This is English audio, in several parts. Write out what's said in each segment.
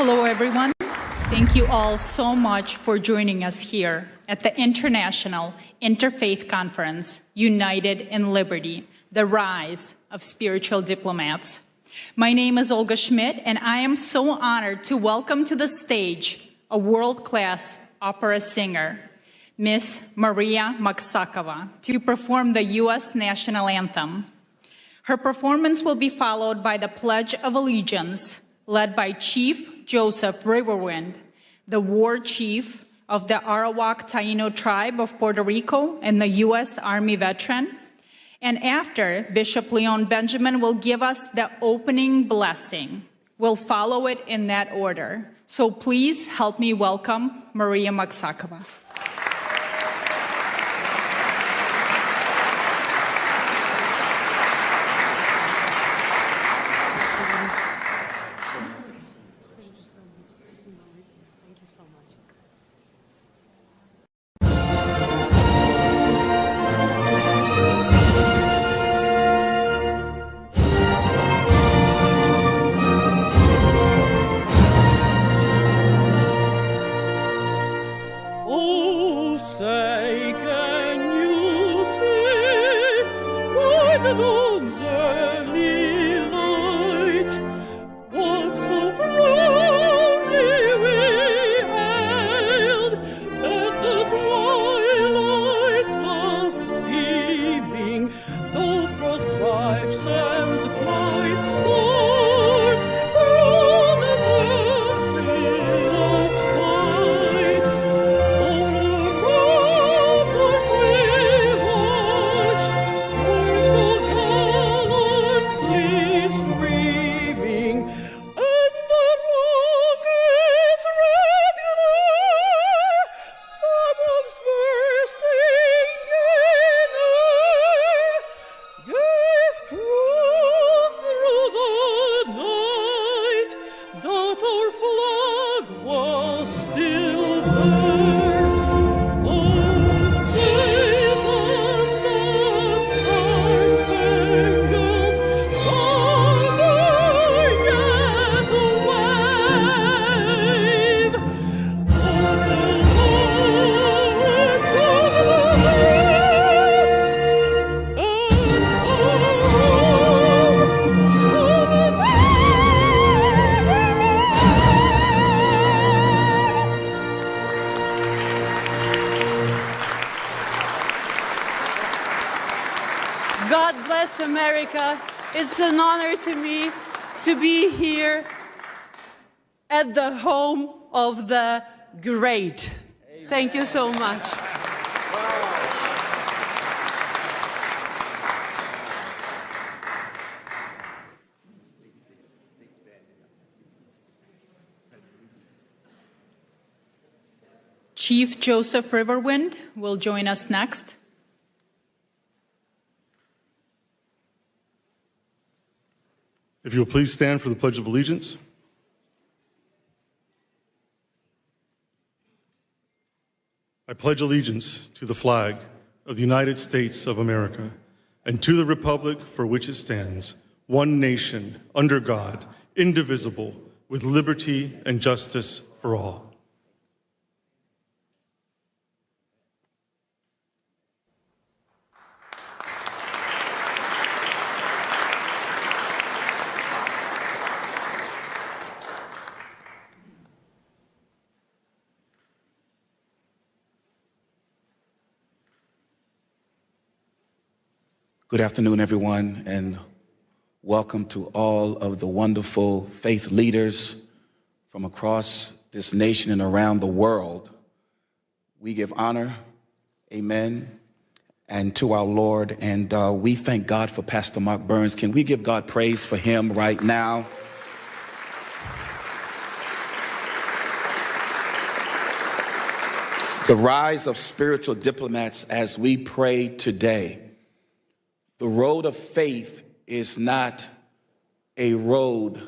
Hello, everyone. Thank you all so much for joining us here at the International Interfaith Conference, United in Liberty, the Rise of Spiritual Diplomats. My name is Olga Schmidt, and I am so honored to welcome to the stage a world-class opera singer, Miss Maria Maksakova, to perform the U.S. national anthem. Her performance will be followed by the Pledge of Allegiance, led by Chief Joseph Riverwind, the war chief of the Arawak Taino tribe of Puerto Rico and the U.S. Army veteran. And after, Bishop Leon Benjamin will give us the opening blessing. We'll follow it in that order. So please help me welcome Maria Maksakova. God bless America. It's an honor to me to be here at the home of the great. Amen. Thank you so much. Chief Joseph Riverwind will join us next. If you will please stand for the Pledge of Allegiance. I pledge allegiance to the flag of the United States of America and to the republic for which it stands, one nation, under God, indivisible, with liberty and justice for all. Good afternoon, everyone, and welcome to all of the wonderful faith leaders from across this nation and around the world. We give honor, amen, and to our Lord, and we thank God for Pastor Mark Burns. Can we give God praise for him right now? The rise of spiritual diplomats as we pray today. The road of faith is not a road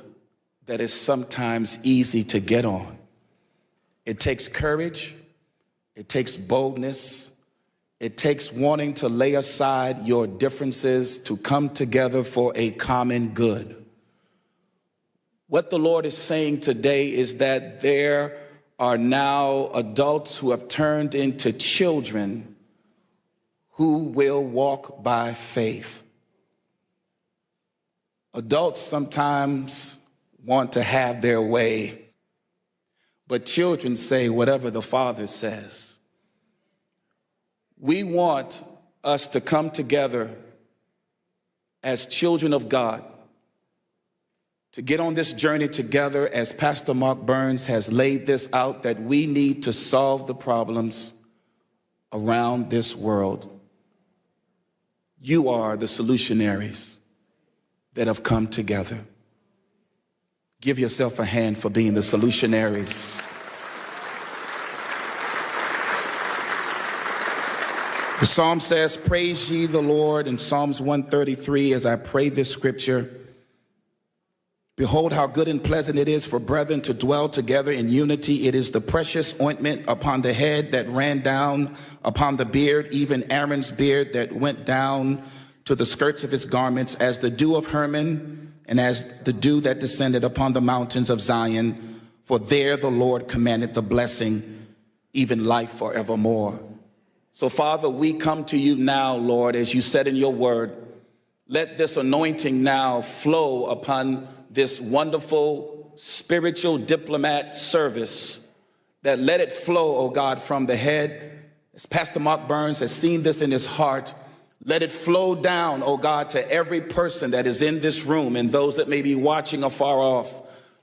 that is sometimes easy to get on. It takes courage, it takes boldness, it takes wanting to lay aside your differences to come together for a common good. What the Lord is saying today is that there are now adults who have turned into children who will walk by faith. Adults sometimes want to have their way, but children say whatever the Father says. We want us to come together as children of God, to get on this journey together, as Pastor Mark Burns has laid this out, that we need to solve the problems around this world. You are the solutionaries that have come together. Give yourself a hand for being the solutionaries. The psalm says, praise ye the Lord, in Psalms 133, as I pray this scripture. Behold, how good and pleasant it is for brethren to dwell together in unity. It is the precious ointment upon the head that ran down upon the beard, even Aaron's beard that went down to the skirts of his garments, as the dew of Hermon, and as the dew that descended upon the mountains of Zion. For there the Lord commanded the blessing, even life forevermore. So, Father, we come to you now, Lord, as you said in your word. Let this anointing now flow upon this wonderful spiritual diplomat service, that let it flow, oh God, from the head. As Pastor Mark Burns has seen this in his heart, let it flow down, oh God, to every person that is in this room and those that may be watching afar off.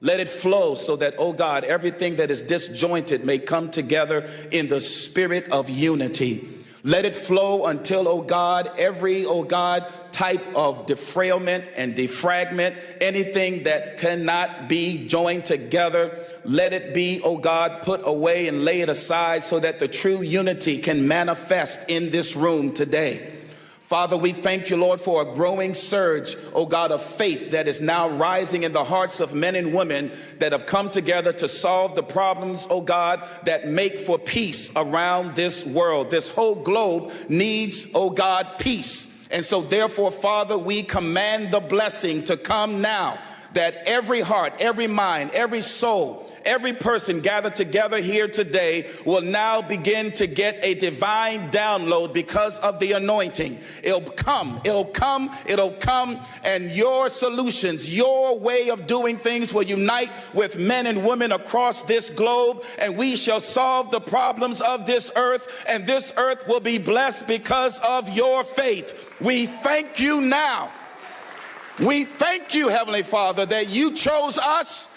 Let it flow so that, oh God, everything that is disjointed may come together in the spirit of unity. Let it flow until, oh God, every, oh God, type of defrailment and defragment, anything that cannot be joined together, let it be, oh God, put away and lay it aside so that the true unity can manifest in this room today. Father, we thank you, Lord, for a growing surge, oh God, of faith that is now rising in the hearts of men and women that have come together to solve the problems, oh God, that make for peace around this world. This whole globe needs, oh God, peace. And so therefore, Father, we command the blessing to come now, that every heart, every mind, every soul, every person gathered together here today will now begin to get a divine download because of the anointing. It'll come, and your solutions, your way of doing things will unite with men and women across this globe, and we shall solve the problems of this earth, and this earth will be blessed because of your faith. We thank you now. We thank you, Heavenly Father, that you chose us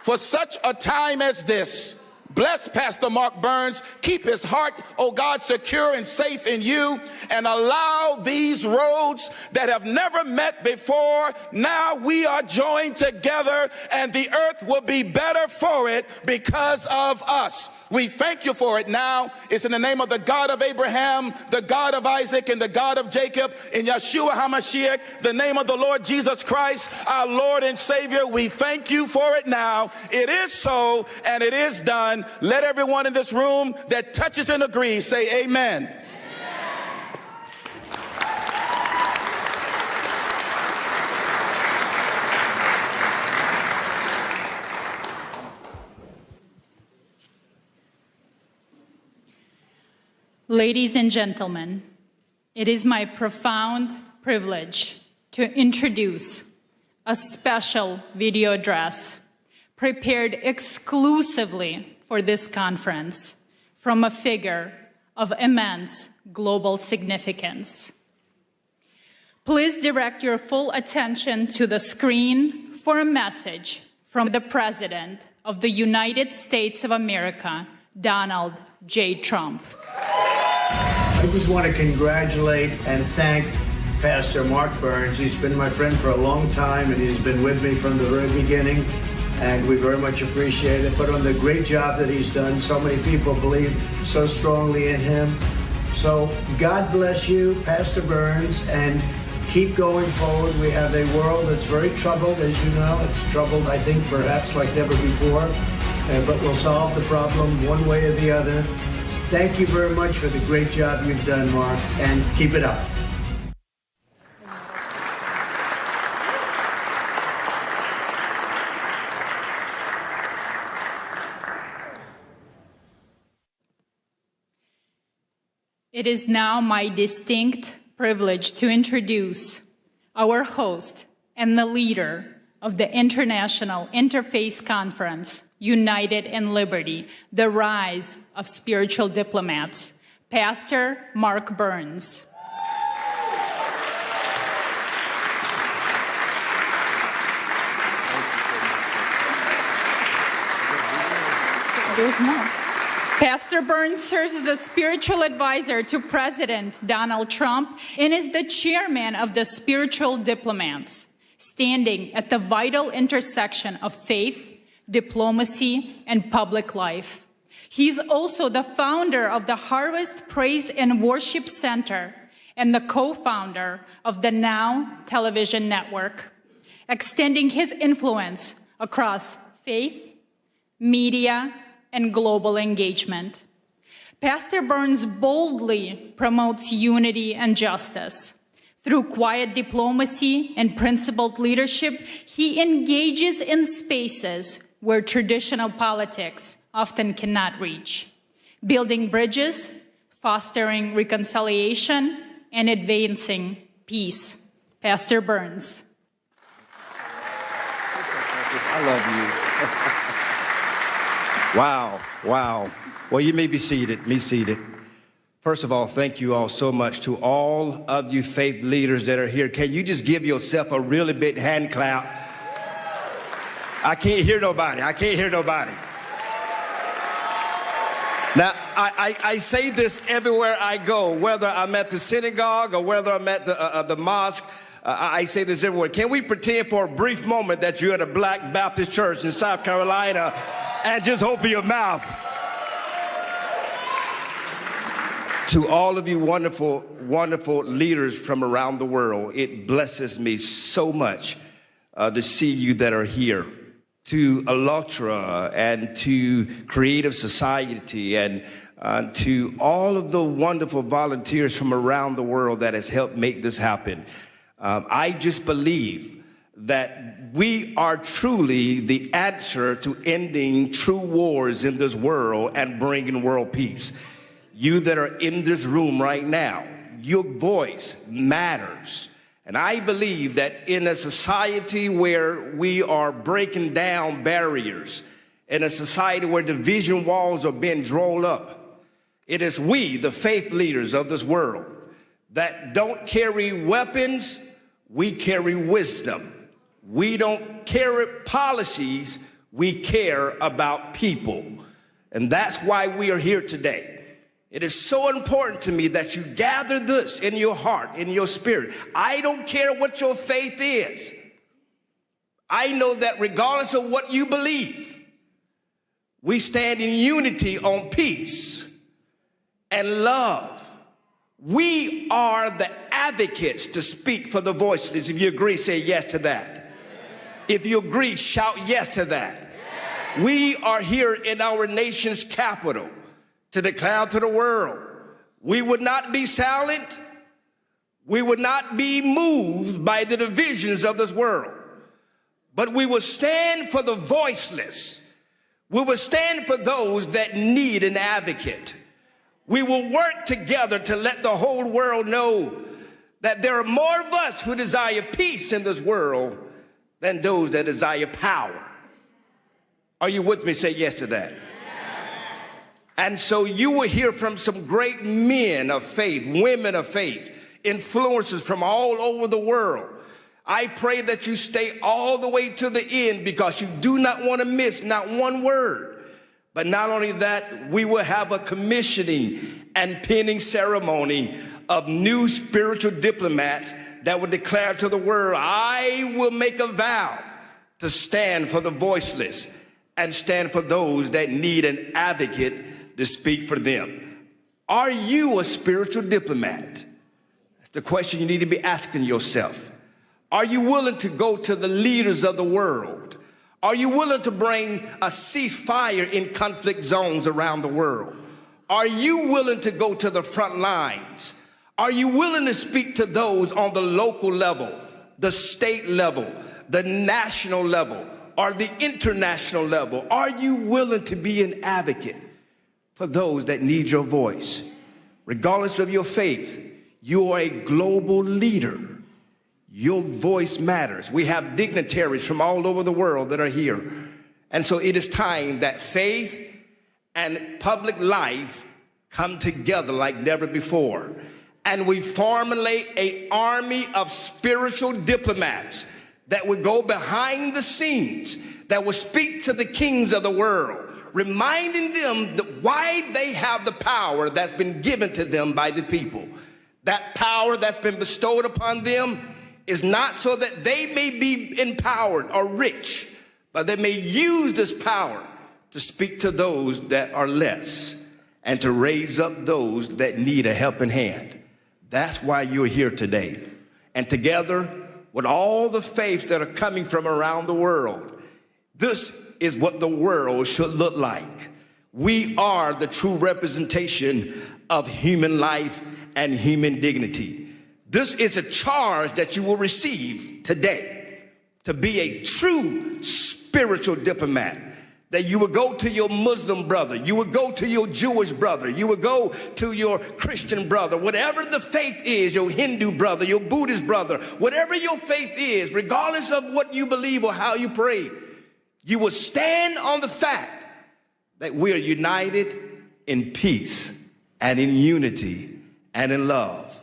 for such a time as this. Bless Pastor Mark Burns. Keep his heart, oh God, secure and safe in you, and allow these roads that have never met before. Now we are joined together, and the earth will be better for it because of us. We thank you for it now. It's in the name of the God of Abraham, the God of Isaac, and the God of Jacob, in Yeshua HaMashiach, the name of the Lord Jesus Christ, our Lord and Savior. We thank you for it now. It is so, and it is done. Let everyone in this room that touches and agrees say amen. Ladies and gentlemen, it is my profound privilege to introduce a special video address prepared exclusively for this conference from a figure of immense global significance. Please direct your full attention to the screen for a message from the President of the United States of America, Donald J. Trump. I just want to congratulate and thank Pastor Mark Burns. He's been my friend for a long time, and he's been with me from the very beginning, and we very much appreciate it. But on the great job that he's done, so many people believe so strongly in him. So God bless you, Pastor Burns, and keep going forward. We have a world that's very troubled, as you know. It's troubled, I think, perhaps like never before, but we'll solve the problem one way or the other. Thank you very much for the great job you've done, Mark, and keep it up. It is now my distinct privilege to introduce our host and the leader of the International Interfaith Conference, United in Liberty, the Rise of Spiritual Diplomats, Pastor Mark Burns. There's more. Pastor Burns serves as a spiritual advisor to President Donald Trump and is the chairman of the Spiritual Diplomats, standing at the vital intersection of faith, diplomacy, and public life. He's also the founder of the Harvest Praise and Worship Center and the co-founder of the Now television network, extending his influence across faith, media, and global engagement. Pastor Burns boldly promotes unity and justice. Through quiet diplomacy and principled leadership, he engages in spaces where traditional politics often cannot reach, building bridges, fostering reconciliation, and advancing peace. Pastor Burns. I love you. Wow, wow. Well, you may be seated, First of all, thank you all so much to all of you faith leaders that are here. Can you just give yourself a really big hand clap? I can't hear nobody. Now, I say this everywhere I go, whether I'm at the synagogue or whether I'm at the mosque. I say this everywhere. Can we pretend for a brief moment that you're at a Black Baptist church in South Carolina and just open your mouth? To all of you wonderful, wonderful leaders from around the world, it blesses me so much to see you that are here. To ALLATRA and to Creative Society and to all of the wonderful volunteers from around the world that has helped make this happen. I just believe that we are truly the answer to ending true wars in this world and bringing world peace. You that are in this room right now, your voice matters. And I believe that in a society where we are breaking down barriers, in a society where division walls are being drawn up, it is we, the faith leaders of this world, that don't carry weapons, we carry wisdom. We don't carry policies, we care about people. And that's why we are here today. It is so important to me that you gather this in your heart, in your spirit. I don't care what your faith is. I know that regardless of what you believe, we stand in unity on peace and love. We are the advocates to speak for the voiceless. If you agree, say yes to that. If you agree, shout yes to that. We are here in our nation's capital to declare to the world, we would not be silent. We would not be moved by the divisions of this world, but we will stand for the voiceless. We will stand for those that need an advocate. We will work together to let the whole world know that there are more of us who desire peace in this world than those that desire power. Are you with me? Say yes to that. And so you will hear from some great men of faith, women of faith, influencers from all over the world. I pray that you stay all the way to the end because you do not want to miss not one word. But not only that, we will have a commissioning and pinning ceremony of new spiritual diplomats that will declare to the world, I will make a vow to stand for the voiceless and stand for those that need an advocate to speak for them. Are you a spiritual diplomat? That's the question you need to be asking yourself. Are you willing to go to the leaders of the world? Are you willing to bring a ceasefire in conflict zones around the world? Are you willing to go to the front lines? Are you willing to speak to those on the local level, the state level, the national level, or the international level? Are you willing to be an advocate for those that need your voice? regardless of your faith, you are a global leader. Your voice matters. We have dignitaries from all over the world that are here. And so it is time that faith and public life come together like never before. And we formulate an army of spiritual diplomats that would go behind the scenes, that would speak to the kings of the world, reminding them that why they have the power that's been given to them by the people. That power that's been bestowed upon them is not so that they may be empowered or rich, but they may use this power to speak to those that are less and to raise up those that need a helping hand. That's why you're here today. And together with all the faiths that are coming from around the world, this is what the world should look like. We are the true representation of human life and human dignity. This is a charge that you will receive today, to be a true spiritual diplomat. That you would go to your Muslim brother, you would go to your Jewish brother, you would go to your Christian brother, whatever the faith is, your Hindu brother, your Buddhist brother, whatever your faith is, regardless of what you believe or how you pray, you would stand on the fact that we are united in peace and in unity and in love.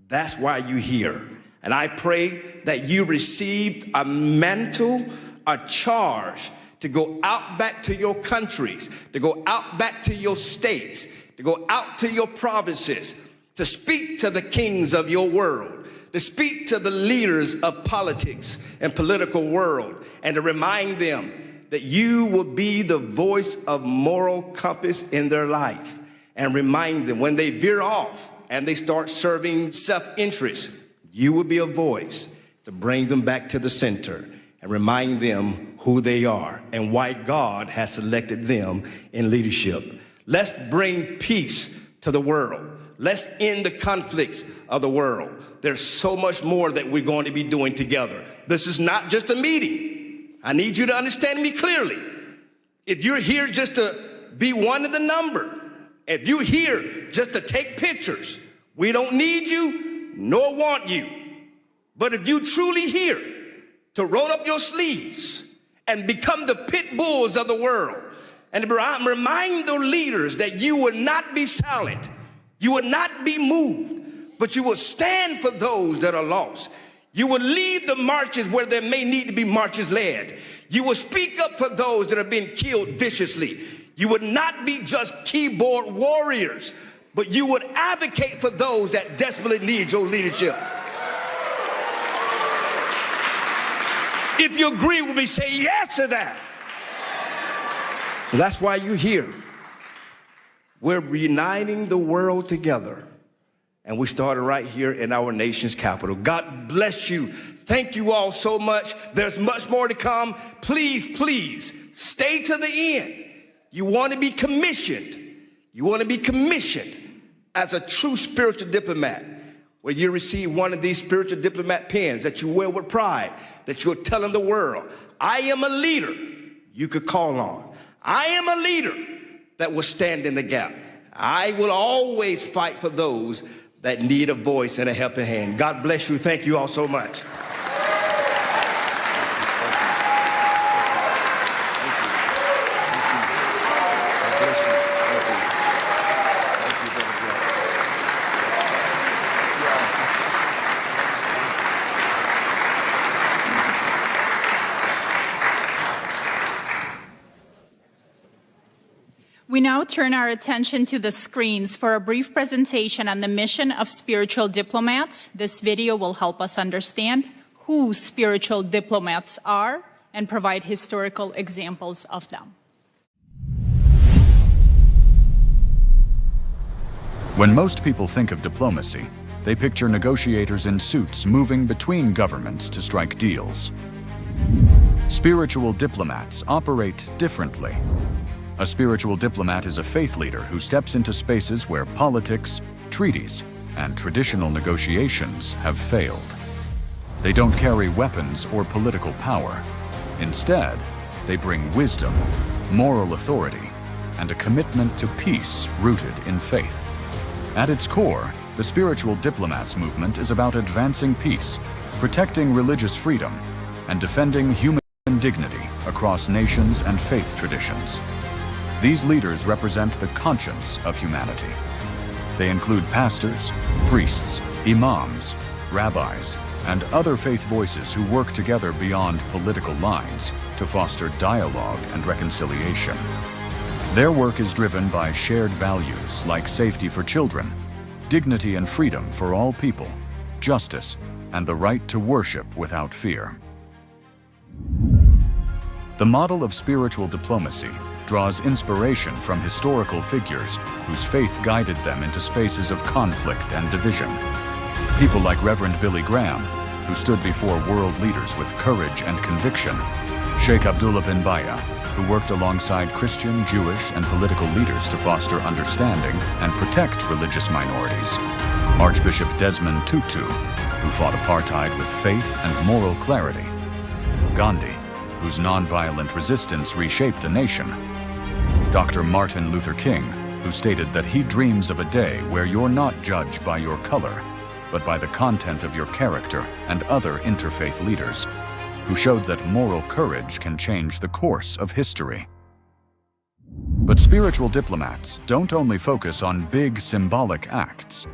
That's why you're here. And I pray that you received a mantle, a charge to go out back to your countries, to go out back to your states, to go out to your provinces, to speak to the kings of your world, to speak to the leaders of politics and political world, and to remind them that you will be the voice of moral compass in their life, and remind them when they veer off and they start serving self-interest, you will be a voice to bring them back to the center and remind them who they are and why God has selected them in leadership. Let's bring peace to the world. Let's end the conflicts of the world. There's so much more that we're going to be doing together. This is not just a meeting. I need you to understand me clearly. If you're here just to be one of the number, if you're here just to take pictures, we don't need you nor want you. But if you truly here to roll up your sleeves and become the pit bulls of the world and remind the leaders that you will not be silent, you will not be moved, but you will stand for those that are lost. You will lead the marches where there may need to be marches led. You will speak up for those that have been killed viciously. You would not be just keyboard warriors, but you would advocate for those that desperately need your leadership. If you agree with me, say yes to that. So that's why you're here. We're uniting the world together. And we started right here in our nation's capital. God bless you. Thank you all so much. There's much more to come. Please, please, stay to the end. You want to be commissioned. You want to be commissioned as a true spiritual diplomat, where you receive one of these spiritual diplomat pins that you wear with pride, that you're telling the world, I am a leader you could call on. I am a leader that will stand in the gap. I will always fight for those that need a voice and a helping hand. God bless you. Thank you all so much. We now turn our attention to the screens for a brief presentation on the mission of spiritual diplomats. This video will help us understand who spiritual diplomats are and provide historical examples of them. When most people think of diplomacy, they picture negotiators in suits moving between governments to strike deals. Spiritual diplomats operate differently. A spiritual diplomat is a faith leader who steps into spaces where politics, treaties, and traditional negotiations have failed. They don't carry weapons or political power. Instead, they bring wisdom, moral authority, and a commitment to peace rooted in faith. At its core, the Spiritual Diplomats movement is about advancing peace, protecting religious freedom, and defending human dignity across nations and faith traditions. These leaders represent the conscience of humanity. They include pastors, priests, imams, rabbis, and other faith voices who work together beyond political lines to foster dialogue and reconciliation. Their work is driven by shared values like safety for children, dignity and freedom for all people, justice, and the right to worship without fear. The model of spiritual diplomacy draws inspiration from historical figures whose faith guided them into spaces of conflict and division. People like Reverend Billy Graham, who stood before world leaders with courage and conviction, Sheikh Abdullah bin Baya, who worked alongside Christian, Jewish, and political leaders to foster understanding and protect religious minorities, Archbishop Desmond Tutu, who fought apartheid with faith and moral clarity, Gandhi, whose nonviolent resistance reshaped a nation, Dr. Martin Luther King, who stated that he dreams of a day where you're not judged by your color, but by the content of your character, and other interfaith leaders, who showed that moral courage can change the course of history. But spiritual diplomats don't only focus on big symbolic acts.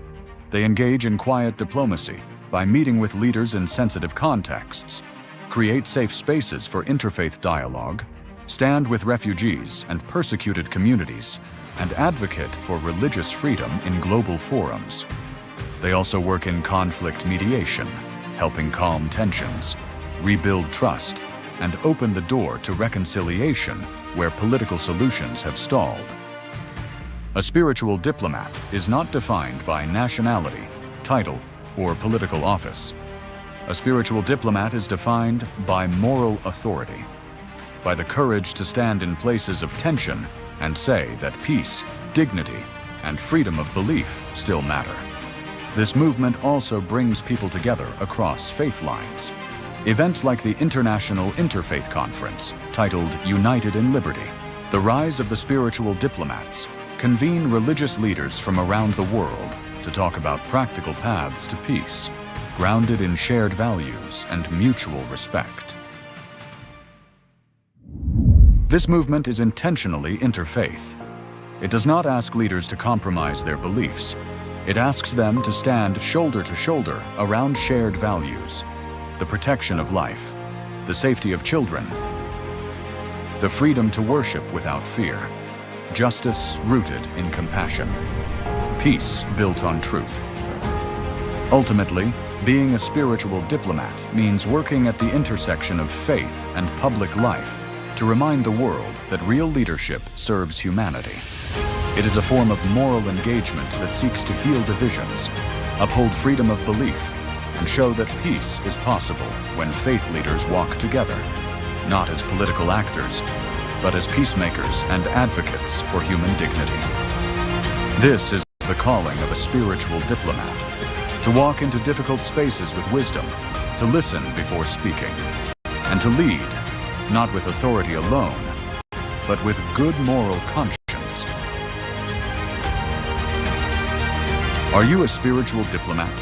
They engage in quiet diplomacy by meeting with leaders in sensitive contexts, create safe spaces for interfaith dialogue, stand with refugees and persecuted communities, and advocate for religious freedom in global forums. They also work in conflict mediation, helping calm tensions, rebuild trust, and open the door to reconciliation where political solutions have stalled. A spiritual diplomat is not defined by nationality, title, or political office. A spiritual diplomat is defined by moral authority, by the courage to stand in places of tension and say that peace, dignity, and freedom of belief still matter. This movement also brings people together across faith lines. Events like the International Interfaith Conference, titled United in Liberty, the Rise of the Spiritual Diplomats, convene religious leaders from around the world to talk about practical paths to peace, grounded in shared values and mutual respect. This movement is intentionally interfaith. It does not ask leaders to compromise their beliefs. It asks them to stand shoulder to shoulder around shared values: the protection of life, the safety of children, the freedom to worship without fear, justice rooted in compassion, peace built on truth. Ultimately, being a spiritual diplomat means working at the intersection of faith and public life to remind the world that real leadership serves humanity. It is a form of moral engagement that seeks to heal divisions, uphold freedom of belief, and show that peace is possible when faith leaders walk together, not as political actors, but as peacemakers and advocates for human dignity. This is the calling of a spiritual diplomat: to walk into difficult spaces with wisdom, to listen before speaking, and to lead, not with authority alone, but with good moral conscience. Are you a spiritual diplomat?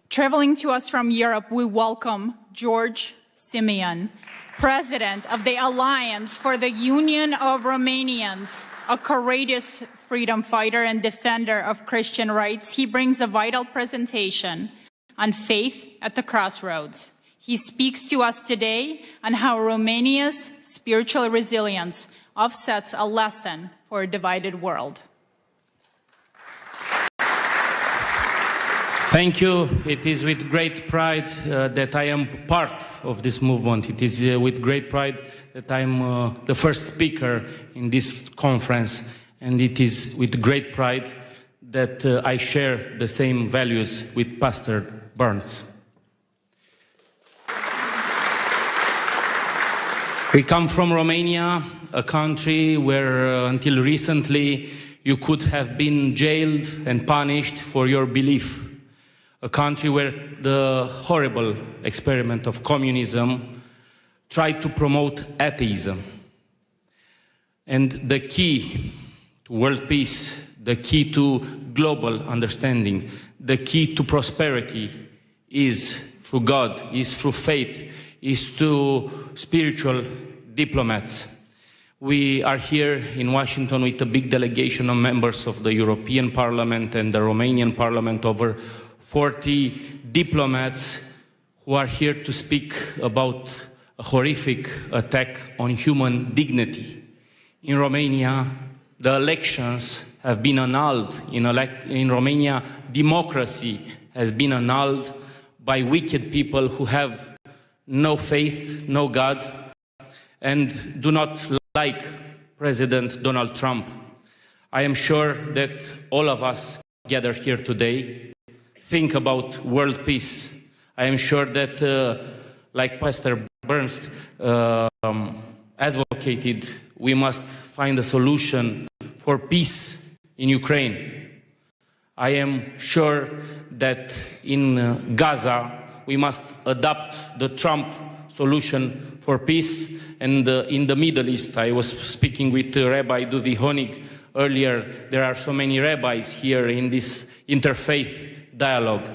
Traveling to us from Europe, we welcome George Simeon, President of the Alliance for the Union of Romanians, a courageous freedom fighter and defender of Christian rights. He brings a vital presentation on faith at the crossroads. He speaks to us today on how Romania's spiritual resilience offsets a lesson for a divided world. Thank you. It is with great pride that I am part of this movement. It is with great pride that I am the first speaker in this conference. And it is with great pride that I share the same values with Pastor Burns. We come from Romania, a country where until recently you could have been jailed and punished for your belief. A country where the horrible experiment of communism tried to promote atheism. And the key to world peace, the key to global understanding, the key to prosperity is through God, is through faith, is through spiritual diplomats. We are here in Washington with a big delegation of members of the European Parliament and the Romanian Parliament, over 40 diplomats who are here to speak about a horrific attack on human dignity. In Romania, the elections have been annulled. In Romania, democracy has been annulled by wicked people who have no faith, no God, and do not like President Donald Trump. I am sure that all of us gathered here today think about world peace. I am sure that, like Pastor Burns advocated, we must find a solution for peace in Ukraine. I am sure that in Gaza, we must adopt the Trump solution for peace. And in the Middle East, I was speaking with Rabbi Duvi Honig earlier. There are so many rabbis here in this interfaith dialogue.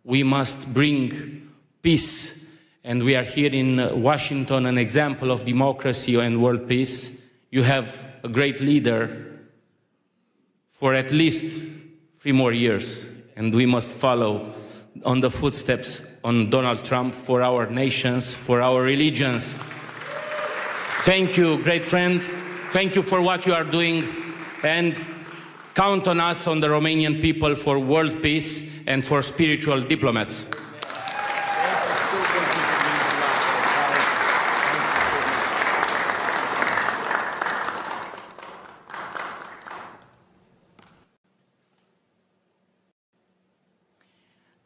We must bring peace. And we are here in Washington, an example of democracy and world peace. You have a great leader for at least 3 more years. And we must follow on the footsteps on Donald Trump for our nations, for our religions. Thank you, great friend. Thank you for what you are doing. And count on us, on the Romanian people, for world peace and for spiritual diplomats.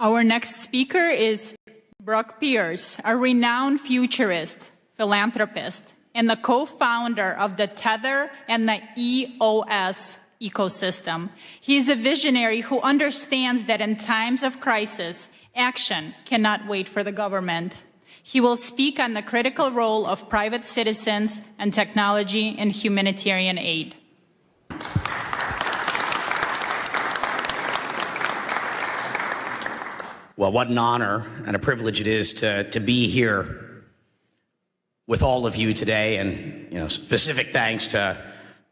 Our next speaker is Brooke Pierce, a renowned futurist, philanthropist, and the co-founder of the Tether and the EOS ecosystem. He is a visionary who understands that in times of crisis, action cannot wait for the government. He will speak on the critical role of private citizens and technology in humanitarian aid. Well, what an honor and a privilege it is to be here with all of you today. And, specific thanks to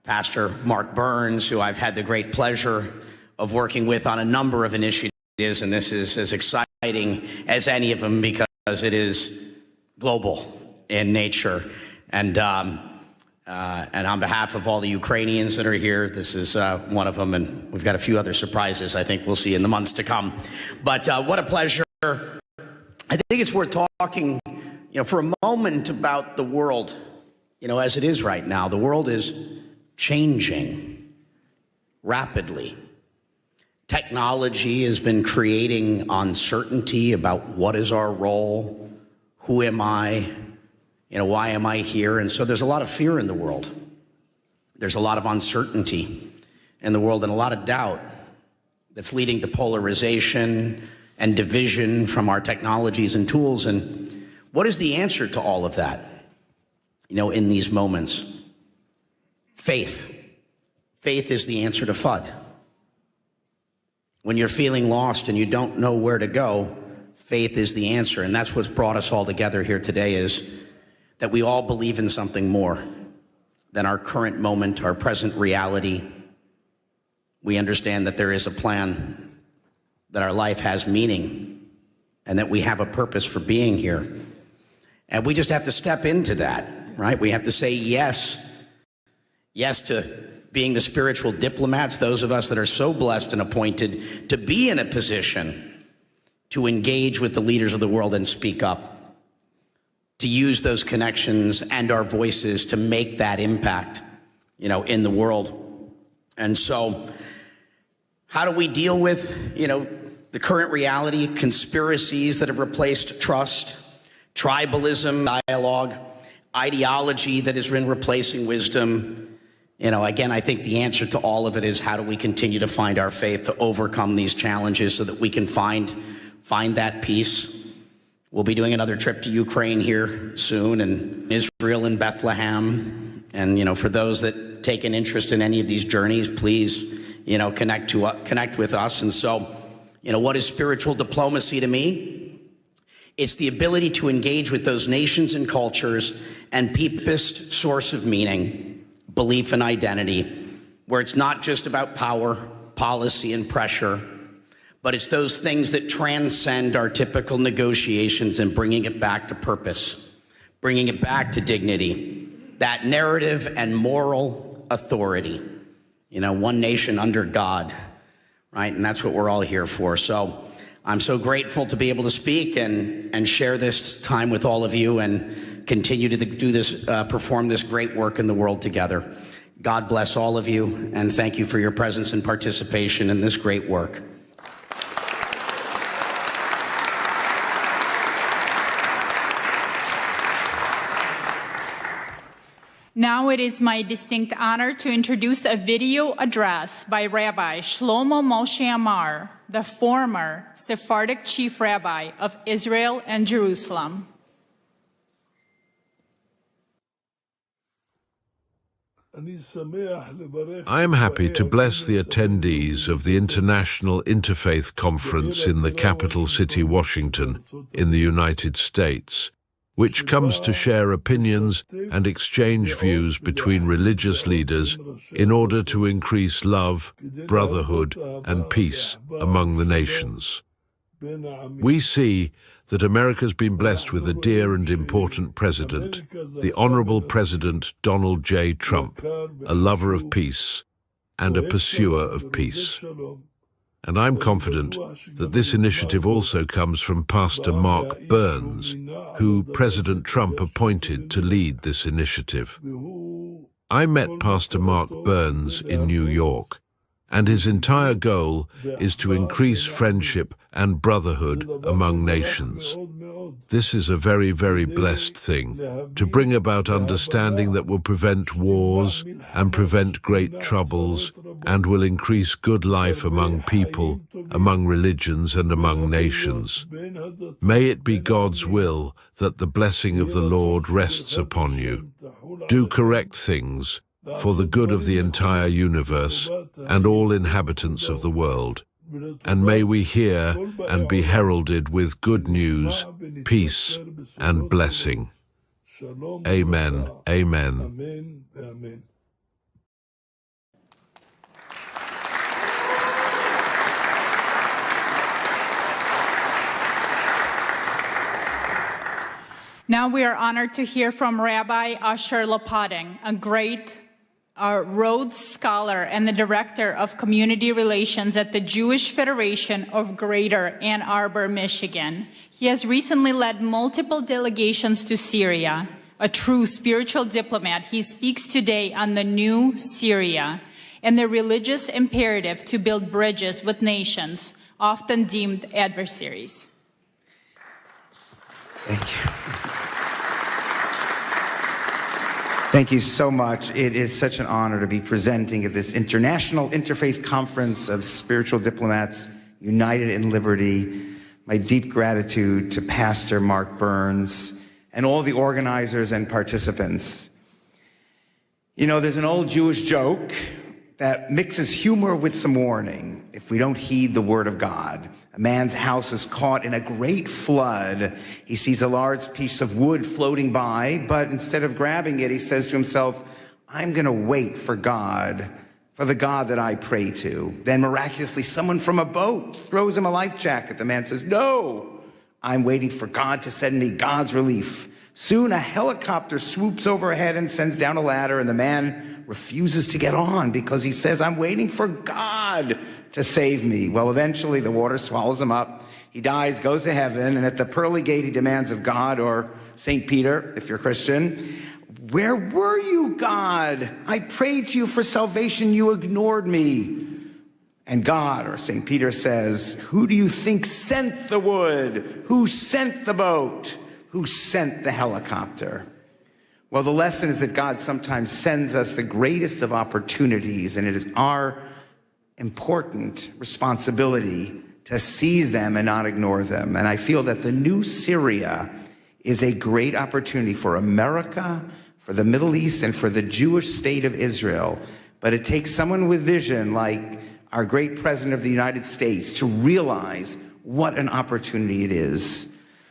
Pastor Mark Burns, who I've had the great pleasure of working with on a number of initiatives. And this is as exciting as any of them because it is global in nature. And on behalf of all the Ukrainians that are here, this is one of them, and we've got a few other surprises I think we'll see in the months to come. But what a pleasure. I think it's worth talking, for a moment about the world, as it is right now. The world is changing rapidly. Technology has been creating uncertainty about what is our role, who am I, why am I here? And so there's a lot of fear in the world. There's a lot of uncertainty in the world and a lot of doubt that's leading to polarization and division from our technologies and tools. And what is the answer to all of that, in these moments? Faith. Faith is the answer to FUD. When you're feeling lost and you don't know where to go, faith is the answer. And that's what's brought us all together here today, is that we all believe in something more than our current moment, our present reality. We understand that there is a plan, that our life has meaning, and that we have a purpose for being here. And we just have to step into that, right? We have to say yes. Yes to being the spiritual diplomats, those of us that are so blessed and appointed to be in a position to engage with the leaders of the world and speak up, to use those connections and our voices to make that impact, in the world. And so how do we deal with, the current reality, conspiracies that have replaced trust, tribalism, dialogue, ideology that has been replacing wisdom, Again, I think the answer to all of it is how do we continue to find our faith to overcome these challenges so that we can find that peace. We'll be doing another trip to Ukraine here soon, and Israel and Bethlehem. And, for those that take an interest in any of these journeys, please, connect with us. And so, what is spiritual diplomacy to me? It's the ability to engage with those nations and cultures and deepest source of meaning, belief and identity, where it's not just about power, policy, and pressure, but it's those things that transcend our typical negotiations and bringing it back to purpose, bringing it back to dignity, that narrative and moral authority. One nation under God, right? And that's what we're all here for. So I'm so grateful to be able to speak and share this time with all of you and continue to do this, perform this great work in the world together. God bless all of you, and thank you for your presence and participation in this great work. Now it is my distinct honor to introduce a video address by Rabbi Shlomo Moshe Amar, the former Sephardic chief rabbi of Israel and Jerusalem. I am happy to bless the attendees of the International Interfaith Conference in the capital city, Washington, in the United States, which comes to share opinions and exchange views between religious leaders in order to increase love, brotherhood, and peace among the nations. We see that America's been blessed with a dear and important president, the Honorable President Donald J. Trump, a lover of peace and a pursuer of peace. And I'm confident that this initiative also comes from Pastor Mark Burns, who President Trump appointed to lead this initiative. I met Pastor Mark Burns in New York, and his entire goal is to increase friendship and brotherhood among nations. This is a very, very blessed thing, to bring about understanding that will prevent wars and prevent great troubles and will increase good life among people, among religions, and among nations. May it be God's will that the blessing of the Lord rests upon you. Do correct things for the good of the entire universe and all inhabitants of the world. And may we hear and be heralded with good news, peace, and blessing. Amen. Amen. Now we are honored to hear from Rabbi Asher Lopating, a great Rhodes Scholar and the Director of Community Relations at the Jewish Federation of Greater Ann Arbor, Michigan. He has recently led multiple delegations to Syria. A true spiritual diplomat, he speaks today on the new Syria and the religious imperative to build bridges with nations, often deemed adversaries. Thank you. Thank you so much. It is such an honor to be presenting at this International Interfaith Conference of Spiritual Diplomats, United in Liberty. My deep gratitude to Pastor Mark Burns and all the organizers and participants. There's an old Jewish joke that mixes humor with some warning. If we don't heed the word of God, a man's house is caught in a great flood. He sees a large piece of wood floating by, but instead of grabbing it, he says to himself, I'm going to wait for God, for the God that I pray to. Then miraculously, someone from a boat throws him a life jacket. The man says, no, I'm waiting for God to send me God's relief. Soon a helicopter swoops overhead and sends down a ladder, and the man refuses to get on because he says, I'm waiting for God to save me. Well, eventually the water swallows him up. He dies, goes to heaven, and at the pearly gate he demands of God, or St. Peter, if you're Christian, where were you, God? I prayed to you for salvation, you ignored me. And God, or St. Peter, says, who do you think sent the wood? Who sent the boat? Who sent the helicopter? Well, the lesson is that God sometimes sends us the greatest of opportunities, and it is our important responsibility to seize them and not ignore them. And I feel that the new Syria is a great opportunity for America, for the Middle East, and for the Jewish state of Israel. But it takes someone with vision like our great President of the United States to realize what an opportunity it is.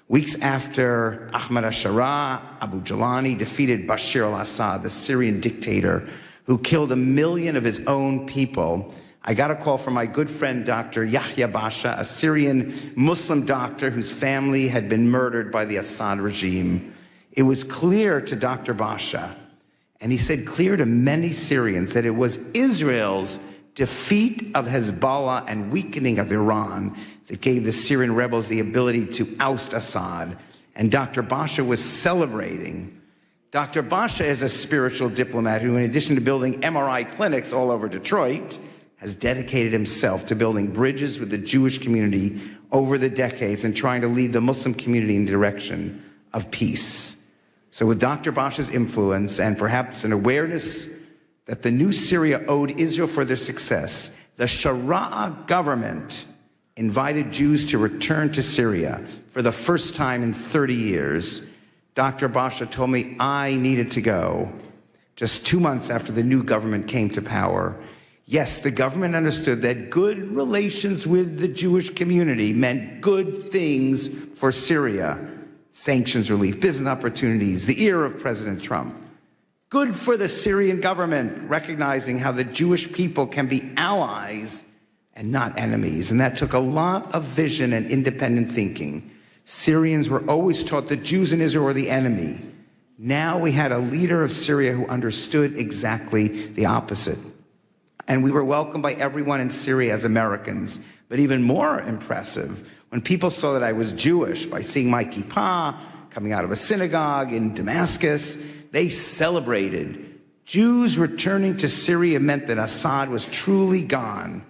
Weeks after Ahmad al-Sharaa, Abu Jalani defeated Bashar al-Assad, the Syrian dictator who killed 1 million of his own people, I got a call from my good friend, Dr. Yahya Basha, a Syrian Muslim doctor whose family had been murdered by the Assad regime. It was clear to Dr. Basha, and he said clear to many Syrians, that it was Israel's defeat of Hezbollah and weakening of Iran that gave the Syrian rebels the ability to oust Assad. And Dr. Basha was celebrating. Dr. Basha is a spiritual diplomat who, in addition to building MRI clinics all over Detroit, has dedicated himself to building bridges with the Jewish community over the decades and trying to lead the Muslim community in the direction of peace. So with Dr. Basha's influence and perhaps an awareness that the new Syria owed Israel for their success, the Sharaa government invited Jews to return to Syria for the first time in 30 years. Dr. Basha told me I needed to go just 2 months after the new government came to power. Yes, the government understood that good relations with the Jewish community meant good things for Syria. Sanctions relief, business opportunities, the ear of President Trump. Good for the Syrian government, recognizing how the Jewish people can be allies and not enemies. And that took a lot of vision and independent thinking. Syrians were always taught that Jews in Israel were the enemy. Now we had a leader of Syria who understood exactly the opposite. And we were welcomed by everyone in Syria as Americans. But even more impressive, when people saw that I was Jewish by seeing my kippah coming out of a synagogue in Damascus, they celebrated. Jews returning to Syria meant that Assad was truly gone.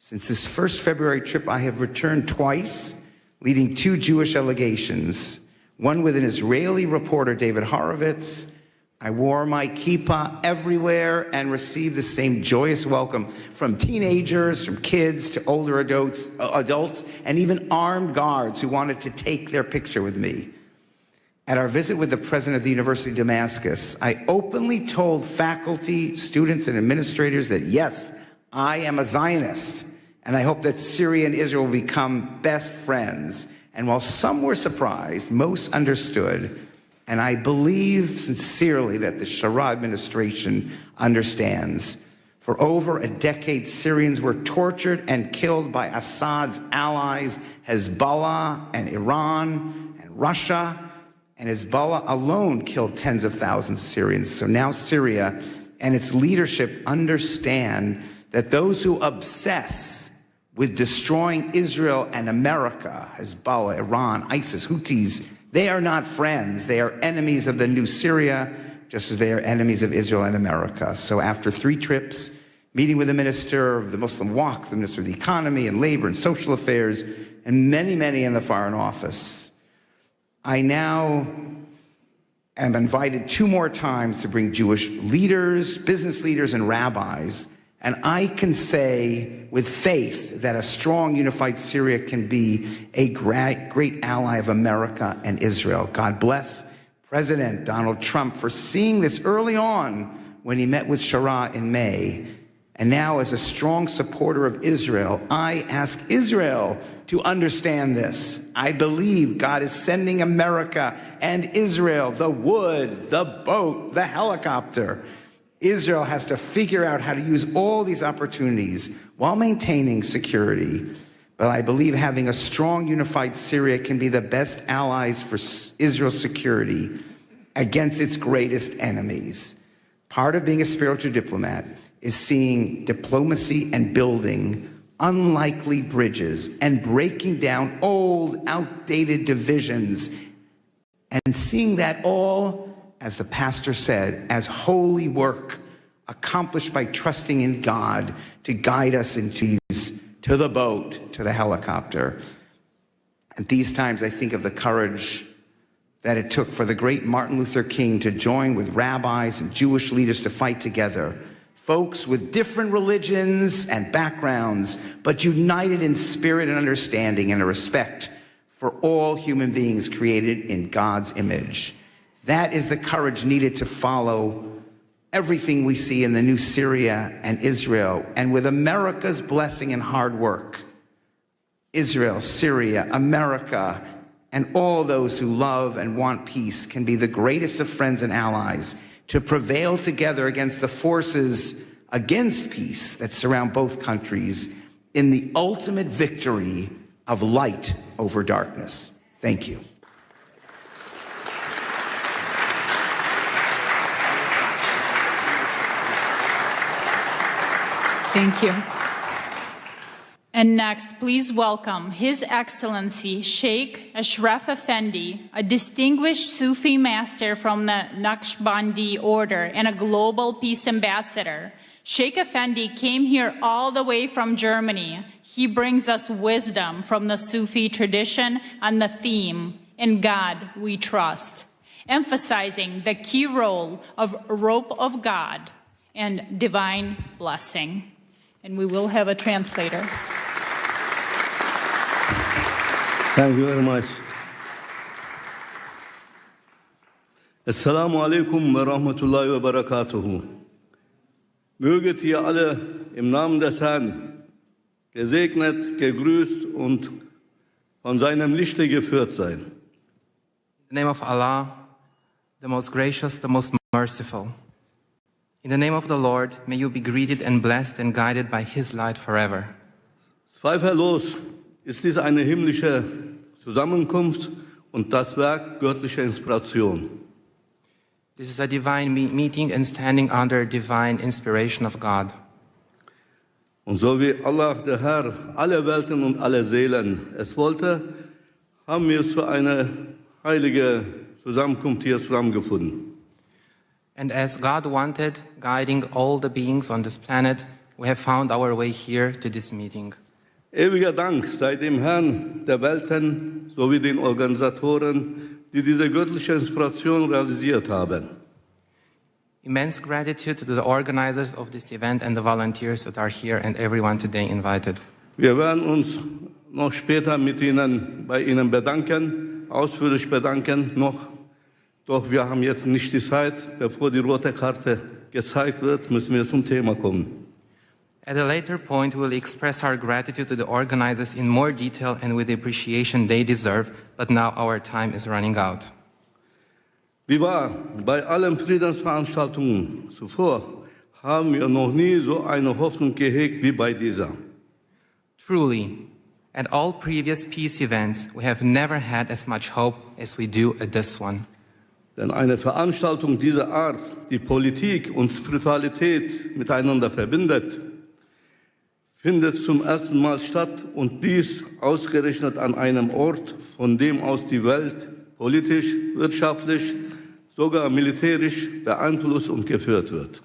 Since this first February trip, I have returned twice, leading 2 Jewish delegations, one with an Israeli reporter, David Horowitz. I wore my kippah everywhere and received the same joyous welcome from teenagers, from kids to older adults, and even armed guards who wanted to take their picture with me. At our visit with the president of the University of Damascus, I openly told faculty, students, and administrators that yes, I am a Zionist, and I hope that Syria and Israel will become best friends. And while some were surprised, most understood. And I believe sincerely that the Sharaa administration understands. For over a decade, Syrians were tortured and killed by Assad's allies, Hezbollah and Iran and Russia. And Hezbollah alone killed tens of thousands of Syrians. So now Syria and its leadership understand that those who obsess with destroying Israel and America, Hezbollah, Iran, ISIS, Houthis, they are not friends. They are enemies of the new Syria, just as they are enemies of Israel and America. So after 3 trips, meeting with the Minister of the Muslim Waqf, the Minister of the Economy and Labor and Social Affairs, and many, many in the Foreign Office, I now am invited 2 more times to bring Jewish leaders, business leaders, and rabbis. And I can say with faith that a strong, unified Syria can be a great ally of America and Israel. God bless President Donald Trump for seeing this early on when he met with Sharaa in May. And now, as a strong supporter of Israel, I ask Israel to understand this. I believe God is sending America and Israel the wood, the boat, the helicopter. Israel has to figure out how to use all these opportunities while maintaining security. But I believe having a strong, unified Syria can be the best allies for Israel's security against its greatest enemies. Part of being a spiritual diplomat is seeing diplomacy and building unlikely bridges and breaking down old, outdated divisions and seeing that all, as the pastor said, as holy work accomplished by trusting in God to guide us to the boat, to the helicopter. At these times, I think of the courage that it took for the great Martin Luther King to join with rabbis and Jewish leaders to fight together. Folks with different religions and backgrounds, but united in spirit and understanding and a respect for all human beings created in God's image. That is the courage needed to follow everything we see in the new Syria and Israel. And with America's blessing and hard work, Israel, Syria, America, and all those who love and want peace can be the greatest of friends and allies to prevail together against the forces against peace that surround both countries in the ultimate victory of light over darkness. Thank you. Thank you. And next, please welcome His Excellency Sheikh Ashraf Effendi, a distinguished Sufi master from the Naqshbandi order and a global peace ambassador. Sheikh Effendi came here all the way from Germany. He brings us wisdom from the Sufi tradition on the theme, "In God We Trust," emphasizing the key role of rope of God and divine blessing. And we will have a translator. Thank you very much. Assalamu alaikum wa rahmatullahi wa barakatuhu. Möget ihr alle im Namen des Herrn gesegnet, gegrüßt und von seinem Lichte geführt sein. In the name of Allah, the most gracious, the most merciful. In the name of the Lord, may you be greeted and blessed and guided by His light forever. Zweifellos ist dies eine himmlische Zusammenkunft und das Werk göttlicher Inspiration. This is a divine meeting and standing under divine inspiration of God. Und so wie Allah, der Herr, alle Welten und alle Seelen es wollte, haben wir zu einer heiligen Zusammenkunft hier zusammengefunden. And as God wanted, guiding all the beings on this planet, we have found our way here to this meeting. Ewiger Dank sei dem Herrn der Welten sowie den Organisatoren, die diese göttliche Inspiration realisiert haben. Immense gratitude to the organizers of this event and the volunteers that are here and everyone today invited. Wir werden uns noch später bei Ihnen bedanken, ausführlich bedanken noch. Doch wir haben jetzt nicht die Zeit. Bevor die rote Karte gezeigt wird, müssen wir zum Thema kommen. At a later point, we will express our gratitude to the organizers in more detail and with the appreciation they deserve, but now our time is running out. Wie wahr, bei allen Friedensveranstaltungen zuvor haben wir noch nie so eine Hoffnung gehegt wie bei dieser. Truly, at all previous peace events, we have never had as much hope as we do at this one. Denn eine Veranstaltung dieser Art, die Politik und Spiritualität miteinander verbindet, findet zum ersten Mal statt und dies ausgerechnet an einem Ort, von dem aus die Welt politisch, wirtschaftlich, sogar militärisch beeinflusst und geführt wird.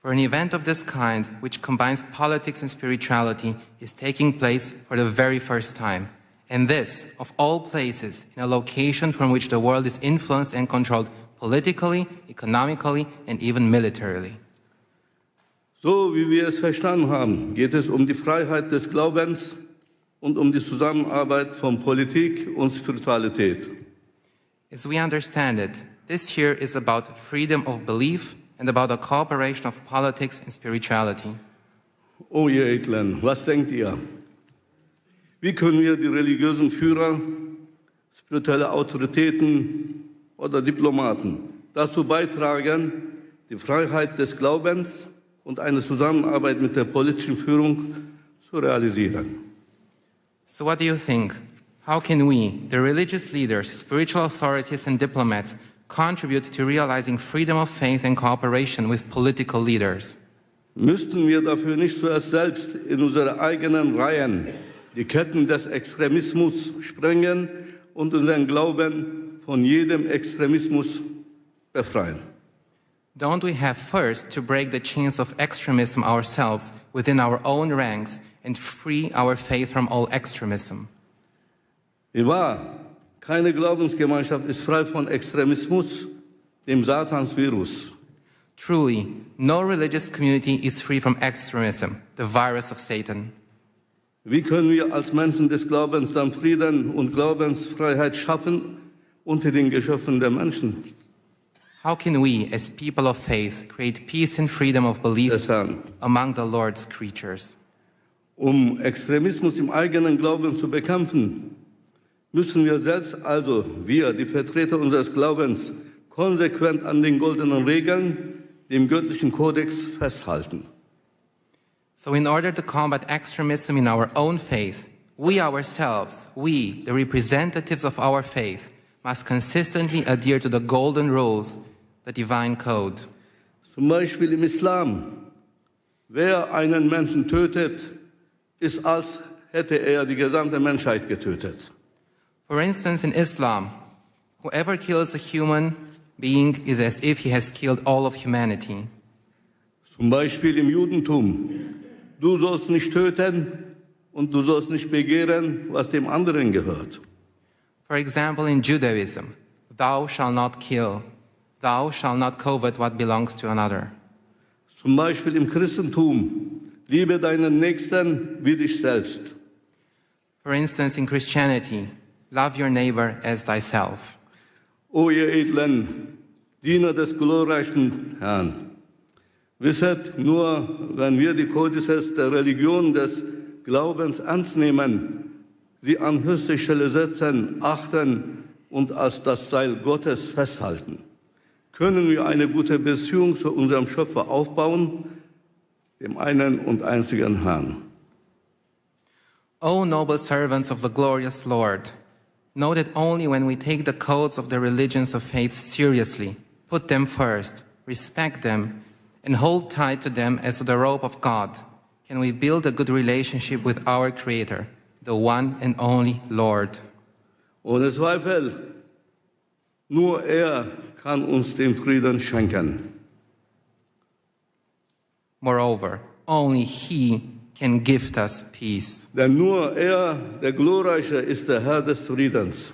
For an event of this kind, which combines politics and spirituality, is taking place for the very first time. And this, of all places, in a location from which the world is influenced and controlled politically, economically, and even militarily. So wie wir es verstanden haben, geht es um die Freiheit des Glaubens und um die Zusammenarbeit von Politik und Spiritualität. As we understand it, this here is about freedom of belief and about the cooperation of politics and spirituality. Oh ihr Edlen, was denkt ihr? Wie können wir die religiösen Führer, spirituelle Autoritäten oder Diplomaten dazu beitragen, die Freiheit des Glaubens und eine Zusammenarbeit mit der politischen Führung zu realisieren? So what do you think? How can we, the religious leaders, spiritual authorities and diplomats, contribute to realizing freedom of faith and cooperation with political leaders? Müssten wir dafür nicht zuerst selbst in unsere eigenen Reihen die Ketten des Extremismus sprengen und unseren Glauben von jedem Extremismus befreien? Don't we have first to break the chains of extremism ourselves within our own ranks and free our faith from all extremism? Wie wahr, Keine Glaubensgemeinschaft ist frei von Extremismus, dem Satansvirus. Truly, no religious community is free from extremism, the virus of Satan. Wie können wir als Menschen des Glaubens dann Frieden und Glaubensfreiheit schaffen unter den Geschöpfen der Menschen? How can we, as people of faith, create peace and freedom of belief among the Lord's creatures? Um Extremismus im eigenen Glauben zu bekämpfen, müssen wir selbst, also wir, die Vertreter unseres Glaubens, konsequent an den goldenen Regeln, dem göttlichen Kodex festhalten. So in order to combat extremism in our own faith, we ourselves, we, the representatives of our faith, must consistently adhere to the golden rules, the divine code. Zum Beispiel im Islam. Wer einen Menschen tötet, ist, als hätte er die gesamte Menschheit getötet. For instance, in Islam, whoever kills a human being is as if he has killed all of humanity. Zum Beispiel im Judentum. Du sollst nicht töten und du sollst nicht begehren, was dem anderen gehört. For example, in Judaism, thou shalt not kill, thou shalt not covet what belongs to another. Zum Beispiel im Christentum. Liebe deinen Nächsten wie dich selbst. For instance, in Christianity, love your neighbor as thyself. O ihr edlen Diener des glorreichen Herrn, wisset, nur wenn wir die Kodizes der Religion des Glaubens ernst nehmen, sie an höchste Stelle setzen, achten und als das Seil Gottes festhalten, können wir eine gute Beziehung zu unserem Schöpfer aufbauen, dem einen und einzigen Herrn. O noble servants of the glorious Lord, know that only when we take the codes of the religions of faith seriously, put them first, respect them, and hold tight to them as to the rope of God, can we build a good relationship with our Creator, the one and only Lord. Ohne Zweifel, nur er kann uns den Frieden schenken. Moreover, only He can gift us peace. Denn nur er, der Glorreiche, ist der Herr des Friedens.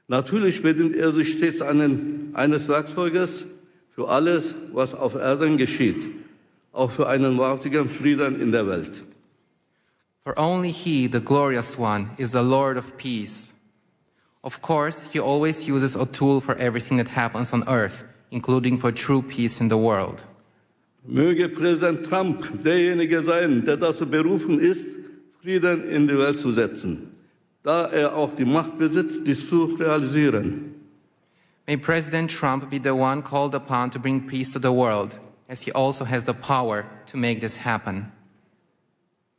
Natürlich bedient er sich stets eines Werkzeuges für alles, was auf Erden geschieht, auch für einen wahrhaftigen Frieden in der Welt. For only He, the glorious one, is the Lord of peace. Of course, He always uses a tool for everything that happens on earth, including for true peace in the world. Möge Präsident Trump derjenige sein, der dazu berufen ist, Frieden in die Welt zu setzen, da er auch die Macht besitzt, dies zu realisieren. May President Trump be the one called upon to bring peace to the world, as he also has the power to make this happen.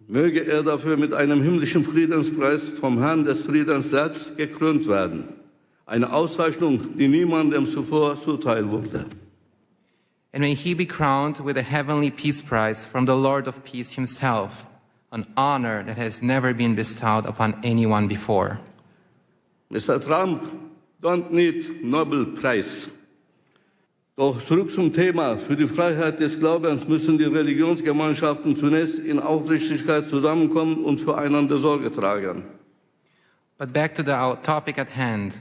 Möge er dafür mit einem himmlischen Friedenspreis vom Herrn des Friedens selbst gekrönt werden. Eine Auszeichnung, die niemandem zuvor zuteil wurde. And may he be crowned with a heavenly peace prize from the Lord of peace himself, an honor that has never been bestowed upon anyone before. Mr. Trump don't need Nobel Prize. Doch zurück zum Thema. Für die Freiheit des Glaubens müssen die Religionsgemeinschaften zunächst in Aufrichtigkeit zusammenkommen und füreinander Sorge tragen. But back to the topic at hand.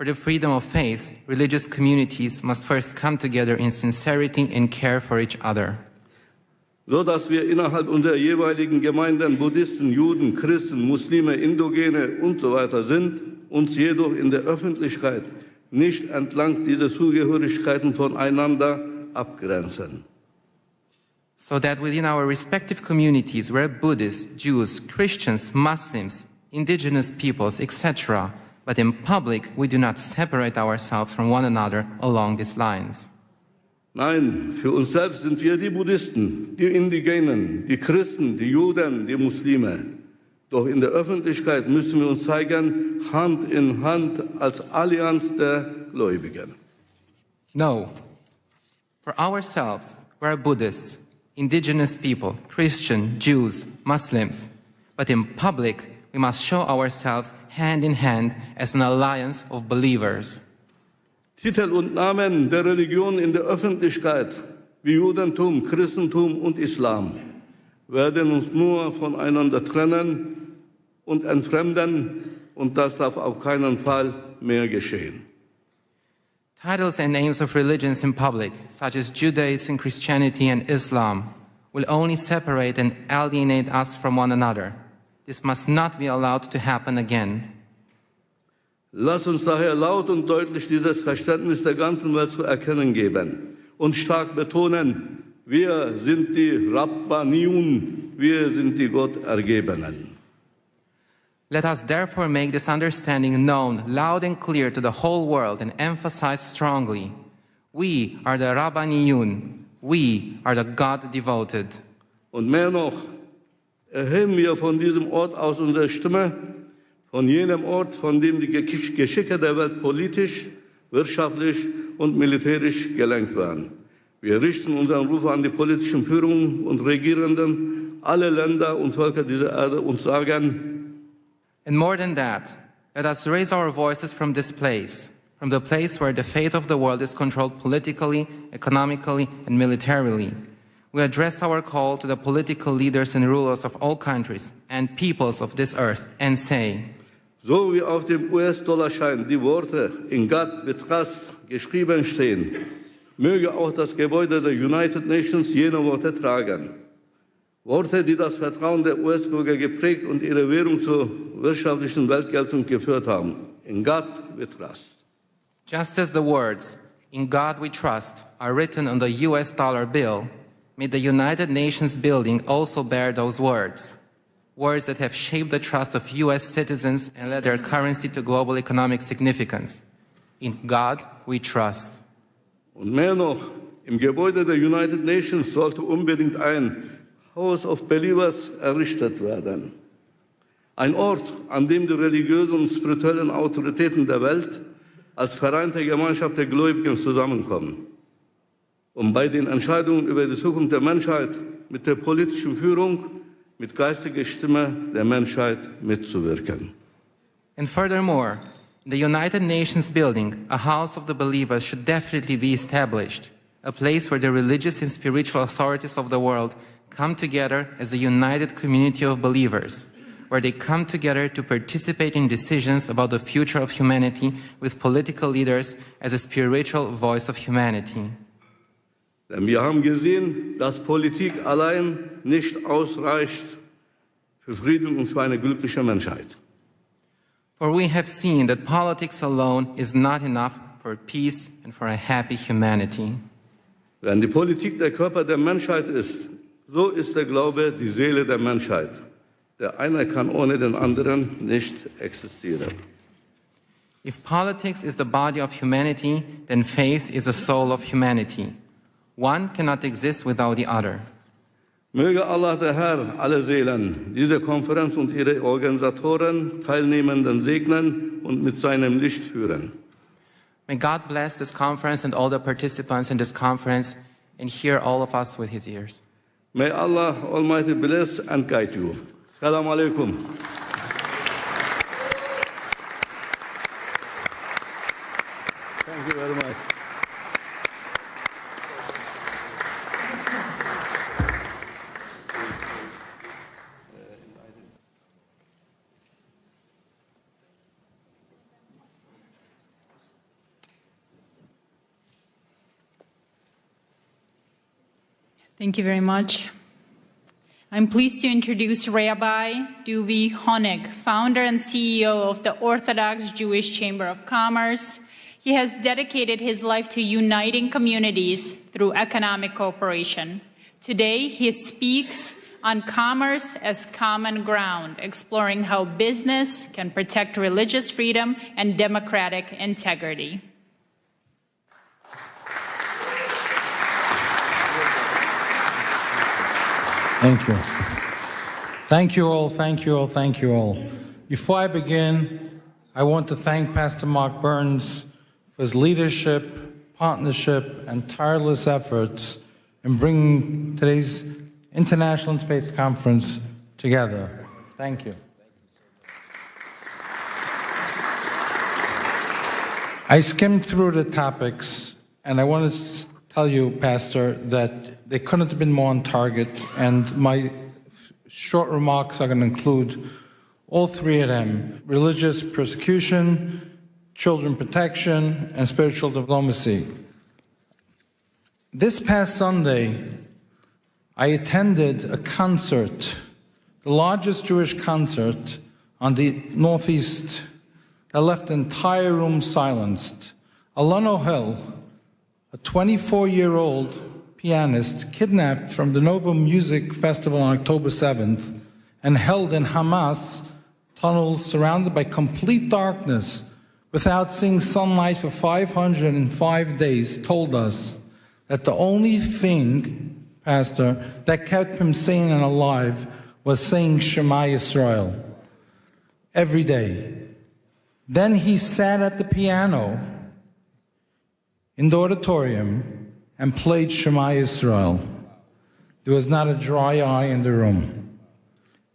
For the freedom of faith, religious communities must first come together in sincerity and care for each other. So dass wir innerhalb unserer jeweiligen Gemeinden Buddhisten, Juden, Christen, Muslime, Indogene und so weiter sind, uns jedoch in der Öffentlichkeit nicht entlang dieser Zugehörigkeiten voneinander abgrenzen. So that within our respective communities, where Buddhists, Jews, Christians, Muslims, indigenous peoples, etc., but in public, we do not separate ourselves from one another along these lines. Nein, für uns selbst sind wir die Buddhisten, die Indigenen, die Christen, die Juden, die Muslime. Doch in der Öffentlichkeit müssen wir uns zeigen, Hand in Hand als Allianz der Gläubigen. No. For ourselves, we are Buddhists, indigenous people, Christian, Jews, Muslims. But in public, we must show ourselves hand in hand as an alliance of believers. Titel und Namen der Religion in der Öffentlichkeit, wie Judentum, Christentum und Islam, werden uns nur voneinander trennen und entfremden und das darf auf keinen Fall mehr geschehen. Titles and names of religions in public, such as Judaism, Christianity, and Islam, will only separate and alienate us from one another. This must not be allowed to happen again. Lass uns daher laut und deutlich dieses Verständnis der ganzen Welt zu erkennen geben und stark betonen, wir sind die Rabbaniun, wir sind die Gottergebenen. Let us therefore make this understanding known loud and clear to the whole world and emphasize strongly, we are the Rabbaniyun, we are the God-devoted. Und mehr noch, erheben wir von diesem Ort aus unsere Stimme, von jenem Ort, von dem die Geschicke der Welt politisch, wirtschaftlich und militärisch gelenkt werden. Wir richten unseren Ruf an die politischen Führungen und Regierenden, alle Länder und Völker dieser Erde und sagen, and more than that, let us raise our voices from this place, from the place where the fate of the world is controlled politically, economically, and militarily. We address our call to the political leaders and rulers of all countries and peoples of this earth and say, so wie auf dem US-Dollarschein die Worte in God we trust geschrieben stehen, möge auch das Gebäude der United Nations jene Worte tragen. Worte, die das Vertrauen der US-Bürger geprägt und ihre Währung zur wirtschaftlichen Weltgeltung geführt haben. In God we trust. Just as the words, "In God we trust," are written on the US dollar bill, may the United Nations building also bear those words. Words that have shaped the trust of US citizens and led their currency to global economic significance. In God we trust. Und mehr noch, im Gebäude der United Nations sollte unbedingt ein House of Believers errichtet werden. Ein Ort, an dem die religiösen und spirituellen Autoritäten der Welt als vereinte Gemeinschaft der Gläubigen zusammenkommen, um bei den Entscheidungen über die Zukunft der Menschheit mit der politischen Führung, mit geistiger Stimme der Menschheit mitzuwirken. And furthermore, in the United Nations building, a house of the believers should definitely be established, a place where the religious and spiritual authorities of the world come together as a united community of believers, where they come together to participate in decisions about the future of humanity with political leaders as a spiritual voice of humanity. Denn wir haben gesehen, dass Politik allein nicht ausreicht für Frieden und für eine glückliche Menschheit. For we have seen that politics alone is not enough for peace and for a happy humanity. Wenn die Politik der Körper der Menschheit ist, so ist der Glaube die Seele der Menschheit. Der eine kann ohne den anderen nicht existieren. If politics is the body of humanity, then faith is the soul of humanity. One cannot exist without the other. Möge Allah der Herr alle Seelen, diese Konferenz und ihre Organisatoren, Teilnehmenden segnen und mit seinem Licht führen. May God bless this conference and all the participants in this conference and hear all of us with his ears. May Allah Almighty bless and guide you. Assalamu alaikum. Thank you very much. Thank you very much. I'm pleased to introduce Rabbi Duvi Honig, founder and CEO of the Orthodox Jewish Chamber of Commerce. He has dedicated his life to uniting communities through economic cooperation. Today, he speaks on commerce as common ground, exploring how business can protect religious freedom and democratic integrity. Thank you. Thank you all, thank you all, thank you all. Before I begin, I want to thank Pastor Mark Burns for his leadership, partnership, and tireless efforts in bringing today's International Interfaith Conference together. Thank you. I skimmed through the topics, and I wanted to tell you, Pastor, that they couldn't have been more on target, and my short remarks are going to include all three of them: religious persecution, children protection, and spiritual diplomacy. This past Sunday, I attended a concert, the largest Jewish concert on the Northeast, that left the entire room silenced. Alon Ohel, a 24-year-old pianist, kidnapped from the Nova Music Festival on October 7th and held in Hamas tunnels surrounded by complete darkness without seeing sunlight for 505 days, told us that the only thing, Pastor, that kept him sane and alive was saying Shema Yisrael every day. Then he sat at the piano in the auditorium and played Shema Yisrael. There was not a dry eye in the room.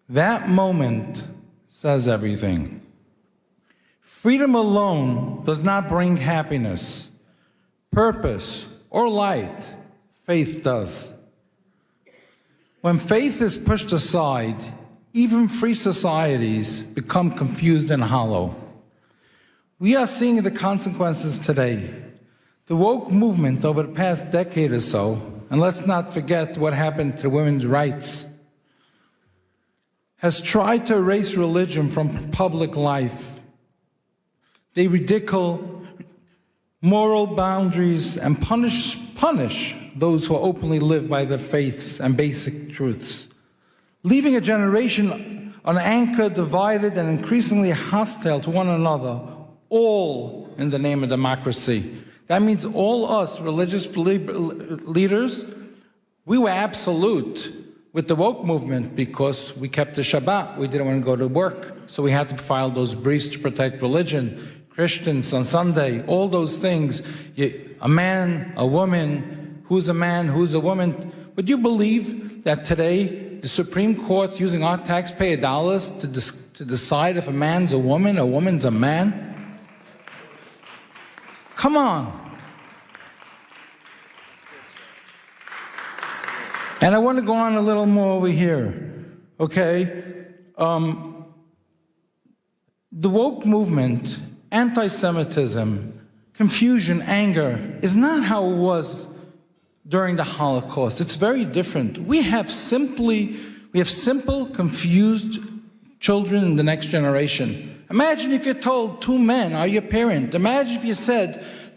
That moment says everything. Freedom alone does not bring happiness, purpose, or light. Faith does. When faith is pushed aside, even free societies become confused and hollow. We are seeing the consequences today. The woke movement over the past decade or so, and let's not forget what happened to women's rights, has tried to erase religion from public life. They ridicule moral boundaries and punish those who openly live by their faiths and basic truths, leaving a generation unanchored, divided, and increasingly hostile to one another, all in the name of democracy. That means all us religious leaders, we were absolute with the woke movement because we kept the Shabbat. We didn't want to go to work, so we had to file those briefs to protect religion. Christians on Sunday, all those things. A man, a woman, who's a man, who's a woman. Would you believe that today the Supreme Court's using our taxpayer dollars to decide if a man's a woman's a man? Come on. And I want to go on a little more over here, okay? The woke movement, anti-Semitism, confusion, anger, is not how it was during the Holocaust. It's very different. We have simple, confused children in the next generation. Imagine if you're told two men are your parent. Imagine if you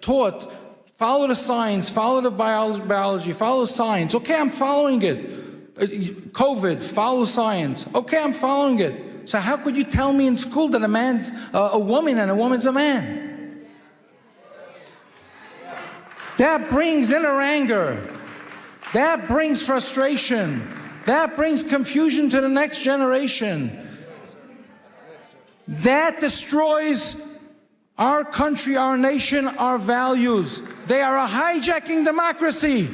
taught, follow the science, follow the biology, follow science. Okay, I'm following it. COVID, follow science. Okay, I'm following it. So how could you tell me in school that a man's a woman and a woman's a man? That brings inner anger. That brings frustration. That brings confusion to the next generation. That destroys our country, our nation, our values. They are hijacking democracy.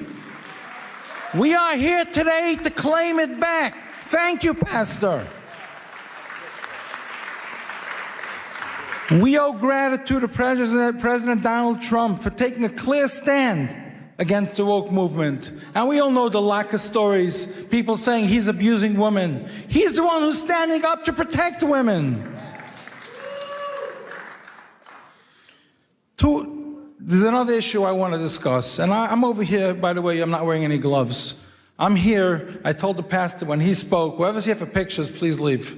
We are here today to claim it back. Thank you, Pastor. We owe gratitude to President Donald Trump for taking a clear stand against the woke movement. And we all know the lack of stories, people saying he's abusing women. He's the one who's standing up to protect women. There's another issue I want to discuss, and I'm over here, by the way, I'm not wearing any gloves. I'm here, I told the pastor when he spoke, whoever's here for pictures, please leave.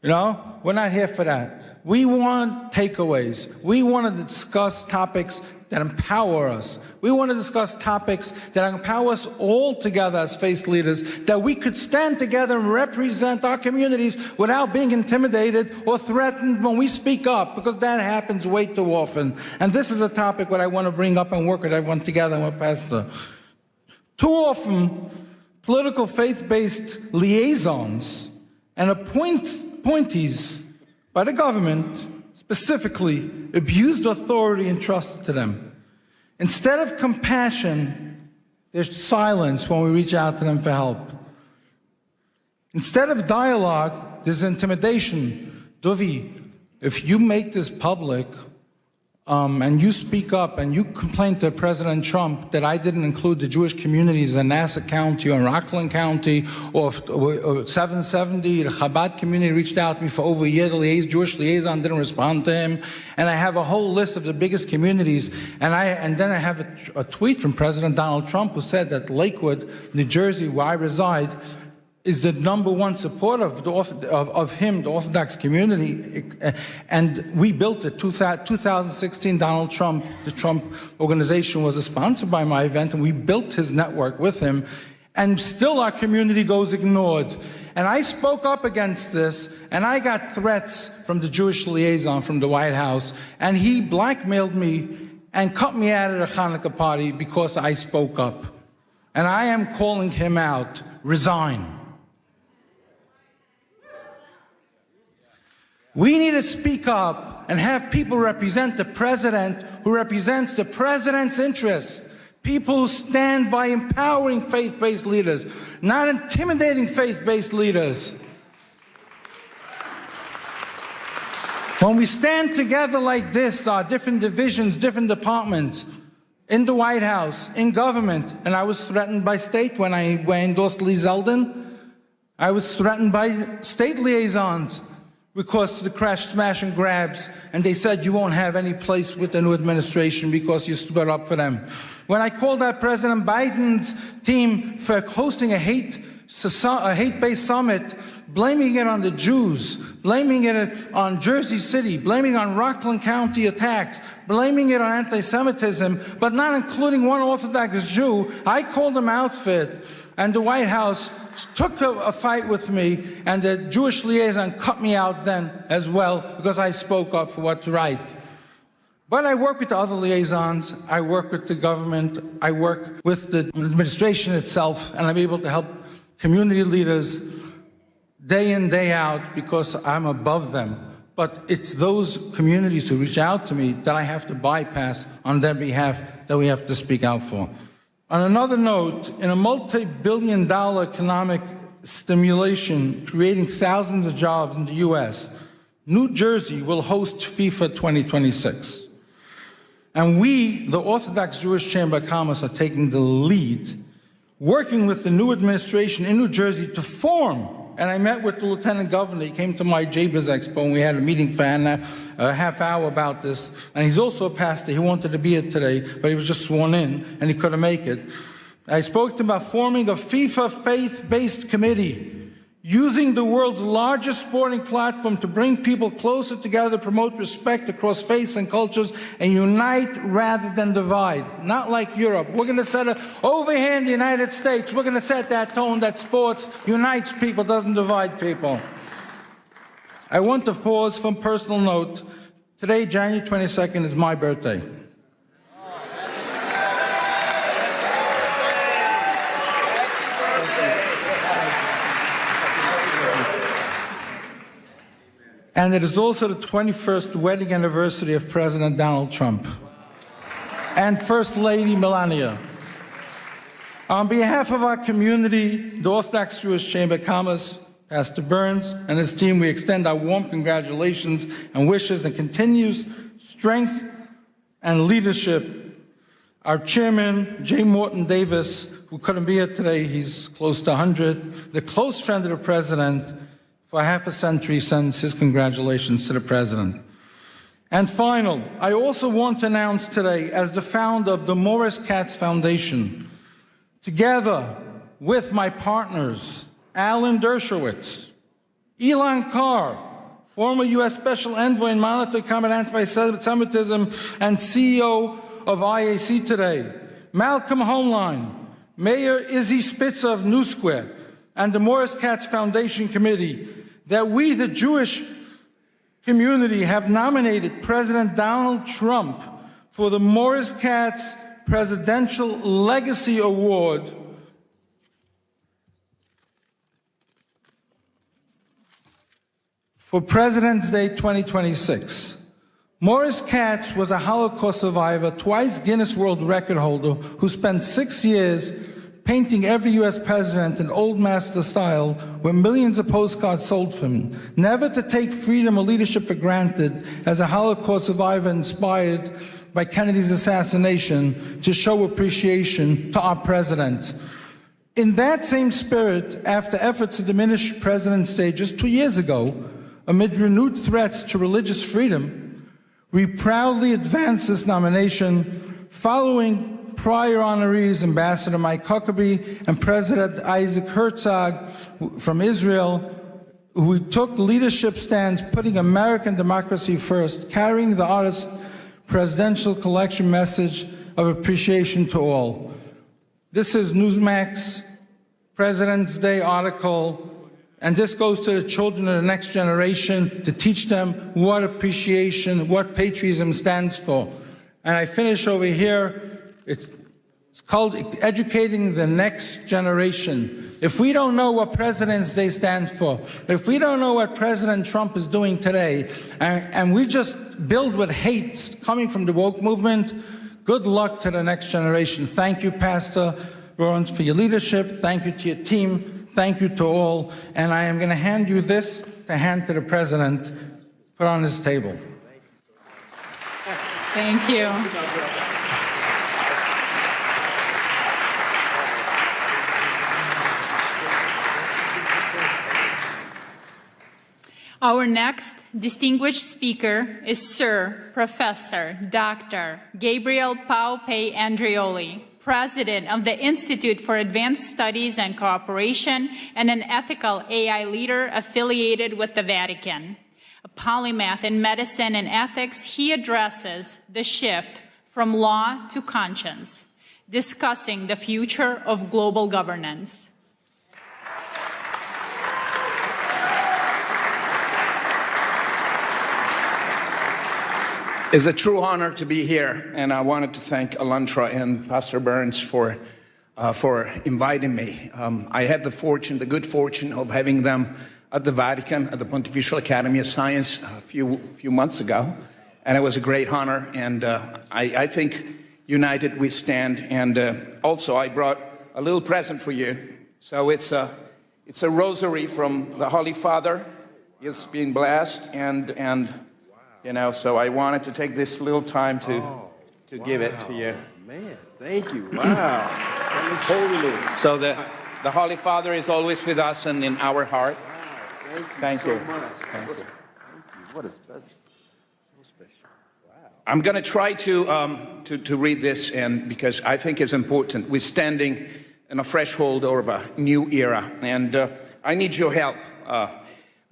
You know, we're not here for that. We want takeaways. We want to discuss topics that empower us. We want to discuss topics that empower us all together as faith leaders, that we could stand together and represent our communities without being intimidated or threatened when we speak up, because that happens way too often. And this is a topic that I want to bring up and work with everyone together with Pastor. Too often, political faith-based liaisons and appointees by the government specifically abused authority entrusted to them. Instead of compassion, there's silence when we reach out to them for help. Instead of dialogue, there's intimidation. Duvi, if you make this public, and you speak up and you complain to President Trump that I didn't include the Jewish communities in Nassau County or Rockland County or 770, the Chabad community reached out to me for over a year. The Jewish liaison didn't respond to him. And I have a whole list of the biggest communities. And then I have a tweet from President Donald Trump who said that Lakewood, New Jersey, where I reside, is the #1 supporter of him, the Orthodox community. And we built it. 2016, Donald Trump, the Trump organization was a sponsor by my event, and we built his network with him. And still our community goes ignored. And I spoke up against this, and I got threats from the Jewish liaison from the White House, and he blackmailed me and cut me out of the Hanukkah party because I spoke up. And I am calling him out. Resign. We need to speak up and have people represent the president who represents the president's interests. People who stand by empowering faith-based leaders, not intimidating faith-based leaders. When we stand together like this, our different divisions, different departments, in the White House, in government, and I was threatened by state when I endorsed Lee Zeldin. I was threatened by state liaisons because of the crash, smash, and grabs, and they said you won't have any place with the new administration because you stood up for them. When I called out President Biden's team for hosting a hate-based summit, blaming it on the Jews, blaming it on Jersey City, blaming it on Rockland County attacks, blaming it on anti-Semitism, but not including one Orthodox Jew, I called them out for it, and the White House took a fight with me, and the Jewish liaison cut me out then as well because I spoke up for what's right. But I work with the other liaisons, I work with the government, I work with the administration itself, and I'm able to help community leaders day in, day out because I'm above them. But it's those communities who reach out to me that I have to bypass on their behalf that we have to speak out for. On another note, in a multi-billion-dollar economic stimulation creating thousands of jobs in the U.S., New Jersey will host FIFA 2026. And we, the Orthodox Jewish Chamber of Commerce, are taking the lead, working with the new administration in New Jersey to form. And I met with the Lieutenant Governor. He came to my JBIZ Expo, and we had a meeting for a half hour about this. And he's also a pastor. He wanted to be here today, but he was just sworn in, and he couldn't make it. I spoke to him about forming a FIFA faith-based committee, using the world's largest sporting platform to bring people closer together, promote respect across faiths and cultures, and unite rather than divide. Not like Europe. We're going to set over here in the United States, we're going to set that tone that sports unites people, doesn't divide people. I want to pause from personal note. Today, January 22nd, is my birthday. And it is also the 21st wedding anniversary of President Donald Trump and First Lady Melania. On behalf of our community, the Orthodox Jewish Chamber of Commerce, Pastor Burns and his team, we extend our warm congratulations and wishes and continues strength and leadership. Our chairman, J. Morton Davis, who couldn't be here today, he's close to 100, the close friend of the president, for half a century, sends his congratulations to the president. And final, I also want to announce today, as the founder of the Morris Katz Foundation, together with my partners, Alan Dershowitz, Elon Carr, former U.S. Special Envoy and Monitor to Combat Anti-Semitism and CEO of IAC Today, Malcolm Homeline, Mayor Izzy Spitzer of New Square, and the Morris Katz Foundation Committee, that we, the Jewish community, have nominated President Donald Trump for the Morris Katz Presidential Legacy Award for President's Day 2026. Morris Katz was a Holocaust survivor, twice Guinness World Record holder, who spent 6 years painting every U.S. president in old master style with millions of postcards sold from him, never to take freedom or leadership for granted as a Holocaust survivor inspired by Kennedy's assassination to show appreciation to our president. In that same spirit, after efforts to diminish President's Day just 2 years ago, amid renewed threats to religious freedom, we proudly advance this nomination following prior honorees, Ambassador Mike Huckabee and President Isaac Herzog from Israel, who took leadership stands putting American democracy first, carrying the artist's presidential collection message of appreciation to all. This is Newsmax President's Day article, and this goes to the children of the next generation to teach them what appreciation, what patriotism stands for. And I finish over here. It's called Educating the Next Generation. If we don't know what President's Day stands for, if we don't know what President Trump is doing today, and we just build with hate coming from the woke movement, good luck to the next generation. Thank you, Pastor Burns, for your leadership. Thank you to your team. Thank you to all. And I am going to hand you this to hand to the President, put on his table. Thank you. Our next distinguished speaker is Sir Professor Dr. Gabriel Paupe Andreoli, President of the Institute for Advanced Studies and Cooperation and an ethical AI leader affiliated with the Vatican. A polymath in medicine and ethics, he addresses the shift from law to conscience, discussing the future of global governance. It's a true honor to be here, and I wanted to thank ALLATRA and Pastor Burns for inviting me. I had the good fortune of having them at the Vatican, at the Pontifical Academy of Science a few months ago, and it was a great honor, and I think united we stand. And also I brought a little present for you. So it's a rosary from the Holy Father. It's been blessed, and you know, so I wanted to take this little time to give it to you. Man, thank you. Wow. So the Holy Father is always with us and in our heart. Wow, thank you. So much. Thank you. What is that? So special. Wow. I'm going to try to read this, and because I think it's important. We're standing in a threshold of a new era, and I need your help.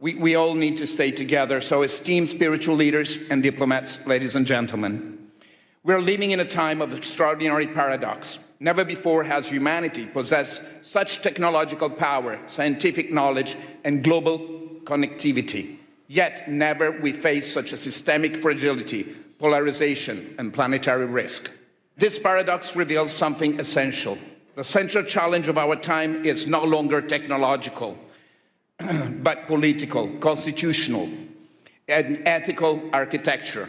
We all need to stay together. So esteemed spiritual leaders and diplomats, ladies and gentlemen, we're living in a time of extraordinary paradox. Never before has humanity possessed such technological power, scientific knowledge, and global connectivity. Yet never we face such a systemic fragility, polarization, and planetary risk. This paradox reveals something essential. The central challenge of our time is no longer technological, but political, constitutional, and ethical architecture.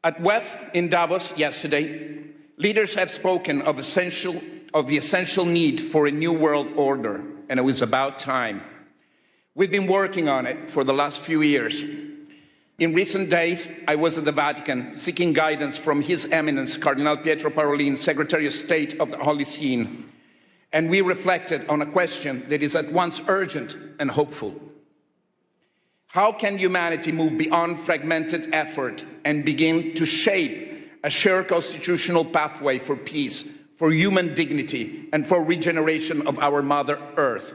At WEF in Davos yesterday, leaders have spoken of the essential need for a new world order, and it was about time. We've been working on it for the last few years. In recent days, I was at the Vatican seeking guidance from His Eminence, Cardinal Pietro Parolin, Secretary of State of the Holy See. And we reflected on a question that is at once urgent and hopeful. How can humanity move beyond fragmented effort and begin to shape a shared constitutional pathway for peace, for human dignity, and for regeneration of our Mother Earth?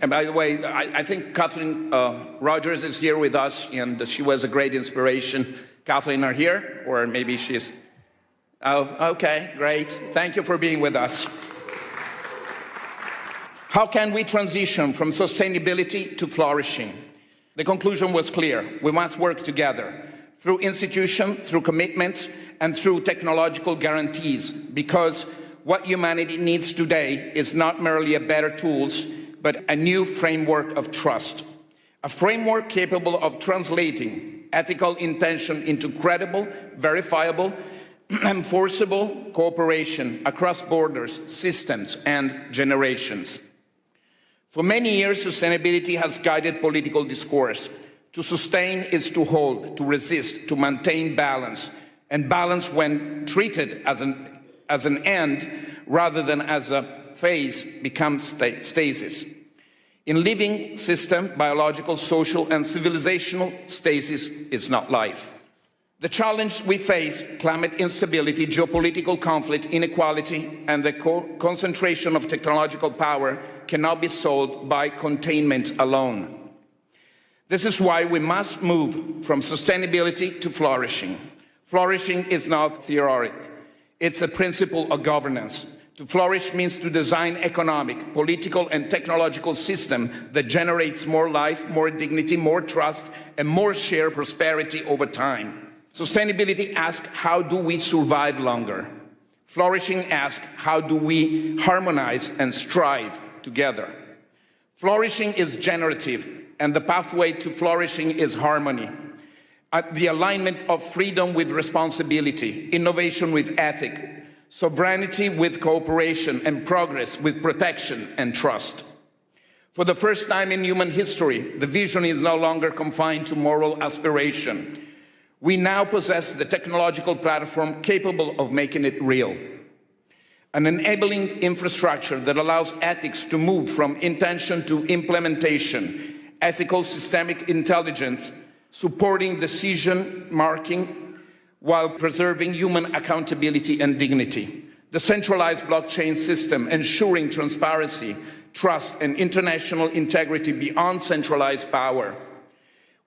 And by the way, I think Kathleen Rogers is here with us, and she was a great inspiration. Kathleen, are here? Or maybe she's... Oh, okay, great. Thank you for being with us. How can we transition from sustainability to flourishing? The conclusion was clear. We must work together through institution, through commitments, and through technological guarantees, because what humanity needs today is not merely a better tools, but a new framework of trust. A framework capable of translating ethical intention into credible, verifiable, enforceable cooperation across borders, systems, and generations. For many years, sustainability has guided political discourse. To sustain is to hold, to resist, to maintain balance, and balance, when treated as an end rather than as a phase, becomes stasis. In living system, biological, social, and civilizational, stasis is not life. The challenge we face, climate instability, geopolitical conflict, inequality, and the concentration of technological power, cannot be solved by containment alone. This is why we must move from sustainability to flourishing. Flourishing is not theoretic. It's a principle of governance. To flourish means to design economic, political, and technological system that generates more life, more dignity, more trust, and more shared prosperity over time. Sustainability asks, how do we survive longer? Flourishing asks, how do we harmonize and strive together? Flourishing is generative, and the pathway to flourishing is harmony. The alignment of freedom with responsibility, innovation with ethic, sovereignty with cooperation, and progress with protection and trust. For the first time in human history, the vision is no longer confined to moral aspiration. We now possess the technological platform capable of making it real. An enabling infrastructure that allows ethics to move from intention to implementation, ethical systemic intelligence, supporting decision making while preserving human accountability and dignity. The centralized blockchain system ensuring transparency, trust, and international integrity beyond centralized power.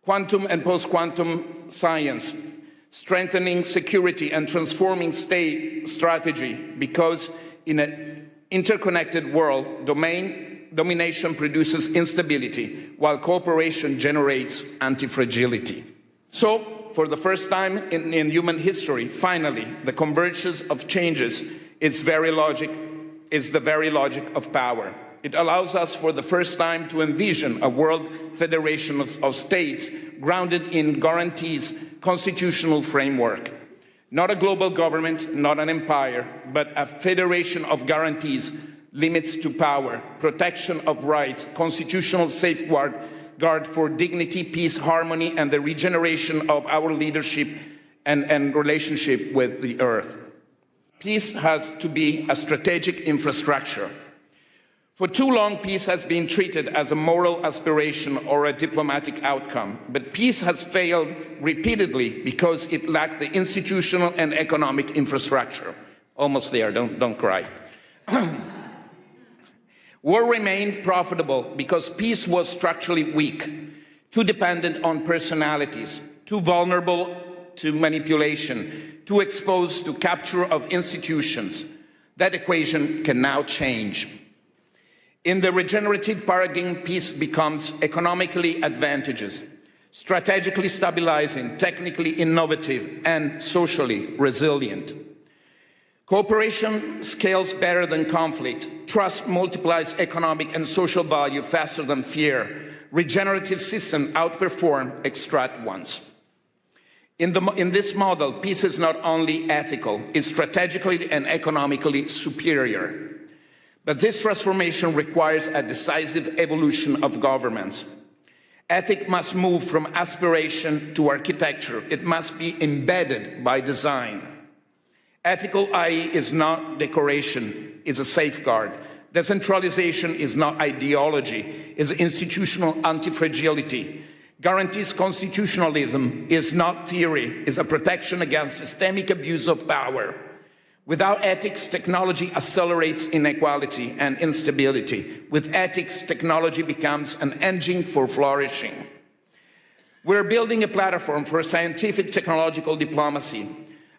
Quantum and post-quantum science, strengthening security and transforming state strategy, because in an interconnected world, domination produces instability, while cooperation generates anti-fragility. So, for the first time in human history, finally, the convergence of changes is the very logic of power. It allows us for the first time to envision a world federation of states grounded in guarantees, constitutional framework. Not a global government, not an empire, but a federation of guarantees, limits to power, protection of rights, constitutional safeguard for dignity, peace, harmony, and the regeneration of our leadership and relationship with the earth. Peace has to be a strategic infrastructure. For too long, peace has been treated as a moral aspiration or a diplomatic outcome, but peace has failed repeatedly because it lacked the institutional and economic infrastructure. Almost there, don't cry. War remained profitable because peace was structurally weak, too dependent on personalities, too vulnerable to manipulation, too exposed to capture of institutions. That equation can now change. In the regenerative paradigm, peace becomes economically advantageous, strategically stabilizing, technically innovative, and socially resilient. Cooperation scales better than conflict. Trust multiplies economic and social value faster than fear. Regenerative systems outperform extract ones. In this model, peace is not only ethical, it's strategically and economically superior. But this transformation requires a decisive evolution of governments. Ethics must move from aspiration to architecture. It must be embedded by design. Ethical IE is not decoration, it's a safeguard. Decentralization is not ideology, it's institutional anti-fragility. Guarantees constitutionalism is not theory, it's a protection against systemic abuse of power. Without ethics, technology accelerates inequality and instability. With ethics, technology becomes an engine for flourishing. We're building a platform for scientific technological diplomacy,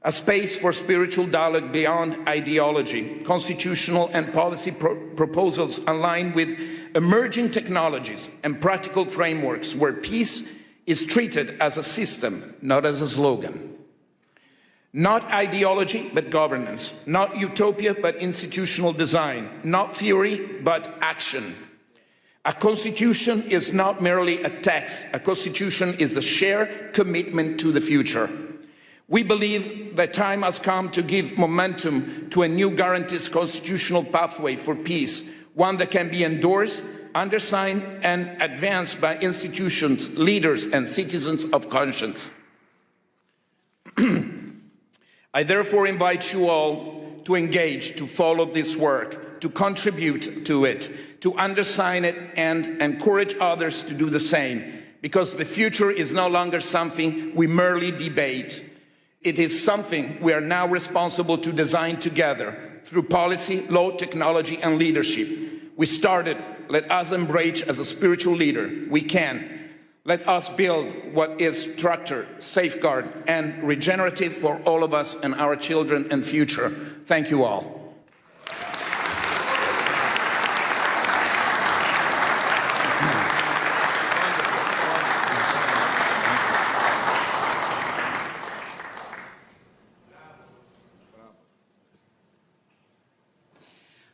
a space for spiritual dialogue beyond ideology, constitutional and policy proposals aligned with emerging technologies and practical frameworks where peace is treated as a system, not as a slogan. Not ideology, but governance. Not utopia, but institutional design. Not theory, but action. A constitution is not merely a text. A constitution is a shared commitment to the future. We believe that time has come to give momentum to a new guarantees constitutional pathway for peace, one that can be endorsed, undersigned, and advanced by institutions, leaders, and citizens of conscience. I therefore invite you all to engage, to follow this work, to contribute to it, to undersign it, and encourage others to do the same, because the future is no longer something we merely debate. It is something we are now responsible to design together through policy, law, technology, and leadership. We started. Let us embrace as a spiritual leader. We can. Let us build what is structured, safeguard, and regenerative for all of us and our children and future. Thank you all.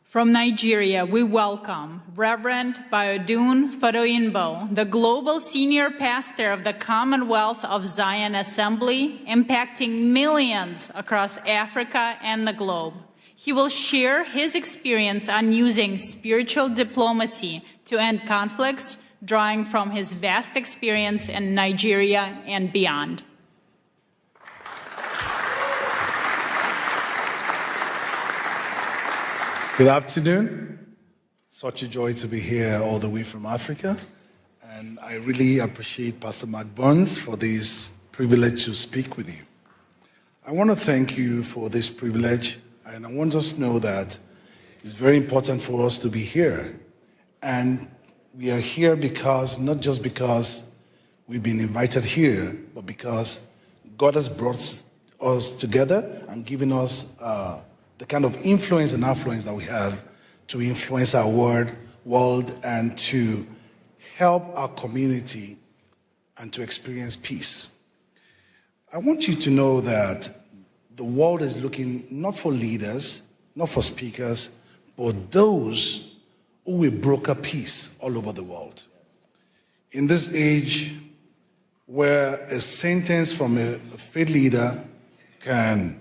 From Nigeria, we welcome Reverend Biodun Fadoyinbo, the Global Senior Pastor of the Commonwealth of Zion Assembly, impacting millions across Africa and the globe. He will share his experience on using spiritual diplomacy to end conflicts, drawing from his vast experience in Nigeria and beyond. Good afternoon. Such a joy to be here all the way from Africa. And I really appreciate Pastor Mark Burns for this privilege to speak with you. I want to thank you for this privilege, and I want us to know that it's very important for us to be here. And we are here because, not just because we've been invited here, but because God has brought us together and given us the kind of influence and affluence that we have to influence our world and to help our community and to experience peace. I want you to know that the world is looking not for leaders, not for speakers, but those who will broker peace all over the world. In this age where a sentence from a faith leader can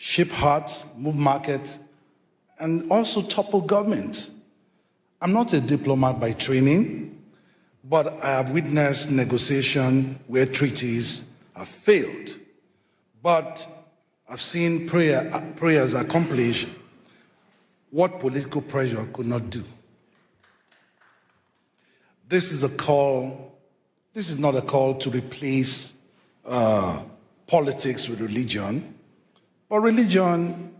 shape hearts, move markets, and also topple governments. I'm not a diplomat by training, but I have witnessed negotiation where treaties have failed. But I've seen prayers accomplish what political pressure could not do. This is not a call to replace politics with religion. But religion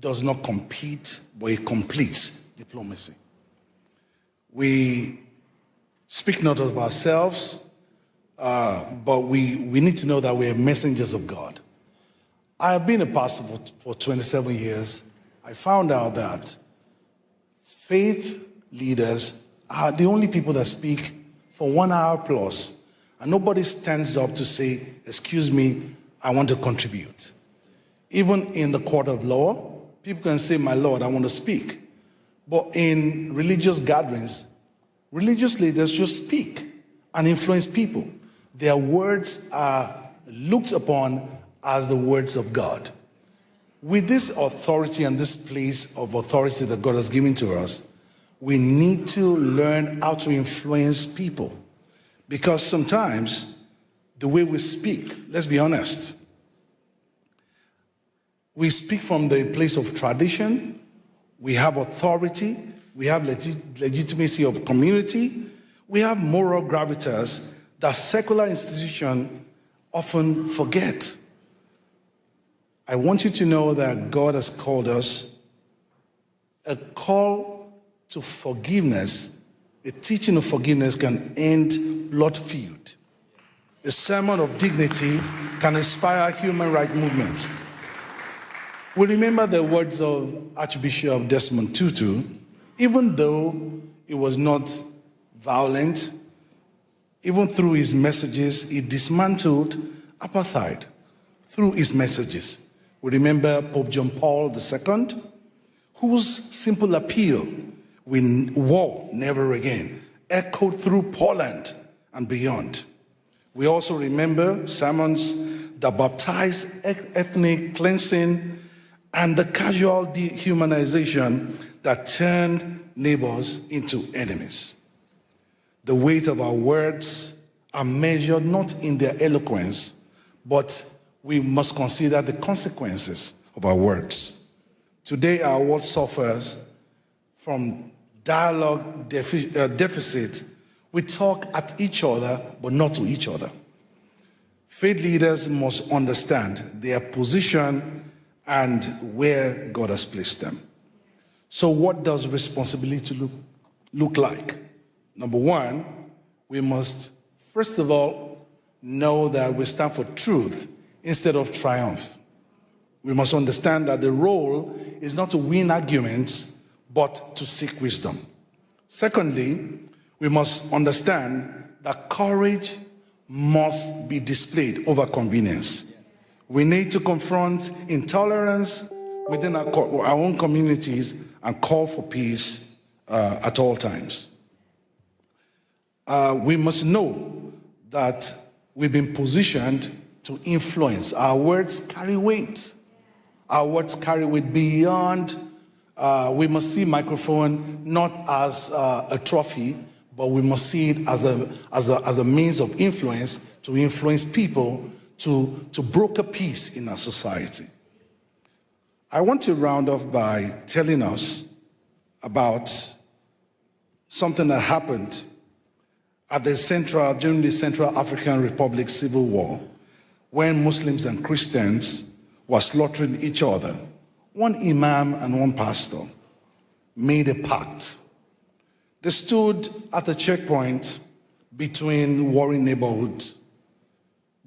does not compete, but it completes diplomacy. We speak not of ourselves, but we need to know that we are messengers of God. I have been a pastor for 27 years. I found out that faith leaders are the only people that speak for 1 hour plus, and nobody stands up to say, excuse me, I want to contribute. Even in the court of law, people can say, my Lord, I want to speak. But in religious gatherings, religious leaders just speak and influence people. Their words are looked upon as the words of God. With this authority and this place of authority that God has given to us, we need to learn how to influence people. Because sometimes the way we speak, let's be honest, we speak from the place of tradition, we have authority, we have legitimacy of community, we have moral gravitas that secular institutions often forget. I want you to know that God has called us a call to forgiveness. A teaching of forgiveness can end blood feud. A sermon of dignity can inspire human rights movement. We remember the words of Archbishop Desmond Tutu. Even though it was not violent, even through his messages, he dismantled apartheid through his messages. We remember Pope John Paul II, whose simple appeal, war never again, echoed through Poland and beyond. We also remember sermons the baptized ethnic cleansing, and the casual dehumanization that turned neighbors into enemies. The weight of our words are measured not in their eloquence, but we must consider the consequences of our words. Today, our world suffers from dialogue deficit. We talk at each other, but not to each other. Faith leaders must understand their position and where God has placed them. So what does responsibility look like? Number one, we must, first of all, know that we stand for truth instead of triumph. We must understand that the role is not to win arguments, but to seek wisdom. Secondly, we must understand that courage must be displayed over convenience. We need to confront intolerance within our own communities and call for peace at all times. We must know that we've been positioned to influence. Our words carry weight. Our words carry weight beyond. We must see microphone not as a trophy, but we must see it as a means of influence to influence people to broker peace in our society. I want to round off by telling us about something that happened at during the Central African Republic Civil War, when Muslims and Christians were slaughtering each other. One imam and one pastor made a pact. They stood at a checkpoint between warring neighborhoods,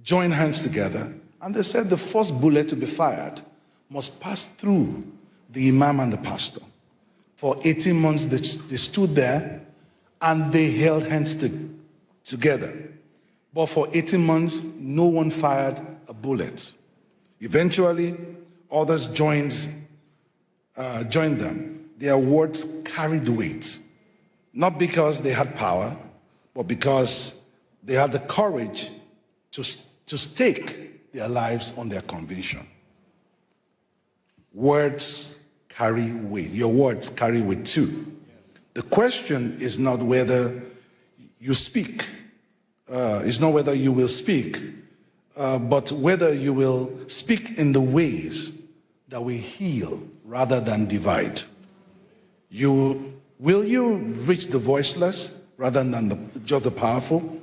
joined hands together, and they said the first bullet to be fired must pass through the imam and the pastor. For 18 months, they stood there and they held hands together. But for 18 months, no one fired a bullet. Eventually, others joined them. Their words carried weight, not because they had power, but because they had the courage to stake their lives on their conviction. Words carry weight. Your words carry weight too. The question is not whether you speak, it's not whether you will speak, but whether you will speak in the ways that will heal rather than divide. Will you reach the voiceless rather than just the powerful?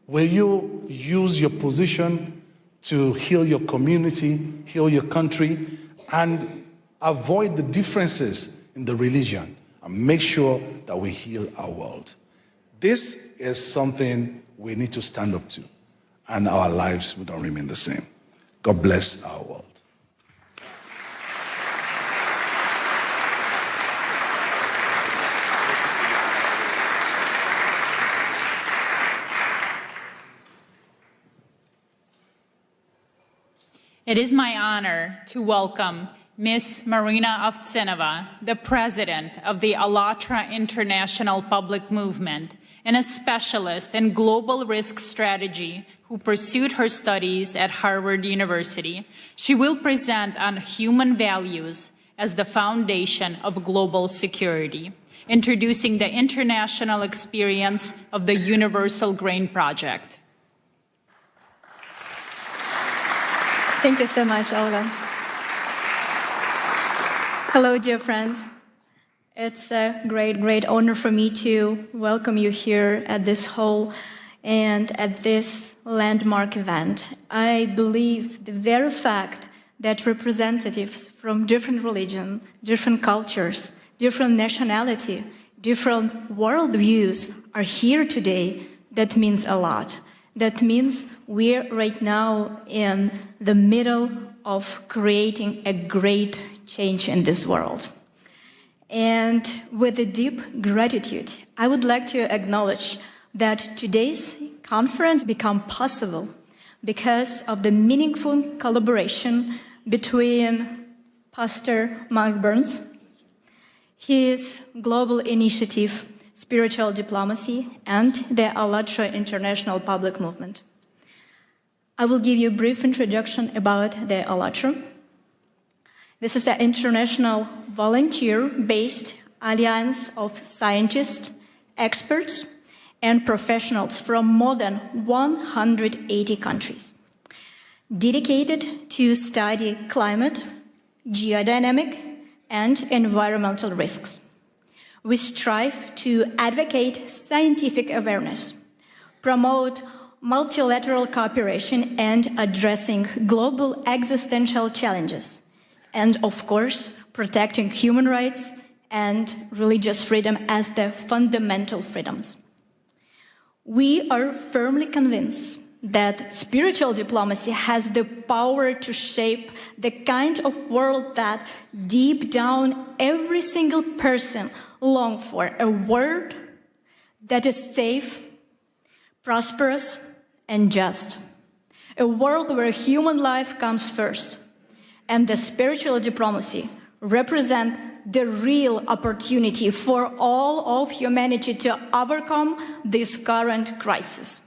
Will you use your position to heal your community, heal your country, and avoid the differences in the religion and make sure that we heal our world? This is something we need to stand up to, and our lives will not remain the same. God bless our world. It is my honor to welcome Ms. Marina Ovtsinova, the president of the ALLATRA International Public Movement and a specialist in global risk strategy who pursued her studies at Harvard University. She will present on human values as the foundation of global security, introducing the international experience of the Universal Grain Project. Thank you so much, Olga. Hello, dear friends. It's a great honor for me to welcome you here at this hall and at this landmark event. I believe the very fact that representatives from different religions, different cultures, different nationality, different worldviews are here today, that means a lot. That means we're right now in the middle of creating a great change in this world. And with a deep gratitude, I would like to acknowledge that today's conference became possible because of the meaningful collaboration between Pastor Mark Burns, his global initiative, Spiritual Diplomacy, and the ALLATRA International Public Movement. I will give you a brief introduction about the ALLATRA. This is an international volunteer-based alliance of scientists, experts, and professionals from more than 180 countries, dedicated to study climate, geodynamic, and environmental risks. We strive to advocate scientific awareness, promote multilateral cooperation and addressing global existential challenges, and of course, protecting human rights and religious freedom as the fundamental freedoms. We are firmly convinced that spiritual diplomacy has the power to shape the kind of world that deep down every single person longs for, a world that is safe, prosperous, and just. A world where human life comes first, and the spiritual diplomacy represents the real opportunity for all of humanity to overcome this current crisis.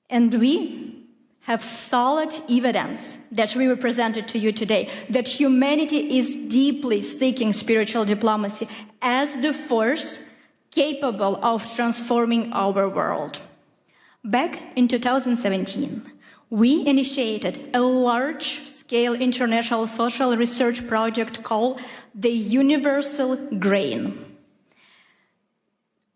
And we have solid evidence that we presented to you today that humanity is deeply seeking spiritual diplomacy as the force capable of transforming our world. Back in 2017, we initiated a large-scale international social research project called the Universal Grain.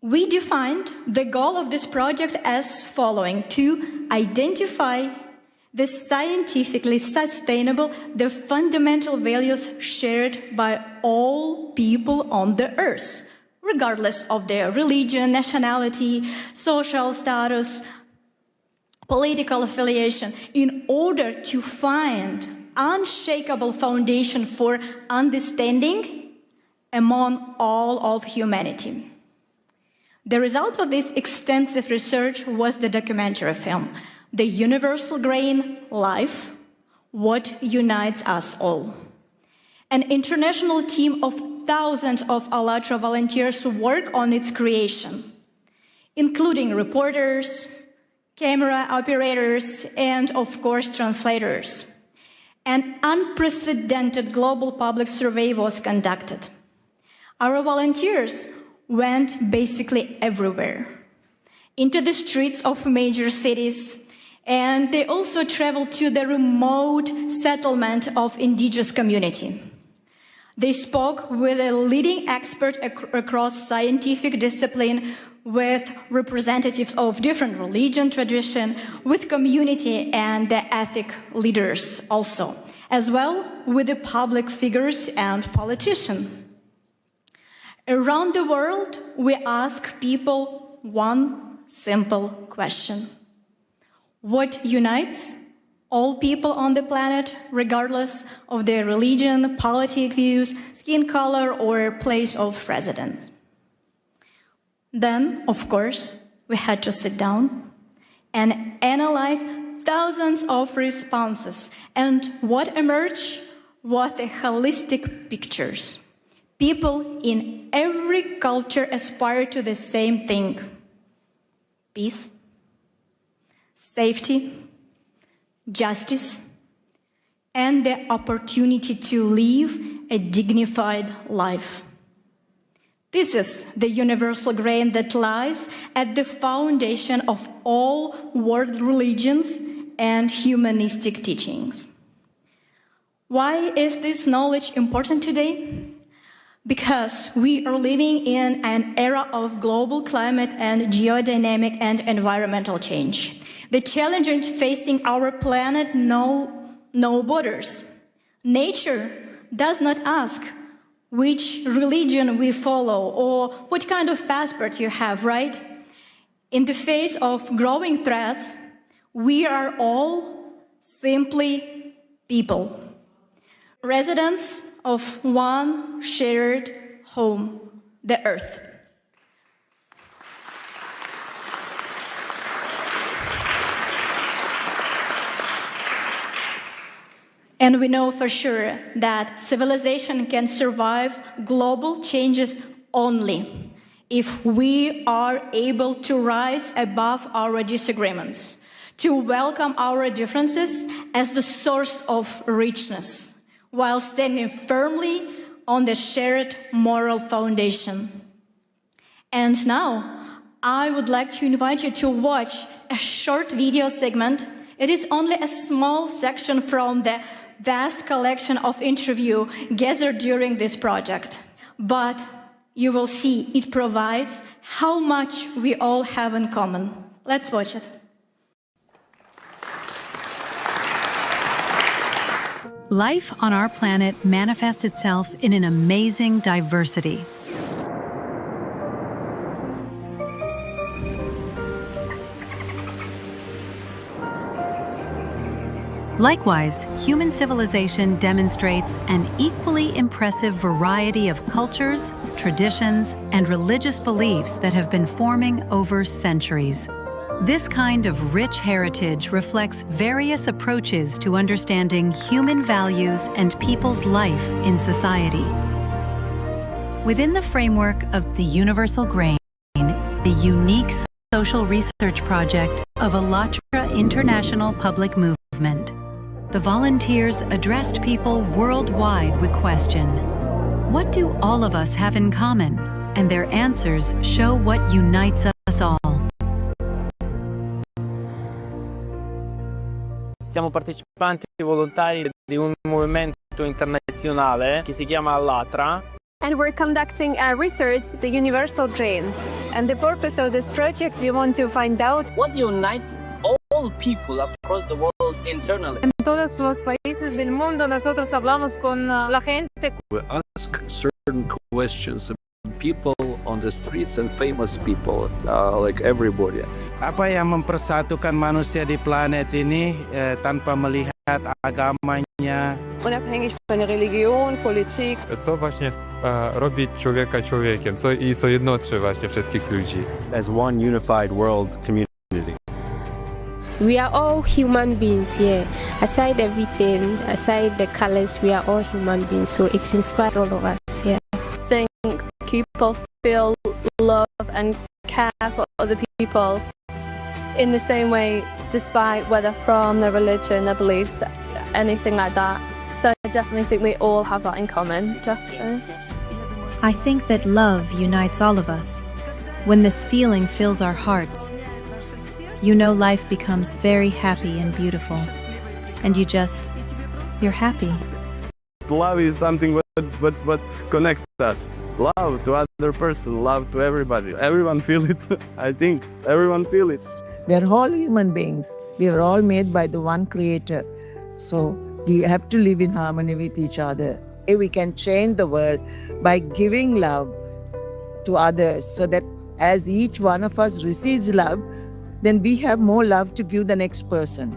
We defined the goal of this project as following: to identify the scientifically sustainable, the fundamental values shared by all people on the earth, regardless of their religion, nationality, social status, political affiliation, in order to find unshakable foundation for understanding among all of humanity. The result of this extensive research was the documentary film, The Universal Grain: Life, What Unites Us All. An international team of thousands of ALLATRA volunteers worked on its creation, including reporters, camera operators, and of course translators. An unprecedented global public survey was conducted. Our volunteers went basically everywhere, into the streets of major cities, and they also traveled to the remote settlement of indigenous community. They spoke with a leading expert across scientific discipline, with representatives of different religion, tradition, with community and the ethnic leaders also, as well with the public figures and politicians. Around the world, we ask people one simple question: what unites all people on the planet, regardless of their religion, political views, skin color, or place of residence? Then, of course, we had to sit down and analyze thousands of responses, and what emerged was a holistic pictures. People in every culture aspire to the same thing: peace, safety, justice, and the opportunity to live a dignified life. This is the universal grain that lies at the foundation of all world religions and humanistic teachings. Why is this knowledge important today? Because we are living in an era of global climate and geodynamic and environmental change. The challenges facing our planet know no borders. Nature does not ask which religion we follow or what kind of passport you have, right? In the face of growing threats, we are all simply people, residents of one shared home, the Earth. And we know for sure that civilization can survive global changes only if we are able to rise above our disagreements, to welcome our differences as the source of richness, while standing firmly on the shared moral foundation. And now, I would like to invite you to watch a short video segment. It is only a small section from the vast collection of interviews gathered during this project. But you will see it provides how much we all have in common. Let's watch it. Life on our planet manifests itself in an amazing diversity. Likewise, human civilization demonstrates an equally impressive variety of cultures, traditions, and religious beliefs that have been forming over centuries. This kind of rich heritage reflects various approaches to understanding human values and people's life in society. Within the framework of the Universal Grain, the unique social research project of ALLATRA International Public Movement, the volunteers addressed people worldwide with question, what do all of us have in common? And their answers show what unites us all. Siamo partecipanti volontari di un movimento internazionale che si chiama ALLATRA. And we're conducting a research, the Universal Grain. And the purpose of this project, we want to find out what unites all people across the world internally. En todos los países del mundo nosotros hablamos con la gente. We ask certain questions of people on the streets and famous people, like everybody. Apa yang mempersatukan manusia di planet ini tanpa melihat agamanya? Unabhängig von Religion, Politik. Co właśnie robi człowieka człowiekiem, co jednoczy właśnie wszystkich ludzi. As one unified world community. We are all human beings here. Aside everything, aside the colors, we are all human beings. So it inspires all of us here. I think people feel love and care for other people in the same way, despite whether from their religion, their beliefs, anything like that. So I definitely think we all have that in common. Definitely. I think that love unites all of us. When this feeling fills our hearts, you know life becomes very happy and beautiful. And you're happy. Love is something what connects us. Love to other person, love to everybody. Everyone feel it. I think everyone feel it. We are all human beings. We are all made by the one Creator. So we have to live in harmony with each other. We can change the world by giving love to others, so that as each one of us receives love, then we have more love to give the next person.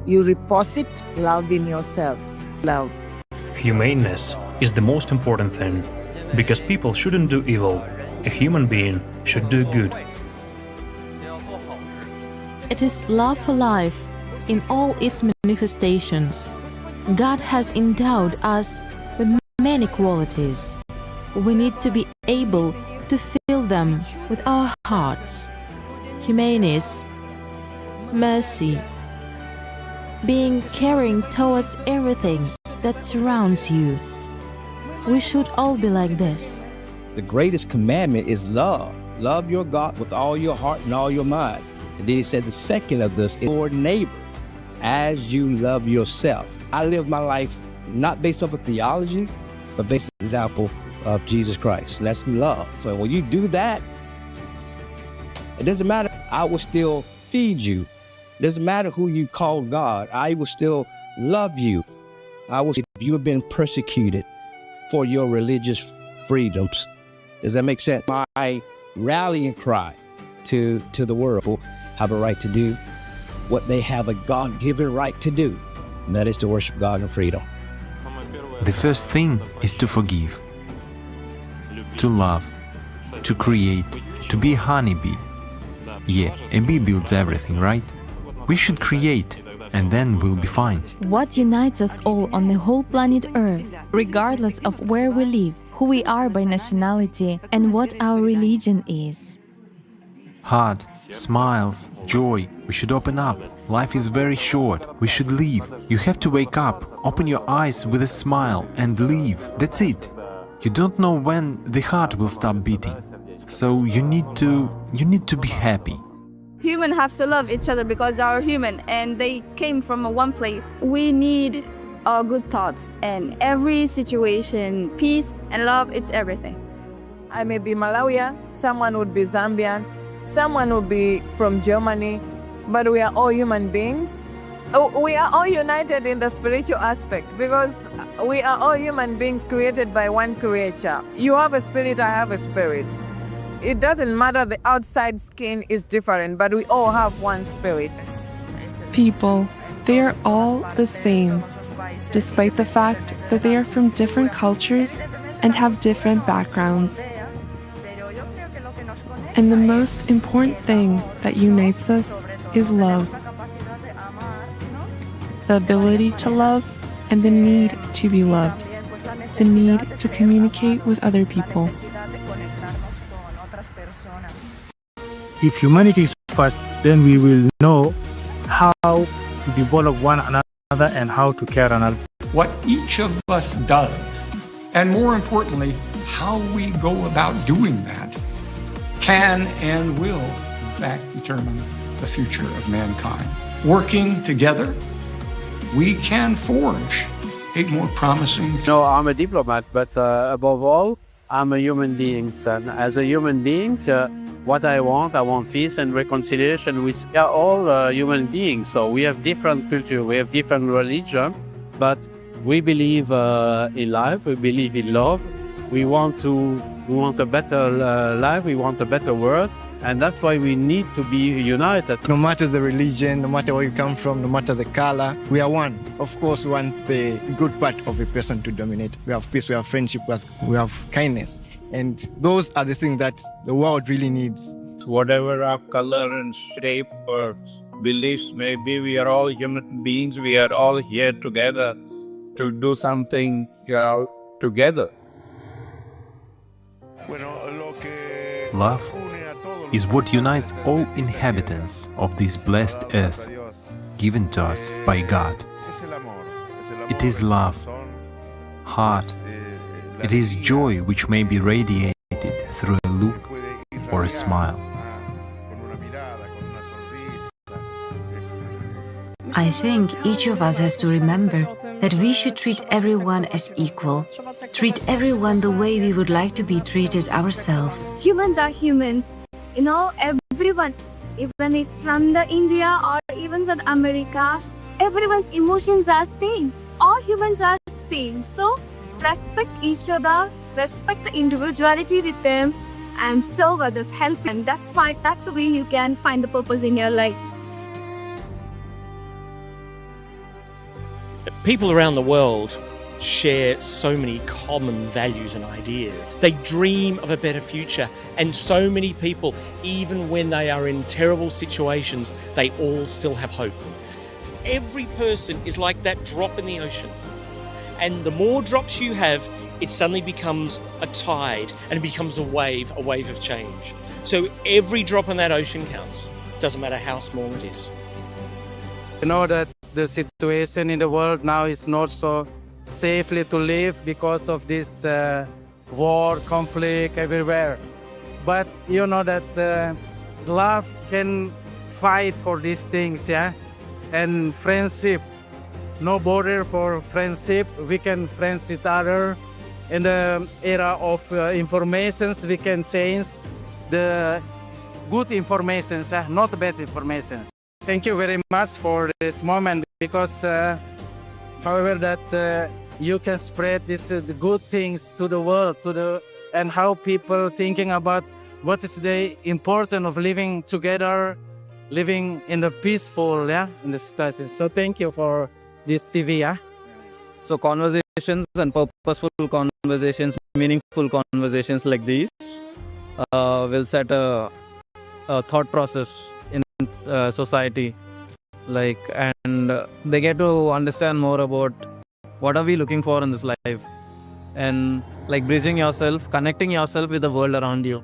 You deposit love in yourself. Love. Humaneness is the most important thing, because people shouldn't do evil. A human being should do good. It is love for life in all its manifestations. God has endowed us with many qualities. We need to be able to fill them with our hearts. Humaneness, mercy, being caring towards everything that surrounds you. We should all be like this. The greatest commandment is love. Love your God with all your heart and all your mind. And then he said the second of this is your neighbor as you love yourself. I live my life not based off of theology, but based on the example of Jesus Christ. And that's love. So when you do that, it doesn't matter. I will still feed you. It doesn't matter who you call God. I will still love you. If you have been persecuted for your religious freedoms. Does that make sense? My rallying cry to the world have a right to do what they have a God-given right to do, and that is to worship God in freedom. The first thing is to forgive, to love, to create, to be a honeybee. Yeah, a bee builds everything, right? We should create, and then we'll be fine. What unites us all on the whole planet Earth, regardless of where we live, who we are by nationality, and what our religion is? heart, smiles, joy. We should open up. Life is very short. We should live. You have to wake up, open your eyes with a smile and live. That's it. You don't know when the heart will stop beating. So you need to be happy. Humans have to love each other because they are human and they came from one place. We need good thoughts and every situation, peace and love, it's everything. I may be Malawian, someone would be Zambian, someone would be from Germany, but we are all human beings. We are all united in the spiritual aspect because we are all human beings created by one creator. You have a spirit, I have a spirit. It doesn't matter, the outside skin is different, but we all have one spirit. People, they are all the same, despite the fact that they are from different cultures and have different backgrounds. And the most important thing that unites us is love. The ability to love and the need to be loved. The need to communicate with other people. If humanity is first, then we will know how to develop one another and how to care another. What each of us does, and more importantly, how we go about doing that, can and will, in fact, determine the future of mankind. Working together, we can forge a more promising future. No, I'm a diplomat, but above all, I'm a human being. And as a human being, what I want peace and reconciliation. We are all human beings, so we have different culture, we have different religion, but we believe in life, we believe in love. We want a better life, we want a better world, and that's why we need to be united. No matter the religion, no matter where you come from, no matter the color, we are one. Of course, we want the good part of a person to dominate. We have peace, we have friendship, we have kindness. And those are the things that the world really needs. Whatever our color and shape or beliefs may be, we are all human beings. We are all here together to do something together. Love is what unites all inhabitants of this blessed earth, given to us by God. It is love, heart. It is joy which may be radiated through a look or a smile. I think each of us has to remember that we should treat everyone as equal, treat everyone the way we would like to be treated ourselves. Humans are humans. You know, everyone, even it's from the India or even from America, everyone's emotions are same. All humans are same. So respect each other, respect the individuality with them, and serve others, help them. That's fine. That's the way you can find the purpose in your life. People around the world share so many common values and ideas. They dream of a better future, and so many people, even when they are in terrible situations, they all still have hope. Every person is like that drop in the ocean. And the more drops you have, it suddenly becomes a tide and it becomes a wave of change. So every drop in that ocean counts. Doesn't matter how small it is. You know that the situation in the world now is not so safely to live because of this war, conflict everywhere. But you know that love can fight for these things, yeah? And friendship, no border for friendship. We can friends each other. In the era of informations, we can change the good informations, not bad informations. Thank you very much for this moment, because however that you can spread this the good things to the world, and how people thinking about what is the importance of living together, living in the peaceful, in the society. So thank you for this TV, So conversations and purposeful conversations, meaningful conversations like these will set a thought process in society, and they get to understand more about what are we looking for in this life, and bridging yourself, connecting yourself with the world around you.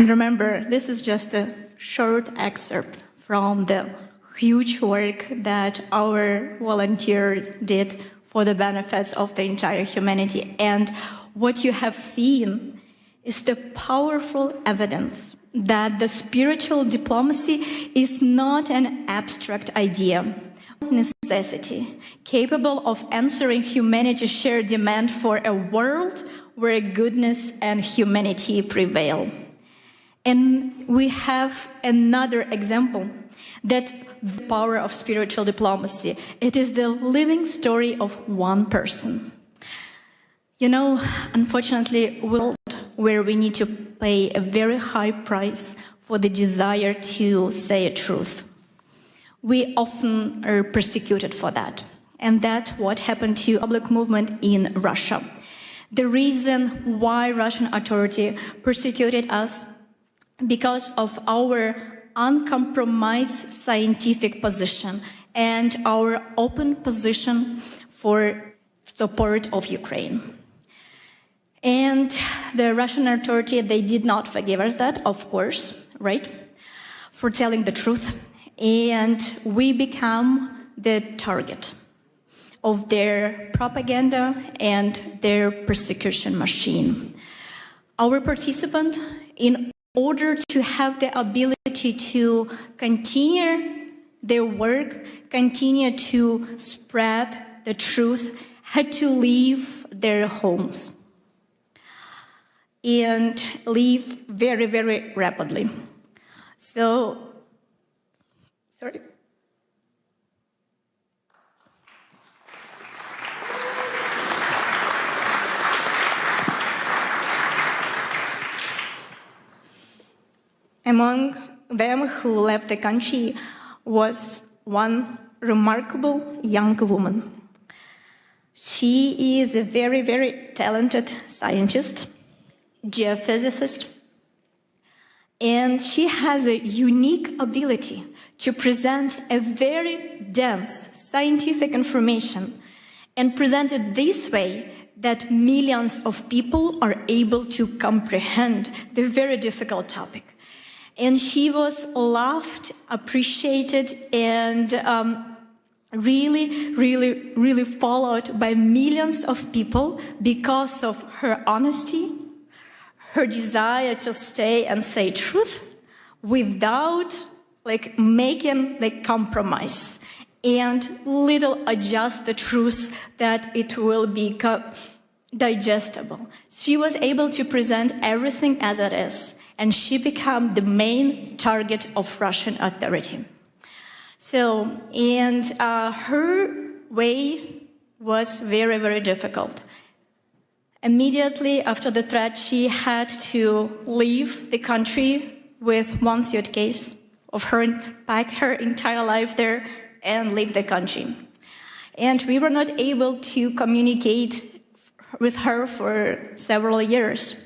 And remember, this is just a short excerpt from the huge work that our volunteer did for the benefits of the entire humanity. And what you have seen is the powerful evidence that the spiritual diplomacy is not an abstract idea, necessity, capable of answering humanity's shared demand for a world where goodness and humanity prevail. And we have another example that the power of spiritual diplomacy. It is the living story of one person. You know, unfortunately, world where we need to pay a very high price for the desire to say a truth. We often are persecuted for that. And that's what happened to public movement in Russia. The reason why Russian authority persecuted us because of our uncompromised scientific position and our open position for support of Ukraine. And the Russian authority, they did not forgive us that, of course, right, for telling the truth. And we become the target of their propaganda and their persecution machine. Our participant, in order to have the ability to continue their work, continue to spread the truth, had to leave their homes and leave very, very rapidly. So, sorry. Among them who left the country was one remarkable young woman. She is a very, very talented scientist, geophysicist, and she has a unique ability to present a very dense scientific information and present it this way that millions of people are able to comprehend the very difficult topic. And she was loved, appreciated, and really followed by millions of people because of her honesty, her desire to stay and say truth without making the compromise and little adjust the truth that it will be digestible. She was able to present everything as it is, and she became the main target of Russian authority. So, and her way was very, very difficult. Immediately after the threat, she had to leave the country with one suitcase of her, pack her entire life there, and leave the country. And we were not able to communicate with her for several years.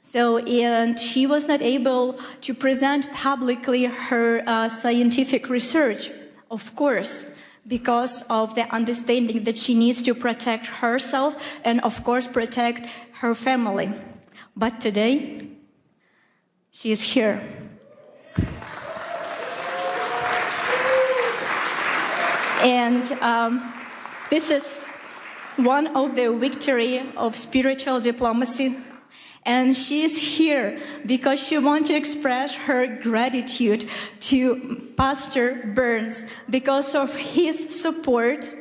So, and she was not able to present publicly her scientific research, of course, because of the understanding that she needs to protect herself and, of course, protect her family. But today, she is here. And this is one of the victory of spiritual diplomacy. And she is here because she wants to express her gratitude to Pastor Burns because of his support,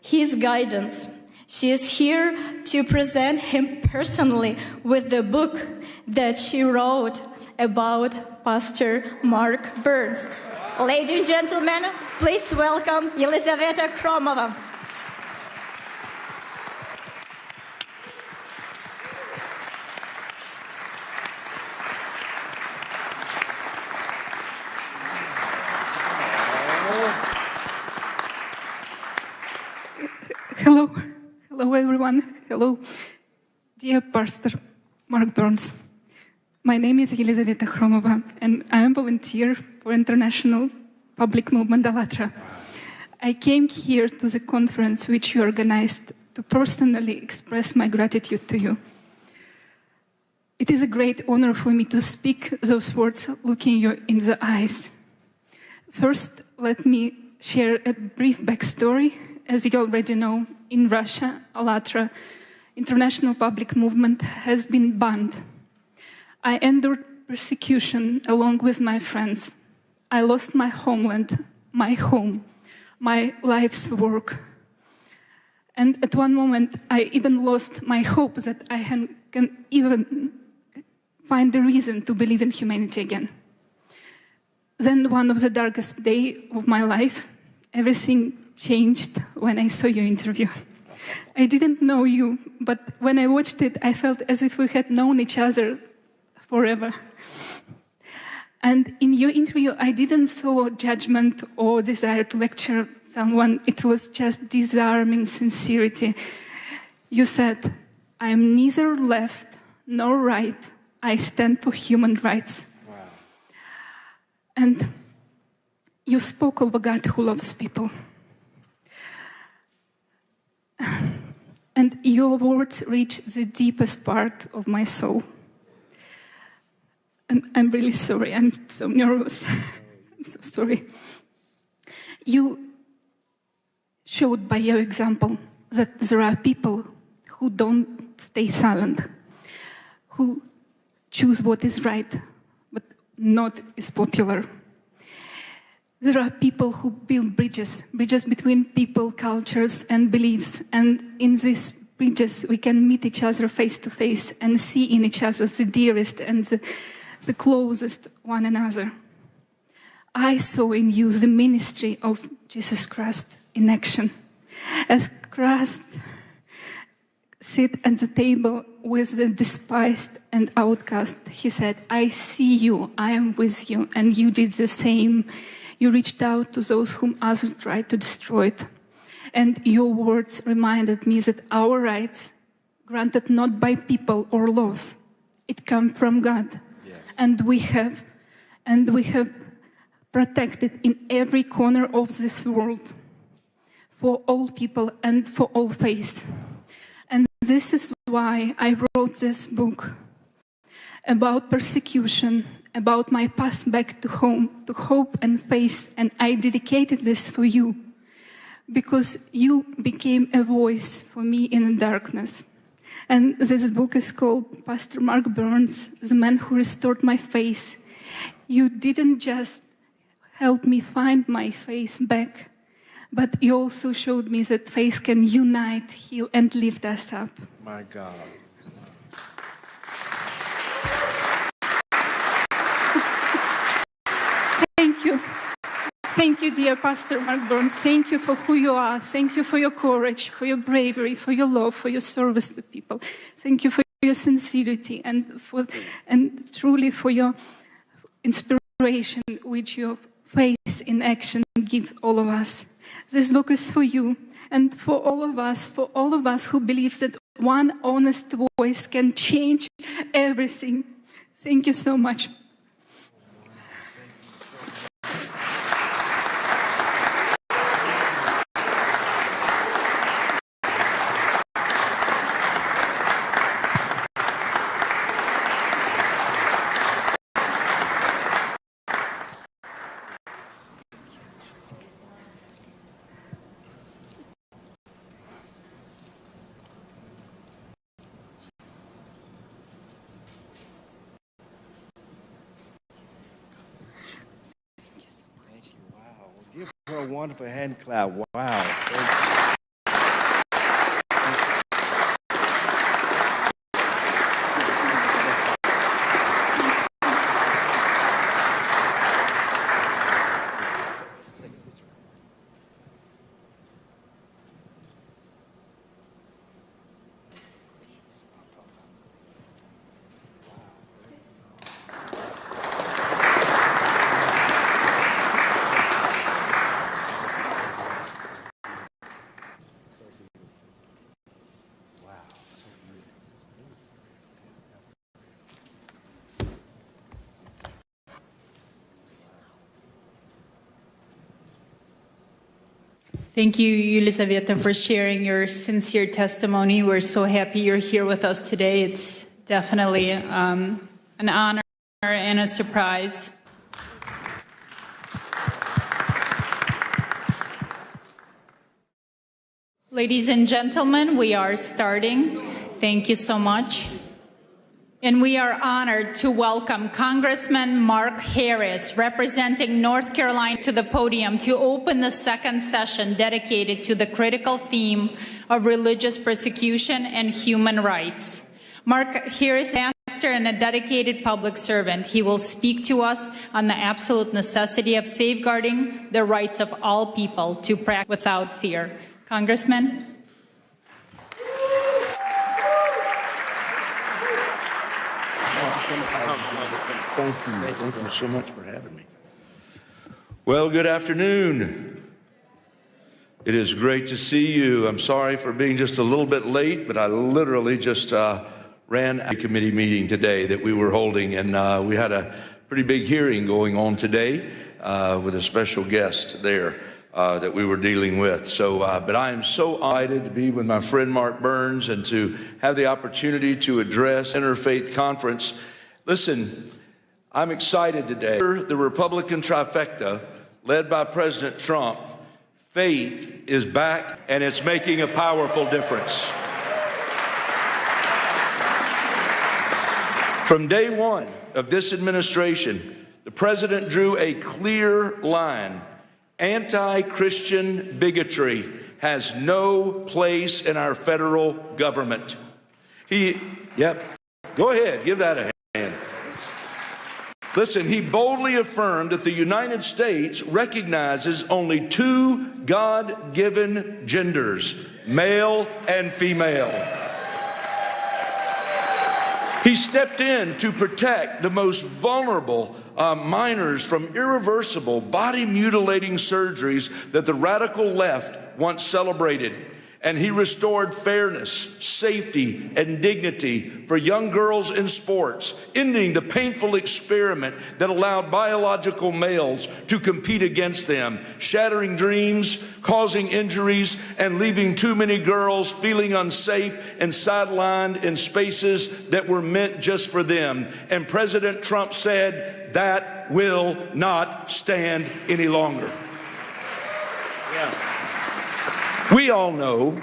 his guidance. She is here to present him personally with the book that she wrote about Pastor Mark Burns. Ladies and gentlemen, please welcome Елизавета Кромова. Hello. Hello, everyone. Hello, dear Pastor Mark Burns. My name is Елизавета Chromova, and I am a volunteer for International Public Movement, ALLATRA. I came here to the conference which you organized to personally express my gratitude to you. It is a great honor for me to speak those words looking you in the eyes. First, let me share a brief backstory. As you already know, in Russia, ALLATRA International Public Movement has been banned. I endured persecution along with my friends. I lost my homeland, my home, my life's work. And at one moment, I even lost my hope that I can even find the reason to believe in humanity again. Then one of the darkest days of my life, everything changed when I saw your interview. I didn't know you, but when I watched it, I felt as if we had known each other forever. And in your interview, I didn't saw judgment or desire to lecture someone. It was just disarming sincerity. You said, I am neither left nor right. I stand for human rights. Wow. And you spoke of a God who loves people. And your words reach the deepest part of my soul. I'm really sorry, I'm so nervous. I'm so sorry. You showed by your example that there are people who don't stay silent, who choose what is right, but not is popular. There are people who build bridges between people, cultures, and beliefs. And in these bridges, we can meet each other face to face and see in each other the dearest and the closest one another. I saw in you the ministry of Jesus Christ in action. As Christ sit at the table with the despised and outcast, he said, I see you, I am with you, and you did the same. You reached out to those whom others tried to destroy it. And your words reminded me that our rights, granted not by people or laws, it comes from God. Yes. And we have protected in every corner of this world for all people and for all faiths. And this is why I wrote this book about persecution, about my path back to home, to hope and faith, and I dedicated this for you, because you became a voice for me in the darkness. And this book is called Pastor Mark Burns, The Man Who Restored My Faith. You didn't just help me find my faith back, but you also showed me that faith can unite, heal, and lift us up. My God. Thank you. Thank you, dear Pastor Mark Burns. Thank you for who you are. Thank you for your courage, for your bravery, for your love, for your service to people. Thank you for your sincerity and truly for your inspiration, which your faith in action gives all of us. This book is for you and for all of us who believe that one honest voice can change everything. Thank you so much. Give her a wonderful hand clap. Wow. Thank you, Elizaveta, for sharing your sincere testimony. We're so happy you're here with us today. It's definitely an honor and a surprise. Ladies and gentlemen, we are starting. Thank you so much. And we are honored to welcome Congressman Mark Harris, representing North Carolina, to the podium to open the second session dedicated to the critical theme of religious persecution and human rights. Mark Harris is a pastor and a dedicated public servant. He will speak to us on the absolute necessity of safeguarding the rights of all people to practice without fear. Congressman? Thank you so much for having me. Well, good afternoon. It is great to see you. I'm sorry for being just a little bit late, but I literally just ran a committee meeting today that we were holding, and we had a pretty big hearing going on today with a special guest there that we were dealing with. So, but I am so delighted to be with my friend Mark Burns and to have the opportunity to address Interfaith Conference. Listen, I'm excited today. The Republican trifecta, led by President Trump, faith is back and it's making a powerful difference. From day one of this administration, the president drew a clear line. Anti-Christian bigotry has no place in our federal government. Go ahead, give that a hand. Listen, he boldly affirmed that the United States recognizes only two God-given genders, male and female. He stepped in to protect the most vulnerable minors from irreversible body-mutilating surgeries that the radical left once celebrated. And he restored fairness, safety, and dignity for young girls in sports, ending the painful experiment that allowed biological males to compete against them, shattering dreams, causing injuries, and leaving too many girls feeling unsafe and sidelined in spaces that were meant just for them. And President Trump said, that will not stand any longer. We all know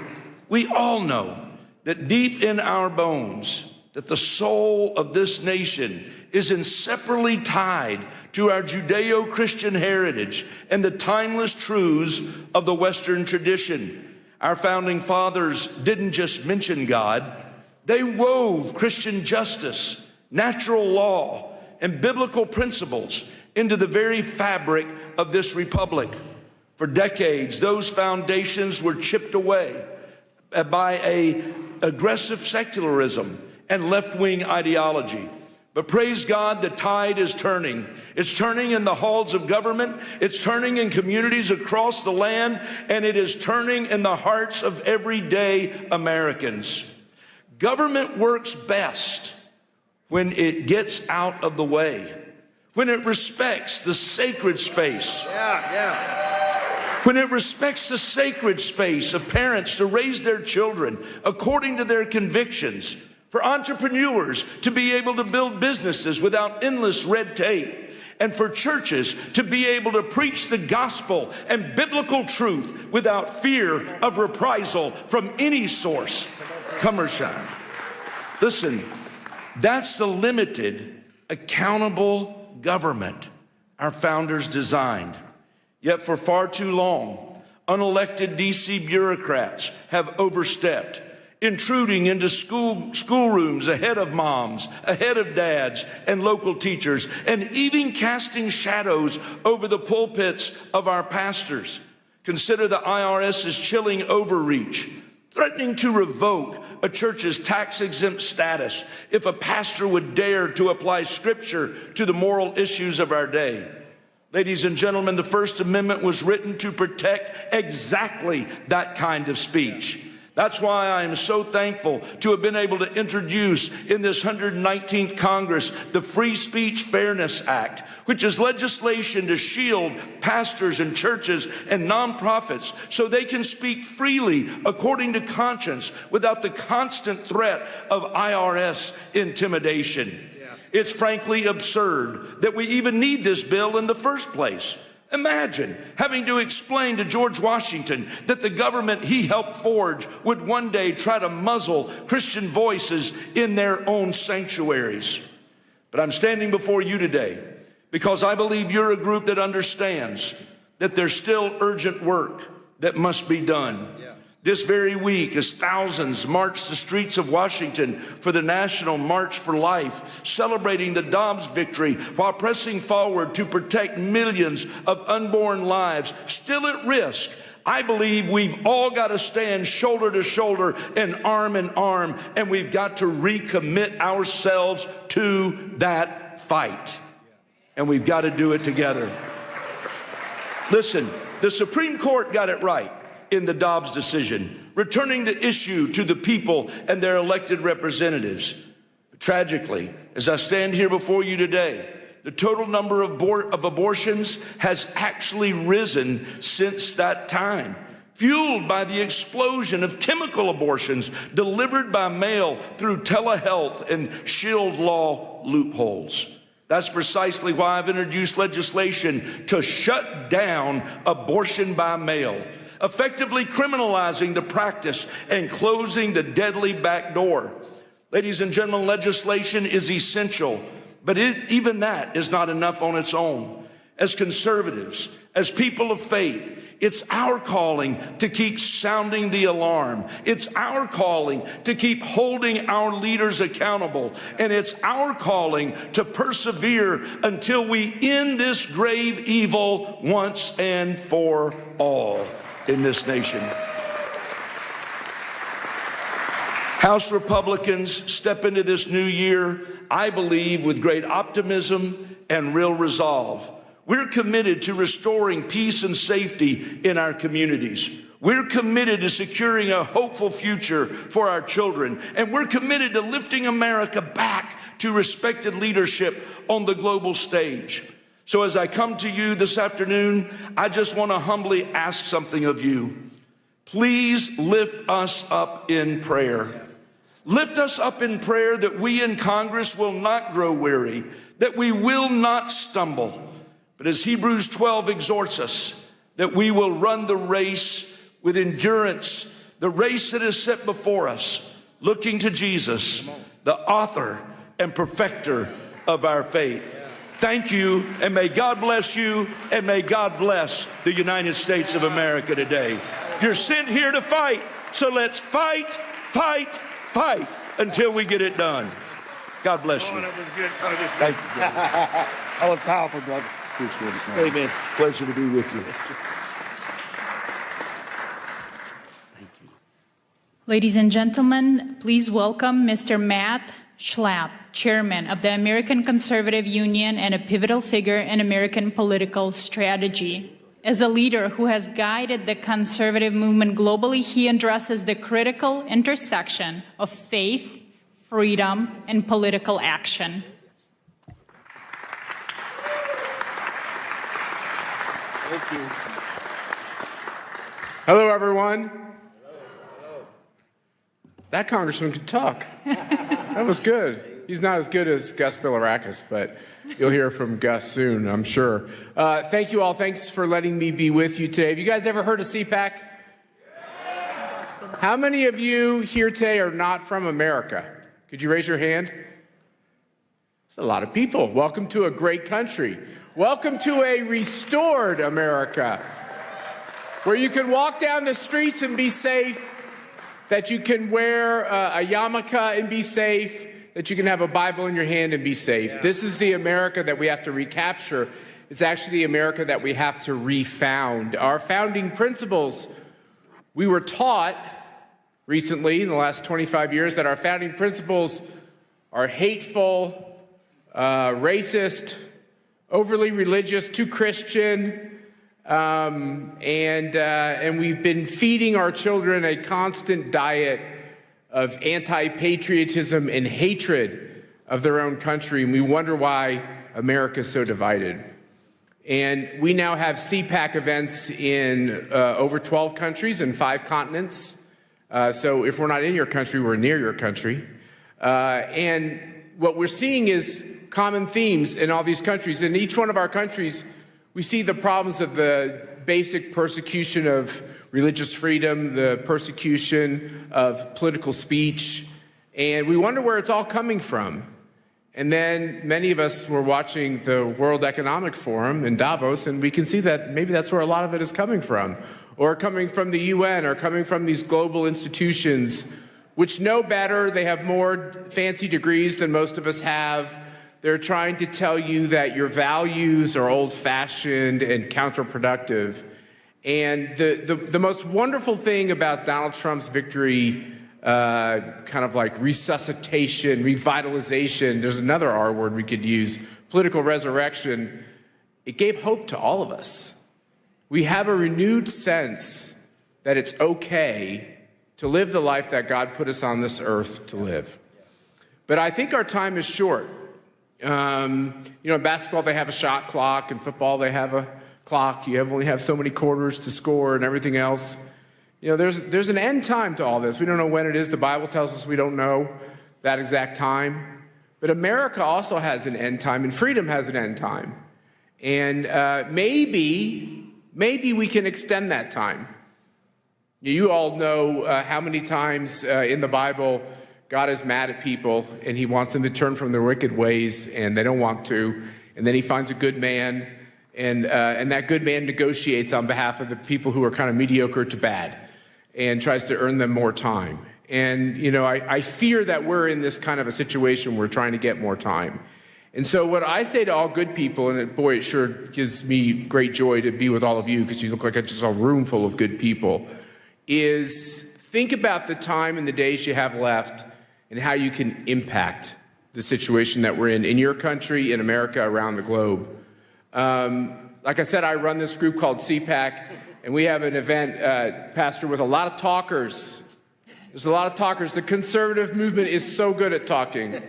that deep in our bones, that the soul of this nation is inseparably tied to our Judeo-Christian heritage and the timeless truths of the Western tradition. Our founding fathers didn't just mention God, they wove Christian justice, natural law, and biblical principles into the very fabric of this republic. For decades, those foundations were chipped away by an aggressive secularism and left-wing ideology. But praise God, the tide is turning. It's turning in the halls of government, it's turning in communities across the land, and it is turning in the hearts of everyday Americans. Government works best when it gets out of the way, when it respects the sacred space. When it respects the sacred space of parents to raise their children according to their convictions, for entrepreneurs to be able to build businesses without endless red tape, and for churches to be able to preach the gospel and biblical truth without fear of reprisal from any source, come or shine. Listen, that's the limited, accountable government our founders designed. Yet for far too long, unelected DC bureaucrats have overstepped, intruding into schoolrooms ahead of moms, ahead of dads and local teachers, and even casting shadows over the pulpits of our pastors. Consider the IRS's chilling overreach, threatening to revoke a church's tax-exempt status if a pastor would dare to apply scripture to the moral issues of our day. Ladies and gentlemen, the First Amendment was written to protect exactly that kind of speech. That's why I am so thankful to have been able to introduce in this 119th Congress the Free Speech Fairness Act, which is legislation to shield pastors and churches and nonprofits so they can speak freely according to conscience without the constant threat of IRS intimidation. It's frankly absurd that we even need this bill in the first place. Imagine having to explain to George Washington that the government he helped forge would one day try to muzzle Christian voices in their own sanctuaries. But I'm standing before you today because I believe you're a group that understands that there's still urgent work that must be done. This very week, as thousands march the streets of Washington for the National March for Life, celebrating the Dobbs victory while pressing forward to protect millions of unborn lives still at risk, I believe we've all got to stand shoulder to shoulder and arm in arm, and we've got to recommit ourselves to that fight. And we've got to do it together. Listen, the Supreme Court got it right in the Dobbs decision, returning the issue to the people and their elected representatives. Tragically, as I stand here before you today, the total number of abortions has actually risen since that time, fueled by the explosion of chemical abortions delivered by mail through telehealth and shield law loopholes. That's precisely why I've introduced legislation to shut down abortion by mail, effectively criminalizing the practice and closing the deadly back door. Ladies and gentlemen, legislation is essential, but even that is not enough on its own. As conservatives, as people of faith, it's our calling to keep sounding the alarm. It's our calling to keep holding our leaders accountable. And it's our calling to persevere until we end this grave evil once and for all in this nation. House Republicans step into this new year, I believe, with great optimism and real resolve. We're committed to restoring peace and safety in our communities. We're committed to securing a hopeful future for our children. And we're committed to lifting America back to respected leadership on the global stage. So as I come to you this afternoon, I just want to humbly ask something of you. Please lift us up in prayer. Lift us up in prayer that we in Congress will not grow weary, that we will not stumble. But as Hebrews 12 exhorts us, that we will run the race with endurance, the race that is set before us, looking to Jesus, the author and perfecter of our faith. Thank you, and may God bless you, and may God bless the United States of America today. You're sent here to fight, so let's fight, fight, fight until we get it done. God bless you. That was good. Thank you, brother. That was powerful, brother. Appreciate it, man. Amen. Pleasure to be with you. Ladies and gentlemen, please welcome Mr. Matt Schlapp, Chairman of the American Conservative Union and a pivotal figure in American political strategy. As a leader who has guided the conservative movement globally, he addresses the critical intersection of faith, freedom, and political action. Thank you. Hello, everyone. That congressman could talk. That was good. He's not as good as Gus Bilirakis, but you'll hear from Gus soon, I'm sure. Thank you all. Thanks for letting me be with you today. Have you guys ever heard of CPAC? How many of you here today are not from America? Could you raise your hand? It's a lot of people. Welcome to a great country. Welcome to a restored America, where you can walk down the streets and be safe, that you can wear a yarmulke and be safe, that you can have a Bible in your hand and be safe. Yeah. This is the America that we have to recapture. It's actually the America that we have to refound. Our founding principles, we were taught recently in the last 25 years that our founding principles are hateful, racist, overly religious, too Christian, And we've been feeding our children a constant diet of anti-patriotism and hatred of their own country, and we wonder why America is so divided. And we now have CPAC events in over 12 countries and 5 continents. So if we're not in your country, we're near your country. And what we're seeing is common themes in all these countries. In each one of our countries, we see the problems of the basic persecution of religious freedom, the persecution of political speech, and we wonder where it's all coming from. And then many of us were watching the World Economic Forum in Davos, and we can see that maybe that's where a lot of it is coming from, or coming from the UN, or coming from these global institutions, which know better. They have more fancy degrees than most of us have. They're trying to tell you that your values are old-fashioned and counterproductive. And the most wonderful thing about Donald Trump's victory, kind of like resuscitation, revitalization, there's another R word we could use, political resurrection, it gave hope to all of us. We have a renewed sense that it's okay to live the life that God put us on this earth to live. But I think our time is short. In basketball, they have a shot clock. In football, they have a clock. You only have so many quarters to score and everything else. There's an end time to all this. We don't know when it is. The Bible tells us we don't know that exact time. But America also has an end time, and freedom has an end time. And maybe we can extend that time. You all know how many times in the Bible God is mad at people, and he wants them to turn from their wicked ways, and they don't want to. And then he finds a good man, and that good man negotiates on behalf of the people who are kind of mediocre to bad and tries to earn them more time. And, I fear that we're in this kind of a situation where we're trying to get more time. And so what I say to all good people, and boy, it sure gives me great joy to be with all of you because you look like just a room full of good people, is think about the time and the days you have left and how you can impact the situation that we're in your country, in America, around the globe. Like I said, I run this group called CPAC, and we have an event, Pastor, with a lot of talkers. There's a lot of talkers. The conservative movement is so good at talking.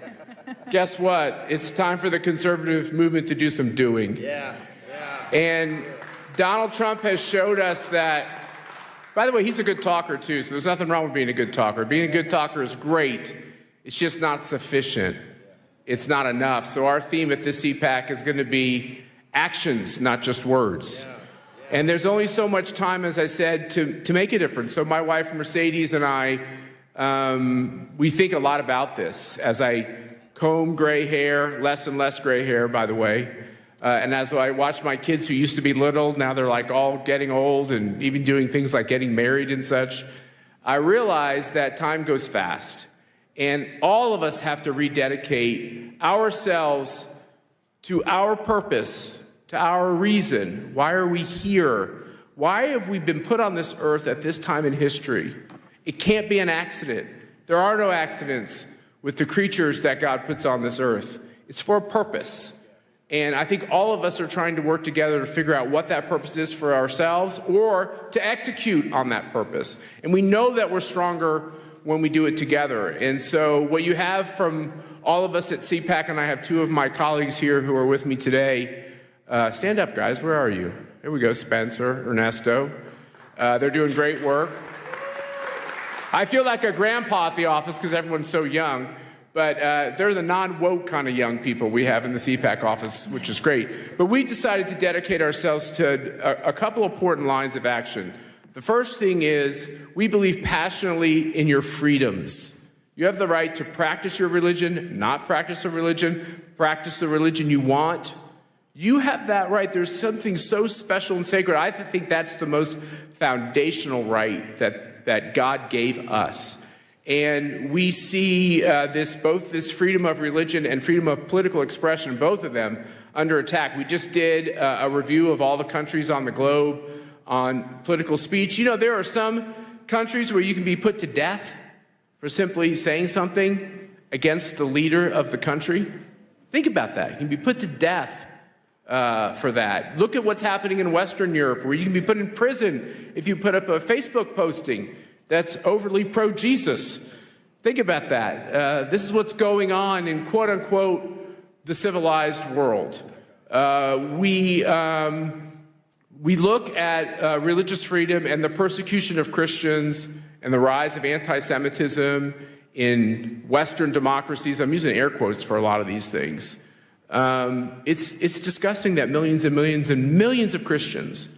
Guess what? It's time for the conservative movement to do some doing. Yeah. And Donald Trump has showed us that, by the way, he's a good talker too, so there's nothing wrong with being a good talker. Being a good talker is great. It's just not sufficient. It's not enough. So our theme at this CPAC is going to be actions, not just words. And there's only so much time, as I said, to make a difference. So my wife, Mercedes, and I, we think a lot about this. As I comb gray hair, less and less gray hair, by the way, and as I watch my kids who used to be little, now they're like all getting old and even doing things like getting married and such, I realize that time goes fast. And all of us have to rededicate ourselves to our purpose, to our reason. Why are we here? Why have we been put on this earth at this time in history? It can't be an accident. There are no accidents with the creatures that God puts on this earth. It's for a purpose. And I think all of us are trying to work together to figure out what that purpose is for ourselves or to execute on that purpose. And we know that we're stronger when we do it together. And so what you have from all of us at CPAC, and I have 2 of my colleagues here who are with me today. Stand up, guys. Where are you? There we go. Spencer, Ernesto. They're doing great work. I feel like a grandpa at the office because everyone's so young. But they're the non-woke kind of young people we have in the CPAC office, which is great. But we decided to dedicate ourselves to a couple important lines of action. The first thing is we believe passionately in your freedoms. You have the right to practice your religion, not practice a religion, practice the religion you want. You have that right. There's something so special and sacred. I think that's the most foundational right that God gave us. And we see both this freedom of religion and freedom of political expression, both of them, under attack. We just did a review of all the countries on the globe on political speech. There are some countries where you can be put to death for simply saying something against the leader of the country. Think about that. You can be put to death for that. Look at what's happening in Western Europe, where you can be put in prison if you put up a Facebook posting that's overly pro-Jesus. Think about that. This is what's going on in quote-unquote the civilized world. We look at religious freedom and the persecution of Christians and the rise of anti-Semitism in Western democracies. I'm using air quotes for a lot of these things. It's disgusting that millions and millions and millions of Christians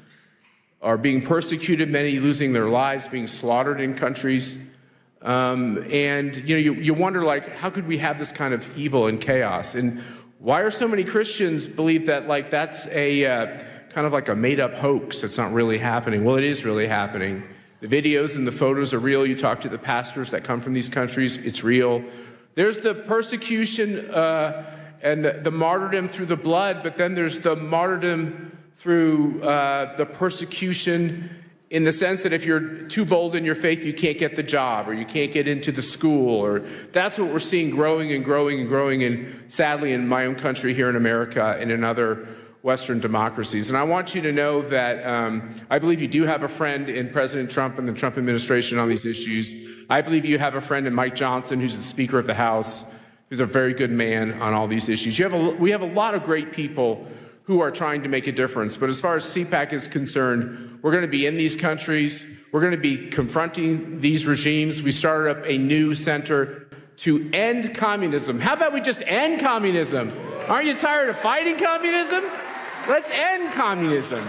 are being persecuted, many losing their lives, being slaughtered in countries. And you wonder, like, how could we have this kind of evil and chaos? And why are so many Christians believe that, like, that's a kind of like a made-up hoax? It's not really happening. Well, it is really happening. The videos and the photos are real. You talk to the pastors that come from these countries, it's real. There's the persecution and the martyrdom through the blood, but then there's the martyrdom through the persecution in the sense that if you're too bold in your faith, you can't get the job, or you can't get into the school, or that's what we're seeing growing and growing and growing, and sadly in my own country here in America and in other Western democracies. And I want you to know that I believe you do have a friend in President Trump and the Trump administration on these issues. I believe you have a friend in Mike Johnson, who's the Speaker of the House, who's a very good man on all these issues. We have a lot of great people who are trying to make a difference. But as far as CPAC is concerned, we're going to be in these countries. We're going to be confronting these regimes. We started up a new center to end communism. How about we just end communism? Aren't you tired of fighting communism? Let's end communism.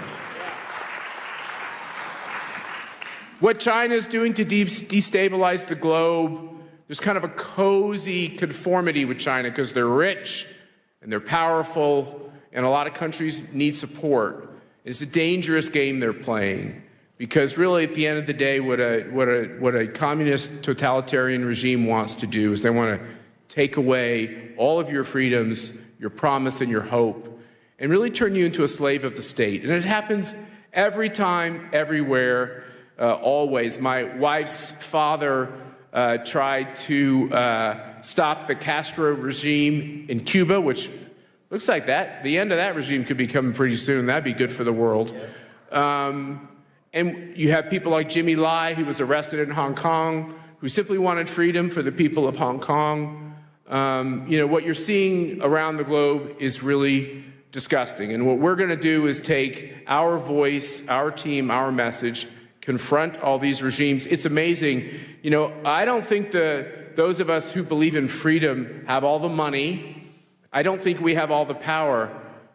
What China is doing to destabilize the globe, there's kind of a cozy conformity with China because they're rich and they're powerful, and a lot of countries need support. It's a dangerous game they're playing, because really at the end of the day, what a communist totalitarian regime wants to do is they want to take away all of your freedoms, your promise and your hope, and really turn you into a slave of the state. And it happens every time, everywhere, always. My wife's father tried to stop the Castro regime in Cuba, which looks like the end of that regime could be coming pretty soon. That'd be good for the world. And you have people like Jimmy Lai, who was arrested in Hong Kong, who simply wanted freedom for the people of Hong Kong. What you're seeing around the globe is really disgusting. And what we're going to do is take our voice, our team, our message, confront all these regimes. It's amazing. I don't think those of us who believe in freedom have all the money. I don't think we have all the power,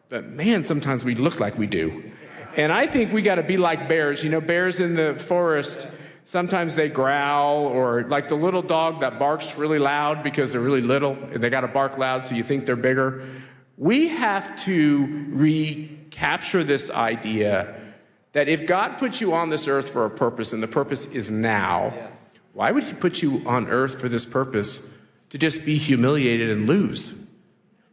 but man, sometimes we look like we do. And I think we got to be like bears. Bears in the forest, sometimes they growl, or like the little dog that barks really loud because they're really little and they got to bark loud so you think they're bigger. We have to recapture this idea that if God puts you on this earth for a purpose, and the purpose is now, why would he put you on earth for this purpose to just be humiliated and lose?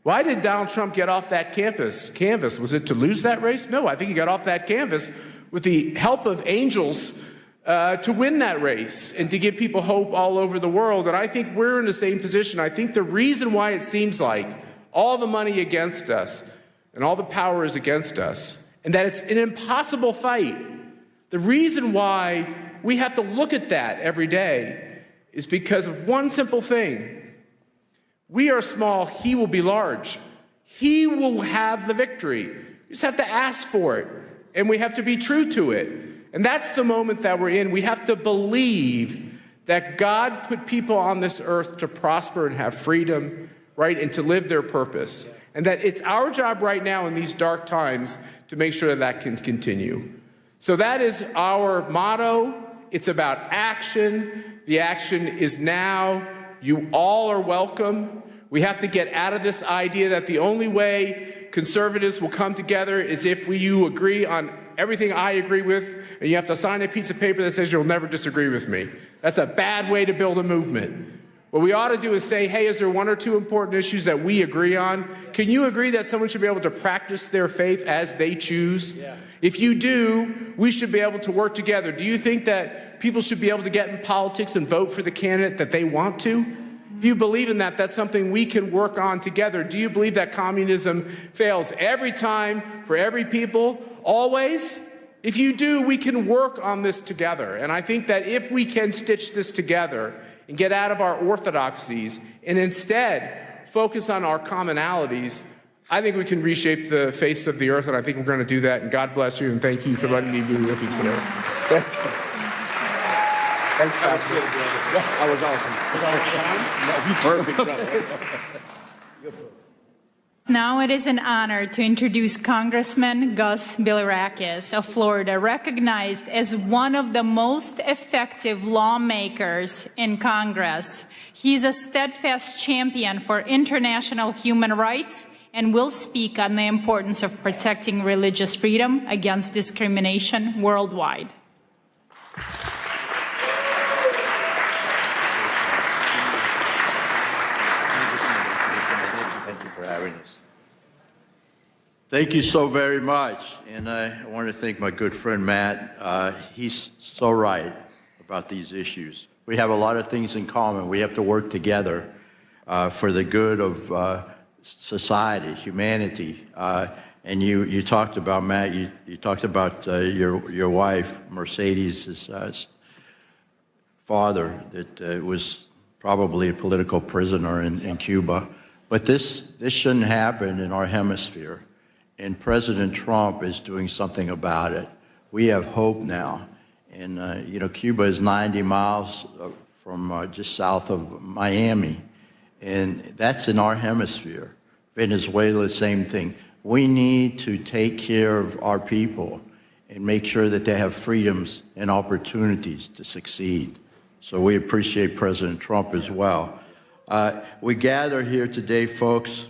Why did Donald Trump get off that canvas? Was it to lose that race? No, I think he got off that canvas with the help of angels to win that race and to give people hope all over the world. And I think we're in the same position. I think the reason why it seems like all the money against us and all the power is against us, and that it's an impossible fight, the reason why we have to look at that every day is because of one simple thing. We are small, he will be large. He will have the victory. You just have to ask for it, and we have to be true to it. And that's the moment that we're in. We have to believe that God put people on this earth to prosper and have freedom, right, and to live their purpose. And that it's our job right now in these dark times to make sure that that can continue. So that is our motto. It's about action. The action is now. You all are welcome. We have to get out of this idea that the only way conservatives will come together is if you agree on everything I agree with, and you have to sign a piece of paper that says you'll never disagree with me. That's a bad way to build a movement. What we ought to do is say, hey, is there one or two important issues that we agree on? Can you agree that someone should be able to practice their faith as they choose? Yeah. If you do, we should be able to work together. Do you think that people should be able to get in politics and vote for the candidate that they want to? Do you believe in that? That's something we can work on together. Do you believe that communism fails every time, for every people, always? If you do, we can work on this together. And I think that if we can stitch this together and get out of our orthodoxies and instead focus on our commonalities, I think we can reshape the face of the earth, and I think we're going to do that. And God bless you, and thank you for letting me be with you today. Thanks, Pastor. That was awesome. Perfect, brother. Now it is an honor to introduce Congressman Gus Bilirakis of Florida, recognized as one of the most effective lawmakers in Congress. He's a steadfast champion for international human rights and will speak on the importance of protecting religious freedom against discrimination worldwide. Thank you so very much. And I want to thank my good friend Matt. He's so right about these issues. We have a lot of things in common. We have to work together for the good of society, humanity. And you talked about, Matt, you talked about your wife, Mercedes' father, that was probably a political prisoner in Cuba. But this shouldn't happen in our hemisphere. And President Trump is doing something about it. We have hope now. And, Cuba is 90 miles from just south of Miami. And that's in our hemisphere. Venezuela, same thing. We need to take care of our people and make sure that they have freedoms and opportunities to succeed. So we appreciate President Trump as well. We gather here today, folks,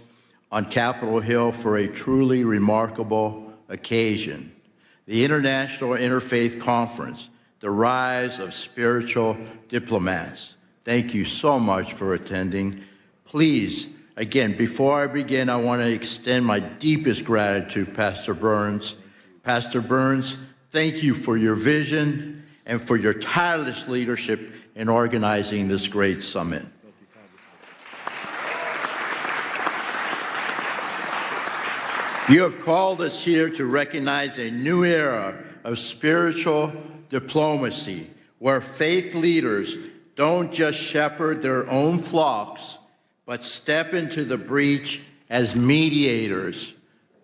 on Capitol Hill for a truly remarkable occasion. The International Interfaith Conference, the Rise of Spiritual Diplomats. Thank you so much for attending. Please, again, before I begin, I want to extend my deepest gratitude, Pastor Burns. Pastor Burns, thank you for your vision and for your tireless leadership in organizing this great summit. You have called us here to recognize a new era of spiritual diplomacy, where faith leaders don't just shepherd their own flocks, but step into the breach as mediators,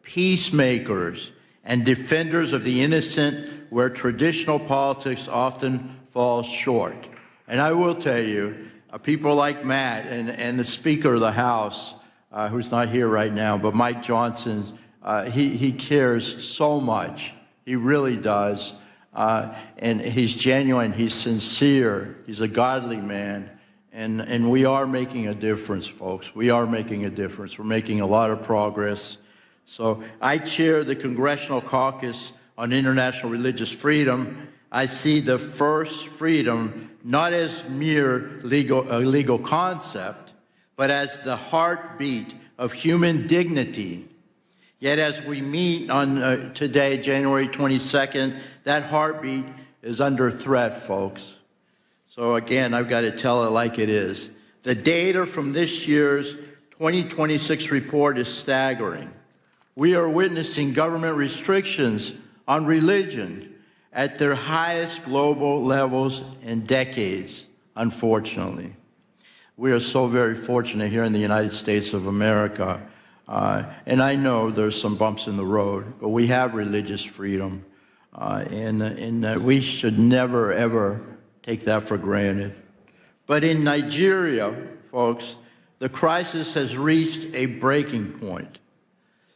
peacemakers, and defenders of the innocent, where traditional politics often falls short. And I will tell you, people like Matt and the Speaker of the House, who's not here right now, but Mike Johnson, he cares so much. He really does. And he's genuine, he's sincere, he's a godly man. And we are making a difference, folks. We are making a difference. We're making a lot of progress. So I chair the Congressional Caucus on International Religious Freedom. I see the first freedom not as mere legal concept, but as the heartbeat of human dignity. Yet as we meet on today, January 22nd, that heartbeat is under threat, folks. So again, I've got to tell it like it is. The data from this year's 2026 report is staggering. We are witnessing government restrictions on religion at their highest global levels in decades, unfortunately. We are so very fortunate here in the United States of America. And I know there's some bumps in the road, but we have religious freedom. And we should never, ever take that for granted. But in Nigeria, folks, the crisis has reached a breaking point.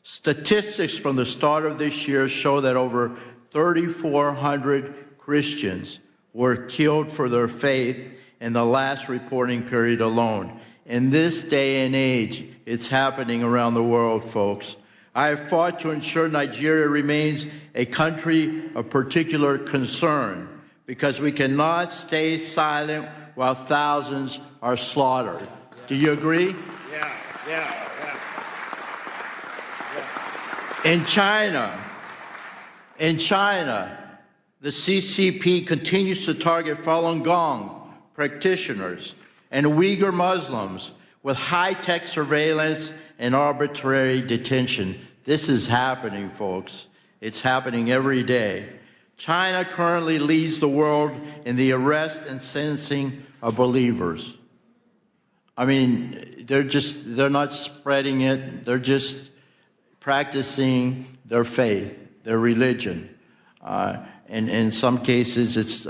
Statistics from the start of this year show that over 3,400 Christians were killed for their faith in the last reporting period alone. In this day and age, it's happening around the world, folks. I have fought to ensure Nigeria remains a country of particular concern, because we cannot stay silent while thousands are slaughtered. Do you agree? Yeah. In China, the CCP continues to target Falun Gong practitioners and Uyghur Muslims with high-tech surveillance and arbitrary detention. This is happening, folks. It's happening every day. China currently leads the world in the arrest and sentencing of believers. I mean, they're not spreading it. They're just practicing their faith, their religion. And in some cases, it's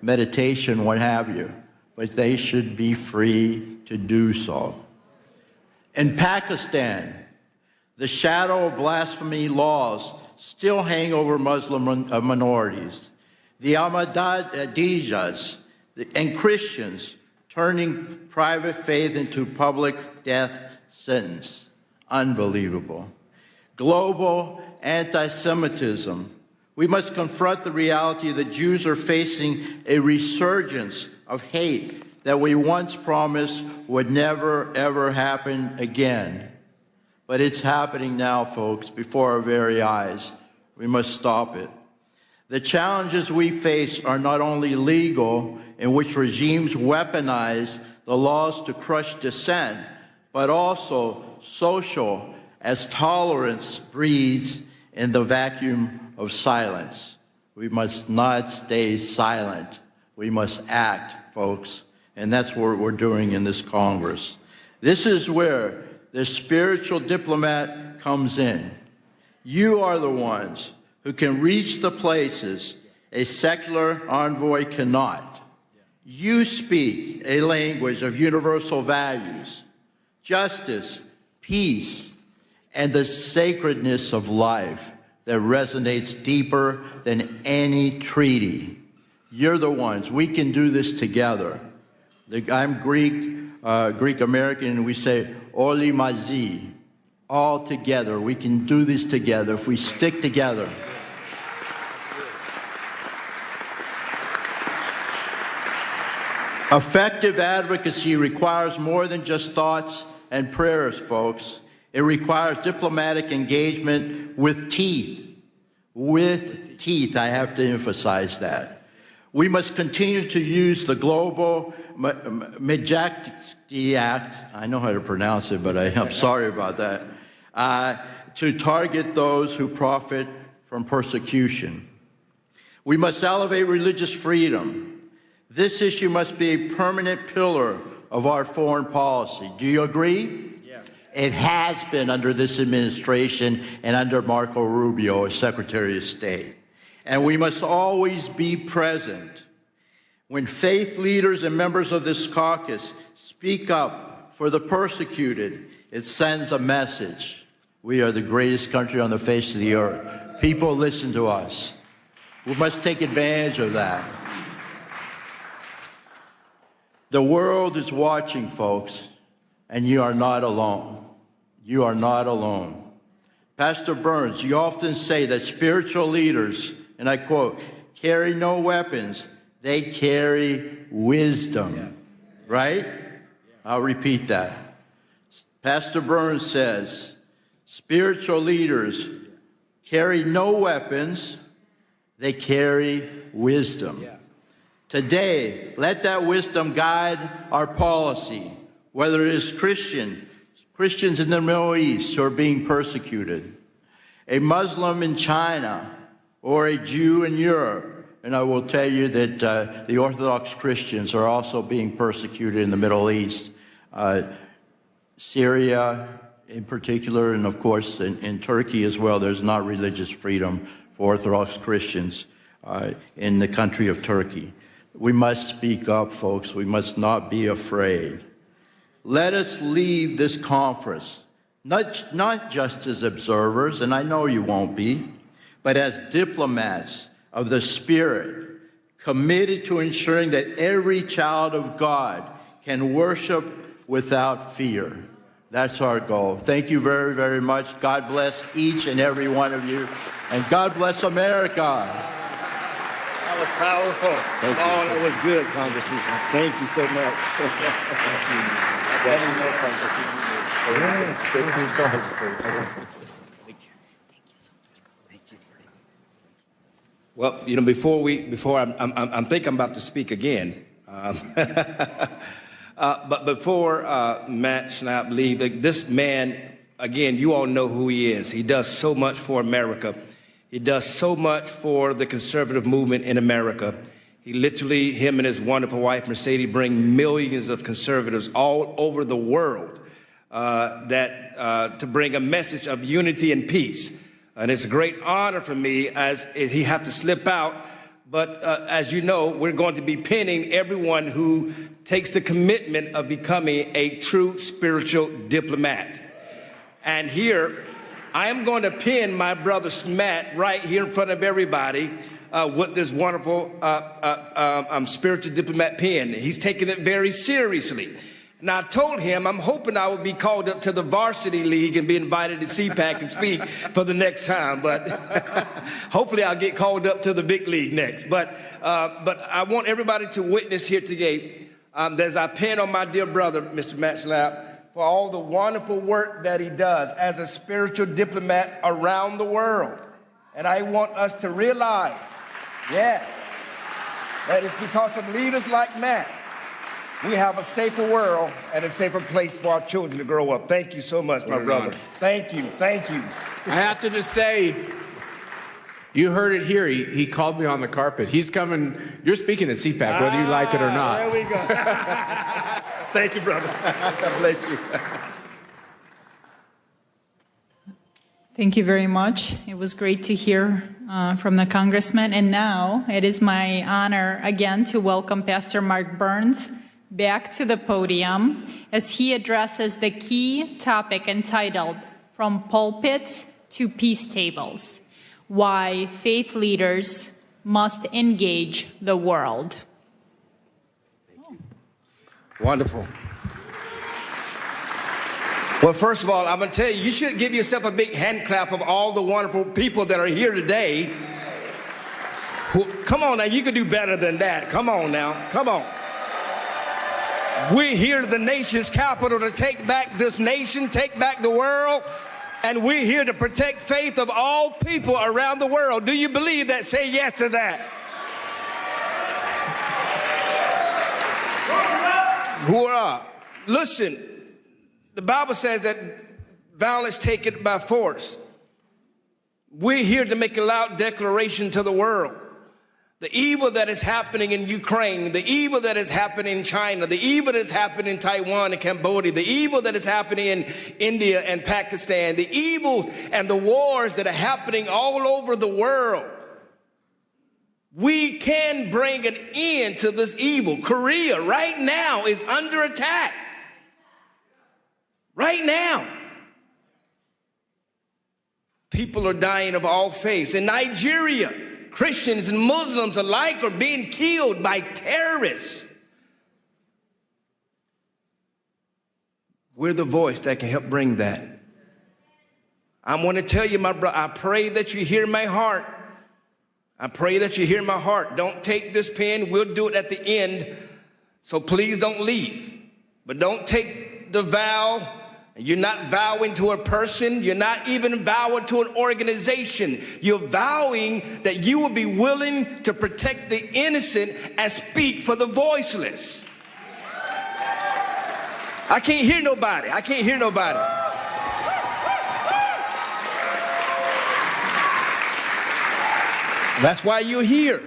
meditation, what have you. But they should be free to do so. In Pakistan, the shadow of blasphemy laws still hang over Muslim minorities. The Ahmadiyas and Christians turning private faith into public death sentence. Unbelievable. Global anti-Semitism. We must confront the reality that Jews are facing a resurgence of hate that we once promised would never, ever happen again. But it's happening now, folks, before our very eyes. We must stop it. The challenges we face are not only legal, in which regimes weaponize the laws to crush dissent, but also social, as tolerance breeds in the vacuum of silence. We must not stay silent. We must act, folks. And that's what we're doing in this Congress. This is where the spiritual diplomat comes in. You are the ones who can reach the places a secular envoy cannot. You speak a language of universal values, justice, peace, and the sacredness of life that resonates deeper than any treaty. You're the ones. We can do this together. I'm Greek-American, and we say, Oli Mazi, all together. We can do this together if we stick together. Effective advocacy requires more than just thoughts and prayers, folks. It requires diplomatic engagement with teeth. With teeth, I have to emphasize that. We must continue to use the global Majesty Act, I know how to pronounce it, but I'm sorry about that, to target those who profit from persecution. We must elevate religious freedom. This issue must be a permanent pillar of our foreign policy. Do you agree? Yeah. It has been under this administration and under Marco Rubio as Secretary of State. And we must always be present. When faith leaders and members of this caucus speak up for the persecuted, it sends a message. We are the greatest country on the face of the earth. People listen to us. We must take advantage of that. The world is watching, folks, and you are not alone. You are not alone. Pastor Burns, you often say that spiritual leaders, and I quote, carry no weapons, they carry wisdom, right? I'll repeat that. Pastor Burns says, spiritual leaders carry no weapons, they carry wisdom. Today, let that wisdom guide our policy, whether it is Christians in the Middle East who are being persecuted, a Muslim in China, or a Jew in Europe. And I will tell you that the Orthodox Christians are also being persecuted in the Middle East. Syria in particular, and of course in Turkey as well, there's not religious freedom for Orthodox Christians in the country of Turkey. We must speak up, folks. We must not be afraid. Let us leave this conference, not just as observers, and I know you won't be, but as diplomats of the Spirit, committed to ensuring that every child of God can worship without fear. That's our goal. Thank you very, very much. God bless each and every one of you, and God bless America. That was powerful. That was good, Congressman. Thank you so much. Well, you know, I think I'm about to speak again. But before Matt Schnapp leaves, this man, again, you all know who he is. He does so much for America. He does so much for the conservative movement in America. He literally, him and his wonderful wife, Mercedes, bring millions of conservatives all over the world to bring a message of unity and peace. And it's a great honor for me as he had to slip out. But as you know, we're going to be pinning everyone who takes the commitment of becoming a true spiritual diplomat. And here, I am going to pin my brother Matt right here in front of everybody with this wonderful spiritual diplomat pin. He's taking it very seriously. Now, I told him I'm hoping I will be called up to the varsity league and be invited to CPAC and speak for the next time. But hopefully I'll get called up to the big league next. But I want everybody to witness here today as I pin on my dear brother, Mr. Matt Schnapp, for all the wonderful work that he does as a spiritual diplomat around the world. And I want us to realize, yes, that it's because of leaders like Matt we have a safer world and a safer place for our children to grow up. Thank you so much, my brother. Thank you. Thank you. I have to just say, you heard it here. He called me on the carpet. He's coming. You're speaking at CPAC, whether you like it or not. There we go. Thank you, brother. God bless you. Thank you very much. It was great to hear from the congressman. And now it is my honor again to welcome Pastor Mark Burns back to the podium as he addresses the key topic entitled From Pulpits to Peace Tables, Why Faith Leaders Must Engage the World. Wonderful. Well, first of all, I'm going to tell you, you should give yourself a big hand clap of all the wonderful people that are here today. Come on now, you can do better than that. Come on now, come on. We're here at the nation's capital to take back this nation, take back the world, and we're here to protect faith of all people around the world. Do you believe that? Say yes to that. Hurrah. Listen, the Bible says that violence taken by force. We're here to make a loud declaration to the world. The evil that is happening in Ukraine, the evil that is happening in China, the evil that is happening in Taiwan and Cambodia, the evil that is happening in India and Pakistan, the evil and the wars that are happening all over the world. We can bring an end to this evil. Korea right now is under attack. Right now. People are dying of all faiths. In Nigeria, Christians and Muslims alike are being killed by terrorists. We're the voice that can help bring that. I want to tell you, my brother, I pray that you hear my heart. I pray that you hear my heart. Don't take this pen. We'll do it at the end. So please don't leave. But don't take the vow. You're not vowing to a person. You're not even vowing to an organization. You're vowing that you will be willing to protect the innocent and speak for the voiceless. I can't hear nobody. I can't hear nobody. That's why you're here.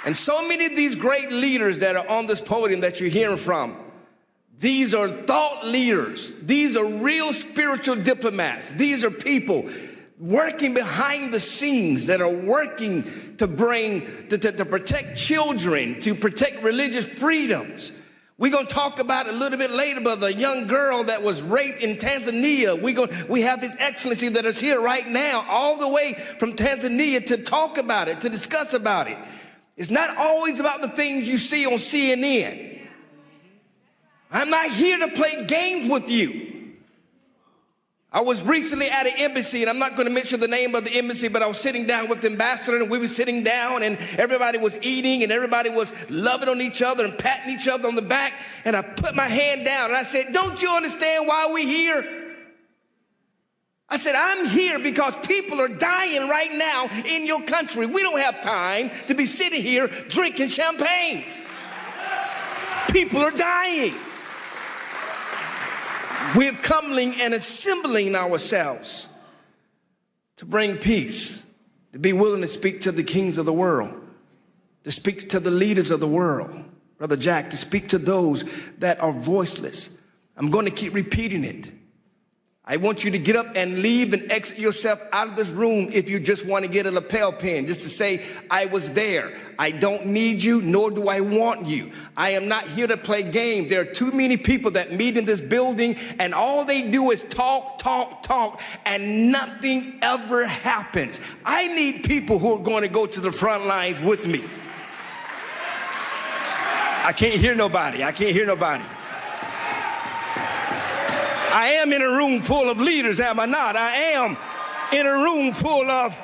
And so many of these great leaders that are on this podium that you're hearing from, these are thought leaders. These are real spiritual diplomats. These are people working behind the scenes that are working to to protect children, to protect religious freedoms. We're going to talk about it a little bit later about the young girl that was raped in Tanzania. We have His Excellency that is here right now, all the way from Tanzania to talk about it, to discuss about it. It's not always about the things you see on CNN. I'm not here to play games with you. I was recently at an embassy, and I'm not going to mention the name of the embassy, but I was sitting down with the ambassador, and we were sitting down, and everybody was eating, and everybody was loving on each other and patting each other on the back, and I put my hand down, and I said, "Don't you understand why we're here?" I said, "I'm here because people are dying right now in your country. We don't have time to be sitting here drinking champagne. People are dying. We're coupling and assembling ourselves to bring peace, to be willing to speak to the kings of the world, to speak to the leaders of the world, Brother Jack, to speak to those that are voiceless. I'm going to keep repeating it. I want you to get up and leave and exit yourself out of this room if you just want to get a lapel pin, just to say, I was there. I don't need you, nor do I want you. I am not here to play games. There are too many people that meet in this building, and all they do is talk, talk, talk, and nothing ever happens. I need people who are going to go to the front lines with me. I can't hear nobody. I can't hear nobody. I am in a room full of leaders, am I not? I am in a room full of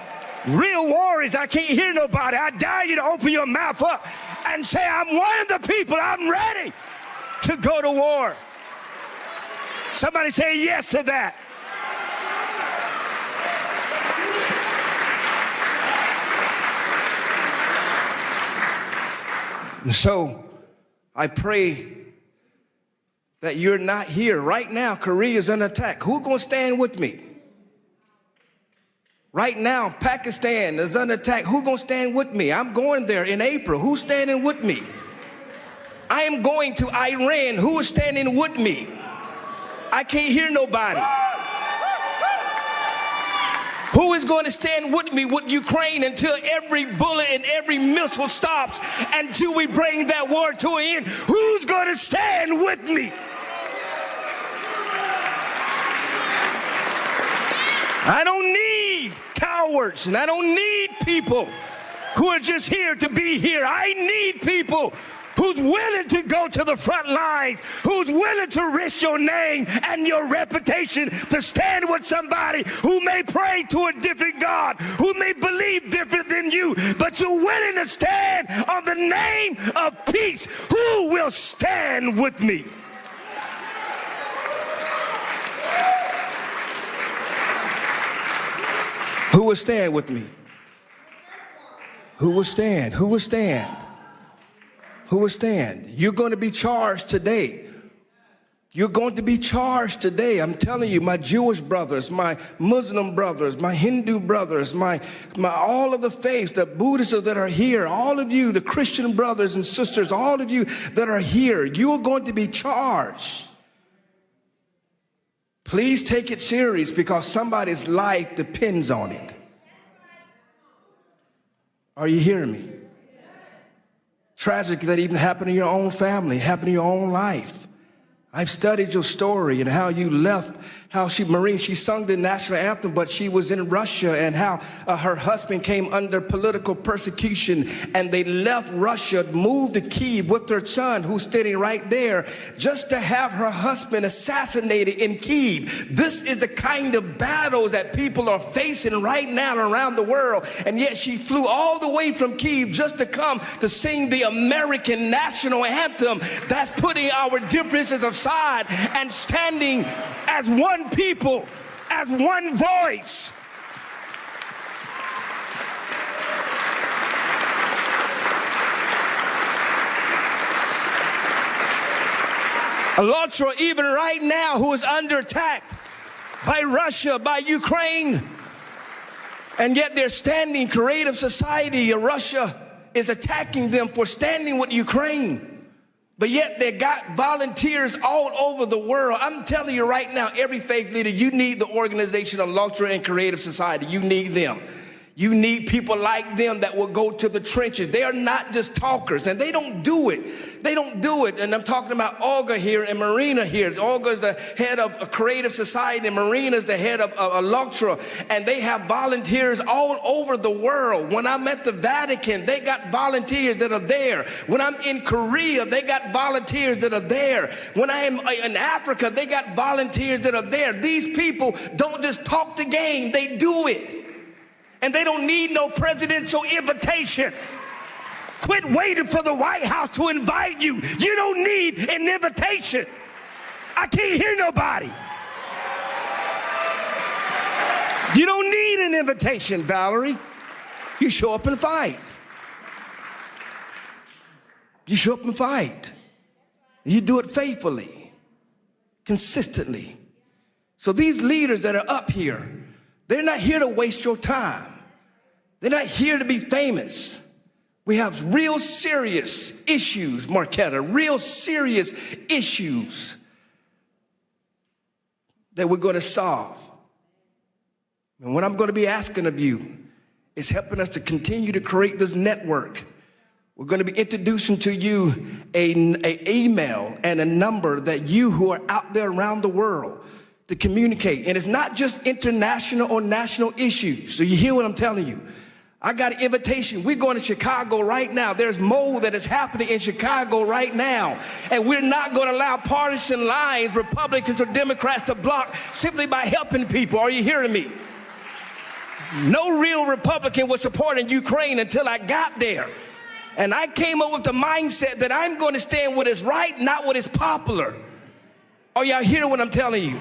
real warriors. I can't hear nobody. I dare you to open your mouth up and say, I'm one of the people. I'm ready to go to war. Somebody say yes to that. And so I pray that you're not here. Right now, Korea is under attack. Who's going to stand with me? Right now, Pakistan is under attack. Who's going to stand with me? I'm going there in April. Who's standing with me? I am going to Iran. Who is standing with me? I can't hear nobody. Who is going to stand with me with Ukraine until every bullet and every missile stops, until we bring that war to an end? Who's going to stand with me? I don't need cowards, and I don't need people who are just here to be here. I need people who's willing to go to the front lines, who's willing to risk your name and your reputation to stand with somebody who may pray to a different God, who may believe different than you, but you're willing to stand on the name of peace. Who will stand with me? Who will stand with me? Who will stand? Who will stand? Who will stand? You're going to be charged today. You're going to be charged today. I'm telling you, my Jewish brothers, my Muslim brothers, my Hindu brothers, my all of the faiths, the Buddhists that are here, all of you, the Christian brothers and sisters, all of you that are here, you are going to be charged. Please take it serious, because somebody's life depends on it. Are you hearing me? Tragic that even happened in your own family, happened in your own life. I've studied your story and how you left, how she sung the national anthem, but she was in Russia, and how her husband came under political persecution, and they left Russia, moved to Kyiv with their son, who's sitting right there, just to have her husband assassinated in Kyiv. This is the kind of battles that people are facing right now around the world, and yet she flew all the way from Kyiv just to come to sing the American national anthem. That's putting our differences aside and standing as one people, as one voice. ALLATRA, even right now, who is under attack by Russia, by Ukraine, and yet they're standing. Creative Society of Russia is attacking them for standing with Ukraine. But yet they got volunteers all over the world. I'm telling you right now, every faith leader, you need the organization of ALLATRA and Creative Society. You need them. You need people like them that will go to the trenches. They are not just talkers, and they don't do it. They don't do it. And I'm talking about Olga here and Marina here. Olga is the head of a Creative Society, and Marina is the head of ALLATRA. And they have volunteers all over the world. When I'm at the Vatican, they got volunteers that are there. When I'm in Korea, they got volunteers that are there. When I am in Africa, they got volunteers that are there. These people don't just talk the game, they do it. And they don't need no presidential invitation. Quit waiting for the White House to invite you. You don't need an invitation. I can't hear nobody. You don't need an invitation, Valerie. You show up and fight. You show up and fight. You do it faithfully, consistently. So these leaders that are up here, they're not here to waste your time. They're not here to be famous. We have real serious issues, Marquetta, real serious issues that we're going to solve. And what I'm going to be asking of you is helping us to continue to create this network. We're going to be introducing to you an email and a number that you who are out there around the world to communicate. And it's not just international or national issues. So you hear what I'm telling you? I got an invitation. We're going to Chicago right now. There's mold that is happening in Chicago right now. And we're not going to allow partisan lines, Republicans or Democrats, to block simply by helping people. Are you hearing me? No real Republican was supporting Ukraine until I got there. And I came up with the mindset that I'm going to stand what is right, not what is popular. Are y'all hearing what I'm telling you?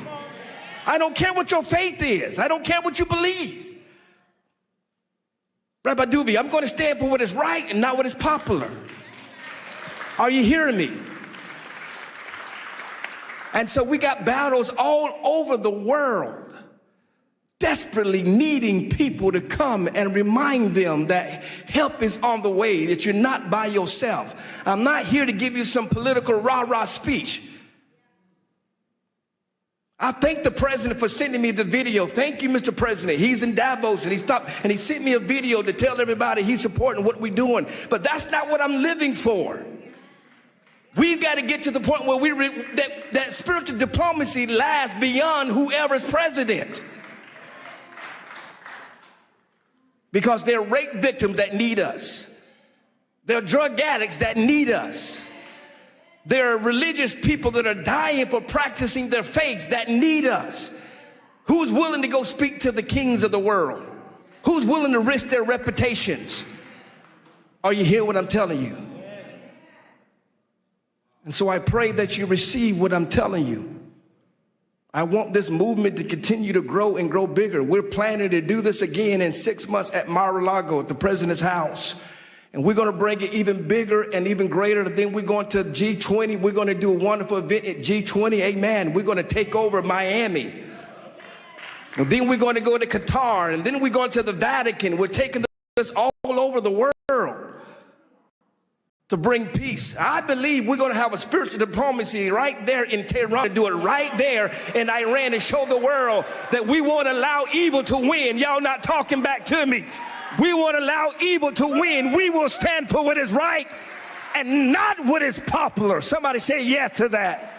I don't care what your faith is. I don't care what you believe. Rabbi Duby, I'm going to stand for what is right and not what is popular. Are you hearing me? And so we got battles all over the world, desperately needing people to come and remind them that help is on the way, that you're not by yourself. I'm not here to give you some political rah-rah speech. I thank the president for sending me the video. Thank you, Mr. President. He's in Davos and he stopped and he sent me a video to tell everybody he's supporting what we're doing. But that's not what I'm living for. We've got to get to the point where that spiritual diplomacy lasts beyond whoever's president. Because there are rape victims that need us. There are drug addicts that need us. There are religious people that are dying for practicing their faith that need us. Who's willing to go speak to the kings of the world? Who's willing to risk their reputations? Are you hearing what I'm telling you? And so I pray that you receive what I'm telling you. I want this movement to continue to grow and grow bigger. We're planning to do this again in 6 months at Mar-a-Lago at the president's house. And we're going to bring it even bigger and even greater. Then we're going to G20. We're going to do a wonderful event at G20. Amen. We're going to take over Miami. And then we're going to go to Qatar. And then we're going to the Vatican. We're taking this all over the world to bring peace. I believe we're going to have a spiritual diplomacy right there in Tehran, to do it right there in Iran and show the world that we won't allow evil to win. Y'all not talking back to me. We won't allow evil to win. We will stand for what is right and not what is popular. Somebody say yes to that.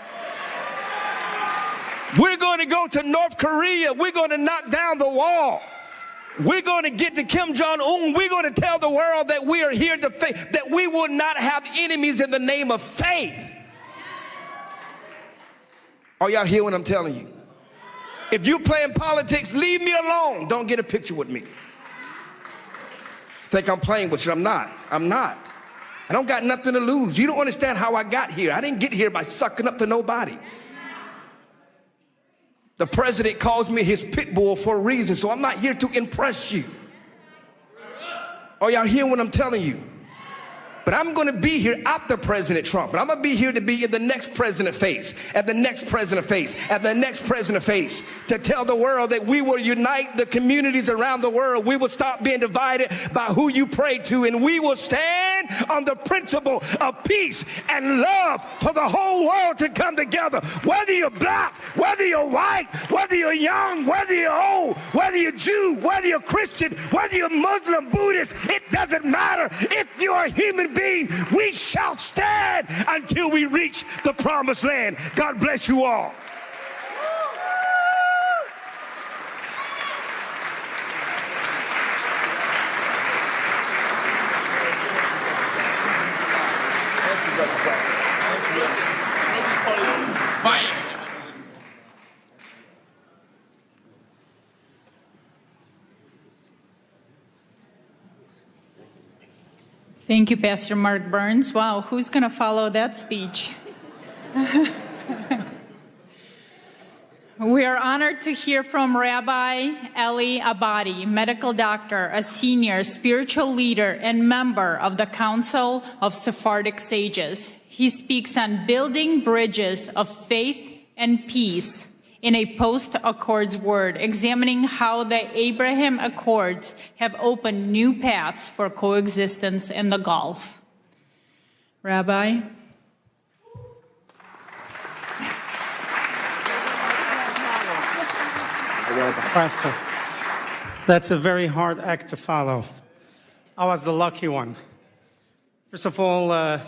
We're going to go to North Korea. We're going to knock down the wall. We're going to get to Kim Jong-un. We're going to tell the world that we are here to faith, that we will not have enemies in the name of faith. Are y'all hear what I'm telling you? If you're playing politics, leave me alone. Don't get a picture with me. Think I'm playing with you. I'm not. I'm not. I don't got nothing to lose. You don't understand how I got here. I didn't get here by sucking up to nobody. The president calls me his pit bull for a reason, so I'm not here to impress you. Are y'all hearing what I'm telling you? But I'm going to be here after President Trump. But I'm going to be here to be in the next president face, and the next president face, and the next president face, to tell the world that we will unite the communities around the world. We will stop being divided by who you pray to, and we will stand on the principle of peace and love for the whole world to come together. Whether you're black, whether you're white, whether you're young, whether you're old, whether you're Jew, whether you're Christian, whether you're Muslim, Buddhist, it doesn't matter. If you're a human being, we shall stand until we reach the promised land. God bless you all. Thank you, Pastor Mark Burns. Wow, who's going to follow that speech? We are honored to hear from Rabbi Eli Abadi, medical doctor, a senior spiritual leader and member of the Council of Sephardic Sages. He speaks on building bridges of faith and peace in a post-Accords world, examining how the Abraham Accords have opened new paths for coexistence in the Gulf. Rabbi? Pastor, that's a very hard act to follow. I was the lucky one. First of all,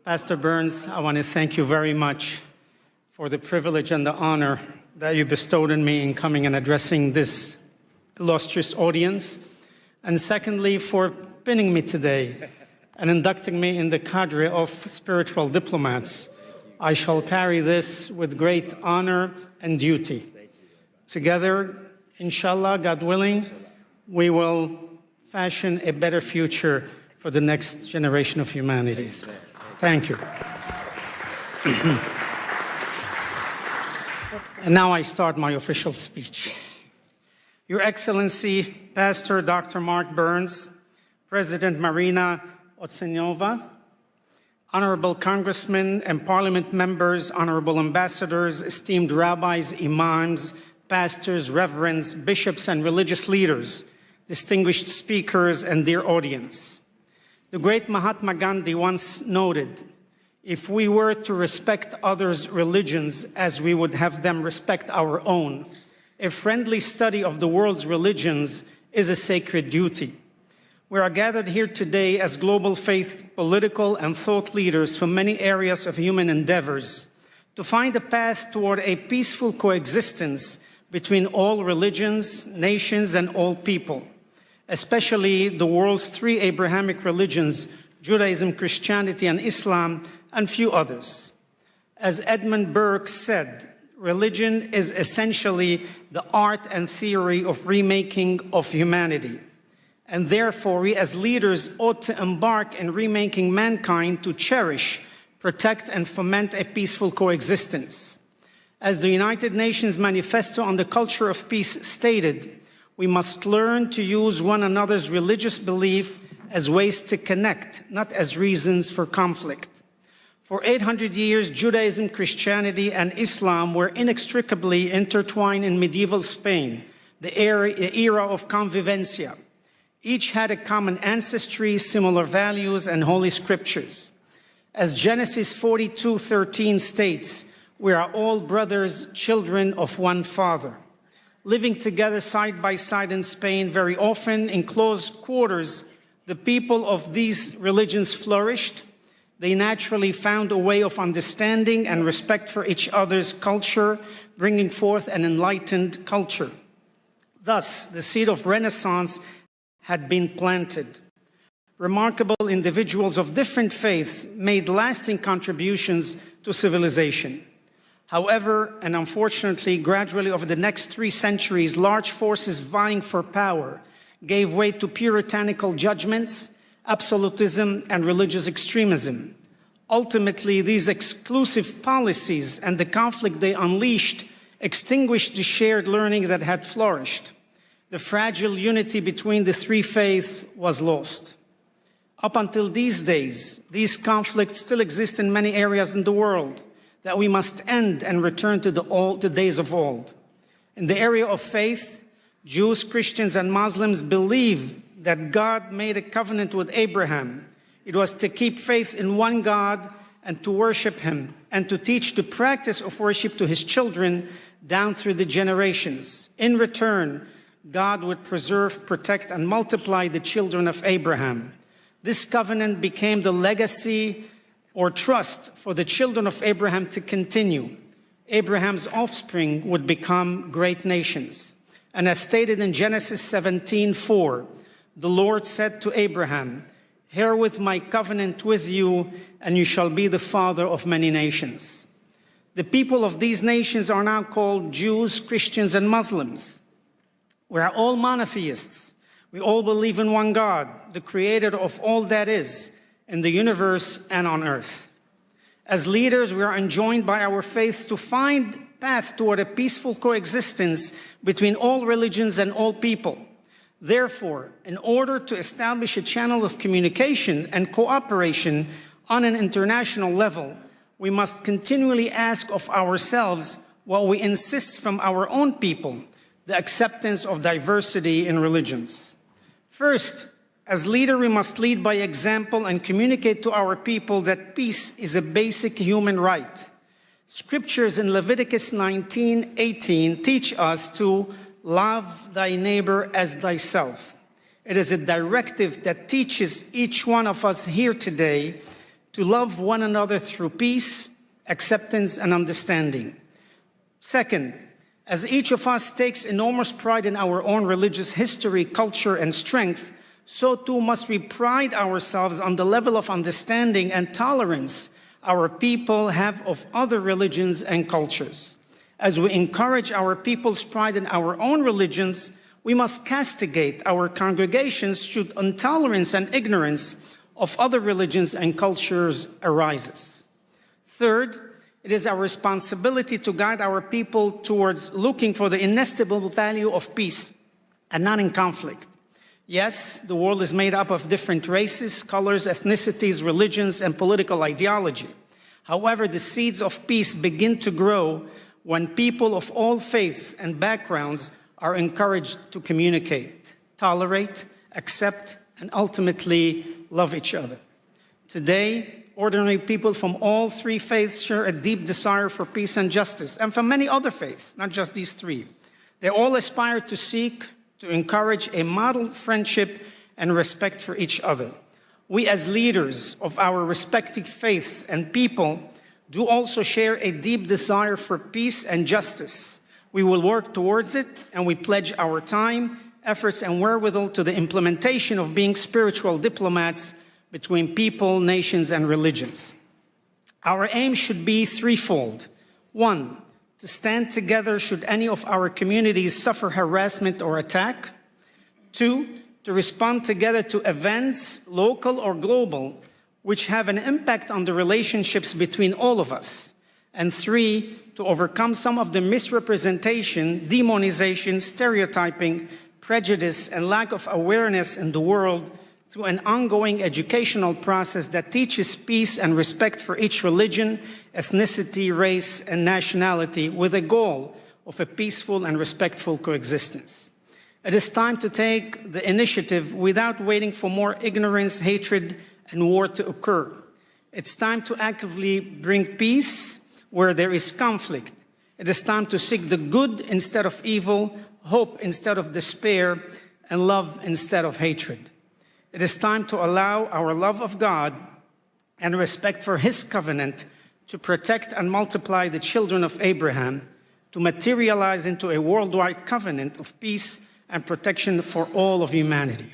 Pastor Burns, I want to thank you very much for the privilege and the honor that you bestowed on me in coming and addressing this illustrious audience. And secondly, for pinning me today and inducting me in the cadre of spiritual diplomats. I shall carry this with great honor and duty. Together, inshallah, God willing, we will fashion a better future for the next generation of humanities. Thank you. And now I start my official speech. Your Excellency, Pastor Dr. Mark Burns, President Marina Otsenova, Honorable Congressmen and Parliament members, Honorable Ambassadors, esteemed rabbis, imams, pastors, reverends, bishops, and religious leaders, distinguished speakers, and dear audience. The great Mahatma Gandhi once noted, if we were to respect others' religions as we would have them respect our own, a friendly study of the world's religions is a sacred duty. We are gathered here today as global faith, political, and thought leaders from many areas of human endeavors to find a path toward a peaceful coexistence between all religions, nations, and all people, especially the world's three Abrahamic religions, Judaism, Christianity, and Islam, and few others. As Edmund Burke said, religion is essentially the art and theory of remaking of humanity. And therefore, we as leaders ought to embark in remaking mankind to cherish, protect, and foment a peaceful coexistence. As the United Nations Manifesto on the Culture of Peace stated, we must learn to use one another's religious belief as ways to connect, not as reasons for conflict. For 800 years, Judaism, Christianity, and Islam were inextricably intertwined in medieval Spain, the era of convivencia. Each had a common ancestry, similar values, and holy scriptures. As Genesis 42:13 states, we are all brothers, children of one Father. Living together side by side in Spain, very often in close quarters, the people of these religions flourished. They naturally found a way of understanding and respect for each other's culture, bringing forth an enlightened culture. Thus, the seed of Renaissance had been planted. Remarkable individuals of different faiths made lasting contributions to civilization. However, and unfortunately, gradually over the next 3 centuries, large forces vying for power gave way to puritanical judgments, absolutism, and religious extremism. Ultimately, these exclusive policies and the conflict they unleashed extinguished the shared learning that had flourished. The fragile unity between the three faiths was lost. Up until these days, these conflicts still exist in many areas in the world that we must end and return to the days of old. In the area of faith, Jews, Christians, and Muslims believe that God made a covenant with Abraham. It was to keep faith in one God and to worship him and to teach the practice of worship to his children down through the generations. In return, God would preserve, protect, and multiply the children of Abraham. This covenant became the legacy or trust for the children of Abraham to continue. Abraham's offspring would become great nations. And as stated in Genesis 17:4, the Lord said to Abraham, "Herewith my covenant with you, and you shall be the father of many nations." The people of these nations are now called Jews, Christians, and Muslims. We are all monotheists. We all believe in one God, the creator of all that is, in the universe and on earth. As leaders, we are enjoined by our faiths to find path toward a peaceful coexistence between all religions and all people. Therefore, in order to establish a channel of communication and cooperation on an international level, we must continually ask of ourselves, what we insist from our own people, the acceptance of diversity in religions. First, as leader, we must lead by example and communicate to our people that peace is a basic human right. Scriptures in Leviticus 19:18 teach us to love thy neighbor as thyself. It is a directive that teaches each one of us here today to love one another through peace, acceptance, and understanding. Second, as each of us takes enormous pride in our own religious history, culture, and strength, so too must we pride ourselves on the level of understanding and tolerance our people have of other religions and cultures. As we encourage our people's pride in our own religions, we must castigate our congregations should intolerance and ignorance of other religions and cultures arises. Third, it is our responsibility to guide our people towards looking for the inestimable value of peace and not in conflict. Yes, the world is made up of different races, colors, ethnicities, religions, and political ideology. However, the seeds of peace begin to grow when people of all faiths and backgrounds are encouraged to communicate, tolerate, accept, and ultimately love each other. Today, ordinary people from all three faiths share a deep desire for peace and justice, and from many other faiths, not just these three. They all aspire to seek, to encourage a model friendship and respect for each other. We as leaders of our respective faiths and people do also share a deep desire for peace and justice. We will work towards it, and we pledge our time, efforts, and wherewithal to the implementation of being spiritual diplomats between people, nations, and religions. Our aim should be threefold. One, to stand together should any of our communities suffer harassment or attack. Two, to respond together to events, local or global, which have an impact on the relationships between all of us. And three, to overcome some of the misrepresentation, demonization, stereotyping, prejudice, and lack of awareness in the world through an ongoing educational process that teaches peace and respect for each religion, ethnicity, race, and nationality with a goal of a peaceful and respectful coexistence. It is time to take the initiative without waiting for more ignorance, hatred, and war to occur. It's time to actively bring peace where there is conflict. It is time to seek the good instead of evil, hope instead of despair, and love instead of hatred. It is time to allow our love of God and respect for His covenant to protect and multiply the children of Abraham, to materialize into a worldwide covenant of peace and protection for all of humanity.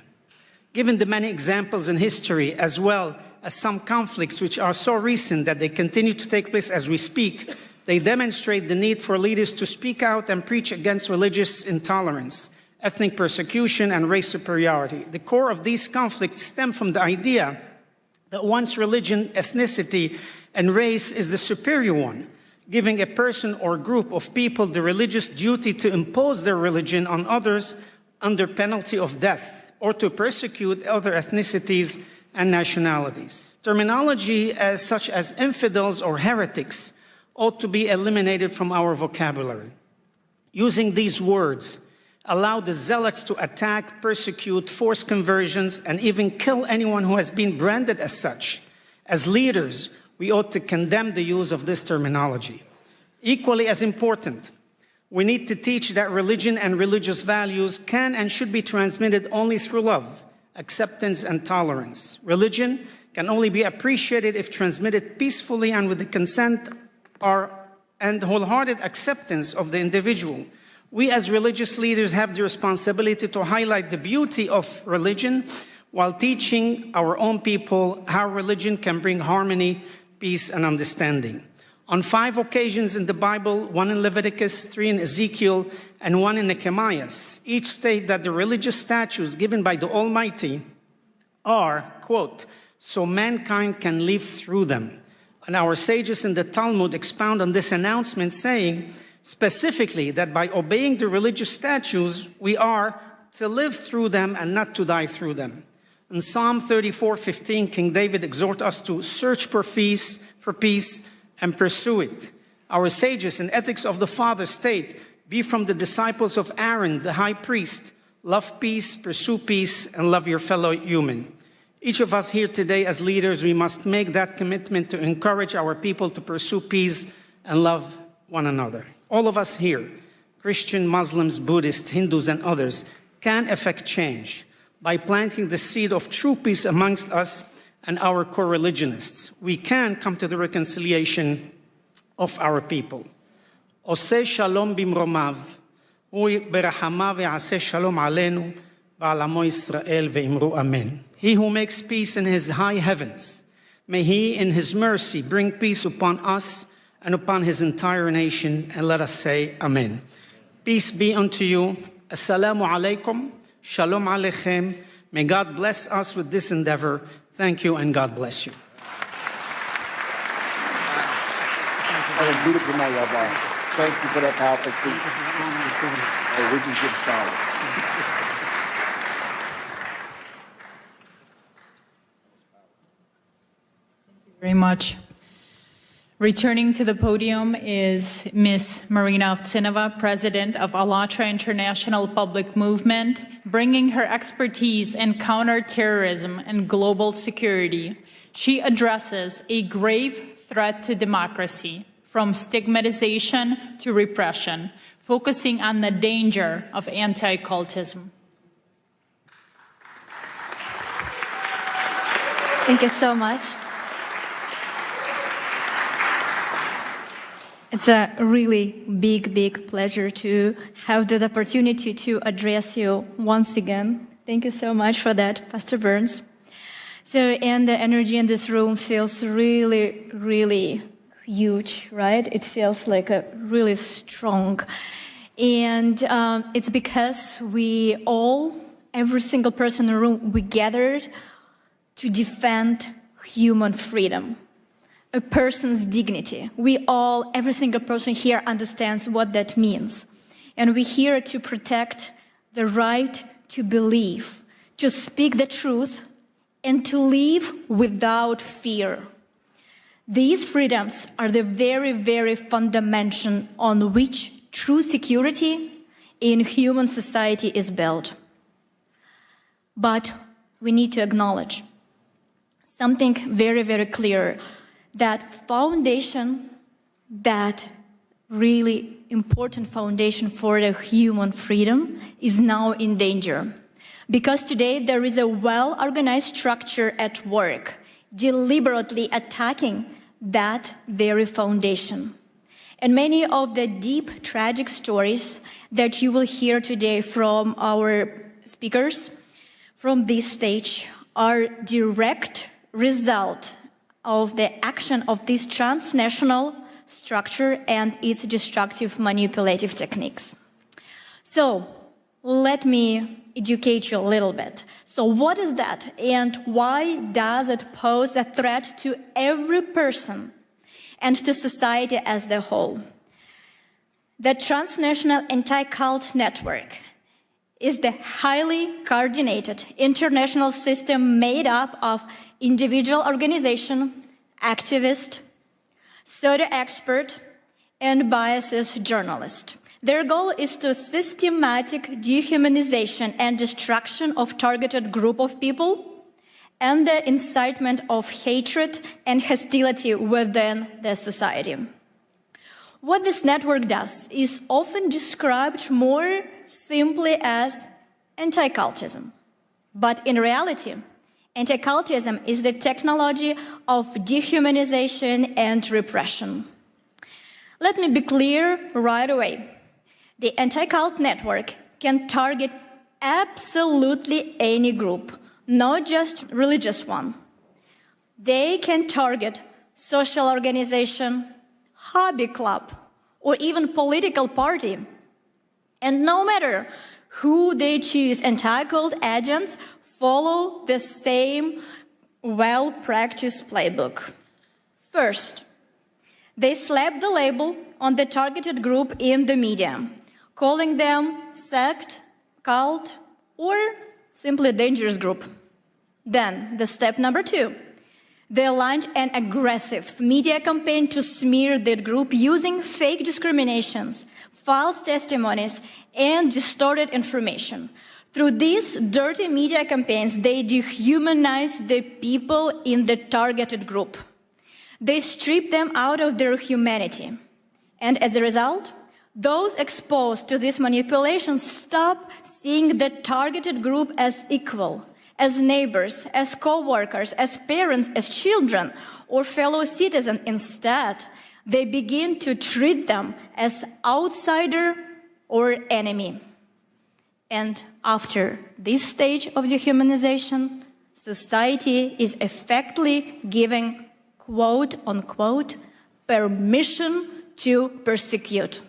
Given the many examples in history, as well as some conflicts which are so recent that they continue to take place as we speak, they demonstrate the need for leaders to speak out and preach against religious intolerance, ethnic persecution, and race superiority. The core of these conflicts stem from the idea that one's religion, ethnicity, and race is the superior one, giving a person or group of people the religious duty to impose their religion on others under penalty of death, or to persecute other ethnicities and nationalities. Terminology such as infidels or heretics ought to be eliminated from our vocabulary. Using these words allow the zealots to attack, persecute, force conversions, and even kill anyone who has been branded as such. As leaders, we ought to condemn the use of this terminology. Equally as important, we need to teach that religion and religious values can and should be transmitted only through love, acceptance, and tolerance. Religion can only be appreciated if transmitted peacefully and with the consent and wholehearted acceptance of the individual. We as religious leaders have the responsibility to highlight the beauty of religion while teaching our own people how religion can bring harmony, peace, and understanding. On 5 occasions in the Bible, 1 in Leviticus, 3 in Ezekiel, and 1 in Nehemiah, each state that the religious statutes given by the Almighty are, quote, so mankind can live through them. And our sages in the Talmud expound on this announcement, saying specifically that by obeying the religious statutes, we are to live through them and not to die through them. In Psalm 34:15, King David exhorts us to search for peace and pursue it. our sages and ethics of the Father state, be from the disciples of Aaron, the high priest. Love peace, pursue peace, and love your fellow human. Each of us here today as leaders, we must make that commitment to encourage our people to pursue peace and love one another. All of us here, Christian, Muslims, Buddhists, Hindus, and others, can effect change by planting the seed of true peace amongst us and our co-religionists. We can come to the reconciliation of our people. Oseh shalom bimromav, hu berachamav ve'aseh shalom aleinu, v'al amo Yisrael ve'imru amen. He who makes peace in his high heavens, may he in his mercy bring peace upon us and upon his entire nation, and let us say amen. Peace be unto you. Assalamu alaikum. Shalom aleichem. May God bless us with this endeavor. Thank you, and God bless you. That was beautiful, my Rabbi. Thank you for that powerful speech. Hey, we just get started. Thank you very much. Returning to the podium is Ms. Marina Ovtsinova, President of ALLATRA International Public Movement, bringing her expertise in counterterrorism and global security. She addresses a grave threat to democracy, from stigmatization to repression, focusing on the danger of anti-cultism. Thank you so much. It's a really big pleasure to have the opportunity to address you once again. Thank you so much for that, Pastor Burns. And the energy in this room feels really huge, right? It feels like a really strong. And it's because every single person in the room, we gathered to defend human freedom. A person's dignity. Every single person here understands what that means. And we're here to protect the right to believe, to speak the truth, and to live without fear. These freedoms are the very fundamental on which true security in human society is built. But we need to acknowledge something very clear. That foundation, that really important foundation for the human freedom is now in danger. Because today there is a well-organized structure at work, deliberately attacking that very foundation. And many of the deep, tragic stories that you will hear today from our speakers from this stage are direct result of the action of this transnational structure and its destructive manipulative techniques. So let me educate you a little bit. So what is that, and why does it pose a threat to every person and to society as a whole? The transnational anti-cult network is the highly coordinated international system made up of individual organizations, activists, pseudo-experts, and biased journalists. Their goal is to systematic dehumanization and destruction of targeted group of people and the incitement of hatred and hostility within the society. What this network does is often described more simply as anti-cultism. But in reality, anti-cultism is the technology of dehumanization and repression. Let me be clear right away. The anti-cult network can target absolutely any group, not just religious one. They can target social organization, hobby club, or even political party. And no matter who they choose, anti-cult agents follow the same well-practiced playbook. First, they slap the label on the targeted group in the media, calling them sect, cult, or simply dangerous group. Then, the step number 2, They launched an aggressive media campaign to smear the group using fake discriminations, false testimonies, and distorted information. Through these dirty media campaigns, they dehumanize the people in the targeted group. They strip them out of their humanity. And as a result, those exposed to this manipulation stop seeing the targeted group as equal, as neighbors, as co-workers, as parents, as children, or fellow citizens. Instead, they begin to treat them as outsider or enemy. And after this stage of dehumanization, society is effectively giving, quote unquote, permission to persecute.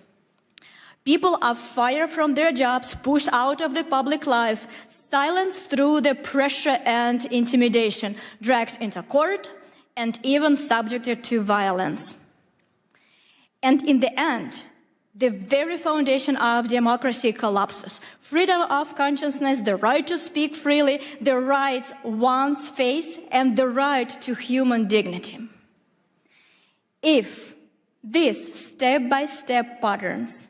People are fired from their jobs, pushed out of the public life, silenced through the pressure and intimidation, dragged into court, and even subjected to violence. And in the end, the very foundation of democracy collapses. Freedom of consciousness, the right to speak freely, the right one's face, and the right to human dignity. If these step-by-step patterns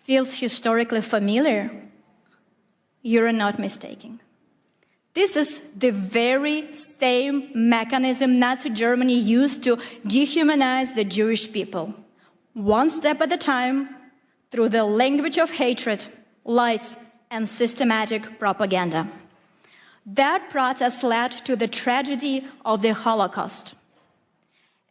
feels historically familiar, you're not mistaken. This is the very same mechanism Nazi Germany used to dehumanize the Jewish people, one step at a time, through the language of hatred, lies, and systematic propaganda. That process led to the tragedy of the Holocaust.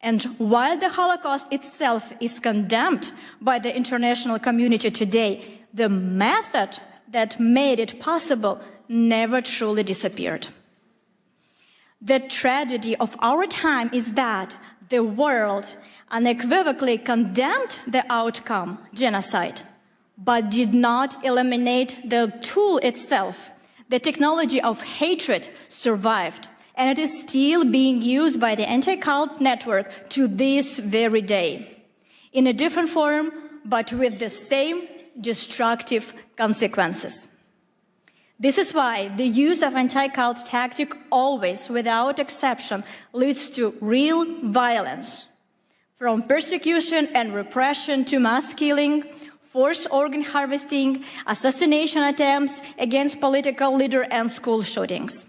And while the Holocaust itself is condemned by the international community today, the method that made it possible never truly disappeared. The tragedy of our time is that the world unequivocally condemned the outcome, genocide, but did not eliminate the tool itself. The technology of hatred survived, and it is still being used by the anti-cult network to this very day, in a different form, but with the same destructive consequences. This is why the use of anti-cult tactic always, without exception, leads to real violence, from persecution and repression to mass killing, forced organ harvesting, assassination attempts against political leaders, and school shootings.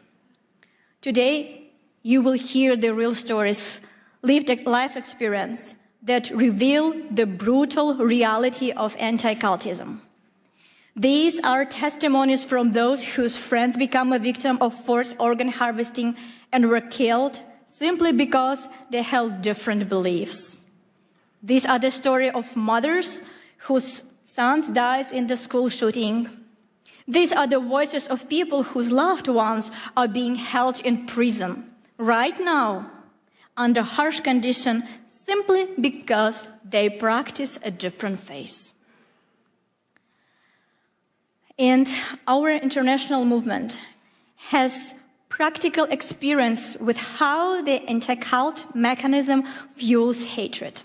Today, you will hear the real stories, lived life experience that reveal the brutal reality of anti-cultism. These are testimonies from those whose friends become a victim of forced organ harvesting and were killed simply because they held different beliefs. These are the stories of mothers whose sons died in the school shooting. These are the voices of people whose loved ones are being held in prison right now under harsh conditions simply because they practice a different faith. And our international movement has practical experience with how the anti-cult mechanism fuels hatred.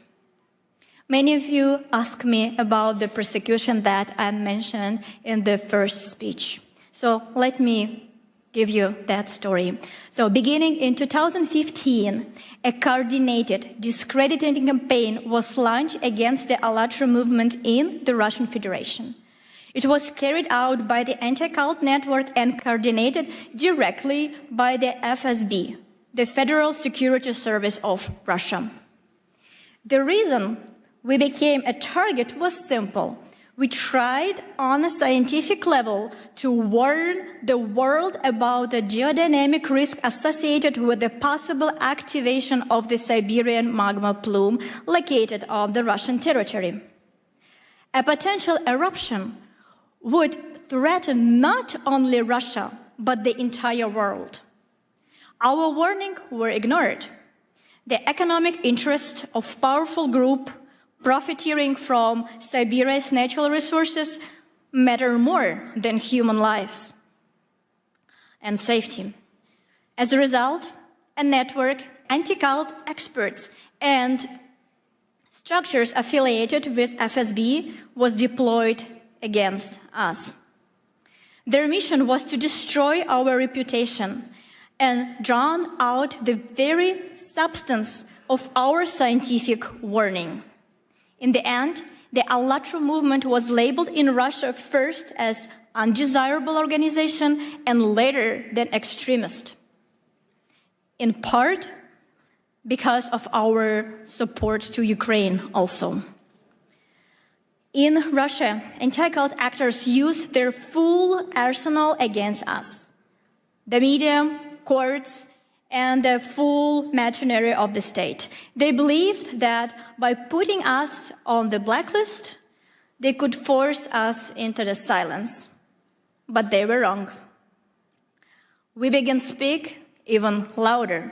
Many of you ask me about the persecution that I mentioned in the first speech. So let me give you that story. So beginning in 2015, a coordinated discrediting campaign was launched against the ALLATRA movement in the Russian Federation. It was carried out by the anti-cult network and coordinated directly by the FSB, the Federal Security Service of Russia. The reason we became a target was simple. We tried on a scientific level to warn the world about the geodynamic risk associated with the possible activation of the Siberian magma plume located on the Russian territory. A potential eruption would threaten not only Russia, but the entire world. Our warnings were ignored. The economic interests of powerful groups profiteering from Siberia's natural resources matter more than human lives and safety. As a result, a network, anti-cult experts, and structures affiliated with FSB was deployed against us. Their mission was to destroy our reputation and drawn out the very substance of our scientific warning. In the end, the ALLATRA movement was labeled in Russia first as undesirable organization and later than extremist, in part because of our support to Ukraine also. In Russia, anti-cult actors use their full arsenal against us. The media, courts, and the full machinery of the state. They believed that by putting us on the blacklist, they could force us into the silence. But they were wrong. We began to speak even louder.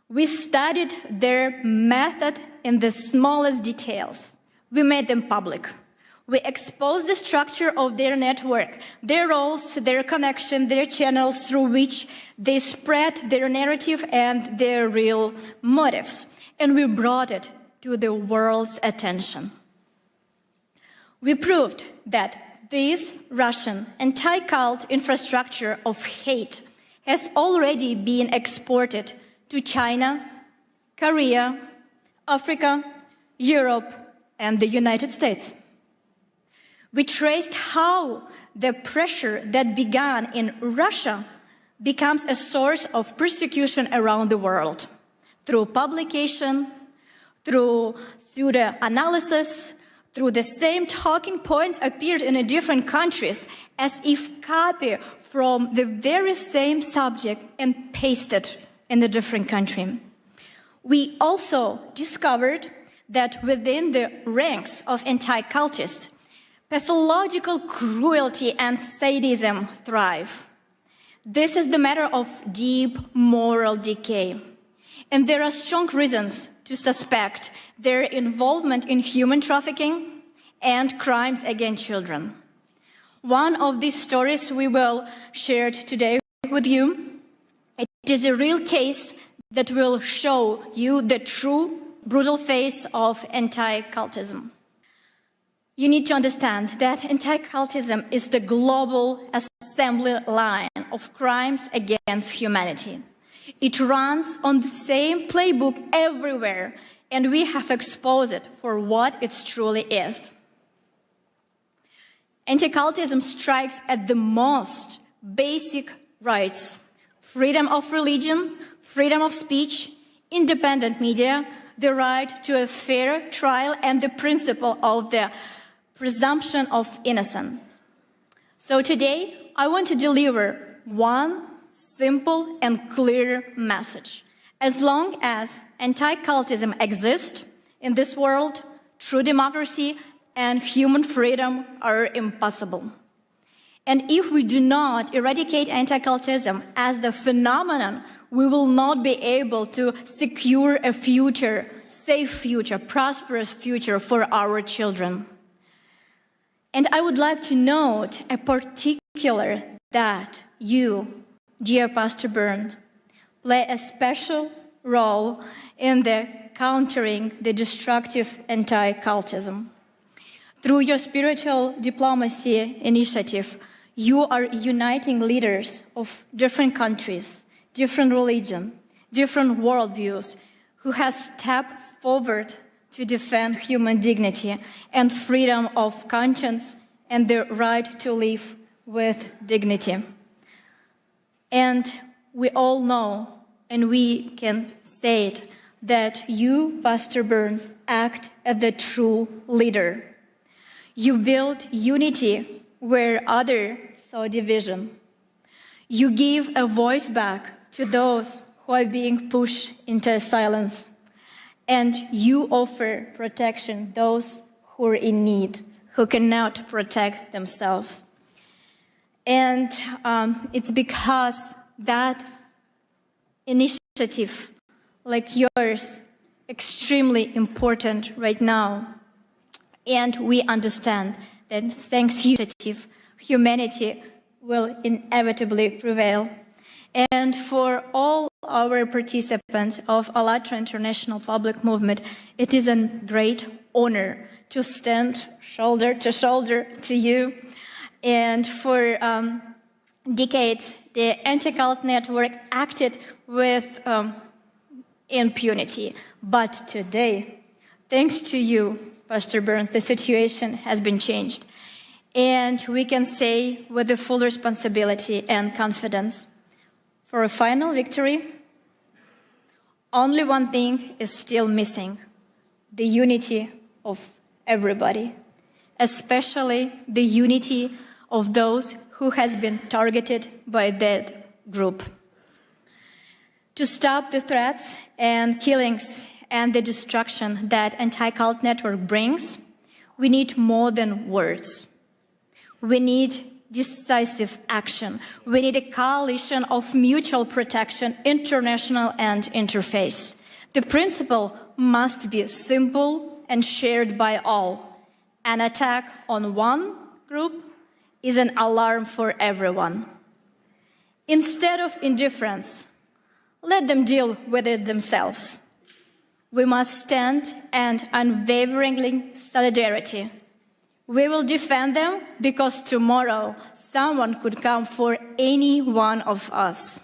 We studied their method in the smallest details. We made them public. We exposed the structure of their network, their roles, their connection, their channels through which they spread their narrative and their real motives. And we brought it to the world's attention. We proved that this Russian anti-cult infrastructure of hate has already been exported to China, Korea, Africa, Europe, and the United States. We traced how the pressure that began in Russia becomes a source of persecution around the world through publication, through the analysis, through the same talking points appeared in different countries as if copied from the very same subject and pasted in a different country. We also discovered that within the ranks of anti-cultists, pathological cruelty and sadism thrive. This is the matter of deep moral decay. And there are strong reasons to suspect their involvement in human trafficking and crimes against children. One of these stories we will share today with you. It is a real case that will show you the true brutal face of anti-cultism. You need to understand that anti-cultism is the global assembly line of crimes against humanity. It runs on the same playbook everywhere, and we have exposed it for what it truly is. Anti-cultism strikes at the most basic rights: freedom of religion, freedom of speech, independent media, the right to a fair trial, and the principle of the presumption of innocence. So today, I want to deliver one simple and clear message. As long as anti-cultism exists in this world, true democracy and human freedom are impossible. And if we do not eradicate anti-cultism as the phenomenon, we will not be able to secure a future, safe future, prosperous future for our children. And I would like to note a particular that you, dear Pastor Burns, play a special role in the countering the destructive anti-cultism. Through your spiritual diplomacy initiative, you are uniting leaders of different countries, different religions, different worldviews, who have stepped forward to defend human dignity and freedom of conscience and the right to live with dignity. And we all know, and we can say it, that you, Pastor Burns, act as the true leader. You build unity where others saw division. You give a voice back to those who are being pushed into silence. And you offer protection to those who are in need, who cannot protect themselves. And it's because that initiative, like yours, extremely important right now. And we understand that thanks to initiative, humanity will inevitably prevail. And for all our participants of ALLATRA International Public Movement, it is a great honor to stand shoulder to shoulder to you. And for decades, the anti-cult network acted with impunity. But today, thanks to you, Pastor Burns, the situation has been changed. And we can say with the full responsibility and confidence, for a final victory, only one thing is still missing: the unity of everybody, especially the unity of those who has been targeted by that group. To stop the threats and killings and the destruction that anti-cult network brings, we need more than words. We need decisive action. We need a coalition of mutual protection, international and interfaith. The principle must be simple and shared by all. An attack on one group is an alarm for everyone. Instead of indifference, let them deal with it themselves. We must stand and unwaveringly solidarity. We will defend them because tomorrow someone could come for any one of us.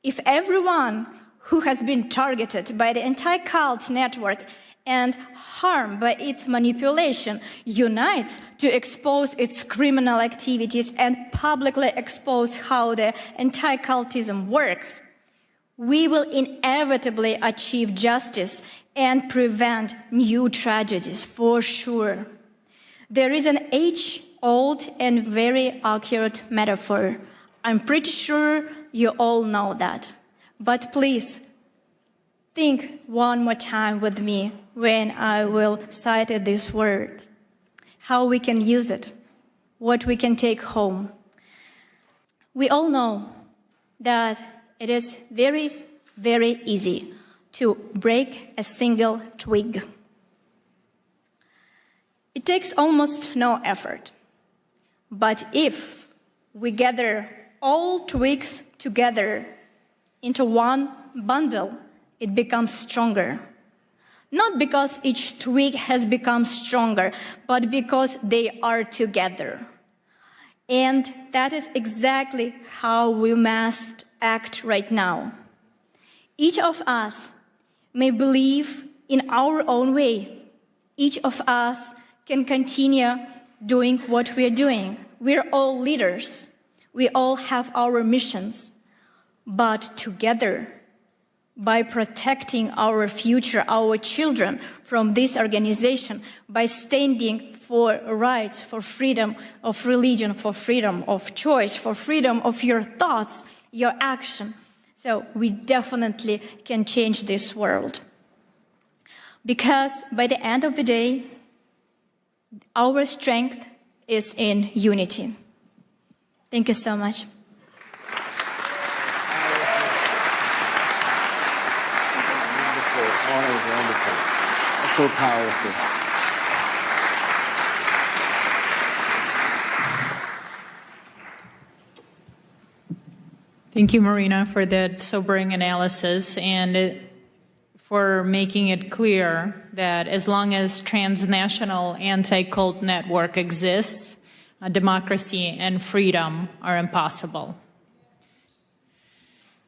If everyone who has been targeted by the anti-cult network and harmed by its manipulation unites to expose its criminal activities and publicly expose how the anti-cultism works, we will inevitably achieve justice and prevent new tragedies for sure. There is an age-old and very accurate metaphor. I'm pretty sure you all know that. But please, think one more time with me when I will cite this word, how we can use it, what we can take home. We all know that it is very, very easy to break a single twig. It takes almost no effort. But if we gather all twigs together into one bundle, it becomes stronger. Not because each twig has become stronger, but because they are together. And that is exactly how we must act right now. Each of us may believe in our own way. Each of us can continue doing what we are doing. We're all leaders. We all have our missions. But together, by protecting our future, our children from this organization, by standing for rights, for freedom of religion, for freedom of choice, for freedom of your thoughts, your action. So we definitely can change this world. Because by the end of the day, our strength is in unity. Thank you so much. Wonderful. That's so powerful. Thank you, Marina, for that sobering analysis and for making it clear that as long as transnational anti-cult network exists, democracy and freedom are impossible.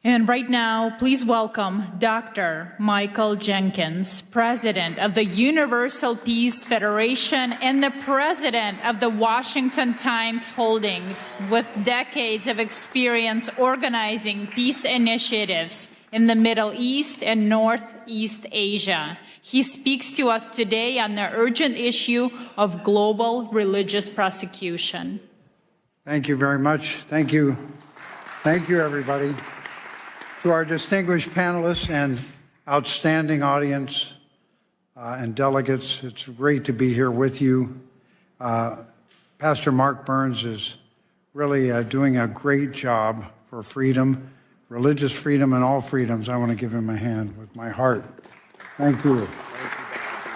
And right now, please welcome Dr. Michael Jenkins, President of the Universal Peace Federation and the President of the Washington Times Holdings, with decades of experience organizing peace initiatives in the Middle East and Northeast Asia. He speaks to us today on the urgent issue of global religious persecution. Thank you very much. Thank you. Thank you, everybody. To our distinguished panelists and outstanding audience and delegates, it's great to be here with you. Pastor Mark Burns is really doing a great job for freedom, religious freedom, and all freedoms. I want to give him a hand with my heart. Thank you.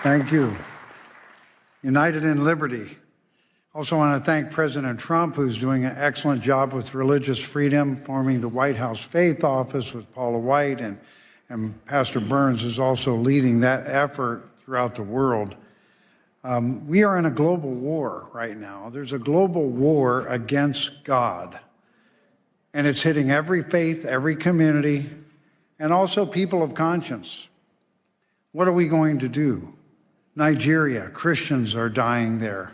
Thank you. United in Liberty. Also want to thank President Trump, who's doing an excellent job with religious freedom, forming the White House Faith Office with Paula White, and Pastor Burns is also leading that effort throughout the world. We are in a global war right now. There's a global war against God. And it's hitting every faith, every community, and also people of conscience. What are we going to do? Nigeria, Christians are dying there,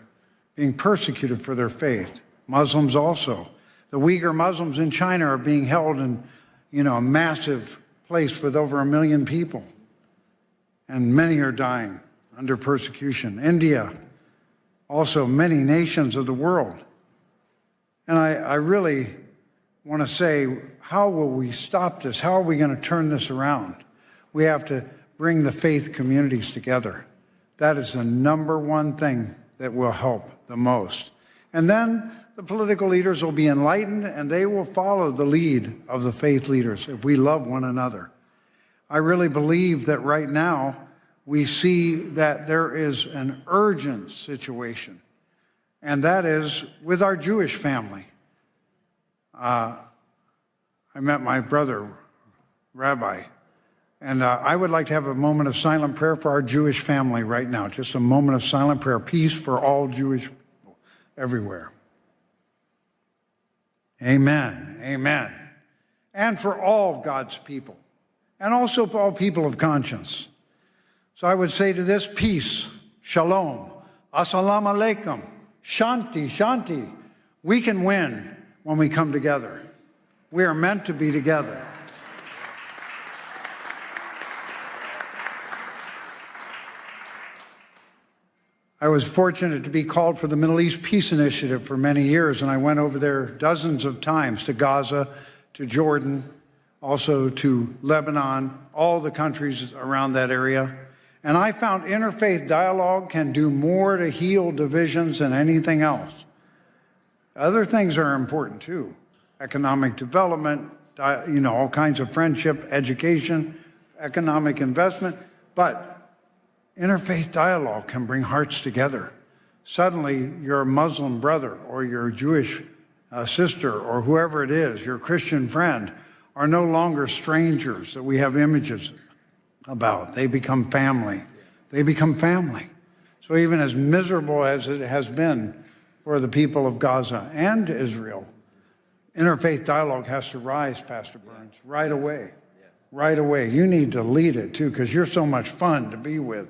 being persecuted for their faith. Muslims also. The Uyghur Muslims in China are being held in, a massive place with over 1 million people. And many are dying under persecution. India, also many nations of the world. And I really want to say, how will we stop this? How are we going to turn this around? We have to bring the faith communities together. That is the number one thing that will help the most. And then the political leaders will be enlightened and they will follow the lead of the faith leaders if we love one another. I really believe that right now we see that there is an urgent situation, and that is with our Jewish family. I met my brother, Rabbi, and I would like to have a moment of silent prayer for our Jewish family right now. Just a moment of silent prayer. Peace for all Jewish people everywhere. Amen. Amen. And for all God's people, and also for all people of conscience. So I would say to this, peace, shalom, assalamu alaikum, shanti, shanti. We can win when we come together. We are meant to be together. I was fortunate to be called for the Middle East Peace Initiative for many years, and I went over there dozens of times to Gaza, to Jordan, also to Lebanon, all the countries around that area. And I found interfaith dialogue can do more to heal divisions than anything else. Other things are important too. Economic development, all kinds of friendship, education, economic investment, but interfaith dialogue can bring hearts together. Suddenly, your Muslim brother or your Jewish sister or whoever it is, your Christian friend, are no longer strangers that we have images about. They become family. They become family. So even as miserable as it has been for the people of Gaza and Israel, interfaith dialogue has to rise, Pastor Burns, right away. Right away. You need to lead it too, because you're so much fun to be with.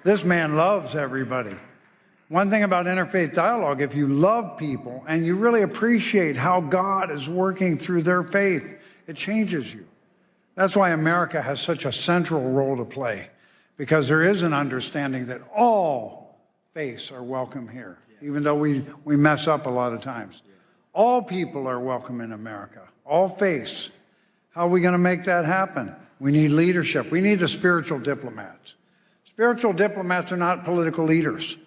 This man loves everybody. One thing about interfaith dialogue, if you love people and you really appreciate how God is working through their faith, it changes you. That's why America has such a central role to play, because there is an understanding that all faiths are welcome here, even though we mess up a lot of times. All people are welcome in America, all faiths. How are we going to make that happen? We need leadership. We need the spiritual diplomats. Spiritual diplomats are not political leaders,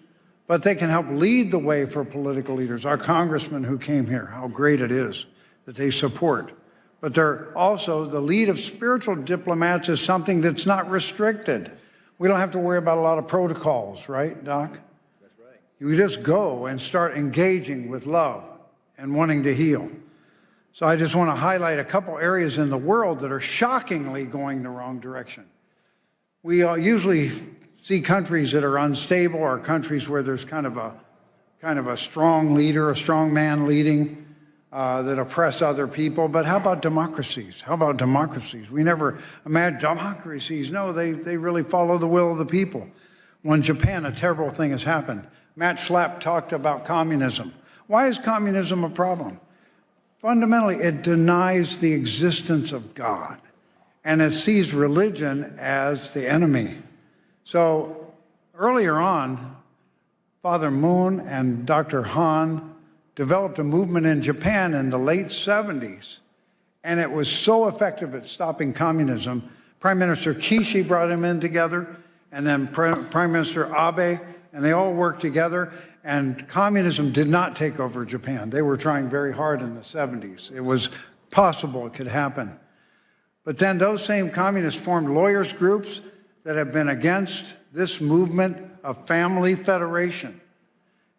but they can help lead the way for political leaders. Our congressman who came here, how great it is that they support. But they're also, the lead of spiritual diplomats is something that's not restricted. We don't have to worry about a lot of protocols, right, Doc? That's right. You just go and start engaging with love and wanting to heal. So I just want to highlight a couple areas in the world that are shockingly going the wrong direction. We usually see countries that are unstable or countries where there's kind of a strong leader, a strong man leading that oppress other people. But how about democracies? How about democracies? We never imagine democracies. No, they really follow the will of the people. Well, in Japan, a terrible thing has happened. Matt Schlapp talked about communism. Why is communism a problem? Fundamentally, it denies the existence of God, and it sees religion as the enemy. So earlier on, Father Moon and Dr. Han developed a movement in Japan in the late 70s, and it was so effective at stopping communism. Prime Minister Kishi brought him in together, and then Prime Minister Abe, and they all worked together. And communism did not take over Japan. They were trying very hard in the 70s. It was possible it could happen. But then those same communists formed lawyers groups that have been against this movement of family federation.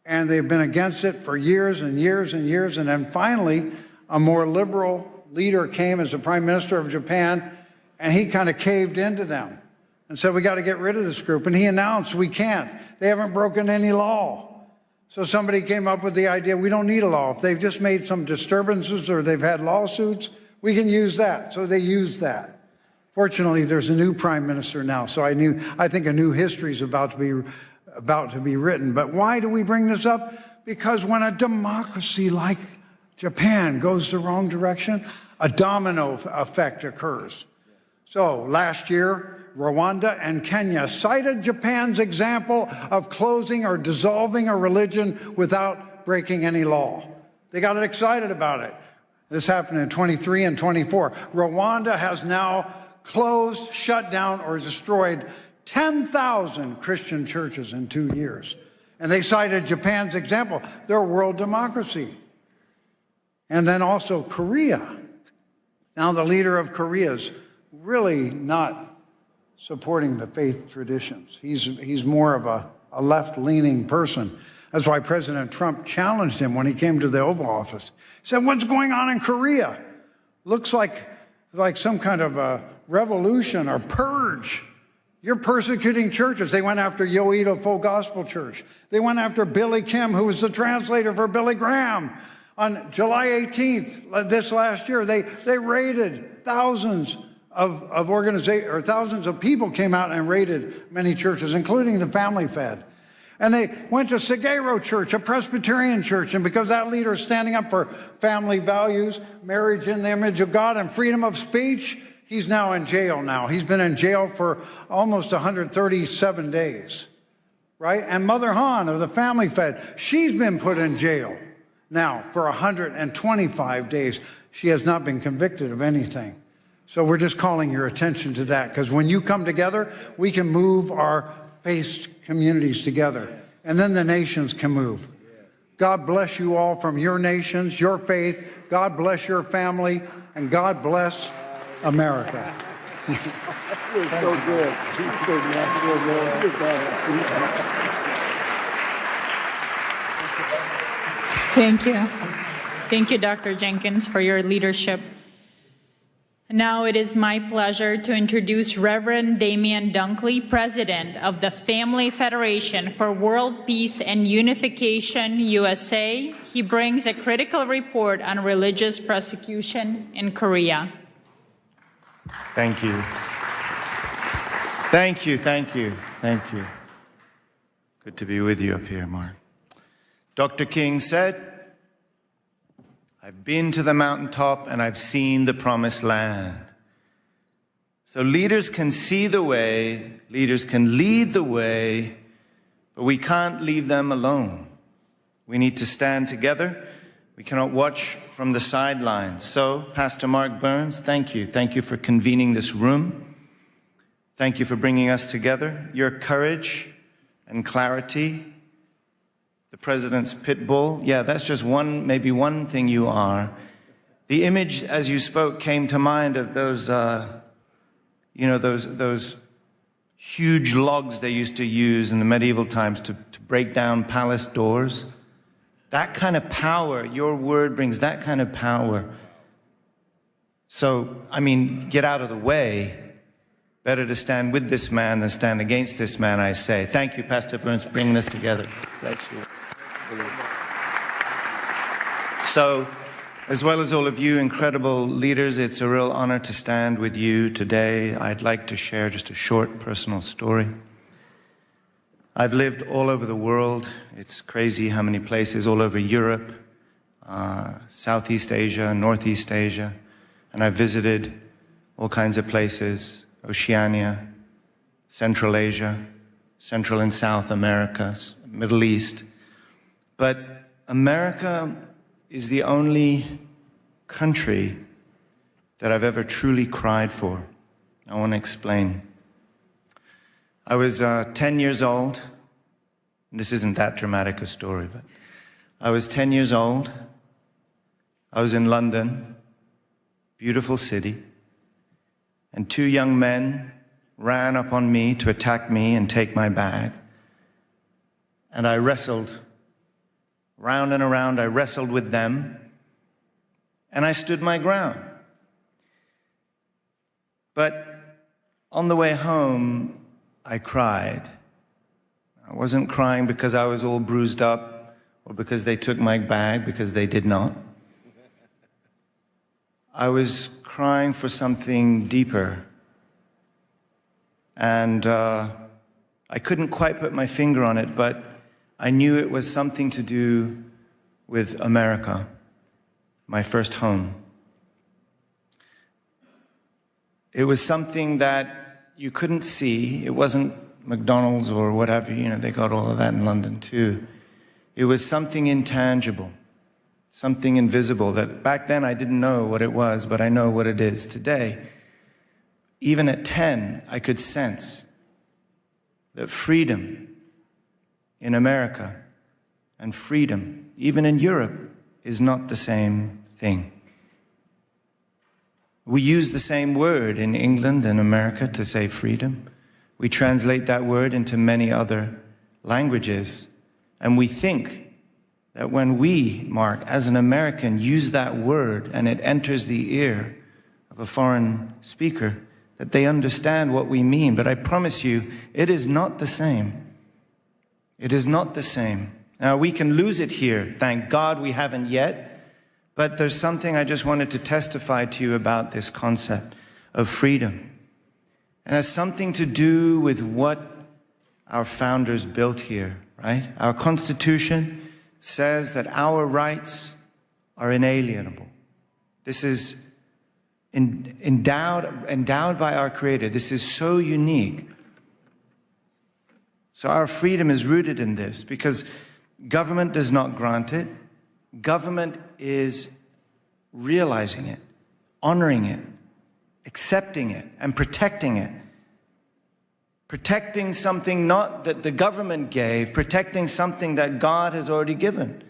And they've been against it for years and years and years. And then finally, a more liberal leader came as the Prime Minister of Japan, and he kind of caved into them and said, we got to get rid of this group. And he announced, we can't. They haven't broken any law. So somebody came up with the idea, we don't need a law. If they've just made some disturbances or they've had lawsuits, we can use that. So they used that. Fortunately, there's a new prime minister now, so I think a new history is about to be written. But why do we bring this up? Because when a democracy like Japan goes the wrong direction, a domino effect occurs. So last year, Rwanda and Kenya cited Japan's example of closing or dissolving a religion without breaking any law. They got excited about it. This happened in 23 and 24. Rwanda has now closed, shut down, or destroyed 10,000 Christian churches in 2 years. And they cited Japan's example. They're a world democracy. And then also Korea. Now the leader of Korea is really not supporting the faith traditions. He's more of a left-leaning person. That's why President Trump challenged him when he came to the Oval Office. He said, what's going on in Korea? Looks like some kind of a revolution or purge. You're persecuting churches. They went after Yoido Full Gospel Church. They went after Billy Kim, who was the translator for Billy Graham. On July 18th, this last year, they raided thousands of organizations, or thousands of people came out and raided many churches, including the Family Fed. And they went to Sagero Church, a Presbyterian church, and because that leader is standing up for family values, marriage in the image of God, and freedom of speech, he's now in jail now. He's been in jail for almost 137 days, right? And Mother Han of the Family Fed, she's been put in jail now for 125 days. She has not been convicted of anything. So we're just calling your attention to that, because when you come together, we can move our faith communities together, and then the nations can move. God bless you all from your nations, your faith. God bless your family, and God bless America. You're so good. You're so good. Thank you. Thank you, Dr. Jenkins, for your leadership. Now it is my pleasure to introduce Reverend Damian Dunkley, President of the Family Federation for World Peace and Unification, USA. He brings a critical report on religious persecution in Korea. Thank you. Thank you, thank you, thank you. Good to be with you up here, Mark. Dr. King said, I've been to the mountaintop and I've seen the promised land. So leaders can see the way, leaders can lead the way, but we can't leave them alone. We need to stand together. We cannot watch from the sidelines. So, Pastor Mark Burns, thank you. Thank you for convening this room. Thank you for bringing us together. Your courage and clarity, the president's pit bull. Yeah, that's just maybe one thing you are. The image, as you spoke, came to mind of those, those huge logs they used to use in the medieval times to break down palace doors. That kind of power, your word brings that kind of power. So, I mean, get out of the way. Better to stand with this man than stand against this man, I say. Thank you, Pastor Burns, for bringing us together. Bless you. So, as well as all of you incredible leaders, it's a real honor to stand with you today. I'd like to share just a short personal story. I've lived all over the world. It's crazy how many places, all over Europe, Southeast Asia, Northeast Asia, and I've visited all kinds of places, Oceania, Central Asia, Central and South America, Middle East. But America is the only country that I've ever truly cried for. I want to explain. I was 10 years old. This isn't that dramatic a story, but I was 10 years old. I was in London, beautiful city, and two young men ran up on me to attack me and take my bag. And I wrestled round and around. I wrestled with them, and I stood my ground. But on the way home, I cried. I wasn't crying because I was all bruised up. or because they took my bag, because they did not. I was crying for something deeper. And I couldn't quite put my finger on it, but I knew it was something to do with America, my first home. It was something that you couldn't see. It wasn't McDonald's or whatever, you know, they got all of that in London too. It was something intangible, something invisible that back then I didn't know what it was, but I know what it is today. Even at 10, I could sense that freedom in America and freedom, even in Europe, is not the same thing. We use the same word in England and America to say freedom. We translate that word into many other languages. And we think that when we, Mark, as an American, use that word and it enters the ear of a foreign speaker, that they understand what we mean. But I promise you, it is not the same. It is not the same. Now, we can lose it here. Thank God we haven't yet. But there's something I just wanted to testify to you about this concept of freedom. And it has something to do with what our founders built here, right? Our Constitution says that our rights are inalienable. This is endowed by our Creator. This is so unique. So our freedom is rooted in this because government does not grant it. Government is realizing it, honoring it, accepting it, and protecting it. Protecting something not that the government gave, protecting something that God has already given.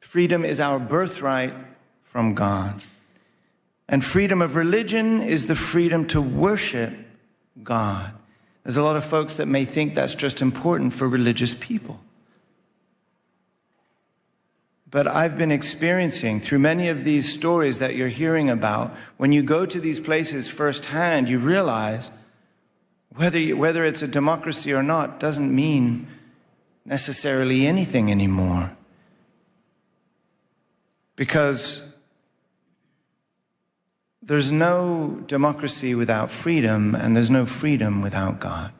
Freedom is our birthright from God. And freedom of religion is the freedom to worship God. There's a lot of folks that may think that's just important for religious people. But I've been experiencing through many of these stories that you're hearing about, when you go to these places firsthand, you realize whether it's a democracy or not doesn't mean necessarily anything anymore. Because there's no democracy without freedom, and there's no freedom without God.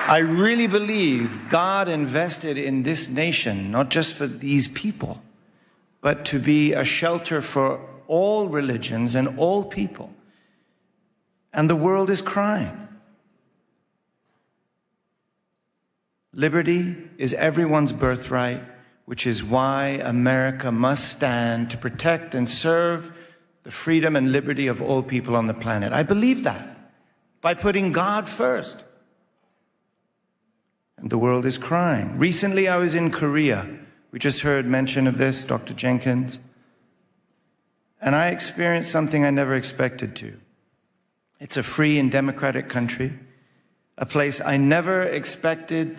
I really believe God invested in this nation, not just for these people, but to be a shelter for all religions and all people. And the world is crying. Liberty is everyone's birthright, which is why America must stand to protect and serve the freedom and liberty of all people on the planet. I believe that by putting God first. And the world is crying. Recently, I was in Korea. We just heard mention of this, Dr. Jenkins. And I experienced something I never expected to. It's a free and democratic country, a place I never expected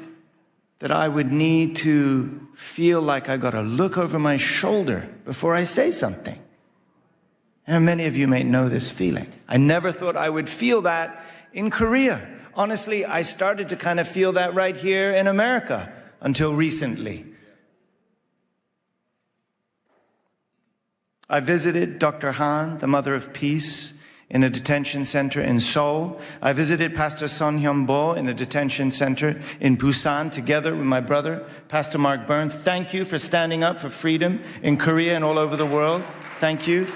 that I would need to feel like I got to look over my shoulder before I say something. And many of you may know this feeling. I never thought I would feel that in Korea. Honestly, I started to kind of feel that right here in America until recently. I visited Dr. Han, the Mother of Peace, in a detention center in Seoul. I visited Pastor Son Hyun-bo in a detention center in Busan together with my brother, Pastor Mark Burns. Thank you for standing up for freedom in Korea and all over the world. Thank you.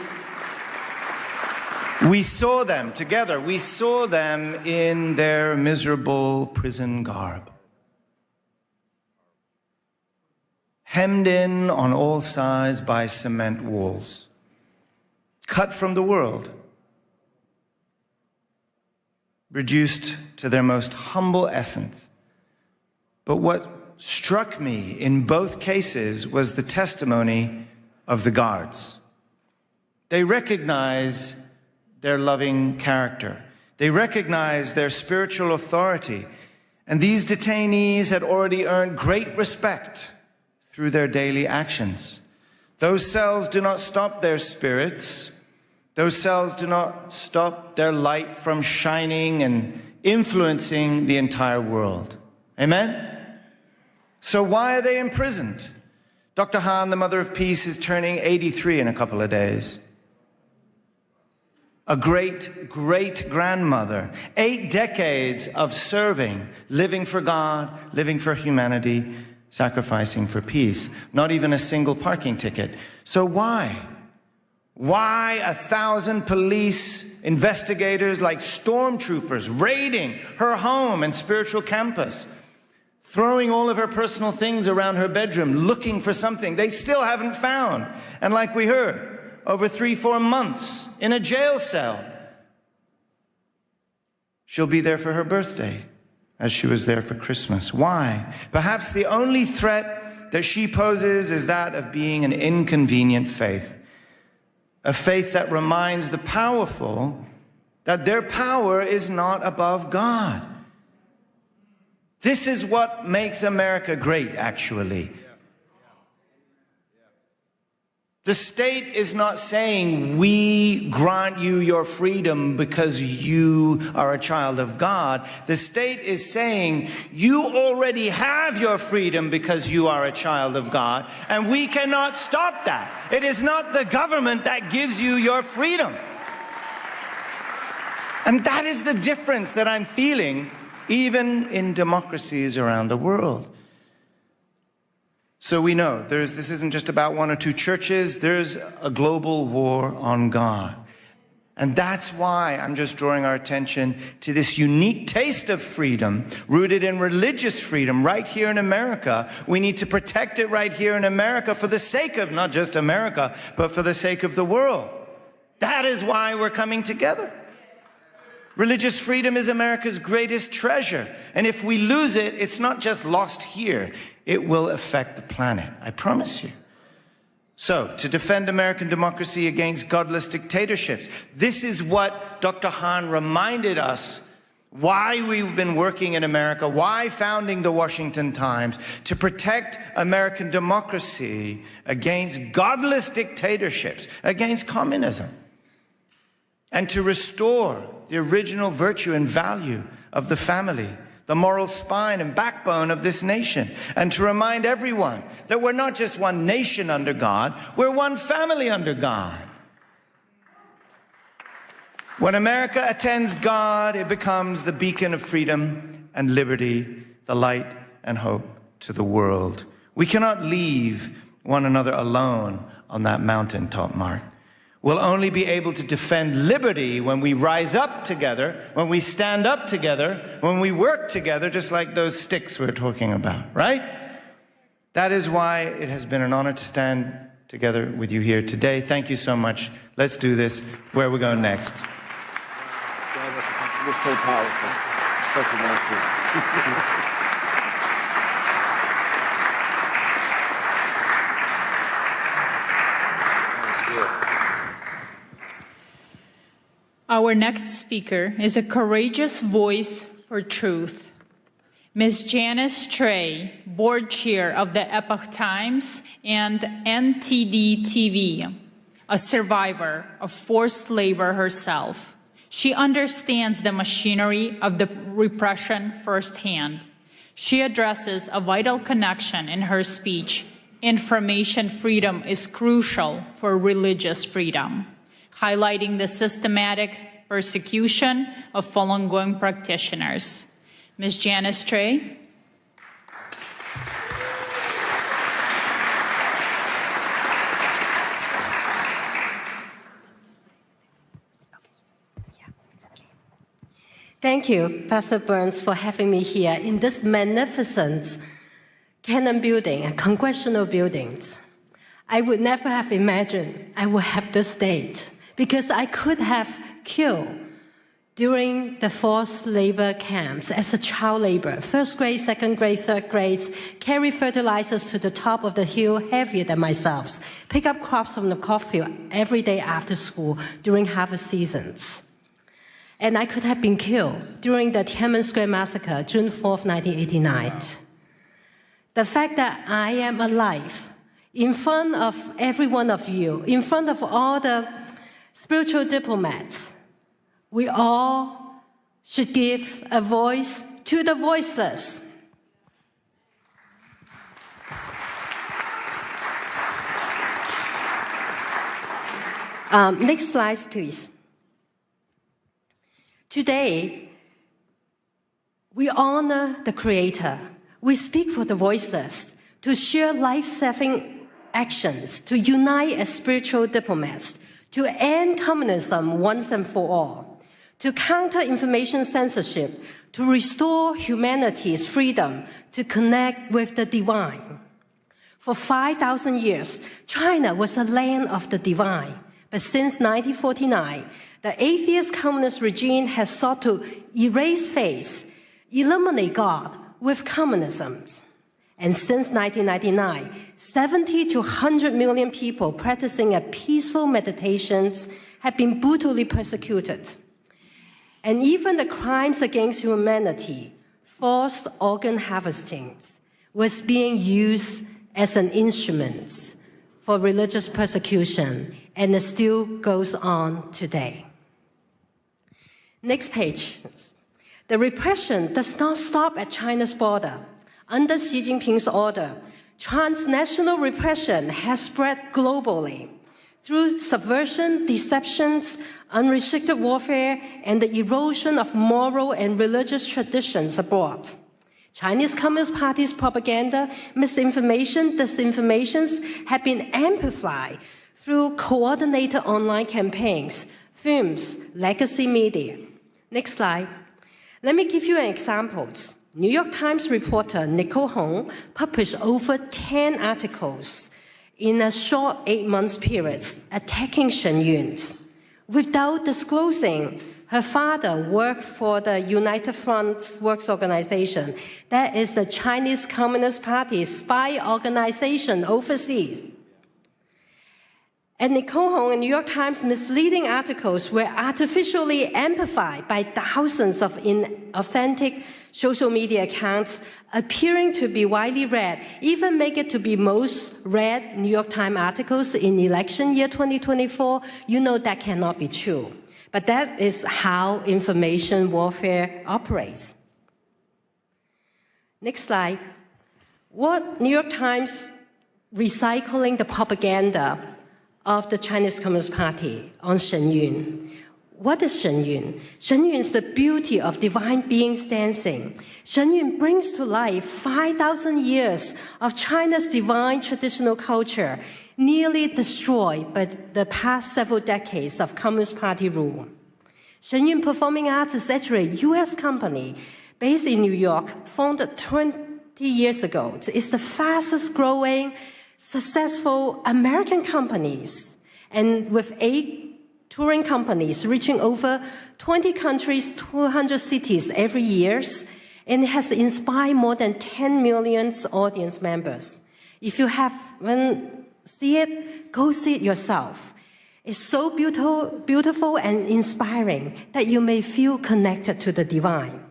We saw them together. We saw them in their miserable prison garb. Hemmed in on all sides by cement walls. Cut from the world. Reduced to their most humble essence. But what struck me in both cases was the testimony of the guards. They recognize their loving character. They recognize their spiritual authority. And these detainees had already earned great respect through their daily actions. Those cells do not stop their spirits, Those cells do not stop their light from shining and influencing the entire world. Amen? So why are they imprisoned? Dr. Han, the Mother of Peace, is turning 83 in a couple of days. A great-great-grandmother, 8 decades of serving, living for God, living for humanity, sacrificing for peace. Not even a single parking ticket. So why? Why 1,000 police investigators like stormtroopers raiding her home and spiritual campus, throwing all of her personal things around her bedroom, looking for something they still haven't found? And like we heard, over 3-4 months in a jail cell. She'll be there for her birthday, as she was there for Christmas. Why? Perhaps the only threat that she poses is that of being an inconvenient faith. A faith that reminds the powerful that their power is not above God. This is what makes America great, actually. The state is not saying, we grant you your freedom because you are a child of God. The state is saying, you already have your freedom because you are a child of God, and we cannot stop that. It is not the government that gives you your freedom. And that is the difference that I'm feeling even in democracies around the world. So we know this isn't just about 1 or 2 churches. There's a global war on God. And that's why I'm just drawing our attention to this unique taste of freedom rooted in religious freedom right here in America. We need to protect it right here in America for the sake of not just America, but for the sake of the world. That is why we're coming together. Religious freedom is America's greatest treasure. And if we lose it, it's not just lost here. It will affect the planet, I promise you. So, to defend American democracy against godless dictatorships, this is what Dr. Han reminded us why we've been working in America, why founding the Washington Times, to protect American democracy against godless dictatorships, against communism, and to restore the original virtue and value of the family, the moral spine and backbone of this nation, and to remind everyone that we're not just one nation under God, we're one family under God. When America attends God, it becomes the beacon of freedom and liberty, the light and hope to the world. We cannot leave one another alone on that mountaintop, Mark. We'll only be able to defend liberty when we rise up together, when we stand up together, when we work together, just like those sticks we're talking about, right? That is why it has been an honor to stand together with you here today. Thank you so much. Let's do this. Where are we going next? You're so powerful. Such a nice Our next speaker is a courageous voice for truth. Ms. Janice Trey, board chair of the Epoch Times and NTD TV, a survivor of forced labor herself. She understands the machinery of the repression firsthand. She addresses a vital connection in her speech. Information freedom is crucial for religious freedom, highlighting the systematic persecution of Falun Gong practitioners. Ms. Janice Trey. Thank you, Pastor Burns, for having me here in this magnificent Cannon building, congressional buildings. I would never have imagined I would have this date, because I could have killed during the forced labor camps as a child laborer, first grade, second grade, third grade, carry fertilizers to the top of the hill heavier than myself, pick up crops from the cornfield every day after school during harvest seasons. And I could have been killed during the Tiananmen Square massacre, June 4th, 1989. The fact that I am alive in front of every one of you, in front of all the Spiritual diplomats, we all should give a voice to the voiceless. Next slide, please. Today, we honor the Creator. We speak for the voiceless, to share life-saving actions, to unite as spiritual diplomats, to end communism once and for all, to counter information censorship, to restore humanity's freedom to connect with the divine. For 5,000 years, China was a land of the divine. But since 1949, the atheist communist regime has sought to erase faith, eliminate God with communism. And since 1999, 70 to 100 million people practicing a peaceful meditations have been brutally persecuted. And even the crimes against humanity, forced organ harvesting, was being used as an instrument for religious persecution, and it still goes on today. Next page. The repression does not stop at China's border. Under Xi Jinping's order, transnational repression has spread globally through subversion, deceptions, unrestricted warfare, and the erosion of moral and religious traditions abroad. Chinese Communist Party's propaganda, misinformation, disinformations have been amplified through coordinated online campaigns, films, legacy media. Next slide. Let me give you an example. New York Times reporter Nicole Hong published over 10 articles in a short 8-month period attacking Shen Yun. Without disclosing, her father worked for the United Front Works Organization. That is the Chinese Communist Party's spy organization overseas. And Nicole Hong and New York Times misleading articles were artificially amplified by thousands of inauthentic social media accounts appearing to be widely read, even make it to be most read New York Times articles in election year 2024. You know that cannot be true. But that is how information warfare operates. Next slide. What New York Times recycling the propaganda of the Chinese Communist Party on Shen Yun. What is Shen Yun? Shen Yun is the beauty of divine beings dancing. Shen Yun brings to life 5,000 years of China's divine traditional culture, nearly destroyed by the past several decades of Communist Party rule. Shen Yun Performing Arts is actually a U.S. company based in New York, founded 20 years ago. It's the fastest growing, successful American companies, and with 8 touring companies reaching over 20 countries, 200 cities every year, and it has inspired more than 10 million audience members. If you haven't seen it, go see it yourself. It's so beautiful and inspiring that you may feel connected to the divine.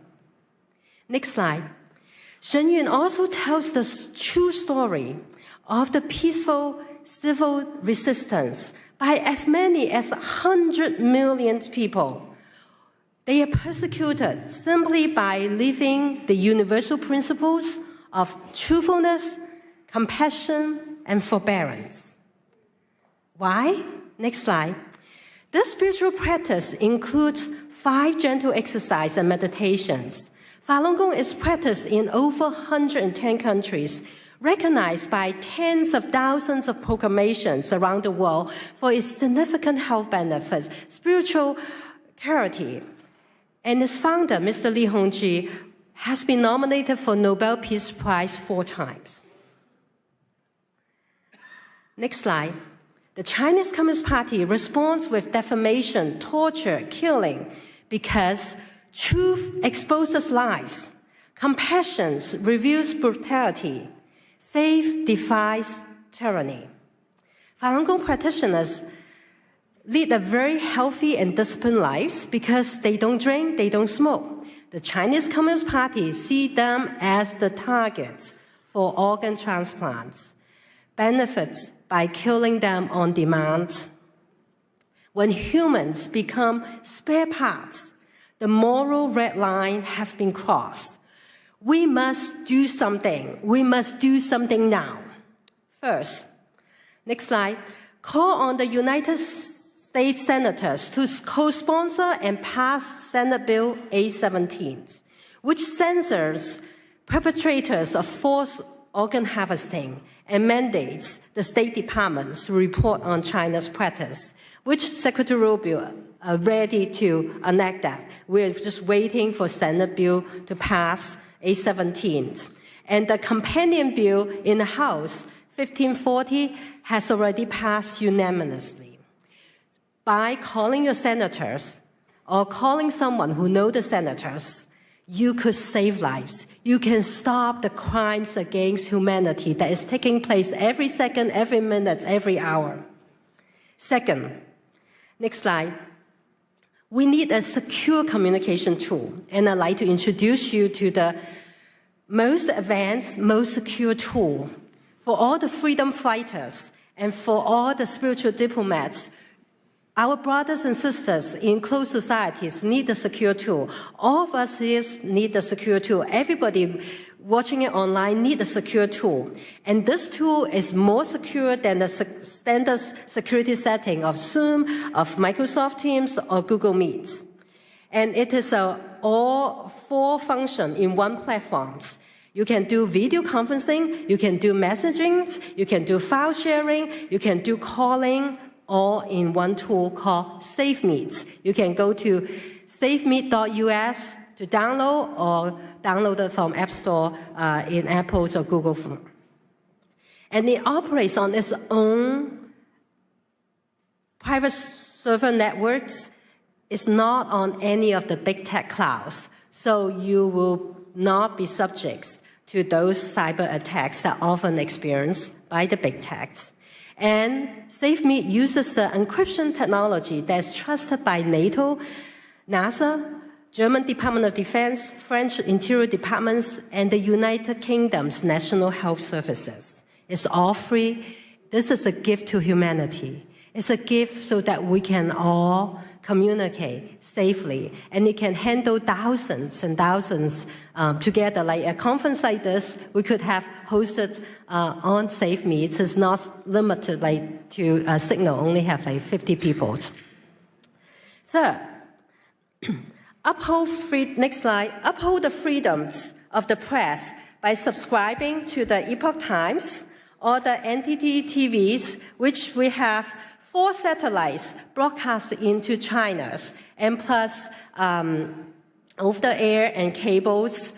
Next slide. Shen Yun also tells the true story of the peaceful civil resistance by as many as 100 million people. They are persecuted simply by living the universal principles of truthfulness, compassion, and forbearance. Why? Next slide. This spiritual practice includes 5 gentle exercises and meditations. Falun Gong is practiced in over 110 countries, recognized by tens of thousands of proclamations around the world for its significant health benefits, spiritual clarity. And its founder, Mr. Li Hongzhi, has been nominated for Nobel Peace Prize 4 times. Next slide. The Chinese Communist Party responds with defamation, torture, killing, because truth exposes lies, compassion reveals brutality, faith defies tyranny. Falun Gong practitioners lead a very healthy and disciplined lives because they don't drink, they don't smoke. The Chinese Communist Party see them as the targets for organ transplants, benefits by killing them on demand. When humans become spare parts, the moral red line has been crossed. We must do something. We must do something now. First, next slide, call on the United States Senators to co-sponsor and pass Senate Bill A-17, which censors perpetrators of forced organ harvesting and mandates the State Departments to report on China's practice, which Secretary Rubio are ready to enact that. We're just waiting for Senate bill to pass A-17. And the companion bill in the House, 1540, has already passed unanimously. By calling your senators or calling someone who knows the senators, you could save lives. You can stop the crimes against humanity that is taking place every second, every minute, every hour. Second, next slide. We need a secure communication tool, and I'd like to introduce you to the most advanced, most secure tool for all the freedom fighters and for all the spiritual diplomats. Our brothers and sisters in closed societies need the secure tool. All of us here need the secure tool. Everybody watching it online need a secure tool. And this tool is more secure than the standard security setting of Zoom, of Microsoft Teams, or Google Meet. And it is all four function in one platform. You can do video conferencing, you can do messaging, you can do file sharing, you can do calling, all in one tool called SafeMeet. You can go to safemeet.us to download or download it from App Store in Apple's or Google phone. And it operates on its own private server networks. It's not on any of the big tech clouds. So you will not be subject to those cyber attacks that are often experienced by the big techs. And SafeMeet uses the encryption technology that's trusted by NATO, NASA, German Department of Defense, French Interior Departments, and the United Kingdom's National Health Services. It's all free. This is a gift to humanity. It's a gift so that we can all communicate safely, and it can handle thousands and thousands together. Like a conference like this, we could have hosted on SafeMeet. It's not limited to a Signal, only have 50 people. Third, next slide, uphold the freedoms of the press by subscribing to the Epoch Times or the NTT TVs, which we have 4 satellites broadcast into China, and plus over-the-air and cables.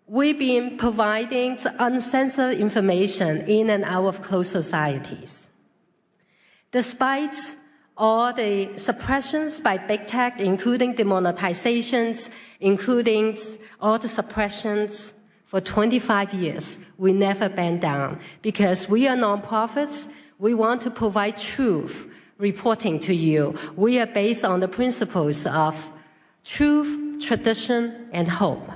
We've been providing uncensored information in and out of closed societies. Despite all the suppressions by big tech, including demonetizations, including all the suppressions, for 25 years, we never bend down because we are nonprofits. We want to provide truth reporting to you. We are based on the principles of truth, tradition, and hope.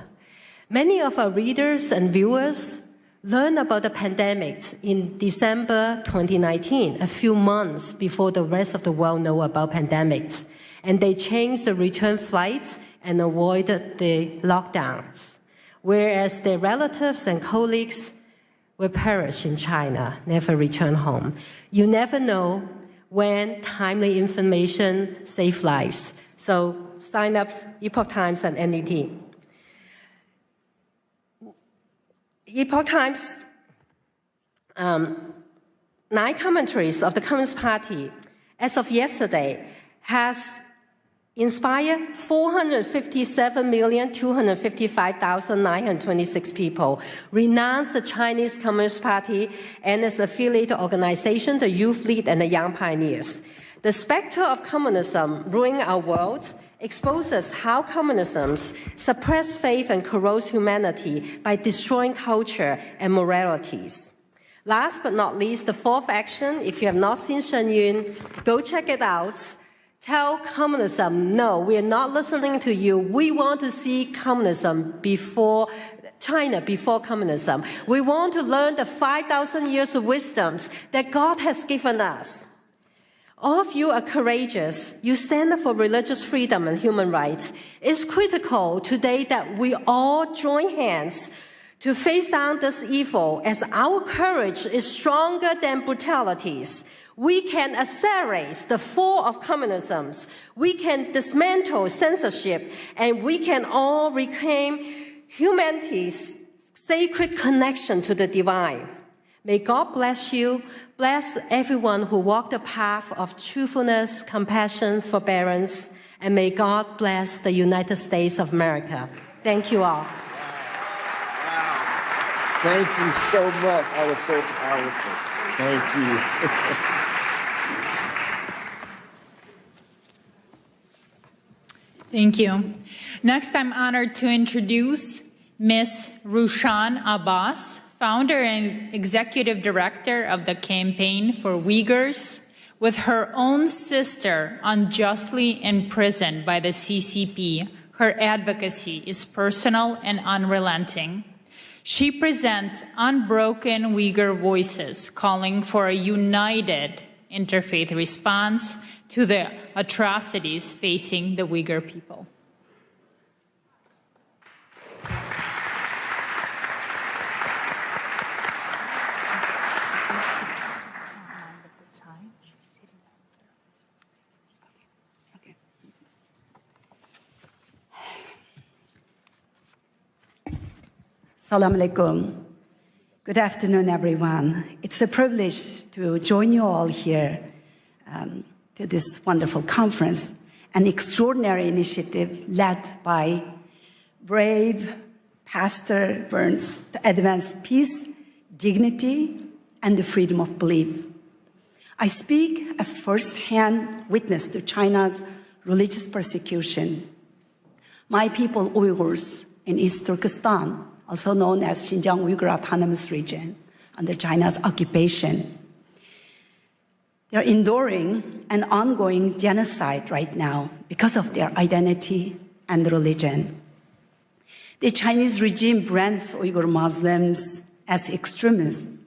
Many of our readers and viewers learned about the pandemic in December 2019, a few months before the rest of the world know about pandemics. And they changed the return flights and avoided the lockdowns, whereas their relatives and colleagues will perish in China, never return home. You never know when timely information saves lives. So sign up Epoch Times and NDT. Epoch Times, 9 commentaries of the Communist Party, as of yesterday, has inspired 457,255,926 people, renounce the Chinese Communist Party and its affiliated organization, the Youth League and the Young Pioneers. The specter of communism ruining our world exposes how communism suppresses faith and corrodes humanity by destroying culture and moralities. Last but not least, the 4th action, if you have not seen Shen Yun, go check it out. Tell communism, no, we are not listening to you. We want to see communism before China, before communism. We want to learn the 5,000 years of wisdoms that God has given us. All of you are courageous. You stand up for religious freedom and human rights. It's critical today that we all join hands to face down this evil, as our courage is stronger than brutalities. We can accelerate the fall of communism. We can dismantle censorship, and we can all reclaim humanity's sacred connection to the divine. May God bless you, bless everyone who walked the path of truthfulness, compassion, forbearance, and may God bless the United States of America. Thank you all. Thank you so much. That was so powerful. Thank you. Thank you. Next, I'm honored to introduce Ms. Rushan Abbas, founder and executive director of the Campaign for Uyghurs, with her own sister unjustly imprisoned by the CCP. Her advocacy is personal and unrelenting. She presents unbroken Uyghur voices, calling for a united interfaith response to the atrocities facing the Uyghur people. Assalamu alaikum. Good afternoon, everyone. It's a privilege to join you all here to this wonderful conference, an extraordinary initiative led by brave Pastor Burns to advance peace, dignity, and the freedom of belief. I speak as first-hand witness to China's religious persecution. My people, Uyghurs, in East Turkestan, also known as Xinjiang Uyghur Autonomous Region, under China's occupation. They're enduring an ongoing genocide right now because of their identity and religion. The Chinese regime brands Uyghur Muslims as extremists,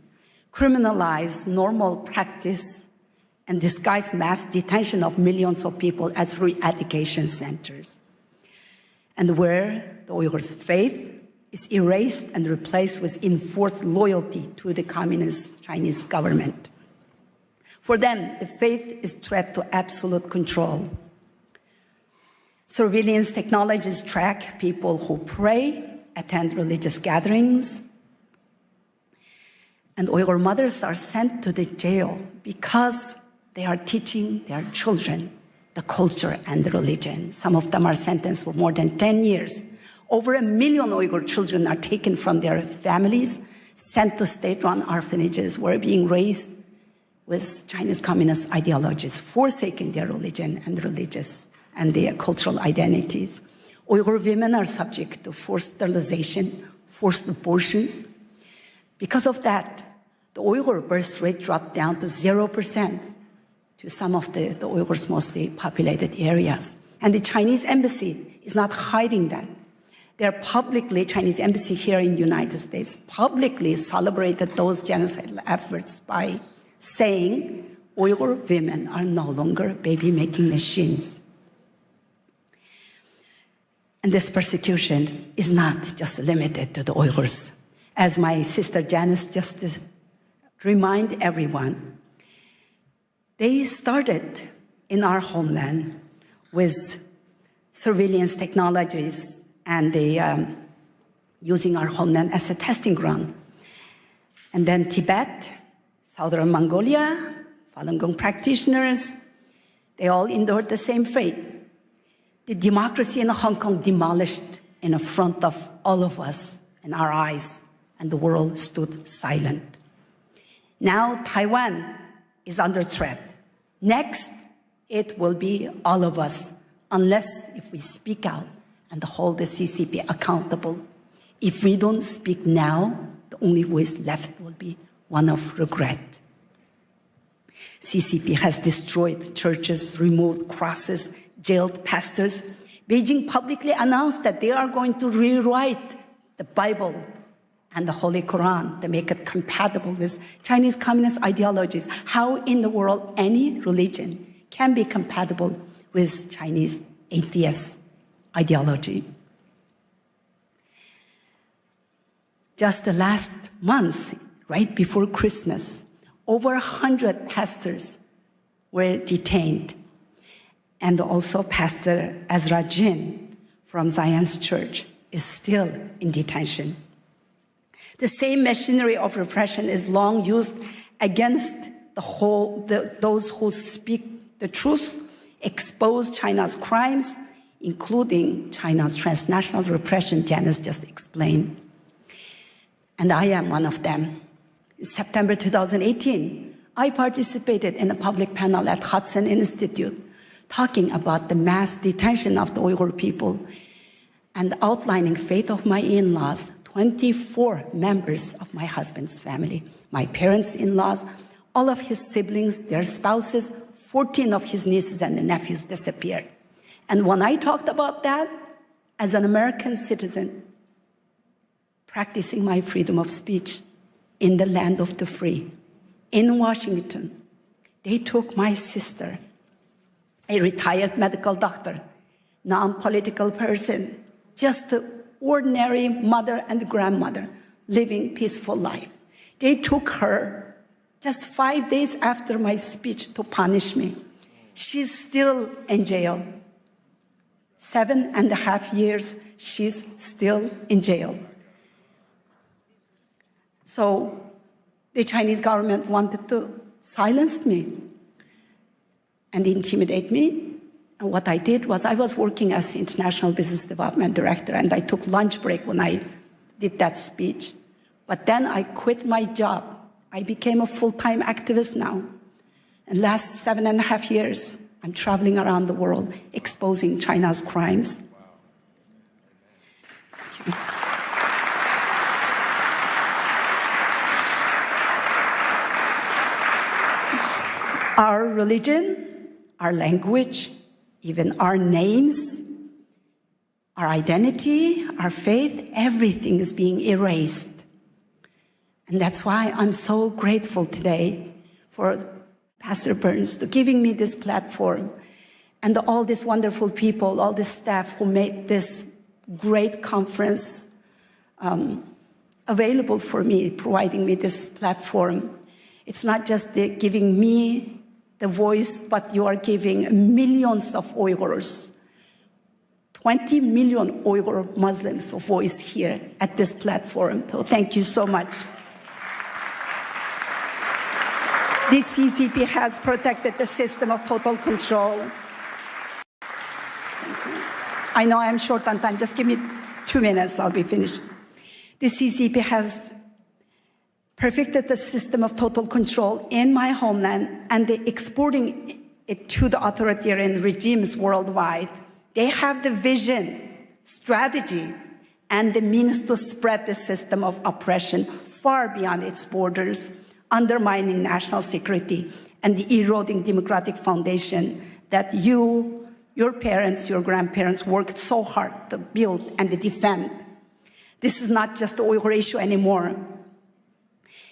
criminalize normal practice, and disguise mass detention of millions of people as re-education centers. And where the Uyghurs' faith is erased and replaced with enforced loyalty to the communist Chinese government. For them, the faith is a threat to absolute control. Surveillance technologies track people who pray, attend religious gatherings, and Uyghur mothers are sent to the jail because they are teaching their children the culture and the religion. Some of them are sentenced for more than 10 years. Over 1 million Uyghur children are taken from their families, sent to state-run orphanages, where being raised with Chinese communist ideologies, forsaking their religion and religious and their cultural identities. Uyghur women are subject to forced sterilization, forced abortions. Because of that, the Uyghur birth rate dropped down to 0% to some of the Uyghurs' mostly populated areas. And the Chinese embassy is not hiding that. They're publicly, Chinese embassy here in the United States, publicly celebrated those genocidal efforts by saying Uyghur women are no longer baby-making machines. And this persecution is not just limited to the Uyghurs. As my sister Janice just remind everyone, they started in our homeland with surveillance technologies and they using our homeland as a testing ground. And then Tibet, Southern Mongolia, Falun Gong practitioners, they all endured the same fate. The democracy in Hong Kong demolished in front of all of us in our eyes, and the world stood silent. Now Taiwan is under threat. Next, it will be all of us, unless if we speak out and hold the CCP accountable. If we don't speak now, the only voice left will be one of regret. CCP has destroyed churches, removed crosses, jailed pastors. Beijing publicly announced that they are going to rewrite the Bible and the Holy Quran to make it compatible with Chinese communist ideologies. How in the world any religion can be compatible with Chinese atheist ideology? Just the last month, right before Christmas, over 100 pastors were detained. And also Pastor Ezra Jin from Zion's Church is still in detention. The same machinery of repression is long used against those who speak the truth, expose China's crimes, including China's transnational repression Janice just explained. And I am one of them. In September 2018, I participated in a public panel at Hudson Institute talking about the mass detention of the Uyghur people and outlining fate of my in-laws, 24 members of my husband's family, my parents-in-laws, all of his siblings, their spouses, 14 of his nieces and nephews disappeared. And when I talked about that, as an American citizen, practicing my freedom of speech in the land of the free, in Washington, they took my sister, a retired medical doctor, non-political person, just an ordinary mother and grandmother living peaceful life. They took her just 5 days after my speech to punish me. She's still in jail. 7.5 years, she's still in jail. So the Chinese government wanted to silence me and intimidate me. And what I did was I was working as the International Business Development Director, and I took lunch break when I did that speech. But then I quit my job. I became a full-time activist now. And last 7.5 years, I'm traveling around the world exposing China's crimes. Thank you. Our religion, our language, even our names, our identity, our faith, everything is being erased. And that's why I'm so grateful today for Pastor Burns to giving me this platform and all these wonderful people, all the staff who made this great conference available for me, providing me this platform. It's not just giving me the voice, but you are giving millions of Uyghurs, 20 million Uyghur Muslims a voice here at this platform. So thank you so much. The CCP has protected the system of total control. I know I'm short on time. Just give me 2 minutes, I'll be finished. The CCP has perfected the system of total control in my homeland, and they're exporting it to the authoritarian regimes worldwide. They have the vision, strategy, and the means to spread the system of oppression far beyond its borders, undermining national security and the eroding democratic foundation that your parents, your grandparents worked so hard to build and to defend. This is not just the Uyghur issue anymore.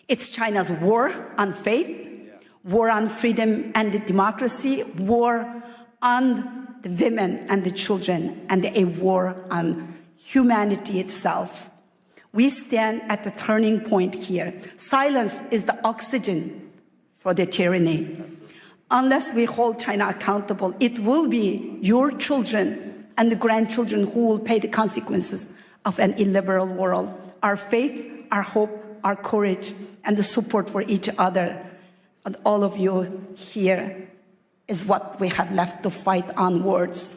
It's China's war on faith, war on freedom and the democracy, war on the women and the children, and a war on humanity itself. We stand at the turning point here. Silence is the oxygen for the tyranny. Unless we hold China accountable, it will be your children and the grandchildren who will pay the consequences of an illiberal world. Our faith, our hope, our courage, and the support for each other, and all of you here, is what we have left to fight onwards.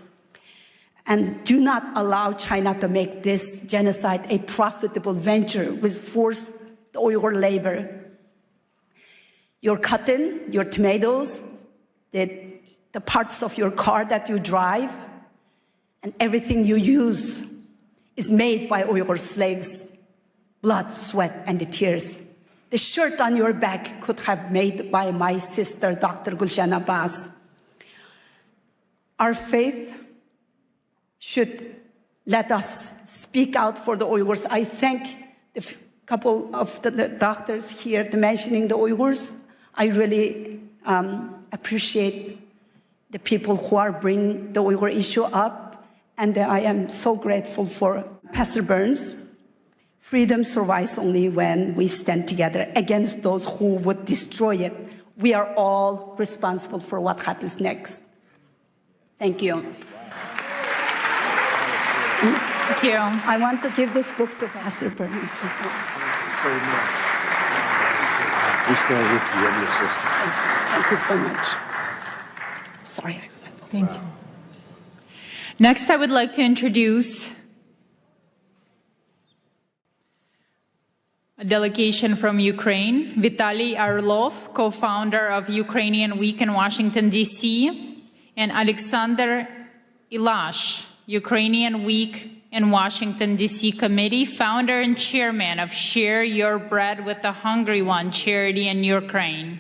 And do not allow China to make this genocide a profitable venture with forced Uyghur labor. Your cotton, your tomatoes, the parts of your car that you drive, and everything you use is made by Uyghur slaves. Blood, sweat, and the tears. The shirt on your back could have made by my sister, Dr. Gulshan Abbas. Our faith should let us speak out for the Uyghurs. I thank couple of the doctors here mentioning the Uyghurs. I really appreciate the people who are bringing the Uyghur issue up, and I am so grateful for Pastor Burns. Freedom survives only when we stand together against those who would destroy it. We are all responsible for what happens next. Thank you. Thank you. I want to give this book to Pastor Burns. So much. We stand with you and your sister. Thank you so much. Sorry. Thank you. Next, I would like to introduce a delegation from Ukraine, Vitaly Arlov, co-founder of Ukrainian Week in Washington, D.C., and Alexander Ilash, Ukrainian Week in Washington, D.C. Committee, founder and chairman of Share Your Bread with the Hungry One charity in Ukraine.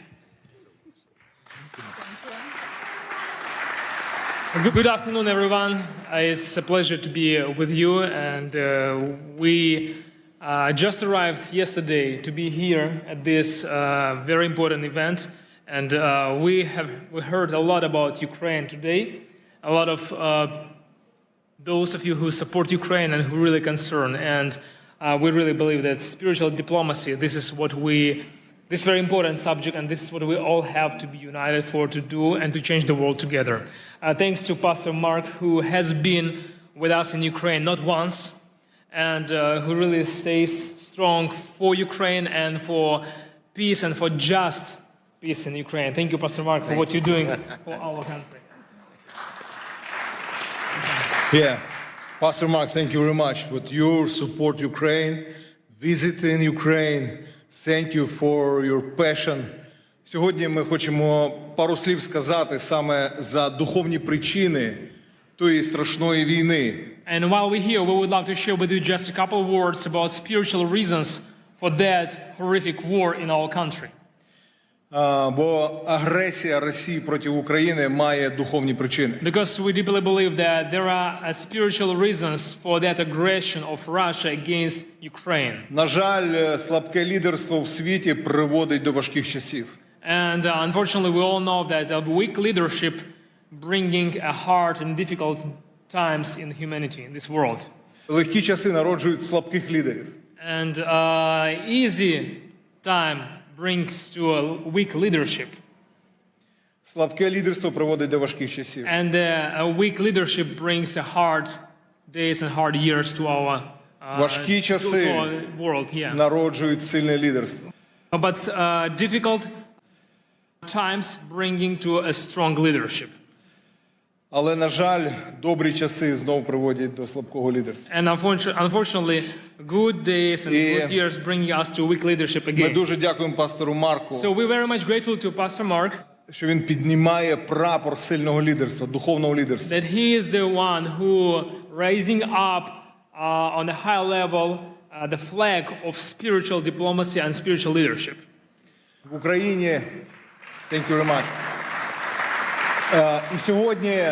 Good afternoon, everyone. It's a pleasure to be with you, and we just arrived yesterday to be here at this very important event, and we heard a lot about Ukraine today. A lot of those of you who support Ukraine and who are really concerned, and we really believe that spiritual diplomacy, this is very important subject, and this is what we all have to be united for, to do and to change the world together. Thanks to Pastor Mark, who has been with us in Ukraine not once, and who really stays strong for Ukraine and for peace and for just peace in Ukraine. Thank you, Pastor Mark, for what you're doing for our country. Yeah, Pastor Mark, thank you very much. With your support Ukraine, visiting Ukraine, thank you for your passion. Сьогодні ми хочемо пару слів сказати саме за духовні причини тої страшної війни. And while we're here, we would love to share with you just a couple of words about spiritual reasons for that horrific war in our country. Бо агресія Росії проти України має духовні причини. Because we deeply believe that there are spiritual reasons for that aggression of Russia against Ukraine. На жаль, слабке лідерство в світі приводить до важких часів. And unfortunately, we all know that a weak leadership bringing a hard and difficult times in humanity, in this world. Легкі часи народжують слабких лідерів. And easy time brings to a weak leadership. Слабке лідерство приводить до важких часів. And a weak leadership brings a hard days and hard years to our важкі часи world here. Народжують сильне лідерство. But difficult times bringing to a strong leadership. Але, на жаль, добрі часи знову приводять до слабкого лідерства. And unfortunately, good days and good years bring us to weak leadership again. Ми дуже дякуємо пастору Марку. So we're very much grateful to Pastor Mark. Що він піднімає прапор сильного лідерства, духовного лідерства. That he is the one who raising up on a high level the flag of spiritual diplomacy and spiritual leadership. В Україні, thank you very much. І сьогодні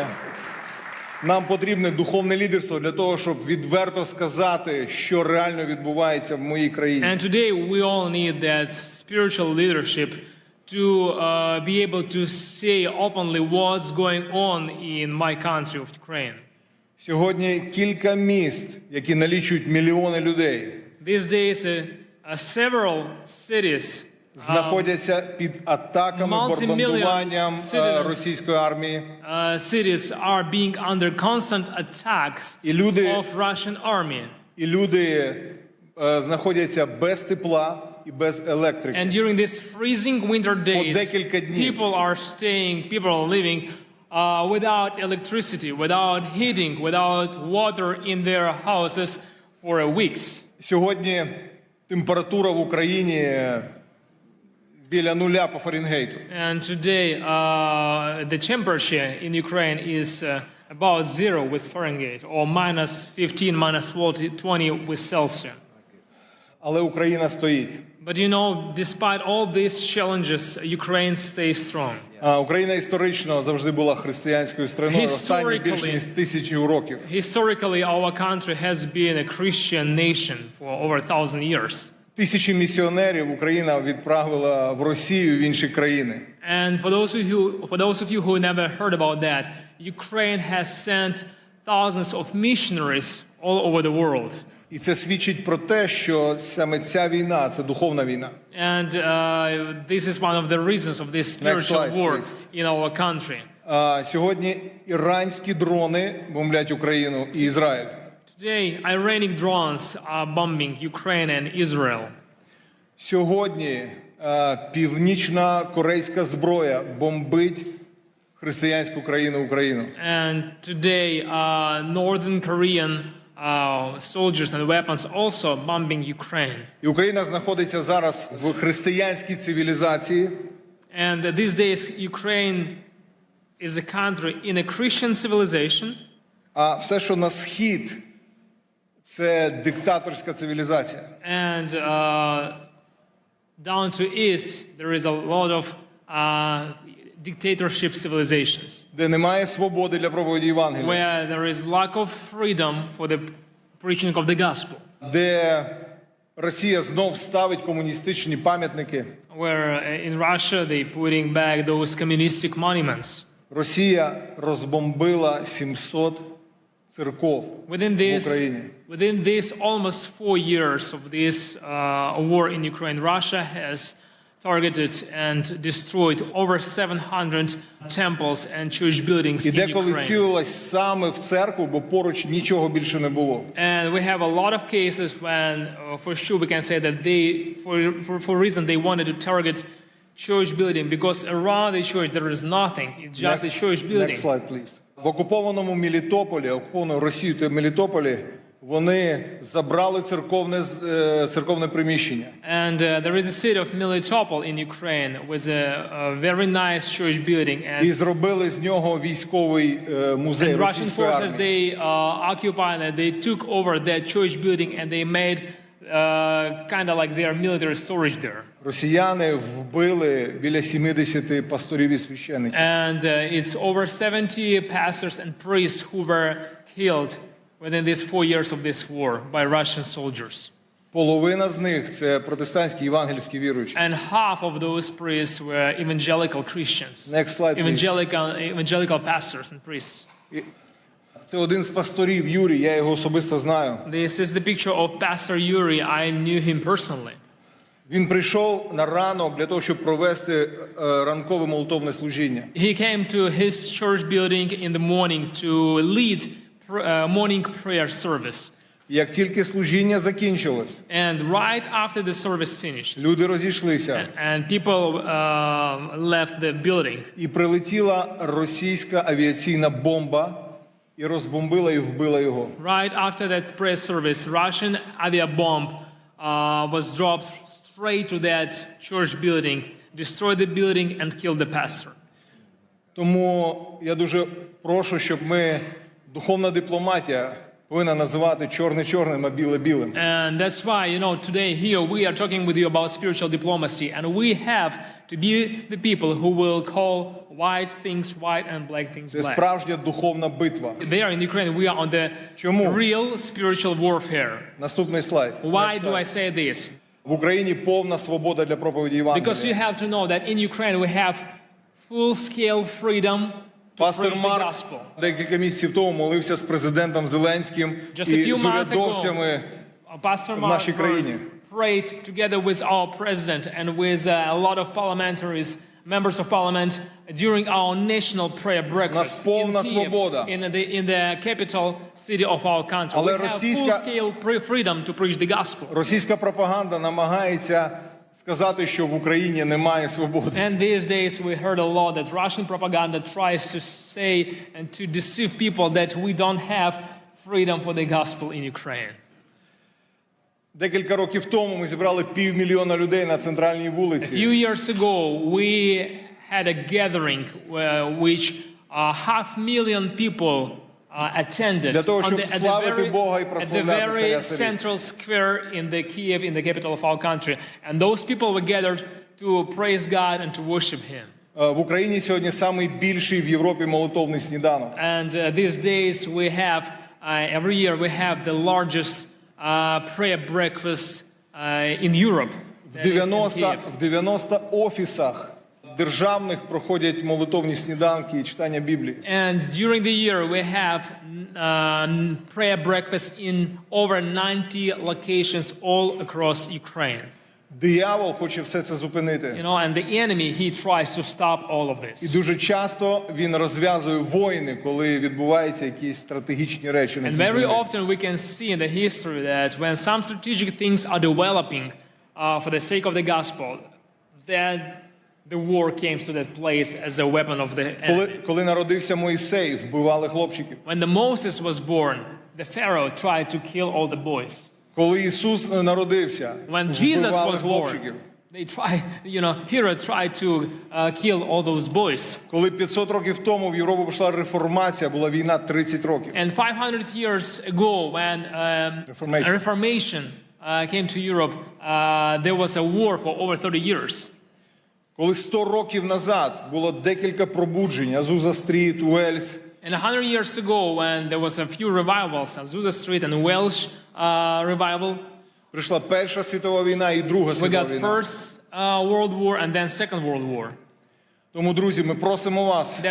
нам потрібне духовне лідерство для того, щоб відверто сказати, що реально відбувається в моїй країні. And today we all need that spiritual leadership to be able to say openly what's going on in my country of Ukraine. Сьогодні кілька міст, які налічують мільйони людей. These days several cities знаходяться під атаками, бомбардуванням російської армії. Cities are being under constant attacks of Russian army. І люди знаходяться без тепла і без електрики. And during these freezing winter days, people are living without electricity, without heating, without water in their houses for weeks. Сьогодні температура в Україні біля нуля по Фаренгейту. And today the temperature in Ukraine is about 0 with Fahrenheit, or minus 15, minus 20 with Celsius. Але Україна стоїть. But you know, despite all these challenges, Ukraine stays strong. Україна історично завжди була християнською країною останні більше ніж 1000 років. Historically, our country has been a Christian nation for over 1,000 years. Тисячі місіонерів Україна відправила в Росію, в інші країни. And for those of you who never heard about that, Ukraine has sent thousands of missionaries all over the world. І це свідчить про те, що саме ця війна – це духовна війна. And this is one of the reasons of this spiritual war in our country. Сьогодні іранські дрони бомблять Україну і Ізраїль. Today, Iranian drones are bombing Ukraine and Israel. Сьогодні північна корейська зброя бомбить християнську країну Україну. And today, Northern Korean soldiers and weapons also bombing Ukraine. І Україна знаходиться зараз в християнській цивілізації. And these days, Ukraine is a country in a Christian civilization. А все, що на схід, це диктаторська цивілізація. And down to east, there is a lot of dictatorship civilizations. Де немає свободи для проповіді Євангелія. Where there is lack of freedom for the preaching of the gospel. Де Росія знов ставить комуністичні пам'ятники. Where in Russia they putting back those communistic monuments. Росія розбомбила 700 церков в Україні. Within this almost 4 years of this war in Ukraine, Russia has targeted and destroyed over 700 temples and church buildings in Ukraine. І деколи цілилась саме в церкву, бо поруч нічого більше не було. And we have a lot of cases when, for sure, we can say that they, for reason they wanted to target church building because around the church there is nothing. It's just a church building. Next slide, please. В окупованому Мелітополі, окупованому Росією та Мелітополі, вони забрали церковне приміщення. And there is a city of Melitopol in Ukraine with a very nice church building. І зробили з нього військовий музей російської армії. Russian forces they occupied and they took over that church building and they made kind of like their military storage there. Росіяни вбили біля 70 пасторів і священиків. And it's over 70 pastors and priests who were killed within these 4 years of this war by Russian soldiers. Половина з них це протестантські євангельські віруючі. And half of those priests were evangelical Christians. Next slide, evangelical pastors and priests. Це один з пасторів, Юрій, я його особисто знаю. This is the picture of Pastor Yuri. I knew him personally. Він прийшов на ранок для того, щоб провести ранкове молитовне служіння. He came to his church building in the morning to lead morning prayer service. Як тільки служіння закінчилось, and right after the service finished, люди розійшлися. And people left the building. І прилетіла російська авіаційна бомба і розбомбила і вбила його. Right after that prayer service, Russian aviabomb was dropped straight to that church building, destroyed the building and killed the pastor. Тому я дуже прошу, щоб ми духовна дипломатія повинна називати чорне чорним, а біле білим. And that's why, today here we are talking with you about spiritual diplomacy, and we have to be the people who will call white things white and black things Це black. справжня духовна битва. There in Ukraine we are on the real spiritual warfare. Наступний слайд. Why do I say this? В Україні повна свобода для проповіді Євангелія. Because you have to know that in Ukraine we have full-scale freedom to Пастор preach the Марк gospel. декілька місяців тому молився з президентом Зеленським і з урядовцями в нашій країні. Prayed together with our president and with a lot of parliamentaries, members of parliament during our national prayer breakfast in Kyiv, in the capital city of our country. We have full-scale freedom to preach the gospel. Російська пропаганда намагається сказати, що в Україні немає свободи. And these days we heard a lot that Russian propaganda tries to say and to deceive people that we don't have freedom for the gospel in Ukraine. Декілька років тому ми зібрали 500 000 людей на центральній вулиці. A few years ago we had a gathering which 500,000 people attended для того, щоб славити Бога і at the прославляти very Царя Царів. central square in the Kyiv, in the capital of our country. And those people were gathered to praise God and to worship Him. В Україні сьогодні самий більший в Європі молитовний сніданок. And these days we have, every year we have the largest prayer breakfast in Europe. В 90 офісах державних проходять молитовні сніданки і читання Біблії. And during the year we have prayer breakfasts in over 90 locations all across Ukraine. Диявол хоче все це зупинити. You know, and the enemy, he tries to stop all of this. І дуже часто він розв'язує війни, коли відбуваються якісь стратегічні речі на цій землі. And very often we can see in the history that when some strategic things are developing for the sake of the gospel, then the war came to that place as a weapon of the enemy. Коли народився Мойсей, вбивали хлопчиків. When the Moses was born, the Pharaoh tried to kill all the boys. Коли Ісус народився, when Jesus вбивали was хлопчиків. Born, they tried, you know, Herod tried to kill all those boys. Коли 500 років тому в Європу пішла реформація, була війна 30 років. And 500 years ago, when Reformation came to Europe, there was a war for over 30 years. Коли 100 років назад було декілька пробуджень, Азуза Стріт, Уельс. And 100 years ago, when there was a few revivals, Azusa Street and Welsh revival, прийшла Перша світова війна і Друга світова війна. We got First World War and then Second World War. Тому, друзі, ми просимо вас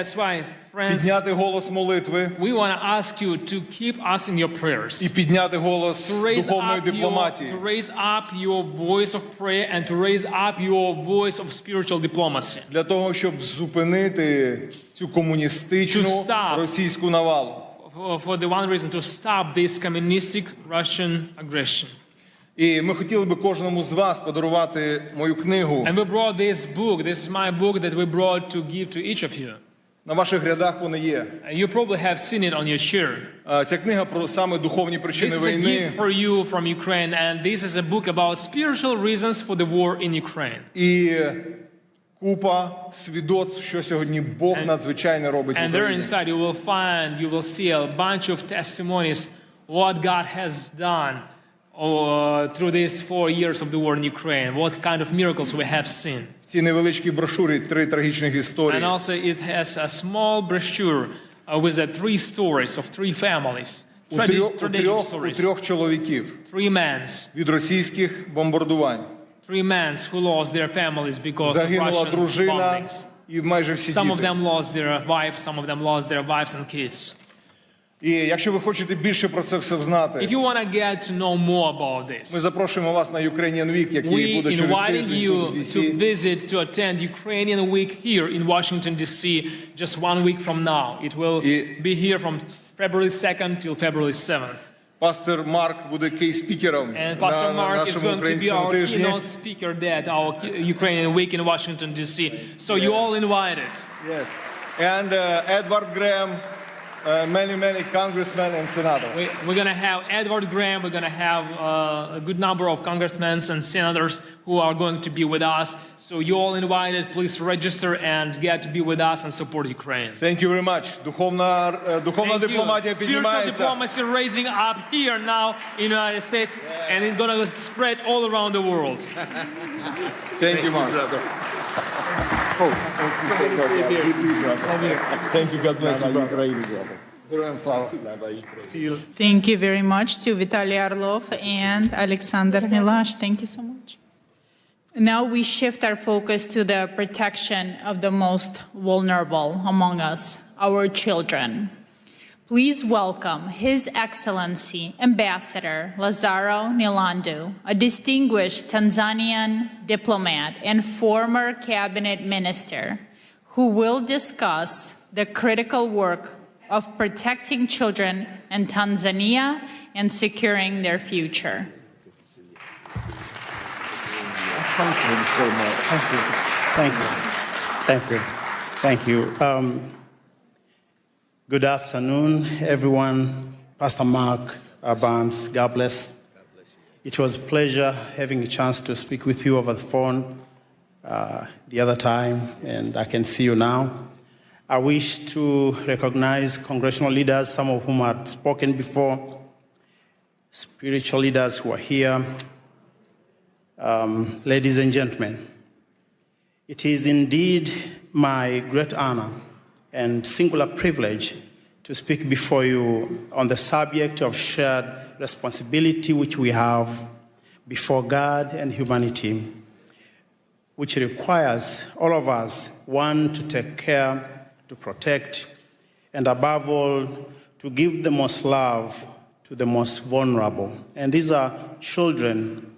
підняти голос молитви we want to ask you to keep us in your prayers. І підняти голос духовної дипломатії. To raise up your voice of prayer and to raise up your voice of spiritual diplomacy. Для того, щоб зупинити цю комуністичну російську навалу. For the one reason to stop this communistic Russian aggression. І ми хотіли би кожному з вас подарувати мою книгу. And we brought this book. This is my book that we brought to give to each of you. На ваших рядах вона є. You probably have seen it on your chair. Ця книга про саме духовні причини війни. This is a gift for you from Ukraine, and this is a book about spiritual reasons for the war in Ukraine. І купа свідоцтв, що сьогодні Бог надзвичайно робить в Україні. And there inside you will see a bunch of testimonies what God has done through these 4 years of the war in Ukraine, what kind of miracles we have seen. В цій невеличкій брошурі 3 трагічних історії. And also it has a small brochure with the 3 stories of 3 families. У трьох чоловіків. 3 men. Від російських бомбардувань. 3 men who lost their families because of Загинула Russian дружина bombings. І майже всі Some of діти. them lost their wives, some of them lost their wives and kids. І якщо ви хочете більше про це все знати, If you want to get to know more about this, ми запрошуємо вас на Ukrainian Week, який we буде через invited тиждень you тут в to DC. visit, to attend Ukrainian Week here in Washington, D.C. just 1 week from now. It will be here from February 2nd till February 7th. Пастор Марк буде кей-спікером And Pastor на Mark is нашому going to be українському our тижні. keynote speaker at our Ukrainian Week in Washington, D.C. So you all invited. Yes. And Edward Graham, many congressmen and senators. We're going to have Edward Graham. We're going to have a good number of congressmen and senators who are going to be with us. So you all invited. Please register and get to be with us and support Ukraine. Thank you very much. Духовна дипломатія піднімається. Spiritual diplomacy raising up here now in the United States, and it's going to spread all around the world. Thank you, Mark. Thank you, God bless you, brother. Героям слава. Thank you very much to Vitaly Orlov and Alexander Milash. Thank you so much. Now we shift our focus to the protection of the most vulnerable among us, our children. Please welcome His Excellency Ambassador Lazaro Nilandu, a distinguished Tanzanian diplomat and former cabinet minister, who will discuss the critical work of protecting children in Tanzania and securing their future. Thank you so much. Thank you. Thank you. Thank you. Thank you. Good afternoon, everyone. Pastor Mark Barnes, God bless. It was a pleasure having a chance to speak with you over the phone the other time, and I can see you now. I wish to recognize congressional leaders, some of whom had spoken before, spiritual leaders who are here. Ladies and gentlemen, it is indeed my great honor and singular privilege to speak before you on the subject of shared responsibility which we have before God and humanity, which requires all of us, one, to take care, to protect, and above all, to give the most love to the most vulnerable. And these are children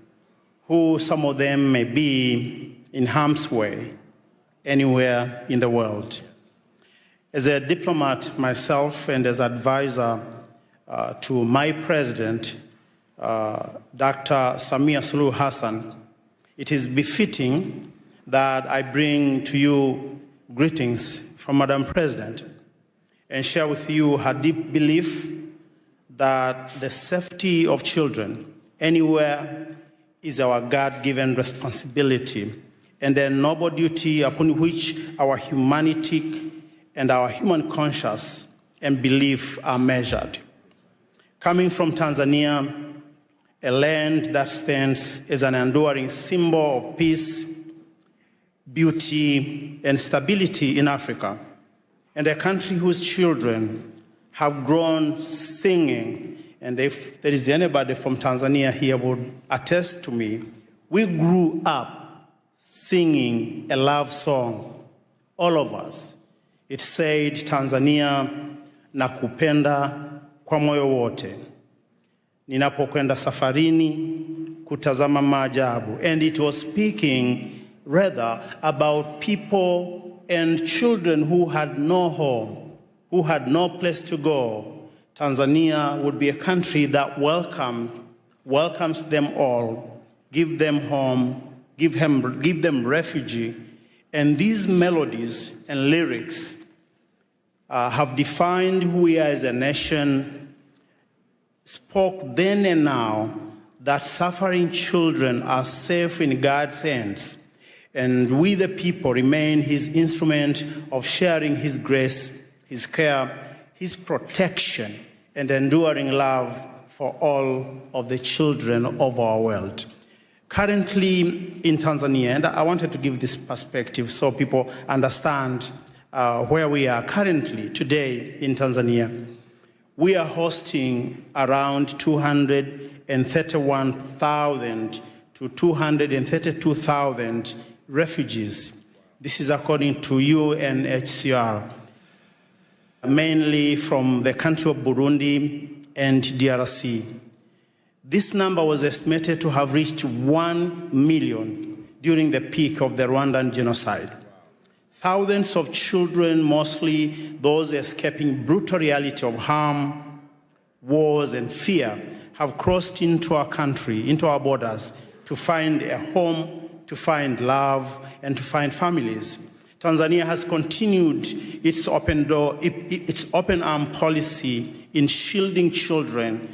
who, some of them may be in harm's way anywhere in the world. As a diplomat myself and as advisor to my president, Dr. Samia Suluhu Hassan, it is befitting that I bring to you greetings from Madam President and share with you her deep belief that the safety of children anywhere is our God-given responsibility and a noble duty upon which our humanity and our human conscience and belief are measured. Coming from Tanzania, a land that stands as an enduring symbol of peace, beauty, and stability in Africa, and a country whose children have grown singing, and if there is anybody from Tanzania here would attest to me, we grew up singing a love song, all of us. It said, Tanzania, nakupenda kwa moyo wote. Ninapokwenda safarini, kutazama maajabu. And it was speaking rather about people and children who had no home, who had no place to go. Tanzania would be a country that welcomes them all, give them home, give them refuge. And these melodies and lyrics have defined who we are as a nation, spoke then and now that suffering children are safe in God's hands, and we the people remain his instrument of sharing his grace, his care, his protection, and enduring love for all of the children of our world. Currently in Tanzania, and I wanted to give this perspective so people understand where we are currently today in Tanzania. We are hosting around 231,000 to 232,000 refugees. This is according to UNHCR, mainly from the country of Burundi and DRC. This number was estimated to have reached 1 million during the peak of the Rwandan genocide. Thousands of children, mostly those escaping brutal reality of harm, wars, and fear, have crossed into our country, into our borders, to find a home, to find love, and to find families. Tanzania has continued its open arm policy in shielding children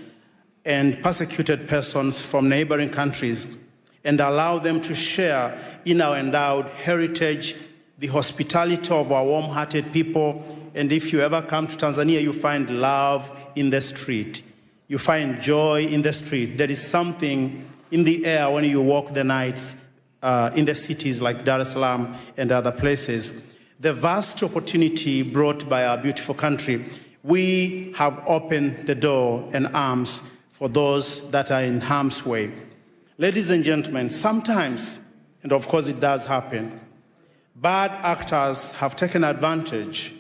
and persecuted persons from neighboring countries and allow them to share in our endowed heritage, the hospitality of our warm-hearted people. And if you ever come to Tanzania, you find love in the street. You find joy in the street. There is something in the air when you walk the nights in the cities like Dar es Salaam and other places. The vast opportunity brought by our beautiful country, we have opened the door and arms for those that are in harm's way. Ladies and gentlemen, sometimes, and of course it does happen, bad actors have taken advantage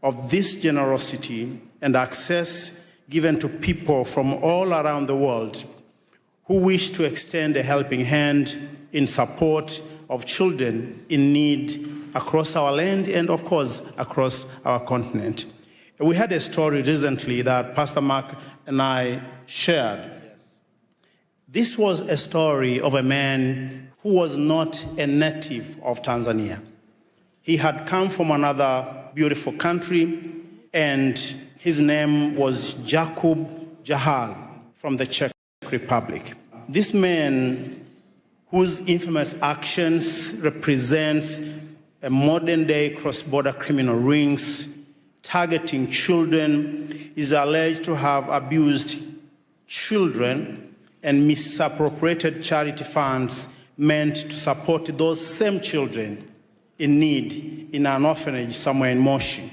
of this generosity and access given to people from all around the world who wish to extend a helping hand in support of children in need across our land and, of course, across our continent. We had a story recently that Pastor Mark and I shared. This was a story of a man who was not a native of Tanzania. He had come from another beautiful country, and his name was Jakub Jahal from the Czech Republic. This man, whose infamous actions represents a modern-day cross-border criminal rings targeting children, is alleged to have abused children and misappropriated charity funds meant to support those same children in need in an orphanage somewhere in Moshi,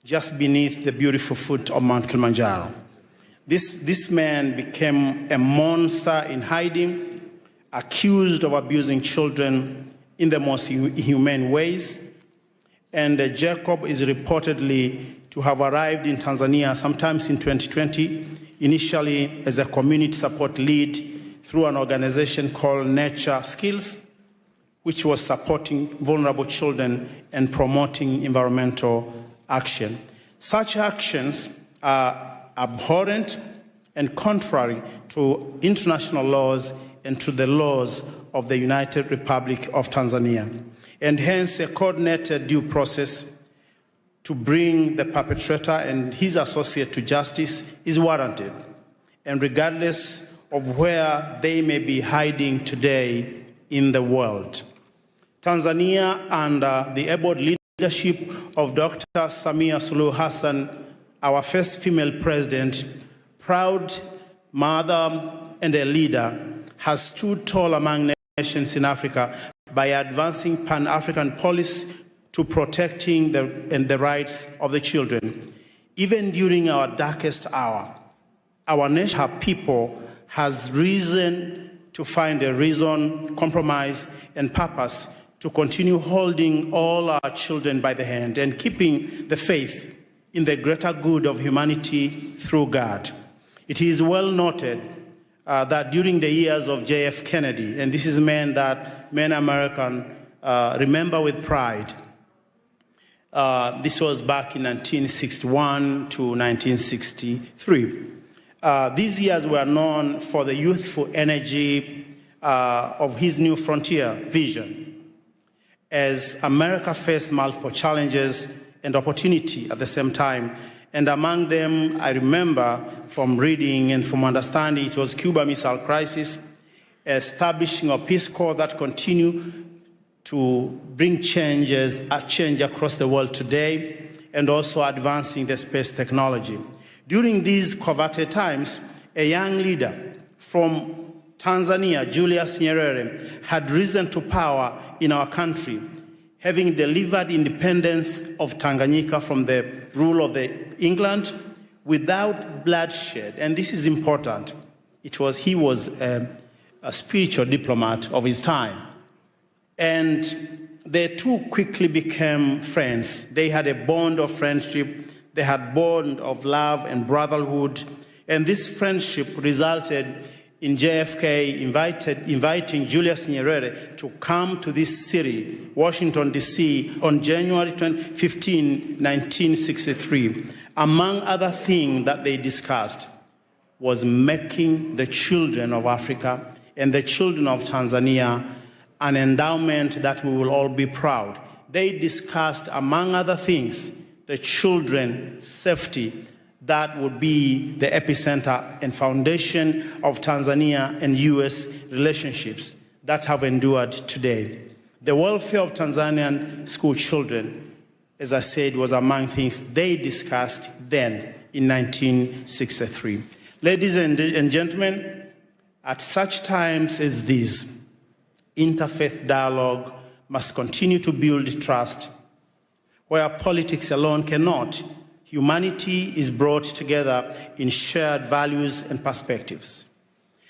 just beneath the beautiful foot of Mount Kilimanjaro. This man became a monster in hiding, accused of abusing children in the most inhumane ways. And Jacob is reportedly to have arrived in Tanzania sometimes in 2020, initially as a community support lead through an organization called Nature Skills, which was supporting vulnerable children and promoting environmental action. Such actions are abhorrent and contrary to international laws and to the laws of the United Republic of Tanzania, and hence a coordinated due process to bring the perpetrator and his associate to justice is warranted, and regardless of where they may be hiding today in the world. Tanzania, under the able leadership of Dr. Samia Suluhu Hassan, our first female president, proud mother and a leader, has stood tall among nations in Africa by advancing Pan-African policy to protecting the rights of the children. Even during our darkest hour, our nation, our people, has reason to find a reason, compromise, and purpose to continue holding all our children by the hand and keeping the faith in the greater good of humanity through God. It is well noted that during the years of J.F. Kennedy, and this is a man that many Americans remember with pride, this was back in 1961 to 1963. These years were known for the youthful energy of his new frontier vision. As America faced multiple challenges and opportunity at the same time, and among them, I remember from reading and from understanding, it was Cuba Missile Crisis, establishing a Peace Corps that continue to bring change across the world today, and also advancing the space technology. During these coveted times, a young leader from Tanzania, Julius Nyerere, had risen to power in our country, having delivered independence of Tanganyika from the rule of England without bloodshed. And this is important. He was a spiritual diplomat of his time. And they two quickly became friends. They had a bond of friendship. They had a bond of love and brotherhood. And this friendship resulted in JFK inviting Julius Nyerere to come to this city, Washington, D.C., on January 15, 1963. Among other things that they discussed was making the children of Africa and the children of Tanzania an endowment that we will all be proud. They discussed, among other things, the children's safety that would be the epicenter and foundation of Tanzania and U.S. relationships that have endured today. The welfare of Tanzanian school children, as I said, was among things they discussed then in 1963. Ladies and gentlemen, at such times as these, interfaith dialogue must continue to build trust. Where politics alone cannot, humanity is brought together in shared values and perspectives.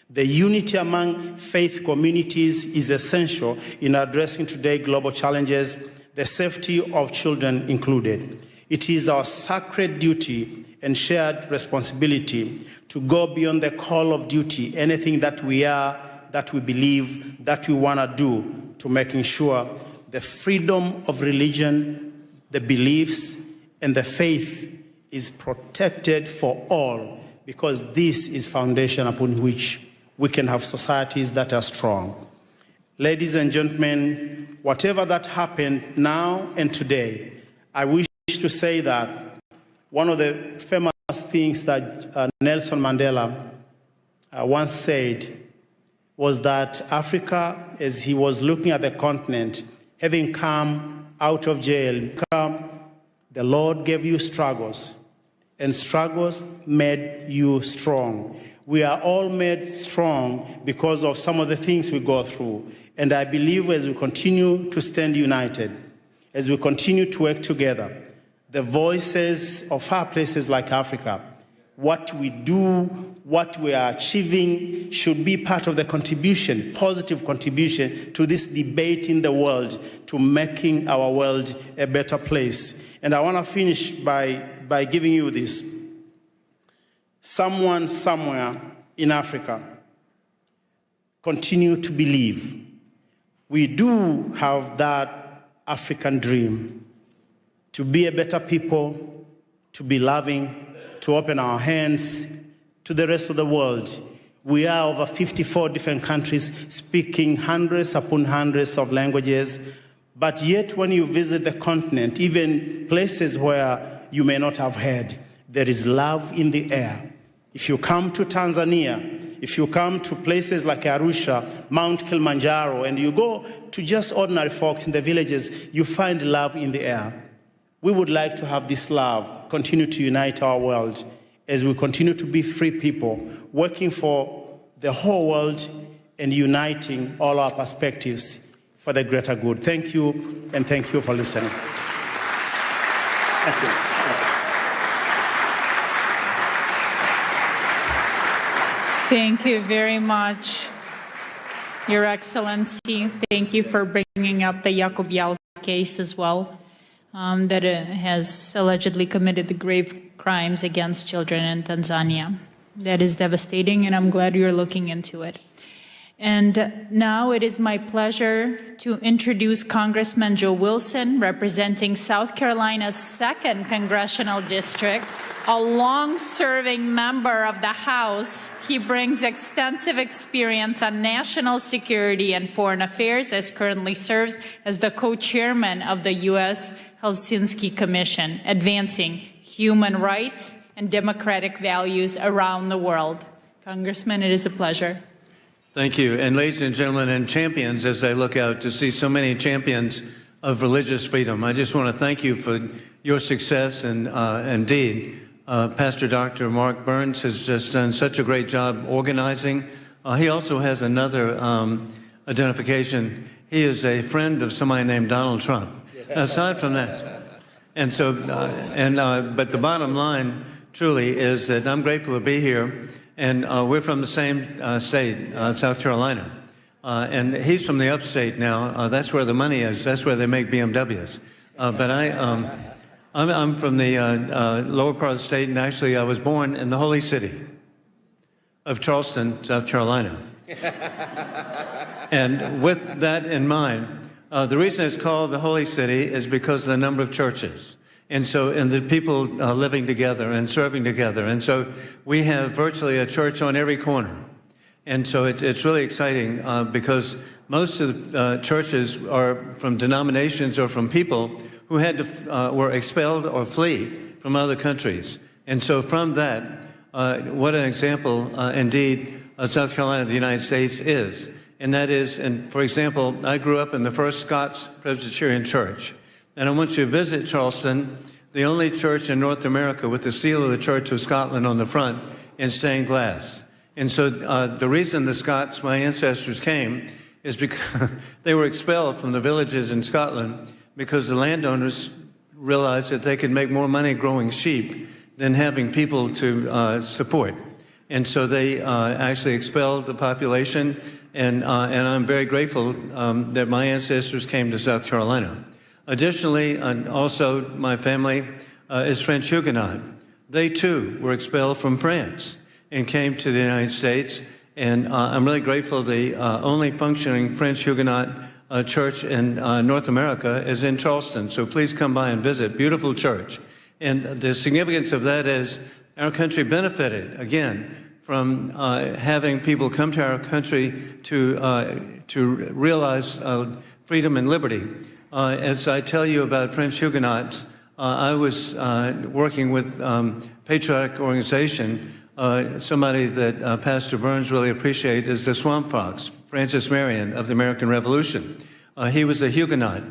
The unity among faith communities is essential in addressing today's global challenges, the safety of children included. It is our sacred duty and shared responsibility to go beyond the call of duty, anything that we are, that we believe, that we want to do, to making sure the freedom of religion, the beliefs, and the faith is protected for all, because this is foundation upon which we can have societies that are strong. Ladies and gentlemen, whatever that happened now and today, I wish to say that one of the famous things that Nelson Mandela once said was that Africa, as he was looking at the continent, having come out of jail, the Lord gave you struggles, and struggles made you strong. We are all made strong because of some of the things we go through. And I believe as we continue to stand united, as we continue to work together, the voices of far places like Africa what we do, what we are achieving should be part of the contribution, positive contribution to this debate in the world, to making our world a better place. And I want to finish by giving you this. Someone somewhere in Africa continue to believe we do have that African dream to be a better people, to be loving, to open our hands to the rest of the world. We are over 54 different countries speaking hundreds upon hundreds of languages, but yet when you visit the continent, even places where you may not have heard, there is love in the air. If you come to Tanzania, if you come to places like Arusha, Mount Kilimanjaro, and you go to just ordinary folks in the villages, you find love in the air. We would like to have this love continue to unite our world as we continue to be free people, working for the whole world and uniting all our perspectives for the greater good. Thank you, and thank you for listening. Thank you. Thank you very much, Your Excellency. Thank you for bringing up the Yacobial case as well, that has allegedly committed the grave crimes against children in Tanzania. That is devastating, and I'm glad you're looking into it. And now it is my pleasure to introduce Congressman Joe Wilson, representing South Carolina's 2nd Congressional District, a long-serving member of the House. He brings extensive experience on national security and foreign affairs, as currently serves as the co-chairman of the U.S. Helsinki Commission, advancing human rights and democratic values around the world. Congressman, it is a pleasure. Thank you. And ladies and gentlemen, and champions, as I look out to see so many champions of religious freedom, I just want to thank you for your success. And indeed, Pastor Dr. Mark Burns has just done such a great job organizing. He also has another identification. He is a friend of somebody named Donald Trump. Aside from that, and so, but the bottom line truly is that I'm grateful to be here, and we're from the same state, South Carolina, and he's from the upstate now. That's where the money is. That's where they make BMWs. But I'm from the lower part of the state, and actually I was born in the holy city of Charleston, South Carolina. And with that in mind, the reason it's called the Holy City is because of the number of churches. And the people living together and serving together. And so we have virtually a church on every corner. And so it's really exciting because most of the churches are from denominations or from people who had to, were expelled or flee from other countries. And so from that, what an example indeed South Carolina, the United States is. And that is, and for example, I grew up in the First Scots Presbyterian Church. And I want you to visit Charleston, the only church in North America with the seal of the Church of Scotland on the front in stained glass. And so the reason the Scots, my ancestors, came is because they were expelled from the villages in Scotland because the landowners realized that they could make more money growing sheep than having people to support. And so they actually expelled the population. And I'm very grateful that my ancestors came to South Carolina. Additionally, also my family is French Huguenot. They too were expelled from France and came to the United States. And I'm really grateful the only functioning French Huguenot church in North America is in Charleston. So please come by and visit. Beautiful church. And the significance of that is our country benefited, again, from having people come to our country to realize freedom and liberty. As I tell you about French Huguenots, I was working with patriotic organization. Somebody that Pastor Burns really appreciates is the Swamp Fox, Francis Marion of the American Revolution. He was a Huguenot.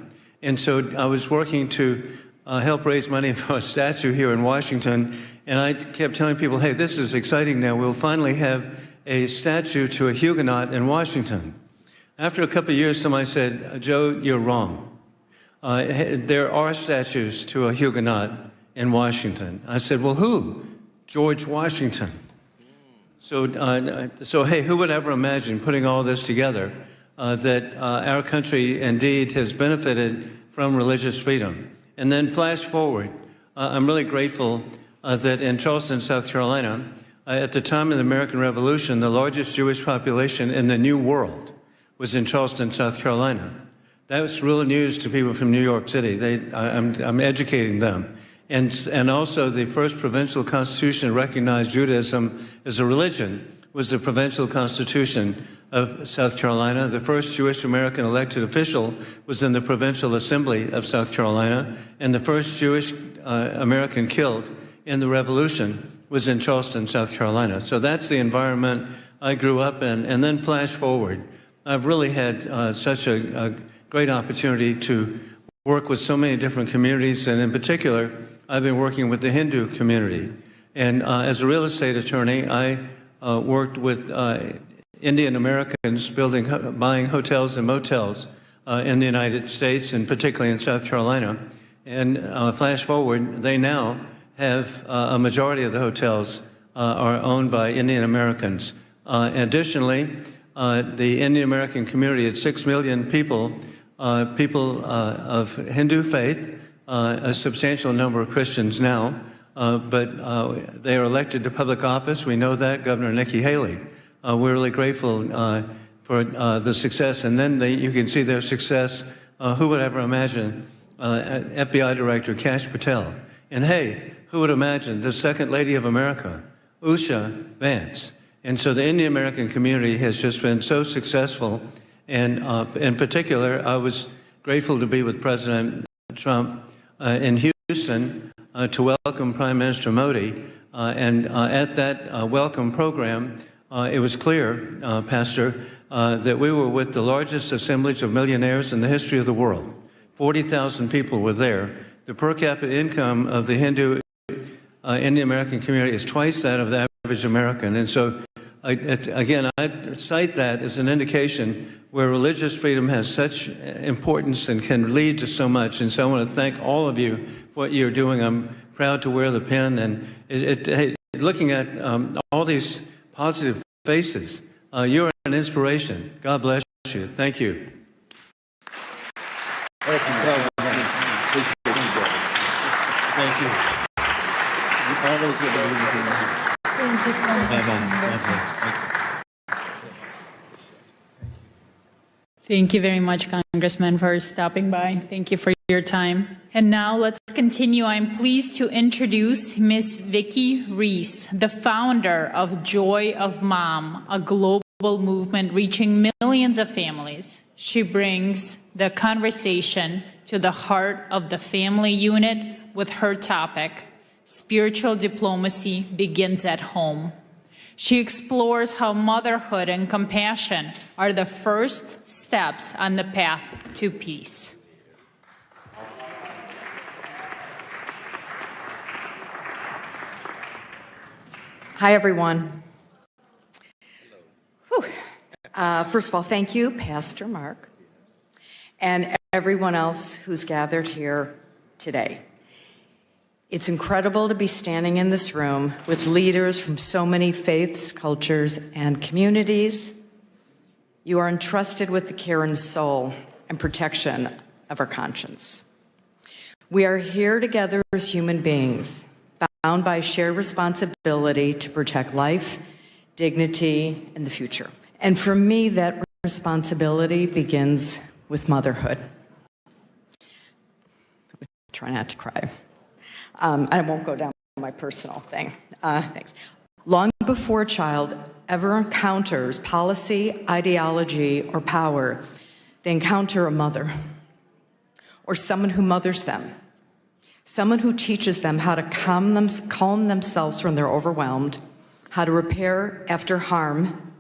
And so I was working to help raise money for a statue here in Washington. And I kept telling people, hey, this is exciting now. We'll finally have a statue to a Huguenot in Washington. After a couple of years, somebody said, Joe, you're wrong. There are statues to a Huguenot in Washington. I said, well, who? George Washington. So hey, who would ever imagine putting all this together, that our country indeed has benefited from religious freedom? And then flash forward, I'm really grateful that in Charleston, South Carolina, at the time of the American Revolution, the largest Jewish population in the New World was in Charleston, South Carolina. That was real news to people from New York City. I'm educating them. And also the first provincial constitution recognized Judaism as a religion was the provincial constitution of South Carolina. The first Jewish American elected official was in the Provincial Assembly of South Carolina, and the first Jewish American killed in the Revolution was in Charleston, South Carolina. So that's the environment I grew up in. And then flash forward, I've really had such a great opportunity to work with so many different communities, and in particular, I've been working with the Hindu community. And as a real estate attorney, I worked with Indian Americans buying hotels and motels in the United States, and particularly in South Carolina. And flash forward, they now have a majority of the hotels are owned by Indian Americans. Additionally, the Indian American community, it's 6 million people, of Hindu faith, a substantial number of Christians now, but they are elected to public office. We know that, Governor Nikki Haley. We're really grateful for the success. And then you can see their success. Who would ever imagine FBI Director Kash Patel? And hey, who would imagine the Second Lady of America, Usha Vance? And so the Indian American community has just been so successful. And in particular, I was grateful to be with President Trump in Houston to welcome Prime Minister Modi. And at that welcome program, it was clear, Pastor, that we were with the largest assemblage of millionaires in the history of the world. 40,000 people were there. The per capita income of the Hindu Indian American community is twice that of the average American. And so, again, I cite that as an indication where religious freedom has such importance and can lead to so much. And so I want to thank all of you for what you're doing. I'm proud to wear the pin. And looking at all these positive faces, you're an inspiration. God bless you. Thank you. Thank you. Thank you so much. Thank you very much, Congressman, for stopping by. Thank you for your time. And now let's continue. I'm pleased to introduce Ms. Vicki Reese, the founder of Joy of Mom, a global movement reaching millions of families. She brings the conversation to the heart of the family unit with her topic, Spiritual Diplomacy Begins at Home. She explores how motherhood and compassion are the first steps on the path to peace. Hi, everyone. First of all, thank you, Pastor Mark, and everyone else who's gathered here today. It's incredible to be standing in this room with leaders from so many faiths, cultures, and communities. You are entrusted with the care and soul and protection of our conscience. We are here together as human beings, bound by shared responsibility to protect life, dignity, and the future. And for me, that responsibility begins with motherhood. Try not to cry. I won't go down my personal thing. Thanks. Long before a child ever encounters policy, ideology, or power, they encounter a mother or someone who mothers them, someone who teaches them how to calm themselves when they're overwhelmed, how to repair after harm,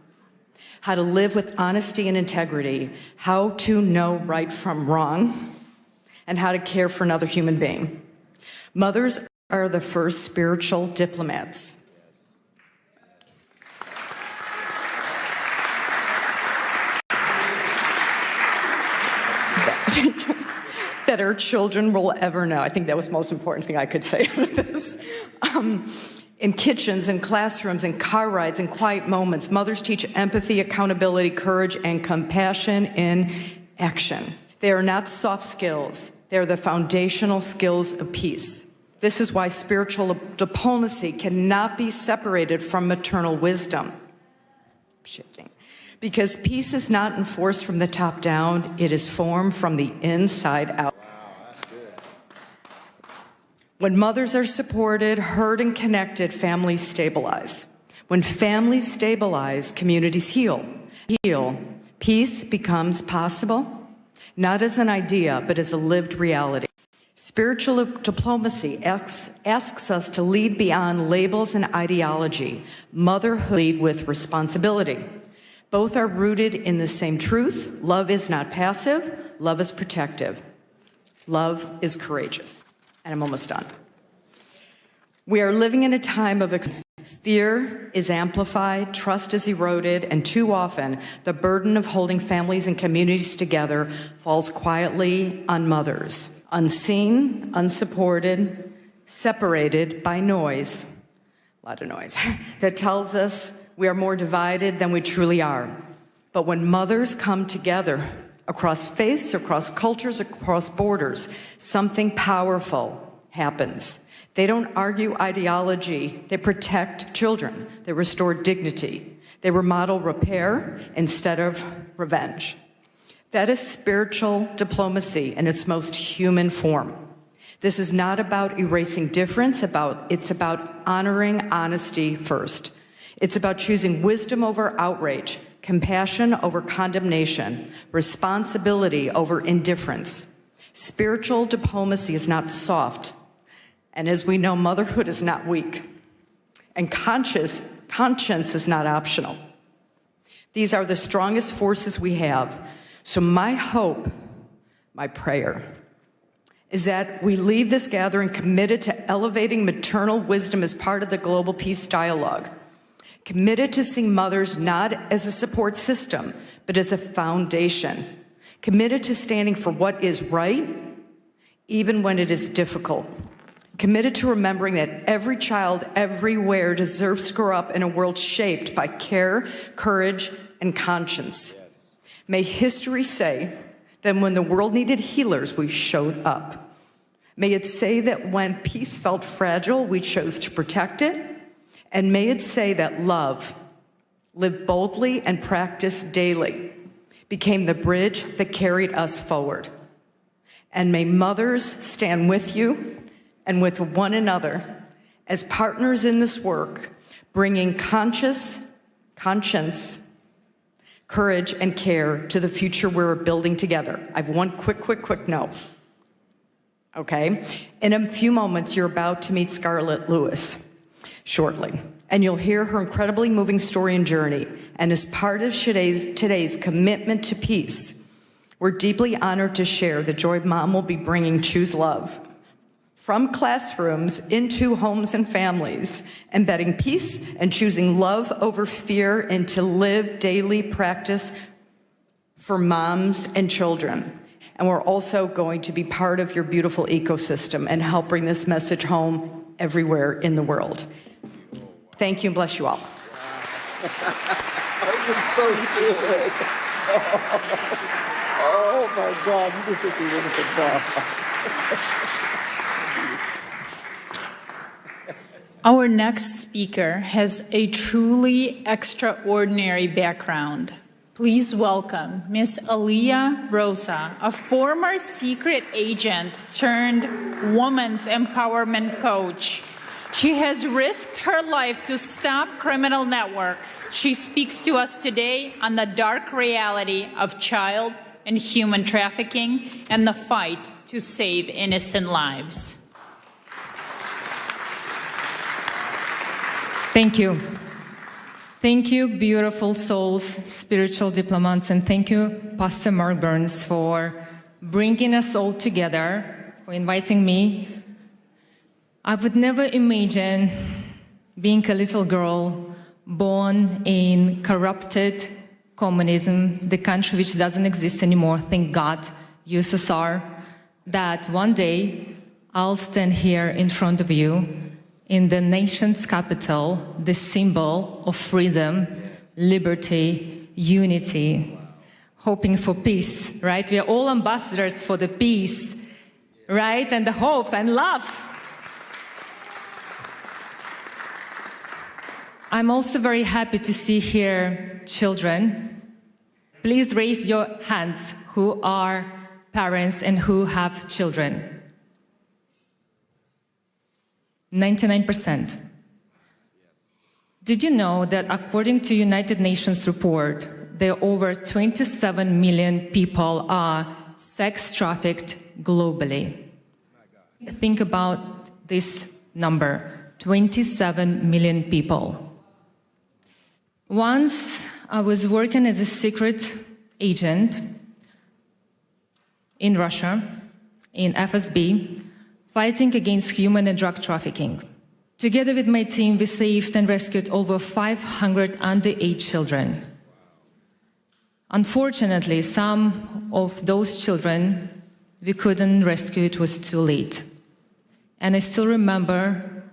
how to live with honesty and integrity, how to know right from wrong, and how to care for another human being. Mothers are the first spiritual diplomats. That our children will ever know. I think that was the most important thing I could say out of this. In kitchens, in classrooms, in car rides, in quiet moments, mothers teach empathy, accountability, courage, and compassion in action. They are not soft skills. They are the foundational skills of peace. This is why spiritual diplomacy cannot be separated from maternal wisdom. Shifting. Because peace is not enforced from the top down, it is formed from the inside out. Wow, that's good. When mothers are supported, heard, and connected, families stabilize. When families stabilize, communities heal. Peace becomes possible, not as an idea, but as a lived reality. Spiritual diplomacy asks us to lead beyond labels and ideology. Motherhood lead with responsibility. Both are rooted in the same truth. Love is not passive. Love is protective. Love is courageous. And I'm almost done. We are living in a time of fear is amplified, trust is eroded, and too often the burden of holding families and communities together falls quietly on mothers. Unseen, unsupported, separated by noise, a lot of noise, that tells us we are more divided than we truly are. But when mothers come together across faiths, across cultures, across borders, something powerful happens. They don't argue ideology, they protect children, they restore dignity, they remodel repair instead of revenge. That is spiritual diplomacy in its most human form. This is not about erasing difference, it's about honoring honesty first. It's about choosing wisdom over outrage, compassion over condemnation, responsibility over indifference. Spiritual diplomacy is not soft, and as we know, motherhood is not weak, and conscience is not optional. These are the strongest forces we have. So my hope, my prayer, is that we leave this gathering committed to elevating maternal wisdom as part of the global peace dialogue, committed to seeing mothers not as a support system, but as a foundation, committed to standing for what is right, even when it is difficult, committed to remembering that every child everywhere deserves to grow up in a world shaped by care, courage, and conscience. May history say that when the world needed healers, we showed up. May it say that when peace felt fragile, we chose to protect it. And may it say that love, lived boldly and practiced daily, became the bridge that carried us forward. And may mothers stand with you and with one another as partners in this work, bringing conscience, courage, and care to the future we're building together. I have one quick note. Okay? In a few moments, you're about to meet Scarlett Lewis shortly, and you'll hear her incredibly moving story and journey. And as part of today's commitment to peace, we're deeply honored to share the joy Mom will be bringing Choose Love from classrooms into homes and families, embedding peace and choosing love over fear into live daily practice for moms and children. And we're also going to be part of your beautiful ecosystem and help bring this message home everywhere in the world. Thank you and bless you all. That was so good. Oh my God, you did such a wonderful job. Our next speaker has a truly extraordinary background. Please welcome Ms. Aliyah Rosa, a former secret agent turned women's empowerment coach. She has risked her life to stop criminal networks. She speaks to us today on the dark reality of child and human trafficking and the fight to save innocent lives. Thank you. Thank you, beautiful souls, spiritual diplomats, and thank you, Pastor Mark Burns, for bringing us all together, for inviting me. I would never imagine being a little girl born in corrupted communism, the country which doesn't exist anymore, thank God, USSR, that one day I'll stand here in front of you in the nation's capital, the symbol of freedom, liberty, unity, hoping for peace, right? We are all ambassadors for the peace, right? And the hope and love. I'm also very happy to see here children. Please raise your hands who are parents and who have children. 99%. Did you know that according to United Nations report, there are over 27 million people are sex trafficked globally? Think about this number, 27 million people. Once I was working as a secret agent in Russia, in FSB, fighting against human and drug trafficking. Together with my team, we saved and rescued over 500 underage children. Unfortunately, some of those children we couldn't rescue, it was too late. And I still remember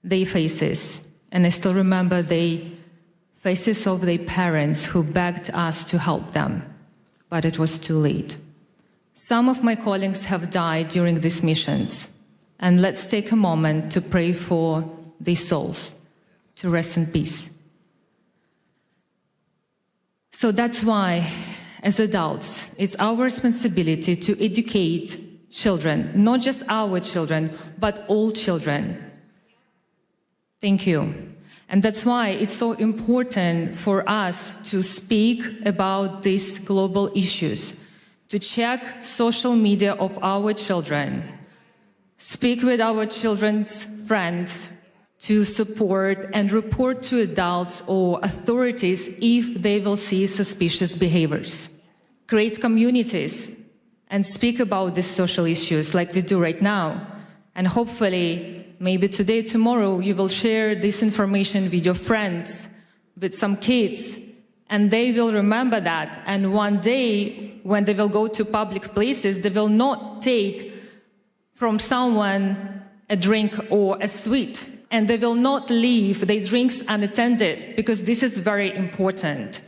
their faces, and I still remember the faces of their parents who begged us to help them, but it was too late. Some of my colleagues have died during these missions, and let's take a moment to pray for their souls to rest in peace. So that's why, as adults, it's our responsibility to educate children, not just our children, but all children. Thank you. And that's why it's so important for us to speak about these global issues, to check social media of our children, speak with our children's friends, to support and report to adults or authorities if they will see suspicious behaviors. Create communities and speak about these social issues like we do right now. And hopefully, maybe today, tomorrow, you will share this information with your friends, with some kids, and they will remember that. And one day, when they will go to public places, they will not take from someone a drink or a sweet. And they will not leave their drinks unattended, because this is very important.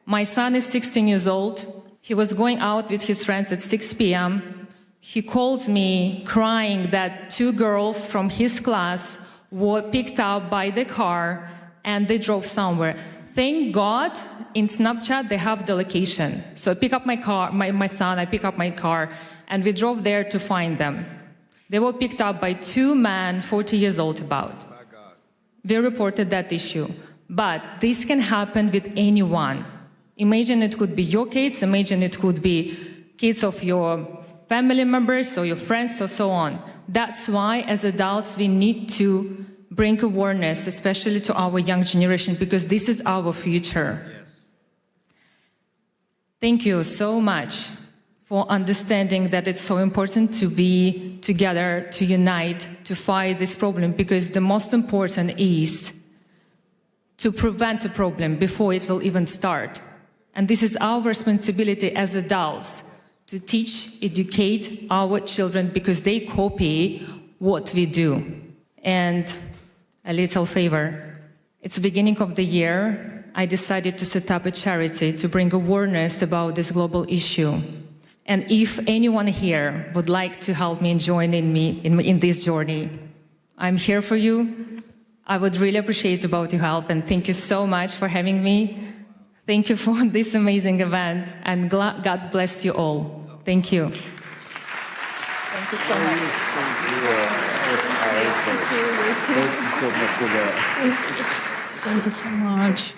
My son is 16 years old. He was going out with his friends at 6 p.m. He calls me crying that 2 girls from his class were picked up by the car and they drove somewhere. Thank God, in Snapchat, they have the location. So I pick up my car, my son, I pick up my car, and we drove there to find them. They were picked up by 2 men, 40 years old about. We reported that issue. But this can happen with anyone. Imagine it could be your kids, imagine it could be kids of your family members or your friends or so on. That's why, as adults, we need to bring awareness, especially to our young generation, because this is our future. Yes. Thank you so much for understanding that it's so important to be together, to unite, to fight this problem, because the most important is to prevent a problem before it will even start. And this is our responsibility as adults, to teach, educate our children, because they copy what we do. And a little favor. It's the beginning of the year. I decided to set up a charity to bring awareness about this global issue. And if anyone here would like to help me and join me in this journey, I'm here for you. I would really appreciate about your help, and thank you so much for having me. Thank you for this amazing event, and God bless you all. Thank you. Thank you so much. Thank you so much for that. Thank you so much.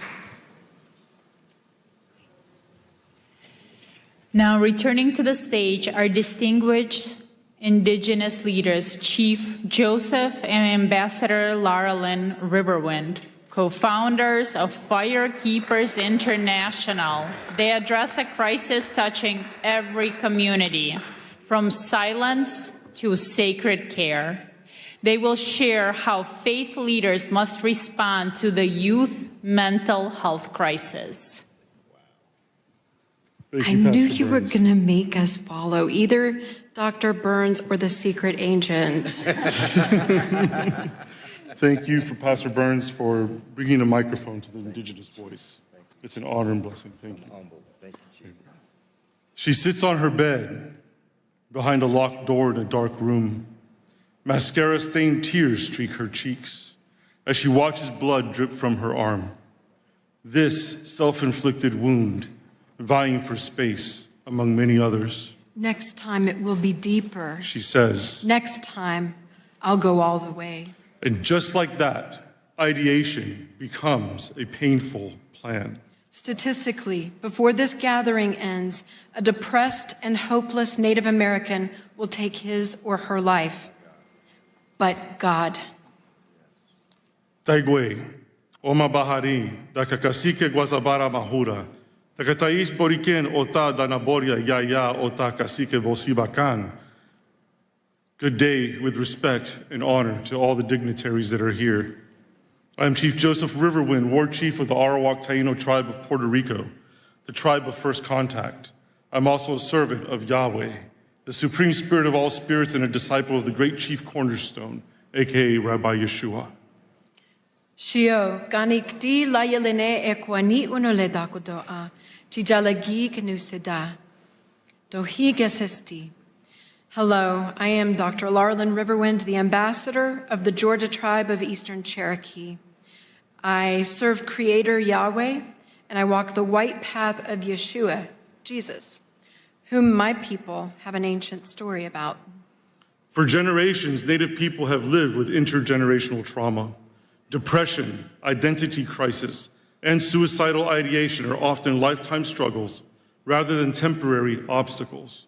Now, returning to the stage, our distinguished Indigenous leaders, Chief Joseph and Ambassador Lara Lynn Riverwind, co-founders of Firekeepers International. They address a crisis touching every community, from silence to sacred care. They will share how faith leaders must respond to the youth mental health crisis. I knew you were going to make us follow either Dr. Burns or the secret agent. Thank you for Pastor Burns for bringing a microphone to the indigenous voice. It's an honor and blessing. Thank you. She sits on her bed behind a locked door in a dark room. Mascara-stained tears streak her cheeks as she watches blood drip from her arm. This self-inflicted wound, vying for space among many others. Next time it will be deeper. She says. Next time I'll go all the way. And just like that, ideation becomes a painful plan. Statistically, before this gathering ends, a depressed and hopeless Native American will take his or her life. But God. Taigwe, Oma Bahari, Dakakasike Guasabara Mahura, Takatais Boriken Ota Danaboria Yaya Ota Kasike Bosibakan. Good day with respect and honor to all the dignitaries that are here. I am Chief Joseph Riverwind, War Chief of the Arawak Taino tribe of Puerto Rico, the tribe of first contact. I'm also a servant of Yahweh, the supreme spirit of all spirits and a disciple of the great Chief Cornerstone, aka Rabbi Yeshua. Shio, ganik di layaline ekwani unole dakudoa, tijalagi kenuseda, dohi gesesti. Hello, I am Dr. Larlin Riverwind, the ambassador of the Georgia tribe of Eastern Cherokee. I serve Creator Yahweh, and I walk the white path of Yeshua, Jesus, whom my people have an ancient story about. For generations, Native people have lived with intergenerational trauma. Depression, identity crisis, and suicidal ideation are often lifetime struggles rather than temporary obstacles.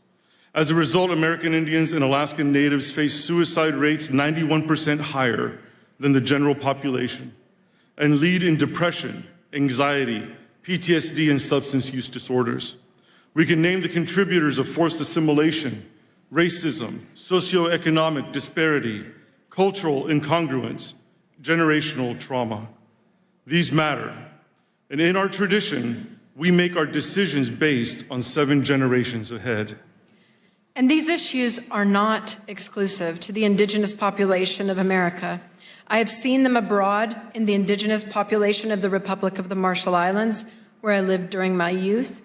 As a result, American Indians and Alaskan Natives face suicide rates 91% higher than the general population and lead in depression, anxiety, PTSD, and substance use disorders. We can name the contributors of forced assimilation, racism, socioeconomic disparity, cultural incongruence, generational trauma. These matter. And in our tradition, we make our decisions based on 7 generations ahead. And these issues are not exclusive to the indigenous population of America. I have seen them abroad in the indigenous population of the Republic of the Marshall Islands, where I lived during my youth.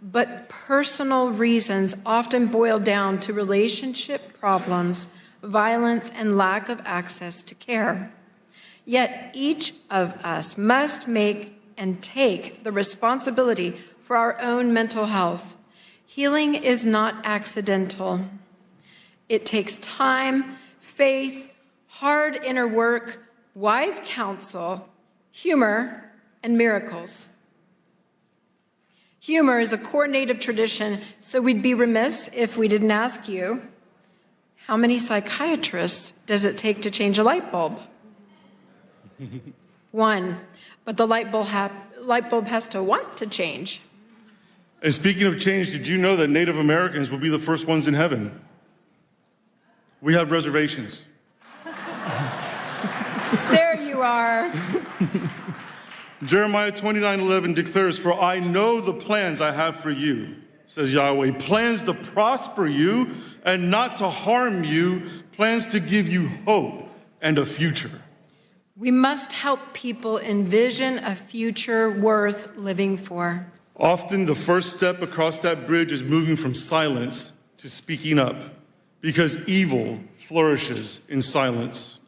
But personal reasons often boil down to relationship problems, violence, and lack of access to care. Yet each of us must make and take the responsibility for our own mental health. Healing is not accidental. It takes time, faith, hard inner work, wise counsel, humor, and miracles. Humor is a core Native tradition, so we'd be remiss if we didn't ask you, how many psychiatrists does it take to change a light bulb? 1, but the light bulb has to want to change. And speaking of change, did you know that Native Americans will be the first ones in heaven? We have reservations. There you are. Jeremiah 29:11 declares, "For I know the plans I have for you," says Yahweh, "plans to prosper you and not to harm you, plans to give you hope and a future." We must help people envision a future worth living for. Often the first step across that bridge is moving from silence to speaking up, because evil flourishes in silence.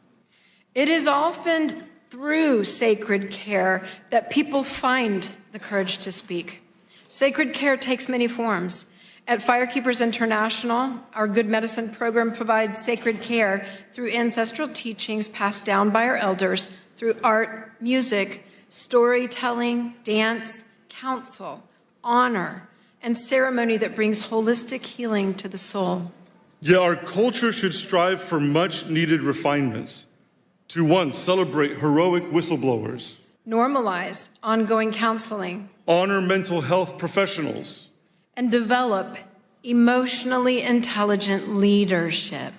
It is often through sacred care that people find the courage to speak. Sacred care takes many forms. At Firekeepers International, our Good Medicine program provides sacred care through ancestral teachings passed down by our elders, through art, music, storytelling, dance, counsel, honor, and ceremony that brings holistic healing to the soul. Yet our culture should strive for much needed refinements. To 1, celebrate heroic whistleblowers. Normalize ongoing counseling. Honor mental health professionals. And develop emotionally intelligent leadership.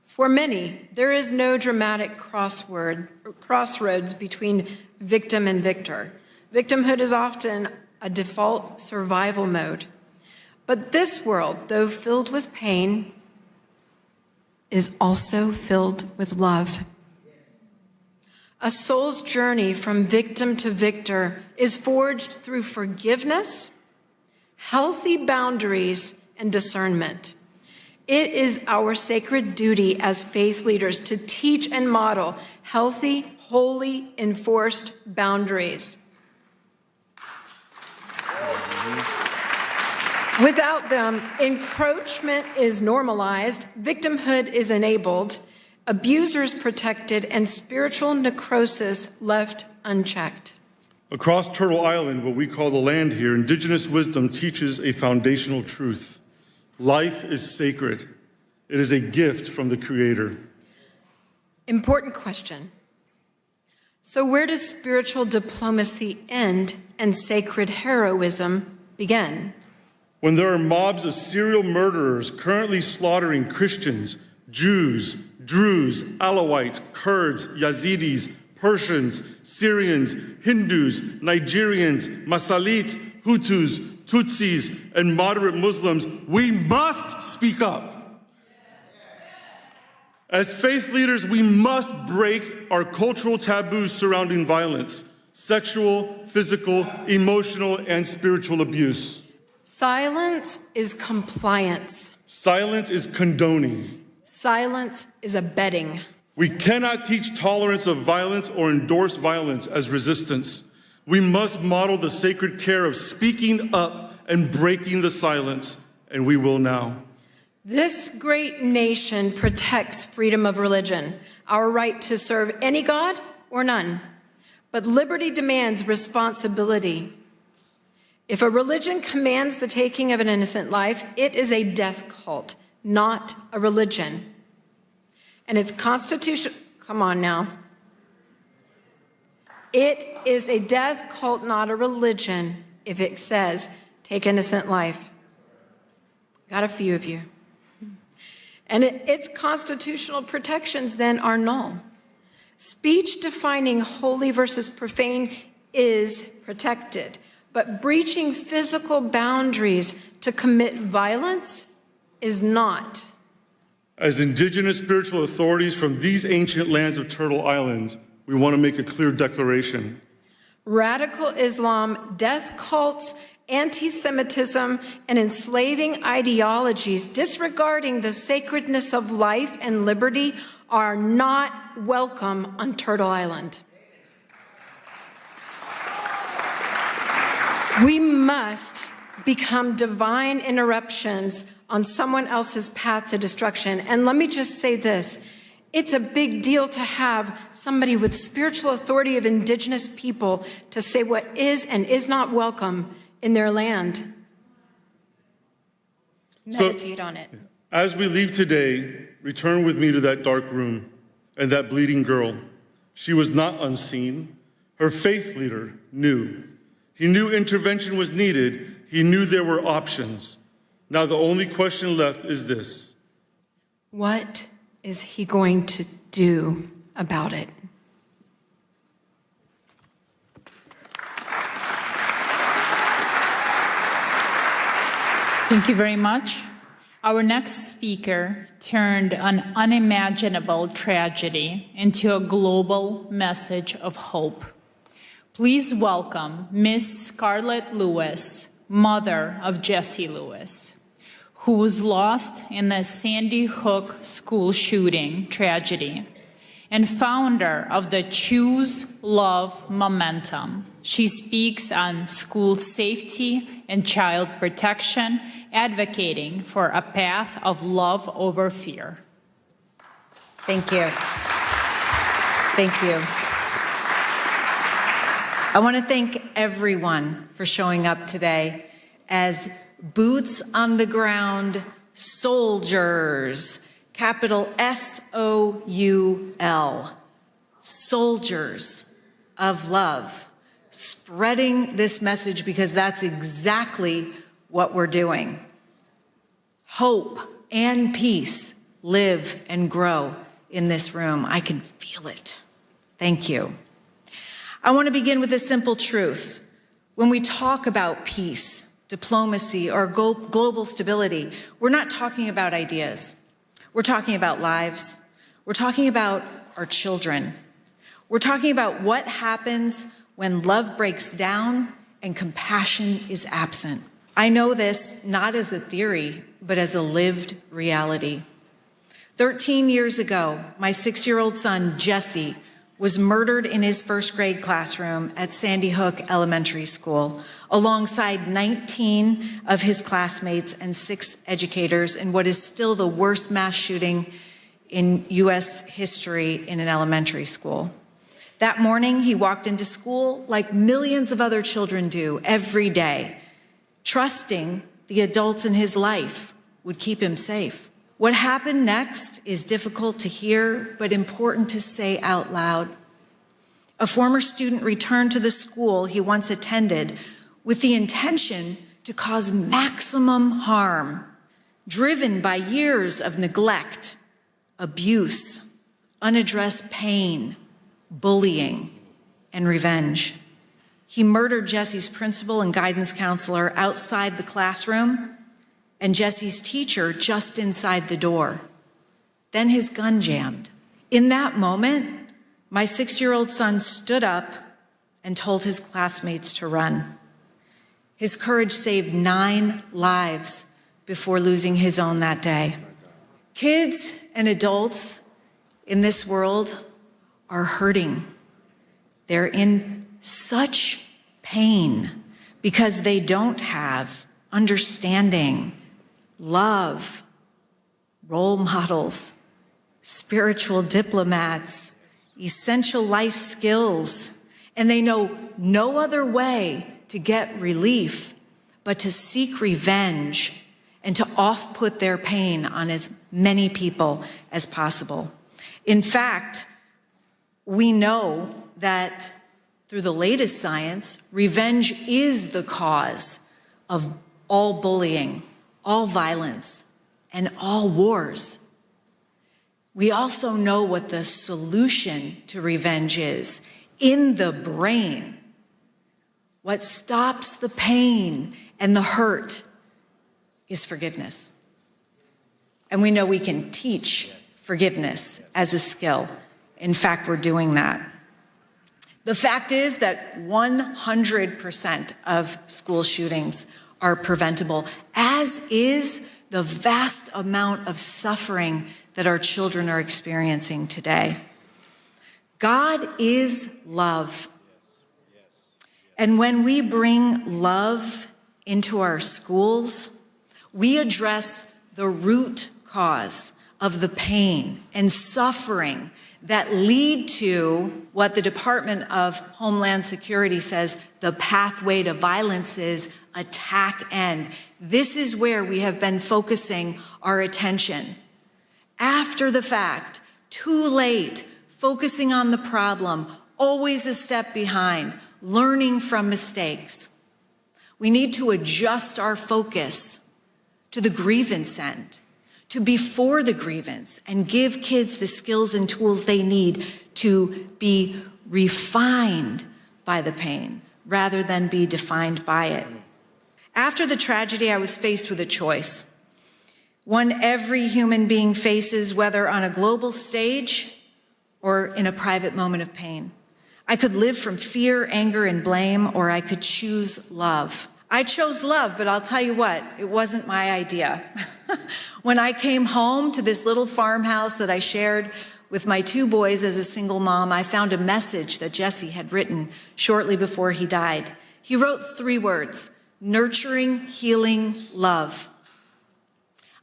For many, there is no dramatic crossroads between victim and victor. Victimhood is often a default survival mode. But this world, though filled with pain, is also filled with love. A soul's journey from victim to victor is forged through forgiveness, healthy boundaries, and discernment. It is our sacred duty as faith leaders to teach and model healthy, holy, enforced boundaries. Without them, encroachment is normalized, victimhood is enabled, abusers protected, and spiritual necrosis left unchecked. Across Turtle Island, what we call the land here, indigenous wisdom teaches a foundational truth. Life is sacred. It is a gift from the Creator. Important question. So where does spiritual diplomacy end and sacred heroism begin? When there are mobs of serial murderers currently slaughtering Christians, Jews, Druze, Alawites, Kurds, Yazidis, Persians, Syrians, Hindus, Nigerians, Masalit, Hutus, Tutsis, and moderate Muslims, we must speak up. As faith leaders, we must break our cultural taboos surrounding violence, sexual, physical, emotional, and spiritual abuse. Silence is compliance. Silence is condoning. Silence is abetting. We cannot teach tolerance of violence or endorse violence as resistance. We must model the sacred care of speaking up and breaking the silence, and we will now. This great nation protects freedom of religion, our right to serve any God or none. But liberty demands responsibility. If a religion commands the taking of an innocent life, it is a death cult, not a religion. And its constitution, come on now. It is a death cult, not a religion, if it says, take innocent life. Got a few of you. And its constitutional protections then are null. Speech defining holy versus profane is protected, but breaching physical boundaries to commit violence is not. As indigenous spiritual authorities from these ancient lands of Turtle Island, we want to make a clear declaration. Radical Islam, death cults, anti-Semitism, and enslaving ideologies disregarding the sacredness of life and liberty are not welcome on Turtle Island. We must become divine interruptions on someone else's path to destruction. And let me just say this. It's a big deal to have somebody with spiritual authority of indigenous people to say what is and is not welcome in their land. Meditate on it. As we leave today, return with me to that dark room and that bleeding girl. She was not unseen. Her faith leader knew. He knew intervention was needed. He knew there were options. Now the only question left is this. What is he going to do about it? Thank you very much. Our next speaker turned an unimaginable tragedy into a global message of hope. Please welcome Miss Scarlett Lewis, mother of Jesse Lewis, who was lost in the Sandy Hook school shooting tragedy, and founder of the Choose Love Momentum. She speaks on school safety and child protection, advocating for a path of love over fear. Thank you. Thank you. I want to thank everyone for showing up today as boots on the ground soldiers, capital S-O-U-L, soldiers of love, spreading this message because that's exactly what we're doing. Hope and peace live and grow in this room. I can feel it. Thank you. I want to begin with a simple truth. When we talk about peace, diplomacy, or global stability, we're not talking about ideas. We're talking about lives. We're talking about our children. We're talking about what happens when love breaks down and compassion is absent. I know this not as a theory, but as a lived reality. 13 years ago, my 6-year-old son, Jesse, was murdered in his first grade classroom at Sandy Hook Elementary School, alongside 19 of his classmates and 6 educators in what is still the worst mass shooting in U.S. history in an elementary school. That morning, he walked into school like millions of other children do every day, trusting the adults in his life would keep him safe. What happened next is difficult to hear, but important to say out loud. A former student returned to the school he once attended with the intention to cause maximum harm, driven by years of neglect, abuse, unaddressed pain, bullying, and revenge. He murdered Jesse's principal and guidance counselor outside the classroom and Jesse's teacher just inside the door. Then his gun jammed. In that moment, my 6-year-old son stood up and told his classmates to run. His courage saved 9 lives before losing his own that day. Kids and adults in this world are hurting. They're in such pain because they don't have understanding, love, role models, spiritual diplomats, essential life skills, and they know no other way to get relief but to seek revenge and to off-put their pain on as many people as possible. In fact, we know that through the latest science, revenge is the cause of all bullying, all violence, and all wars. We also know what the solution to revenge is in the brain. What stops the pain and the hurt is forgiveness. And we know we can teach forgiveness as a skill. In fact, we're doing that. The fact is that 100% of school shootings are preventable, as is the vast amount of suffering that our children are experiencing today. God is love. And when we bring love into our schools, we address the root cause of the pain and suffering that lead to what the Department of Homeland Security says the pathway to violence is: attack end. This is where we have been focusing our attention. After the fact, too late, focusing on the problem, always a step behind, learning from mistakes. We need to adjust our focus to the grievance end, to before the grievance, and give kids the skills and tools they need to be refined by the pain rather than be defined by it. After the tragedy, I was faced with a choice, one every human being faces, whether on a global stage or in a private moment of pain. I could live from fear, anger, and blame, or I could choose love. I chose love, but I'll tell you what, it wasn't my idea. When I came home to this little farmhouse that I shared with my 2 boys as a single mom, I found a message that Jesse had written shortly before he died. He wrote 3 words: nurturing, healing, love.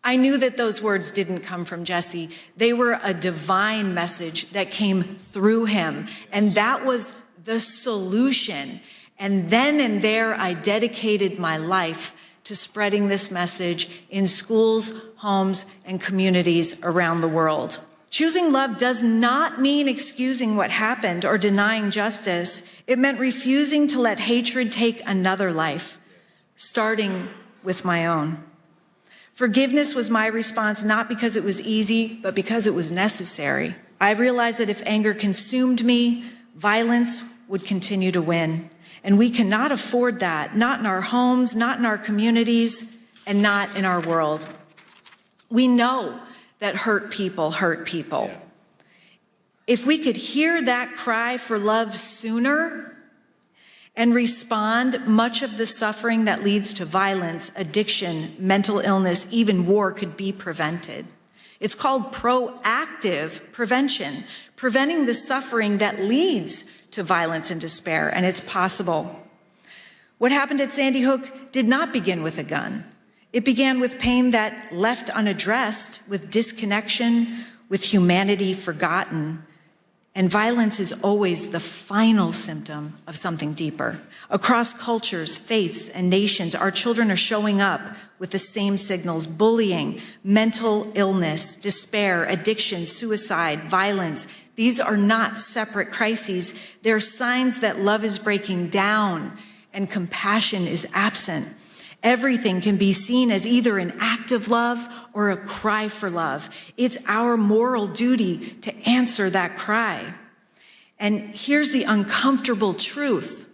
I knew that those words didn't come from Jesse. They were a divine message that came through him, and that was the solution. And then and there, I dedicated my life to spreading this message in schools, homes, and communities around the world. Choosing love does not mean excusing what happened or denying justice. It meant refusing to let hatred take another life, starting with my own. Forgiveness was my response, not because it was easy, but because it was necessary. I realized that if anger consumed me, violence would continue to win. And we cannot afford that, not in our homes, not in our communities, and not in our world. We know that hurt people hurt people. Yeah. If we could hear that cry for love sooner and respond, much of the suffering that leads to violence, addiction, mental illness, even war could be prevented. It's called proactive prevention, preventing the suffering that leads to violence and despair, and it's possible. What happened at Sandy Hook did not begin with a gun. It began with pain that left unaddressed, with disconnection, with humanity forgotten. And violence is always the final symptom of something deeper. Across cultures, faiths, and nations, our children are showing up with the same signals: bullying, mental illness, despair, addiction, suicide, violence. These are not separate crises. They're signs that love is breaking down and compassion is absent. Everything can be seen as either an act of love or a cry for love. It's our moral duty to answer that cry. And here's the uncomfortable truth.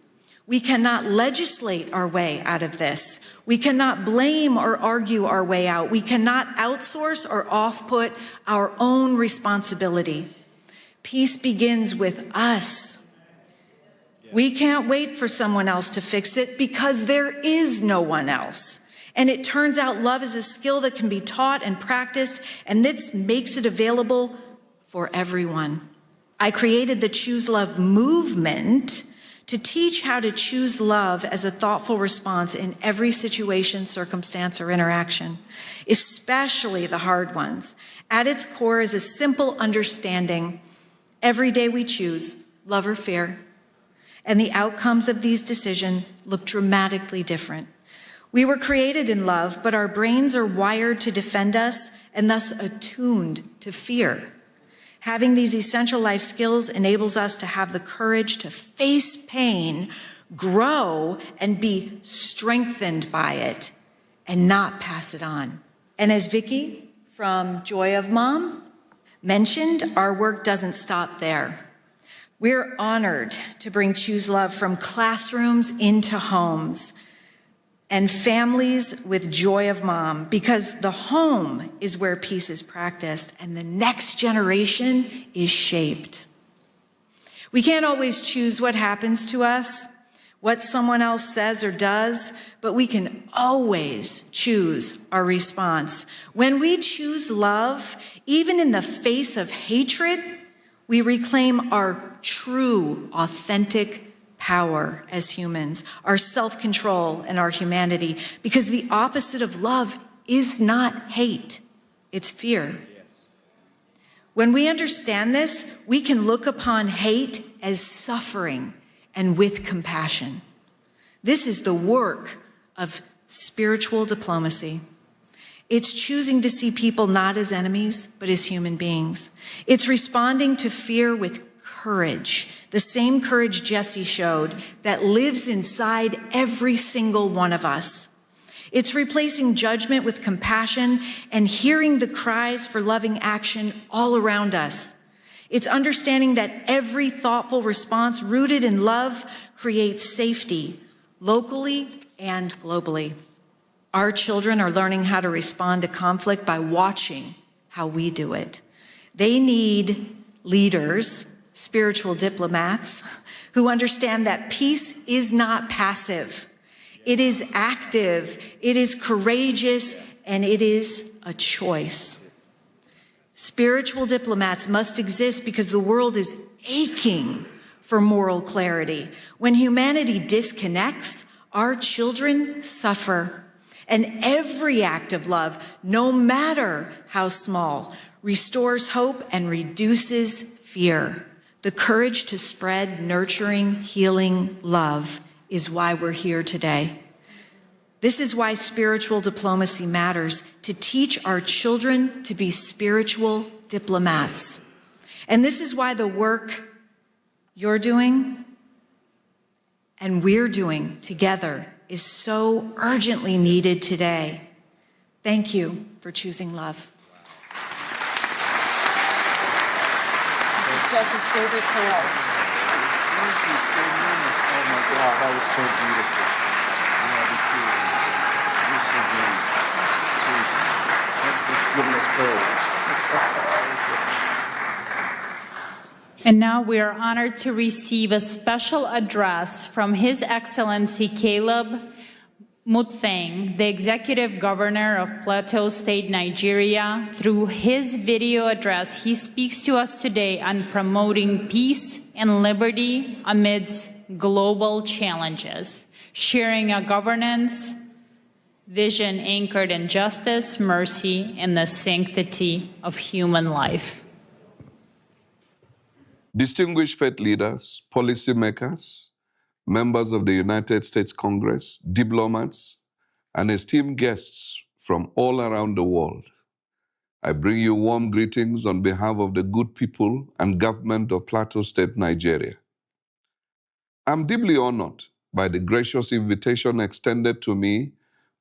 We cannot legislate our way out of this. We cannot blame or argue our way out. We cannot outsource or off-put our own responsibility. Peace begins with us. We can't wait for someone else to fix it because there is no one else. And it turns out love is a skill that can be taught and practiced, and this makes it available for everyone. I created the Choose Love movement to teach how to choose love as a thoughtful response in every situation, circumstance, or interaction, especially the hard ones. At its core is a simple understanding. Every day we choose love or fear, and the outcomes of these decisions look dramatically different. We were created in love, but our brains are wired to defend us and thus attuned to fear. Having these essential life skills enables us to have the courage to face pain, grow, and be strengthened by it, and not pass it on. And as Vicki from Joy of Mom mentioned, our work doesn't stop there. We're honored to bring Choose Love from classrooms into homes and families with Joy of Mom, because the home is where peace is practiced and the next generation is shaped. We can't always choose what happens to us, what someone else says or does, but we can always choose our response. When we choose love, even in the face of hatred, we reclaim our true, authentic power as humans, our self-control and our humanity, because the opposite of love is not hate, it's fear. When we understand this, we can look upon hate as suffering and with compassion. This is the work of spiritual diplomacy. It's choosing to see people not as enemies, but as human beings. It's responding to fear with courage, the same courage Jesse showed that lives inside every single one of us. It's replacing judgment with compassion and hearing the cries for loving action all around us. It's understanding that every thoughtful response rooted in love creates safety, locally and globally. Our children are learning how to respond to conflict by watching how we do it. They need leaders, spiritual diplomats, who understand that peace is not passive. It is active, it is courageous, and it is a choice. Spiritual diplomats must exist because the world is aching for moral clarity. When humanity disconnects, our children suffer. And every act of love, no matter how small, restores hope and reduces fear. The courage to spread nurturing, healing love is why we're here today. This is why spiritual diplomacy matters, to teach our children to be spiritual diplomats. And this is why the work you're doing and we're doing together is so urgently needed today. Thank you for choosing love. This is Jesse's favorite tale. Thank you so much. Oh my Wow, that was so beautiful. Yeah, we see it. You're so great. Seriously. Thanks for giving us courage. And now we are honored to receive a special address from His Excellency Caleb Mutfeng, the Executive Governor of Plateau State, Nigeria. Through his video address, he speaks to us today on promoting peace and liberty amidst global challenges, sharing a governance vision anchored in justice, mercy, and the sanctity of human life. Distinguished faith leaders, policymakers, members of the United States Congress, diplomats, and esteemed guests from all around the world, I bring you warm greetings on behalf of the good people and government of Plateau State, Nigeria. I'm deeply honored by the gracious invitation extended to me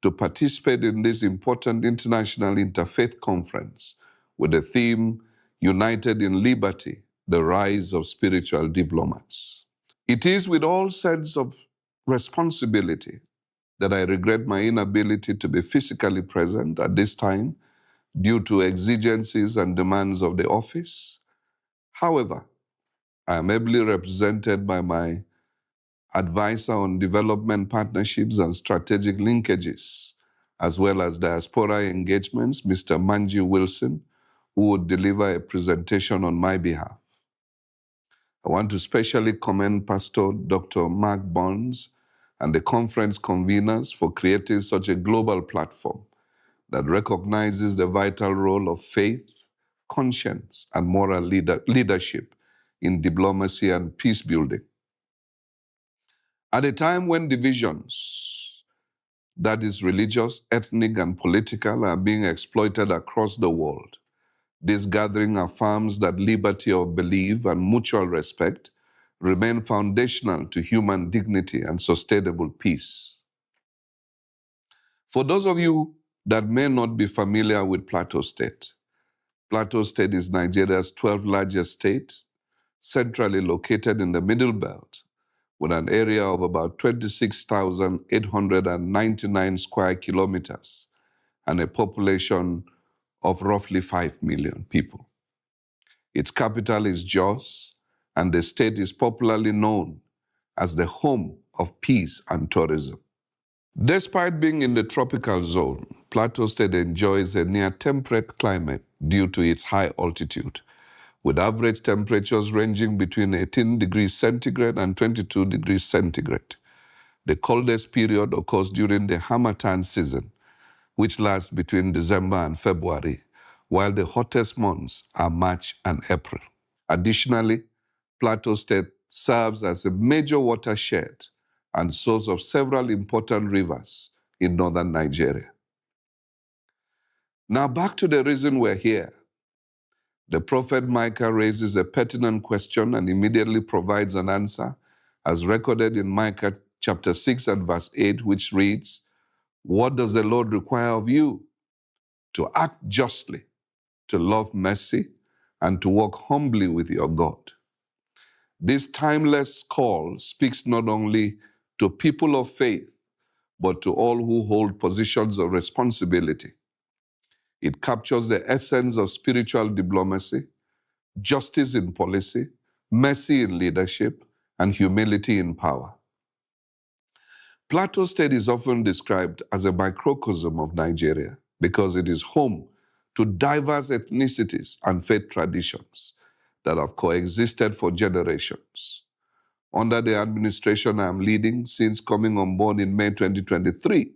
to participate in this important International Interfaith Conference with the theme, United in Liberty, the Rise of Spiritual Diplomats. It is with all sense of responsibility that I regret my inability to be physically present at this time due to exigencies and demands of the office. However, I am ably represented by my advisor on development partnerships and strategic linkages, as well as diaspora engagements, Mr. Manji Wilson, who would deliver a presentation on my behalf. I want to specially commend Pastor Dr. Mark Burns and the conference conveners for creating such a global platform that recognizes the vital role of faith, conscience, and moral leadership in diplomacy and peace building. At a time when divisions, that is religious, ethnic, and political, are being exploited across the world, this gathering affirms that liberty of belief and mutual respect remain foundational to human dignity and sustainable peace. For those of you that may not be familiar with Plateau State is Nigeria's 12th largest state, centrally located in the Middle Belt, with an area of about 26,899 square kilometers and a population of roughly 5 million people. Its capital is Jos, and the state is popularly known as the home of peace and tourism. Despite being in the tropical zone, Plateau State enjoys a near-temperate climate due to its high altitude, with average temperatures ranging between 18 degrees centigrade and 22 degrees centigrade. The coldest period occurs during the Harmattan season, which lasts between December and February, while the hottest months are March and April. Additionally, Plateau State serves as a major watershed and source of several important rivers in northern Nigeria. Now back to the reason we're here. The prophet Micah raises a pertinent question and immediately provides an answer, as recorded in Micah chapter 6 and verse 8, which reads, "What does the Lord require of you? To act justly, to love mercy, and to walk humbly with your God." This timeless call speaks not only to people of faith, but to all who hold positions of responsibility. It captures the essence of spiritual diplomacy, justice in policy, mercy in leadership, and humility in power. Plateau State is often described as a microcosm of Nigeria because it is home to diverse ethnicities and faith traditions that have coexisted for generations. Under the administration I am leading since coming on board in May 2023,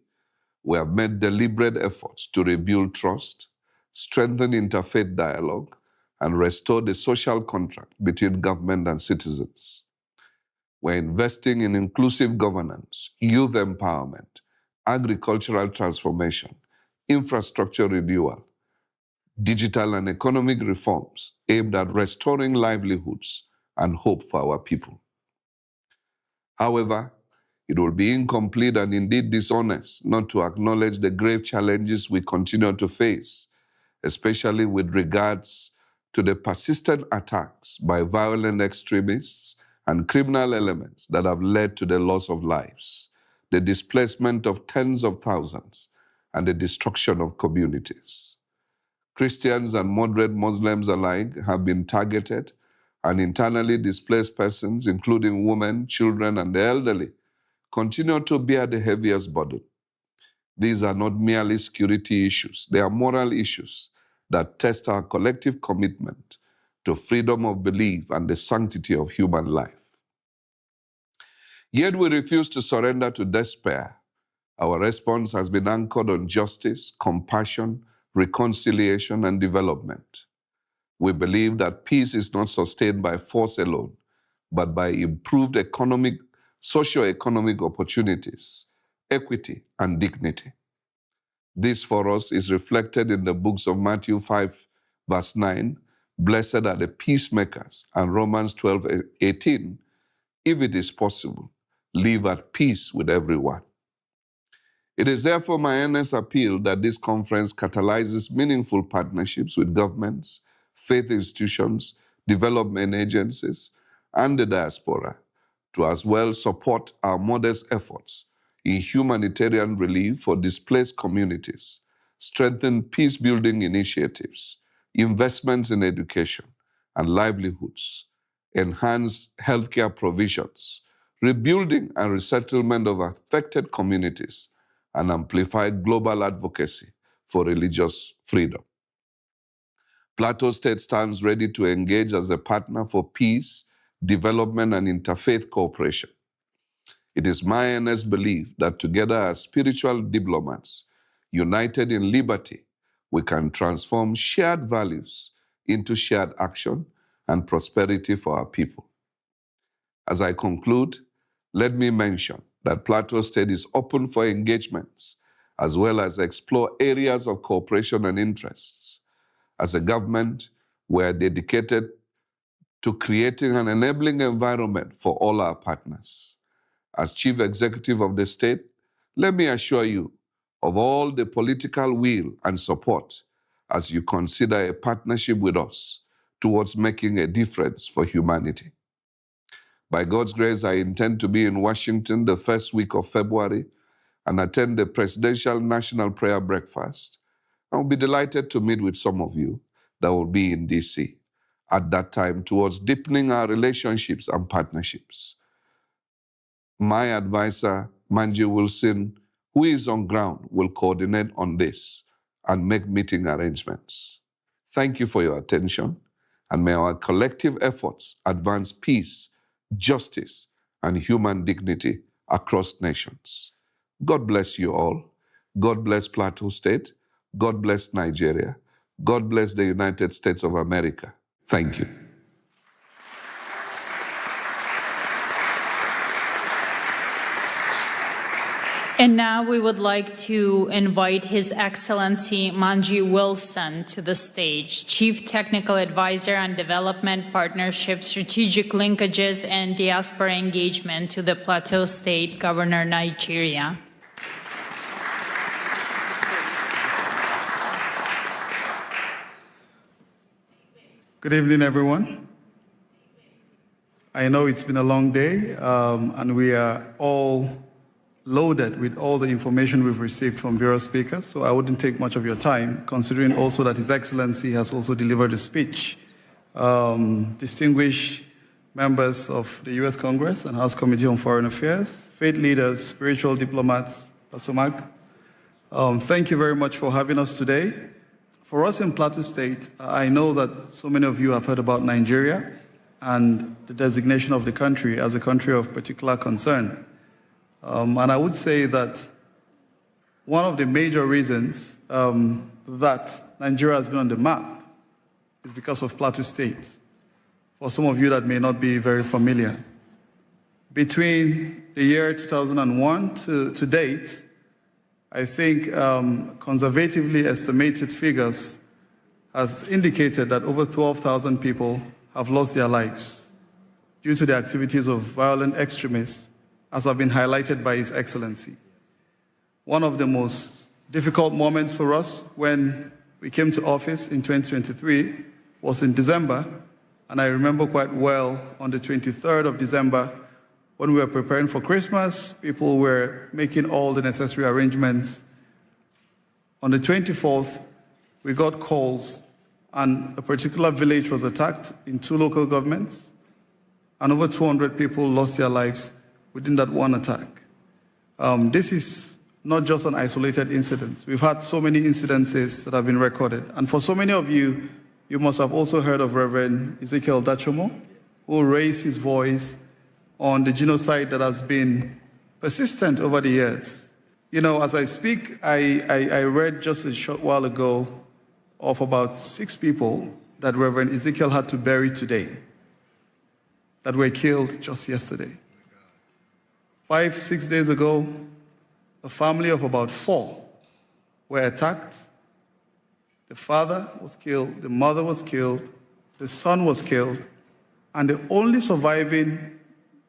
we have made deliberate efforts to rebuild trust, strengthen interfaith dialogue, and restore the social contract between government and citizens. We're investing in inclusive governance, youth empowerment, agricultural transformation, infrastructure renewal, digital and economic reforms aimed at restoring livelihoods and hope for our people. However, it will be incomplete and indeed dishonest not to acknowledge the grave challenges we continue to face, especially with regards to the persistent attacks by violent extremists and criminal elements that have led to the loss of lives, the displacement of tens of thousands, and the destruction of communities. Christians and moderate Muslims alike have been targeted, and internally displaced persons, including women, children, and the elderly, continue to bear the heaviest burden. These are not merely security issues, they are moral issues that test our collective commitment to freedom of belief and the sanctity of human life. Yet we refuse to surrender to despair. Our response has been anchored on justice, compassion, reconciliation, and development. We believe that peace is not sustained by force alone, but by improved socio-economic opportunities, equity, and dignity. This for us is reflected in the books of Matthew 5, verse 9, "Blessed are the peacemakers," and Romans 12:18, "If it is possible, live at peace with everyone." It is therefore my earnest appeal that this conference catalyzes meaningful partnerships with governments, faith institutions, development agencies, and the diaspora to as well support our modest efforts in humanitarian relief for displaced communities, strengthen peace-building initiatives, investments in education and livelihoods, enhance healthcare provisions, rebuilding and resettlement of affected communities, and amplify global advocacy for religious freedom. Plateau State stands ready to engage as a partner for peace, development, and interfaith cooperation. It is my earnest belief that together as spiritual diplomats, united in liberty, we can transform shared values into shared action and prosperity for our people. As I conclude, let me mention that Plateau State is open for engagements as well as explore areas of cooperation and interests. As a government, we are dedicated to creating an enabling environment for all our partners. As Chief Executive of the state, let me assure you of all the political will and support as you consider a partnership with us towards making a difference for humanity. By God's grace, I intend to be in Washington the first week of February and attend the Presidential National Prayer Breakfast. I will be delighted to meet with some of you that will be in DC at that time towards deepening our relationships and partnerships. My advisor, Manji Wilson, who is on ground, will coordinate on this and make meeting arrangements. Thank you for your attention, and may our collective efforts advance peace, justice, and human dignity across nations. God bless you all. God bless Plateau State. God bless Nigeria. God bless the United States of America. Thank you. And now we would like to invite His Excellency Manji Wilson to the stage, Chief Technical Advisor on Development Partnership, Strategic Linkages, and Diaspora Engagement to the Plateau State Governor, Nigeria. Good evening, everyone. I know it's been a long day, and we are all loaded with all the information we've received from various speakers, so I wouldn't take much of your time, considering also that His Excellency has also delivered a speech. Distinguished members of the U.S. Congress and House Committee on Foreign Affairs, faith leaders, spiritual diplomats, Pastor Mark, thank you very much for having us today. For us in Plateau State, I know that so many of you have heard about Nigeria and the designation of the country as a country of particular concern. And I would say that one of the major reasons that Nigeria has been on the map is because of Plateau State. For some of you that may not be very familiar, between the year 2001 to date, I think conservatively estimated figures has indicated that over 12,000 people have lost their lives due to the activities of violent extremists, as have been highlighted by His Excellency. One of the most difficult moments for us when we came to office in 2023 was in December, And I remember quite well on the 23rd of December, when we were preparing for Christmas, people were making all the necessary arrangements. On the 24th, we got calls, and a particular village was attacked in 2 local governments, and over 200 people lost their lives within that one attack. This is not just an isolated incident. We've had so many incidences that have been recorded. And for so many of you, you must have also heard of Reverend Ezekiel Dachomo, who raised his voice on the genocide that has been persistent over the years. You know, as I speak, I read just a short while ago of about 6 people that Reverend Ezekiel had to bury today that were killed just yesterday. 5, 6 days ago, a family of about 4 were attacked. The father was killed, the mother was killed, the son was killed, and the only surviving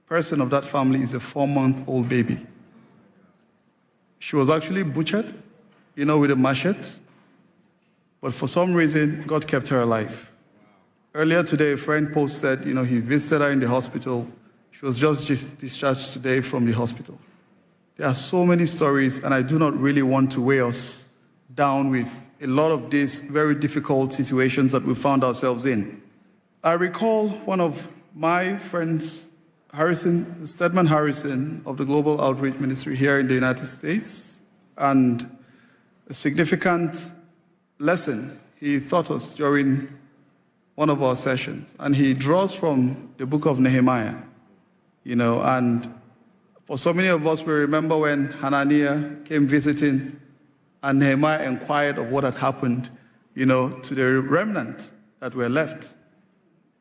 person of that family is a 4-month-old baby. She was actually butchered, you know, with a machete, but for some reason, God kept her alive. Earlier today, a friend posted, you know, he visited her in the hospital. She was just discharged today from the hospital. There are so many stories, and I do not really want to weigh us down with a lot of these very difficult situations that we found ourselves in. I recall one of my friends, Stedman Harrison of the Global Outreach Ministry here in the United States, and a significant lesson he taught us during one of our sessions. And he draws from the book of Nehemiah, you know, and for so many of us, we remember when Hananiah came visiting and Nehemiah inquired of what had happened, you know, to the remnant that were left.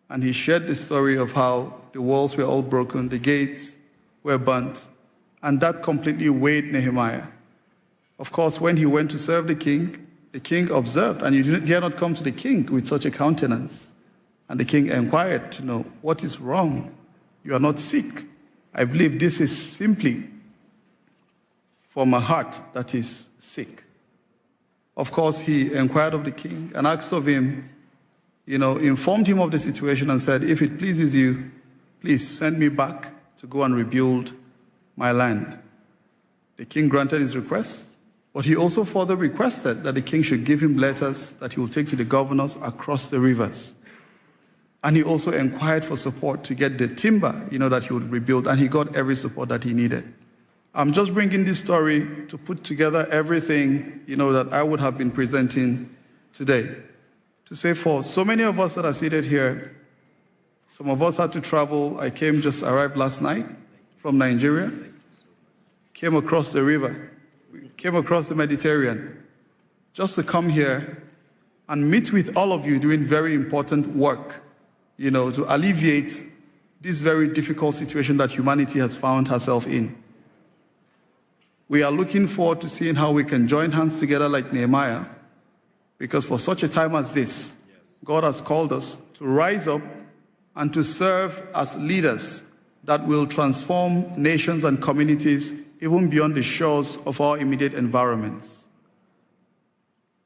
And he shared the story of how the walls were all broken, the gates were burnt, and that completely weighed Nehemiah. Of course, when he went to serve the king observed, and you dare not come to the king with such a countenance. And the king inquired to know, what is wrong? You are not sick. I believe this is simply from a heart that is sick. Of course, he inquired of the king and asked of him, you know, informed him of the situation and said, if it pleases you, please send me back to go and rebuild my land. The king granted his request, but he also further requested that the king should give him letters that he will take to the governors across the rivers. And he also inquired for support to get the timber, you know, that he would rebuild, and he got every support that he needed. I'm just bringing this story to put together everything, you know, that I would have been presenting today. To say for so many of us that are seated here, some of us had to travel. I arrived last night from Nigeria, came across the river, came across the Mediterranean, just to come here and meet with all of you doing very important work, you know, to alleviate this very difficult situation that humanity has found herself in. We are looking forward to seeing how we can join hands together like Nehemiah, because for such a time as this, God has called us to rise up and to serve as leaders that will transform nations and communities even beyond the shores of our immediate environments.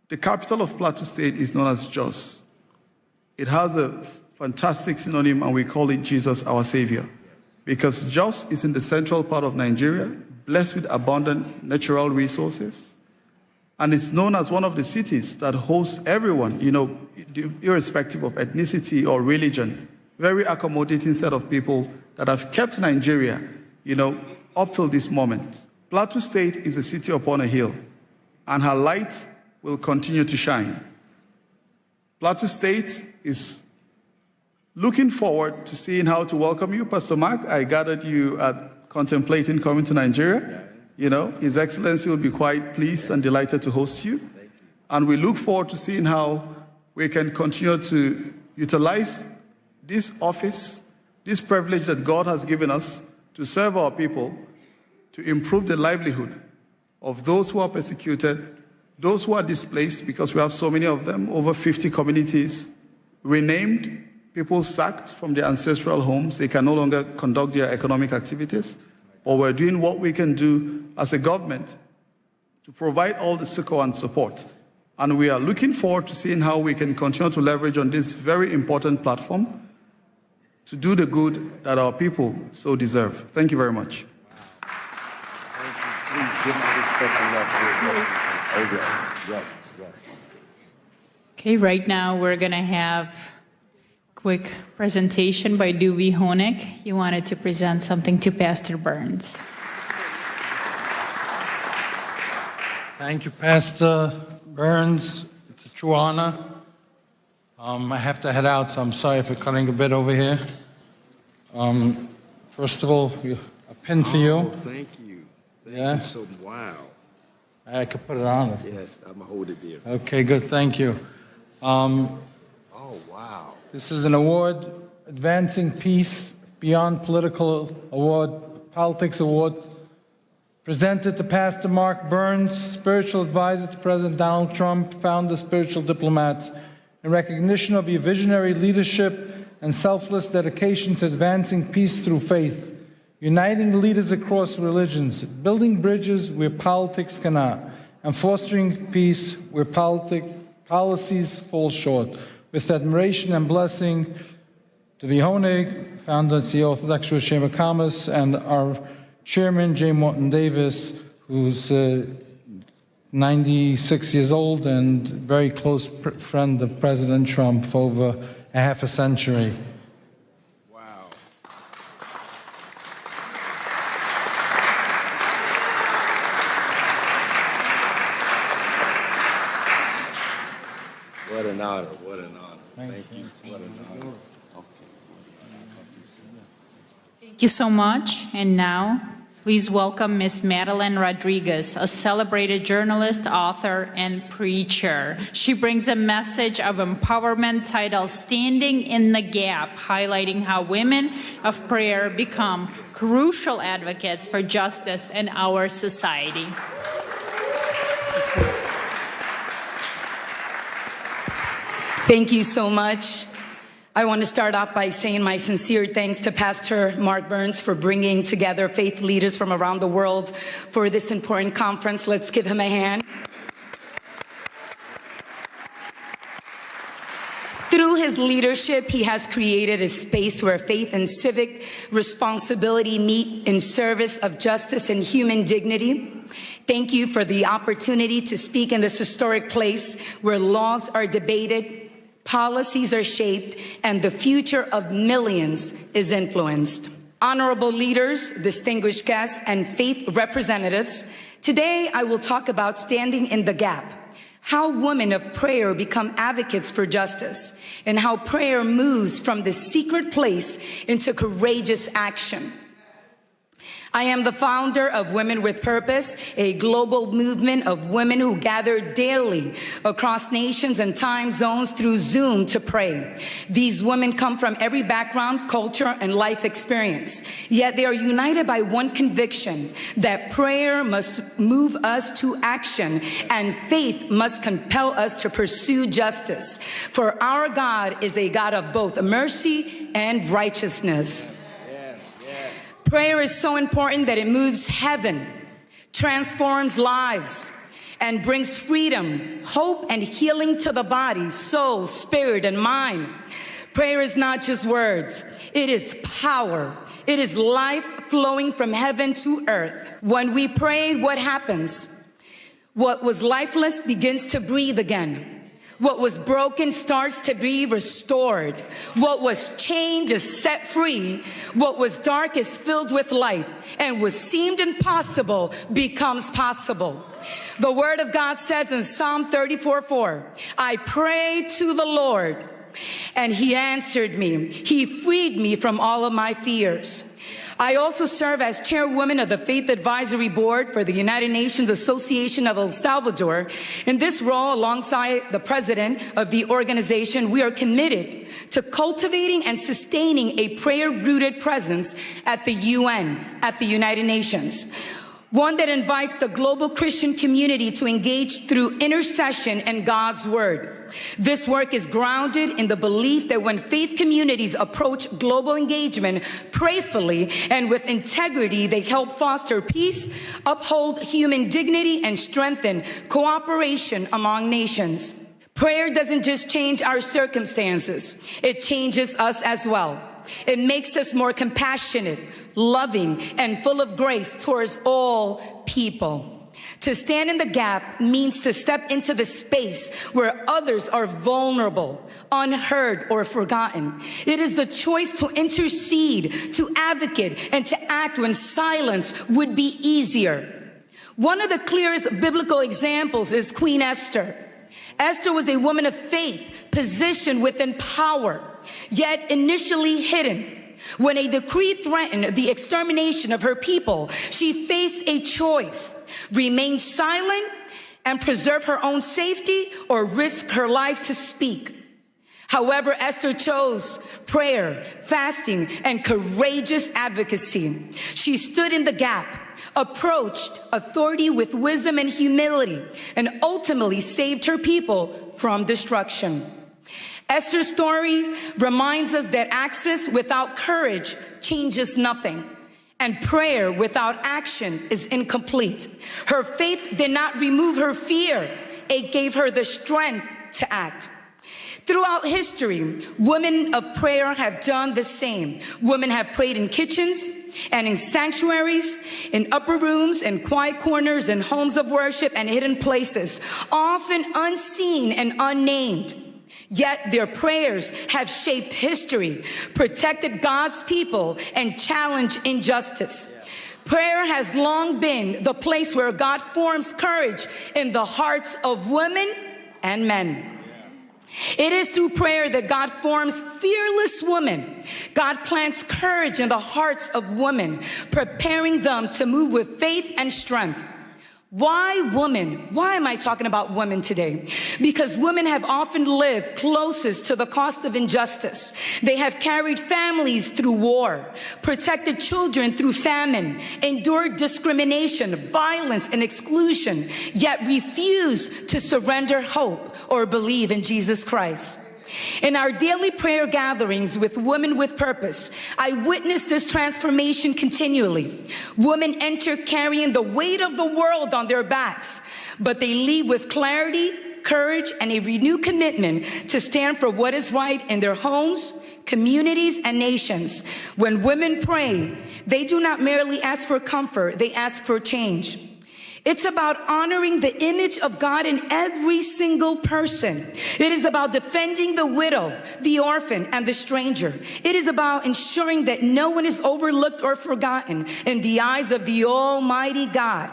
The capital of Plateau State is known as Jos. It has a fantastic synonym, and we call it Jesus, our Savior, because Jos is in the central part of Nigeria, blessed with abundant natural resources, and it's known as one of the cities that hosts everyone, you know, irrespective of ethnicity or religion. Very accommodating set of people that have kept Nigeria, you know, up till this moment. Plateau State is a city upon a hill, and her light will continue to shine. Plateau State is looking forward to seeing how to welcome you. Pastor Mark, I gathered you at contemplating coming to Nigeria. You know, His Excellency will be quite pleased and delighted to host you. And we look forward to seeing how we can continue to utilize this office, this privilege that God has given us to serve our people, to improve the livelihood of those who are persecuted, those who are displaced, because we have so many of them, over 50 communities renamed, people sacked from their ancestral homes. They can no longer conduct their economic activities. But we're doing what we can do as a government to provide all the succor and support. And we are looking forward to seeing how we can continue to leverage on this very important platform to do the good that our people so deserve. Thank you very much. Please give my respect and love to yes. Okay, right now we're going to have a quick presentation by Dewey Honig. He wanted to present something to Pastor Burns. Thank you, Pastor Burns. It's a true honor. I have to head out, so I'm sorry for cutting a bit over here. First of all, a pin for you. Oh, thank you. Thank you so wow. I could put it on. Yes, I'm going to hold it there. Okay, good. Thank you. Oh, wow. This is an award, Advancing Peace Beyond Political Award, Politics Award, presented to Pastor Mark Burns, spiritual advisor to President Donald Trump, founder of Spiritual Diplomats, in recognition of your visionary leadership and selfless dedication to advancing peace through faith, uniting leaders across religions, building bridges where politics cannot, and fostering peace where policies fall short. With admiration and blessing to the Honig, founder and CEO of the Orthodox Chamber of Commerce, and our chairman, J. Morton Davis, who's 96 years old and very close friend of President Trump for over a half a century. Wow. What an honor, what an honor. Thank you. What an honor. Thank you so much. And now, please welcome Ms. Madeline Rodriguez, a celebrated journalist, author, and preacher. She brings a message of empowerment titled Standing in the Gap, highlighting how women of prayer become crucial advocates for justice in our society. Thank you so much. I want to start off by saying my sincere thanks to Pastor Mark Burns for bringing together faith leaders from around the world for this important conference. Let's give him a hand. Through his leadership, he has created a space where faith and civic responsibility meet in service of justice and human dignity. Thank you for the opportunity to speak in this historic place where laws are debated, policies are shaped, and the future of millions is influenced. Honorable leaders, distinguished guests, and faith representatives, today I will talk about standing in the gap, how women of prayer become advocates for justice, and how prayer moves from the secret place into courageous action. I am the founder of Women with Purpose, a global movement of women who gather daily across nations and time zones through Zoom to pray. These women come from every background, culture, and life experience. Yet they are united by one conviction, that prayer must move us to action and faith must compel us to pursue justice. For our God is a God of both mercy and righteousness. Prayer is so important that it moves heaven, transforms lives, and brings freedom, hope, and healing to the body, soul, spirit, and mind. Prayer is not just words. It is power. It is life flowing from heaven to earth. When we pray, what happens? What was lifeless begins to breathe again. What was broken starts to be restored. What was chained is set free. What was dark is filled with light. And what seemed impossible becomes possible. The word of God says in Psalm 34:4, I prayed to the Lord, and he answered me. He freed me from all of my fears. I also serve as chairwoman of the Faith Advisory Board for the United Nations Association of El Salvador. In this role, alongside the president of the organization, we are committed to cultivating and sustaining a prayer-rooted presence at the UN, at the United Nations. One that invites the global Christian community to engage through intercession and God's word. This work is grounded in the belief that when faith communities approach global engagement prayerfully and with integrity, they help foster peace, uphold human dignity, and strengthen cooperation among nations. Prayer doesn't just change our circumstances, it changes us as well. It makes us more compassionate, loving, and full of grace towards all people. To stand in the gap means to step into the space where others are vulnerable, unheard, or forgotten. It is the choice to intercede, to advocate, and to act when silence would be easier. One of the clearest biblical examples is Queen Esther. Esther was a woman of faith, positioned within power, yet initially hidden. When a decree threatened the extermination of her people, she faced a choice: remain silent and preserve her own safety, or risk her life to speak. However, Esther chose prayer, fasting, and courageous advocacy. She stood in the gap, approached authority with wisdom and humility, and ultimately saved her people from destruction. Esther's story reminds us that access without courage changes nothing, and prayer without action is incomplete. Her faith did not remove her fear. It gave her the strength to act. Throughout history, women of prayer have done the same. Women have prayed in kitchens and in sanctuaries, in upper rooms, in quiet corners, in homes of worship, and hidden places, often unseen and unnamed. Yet their prayers have shaped history, protected God's people, and challenged injustice. Prayer has long been the place where God forms courage in the hearts of women and men. It is through prayer that God forms fearless women. God plants courage in the hearts of women, preparing them to move with faith and strength. Why women? Why am I talking about women today? Because women have often lived closest to the cost of injustice. They have carried families through war, protected children through famine, endured discrimination, violence, and exclusion, yet refused to surrender hope or believe in Jesus Christ. In our daily prayer gatherings with Women with Purpose, I witness this transformation continually. Women enter carrying the weight of the world on their backs, but they leave with clarity, courage, and a renewed commitment to stand for what is right in their homes, communities, and nations. When women pray, they do not merely ask for comfort, they ask for change. It's about honoring the image of God in every single person. It is about defending the widow, the orphan, and the stranger. It is about ensuring that no one is overlooked or forgotten in the eyes of the Almighty God.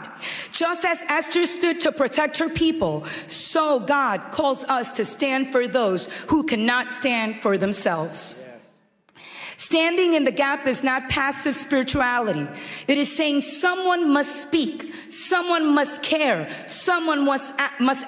Just as Esther stood to protect her people, so God calls us to stand for those who cannot stand for themselves. Standing in the gap is not passive spirituality. It is saying someone must speak, someone must care, someone must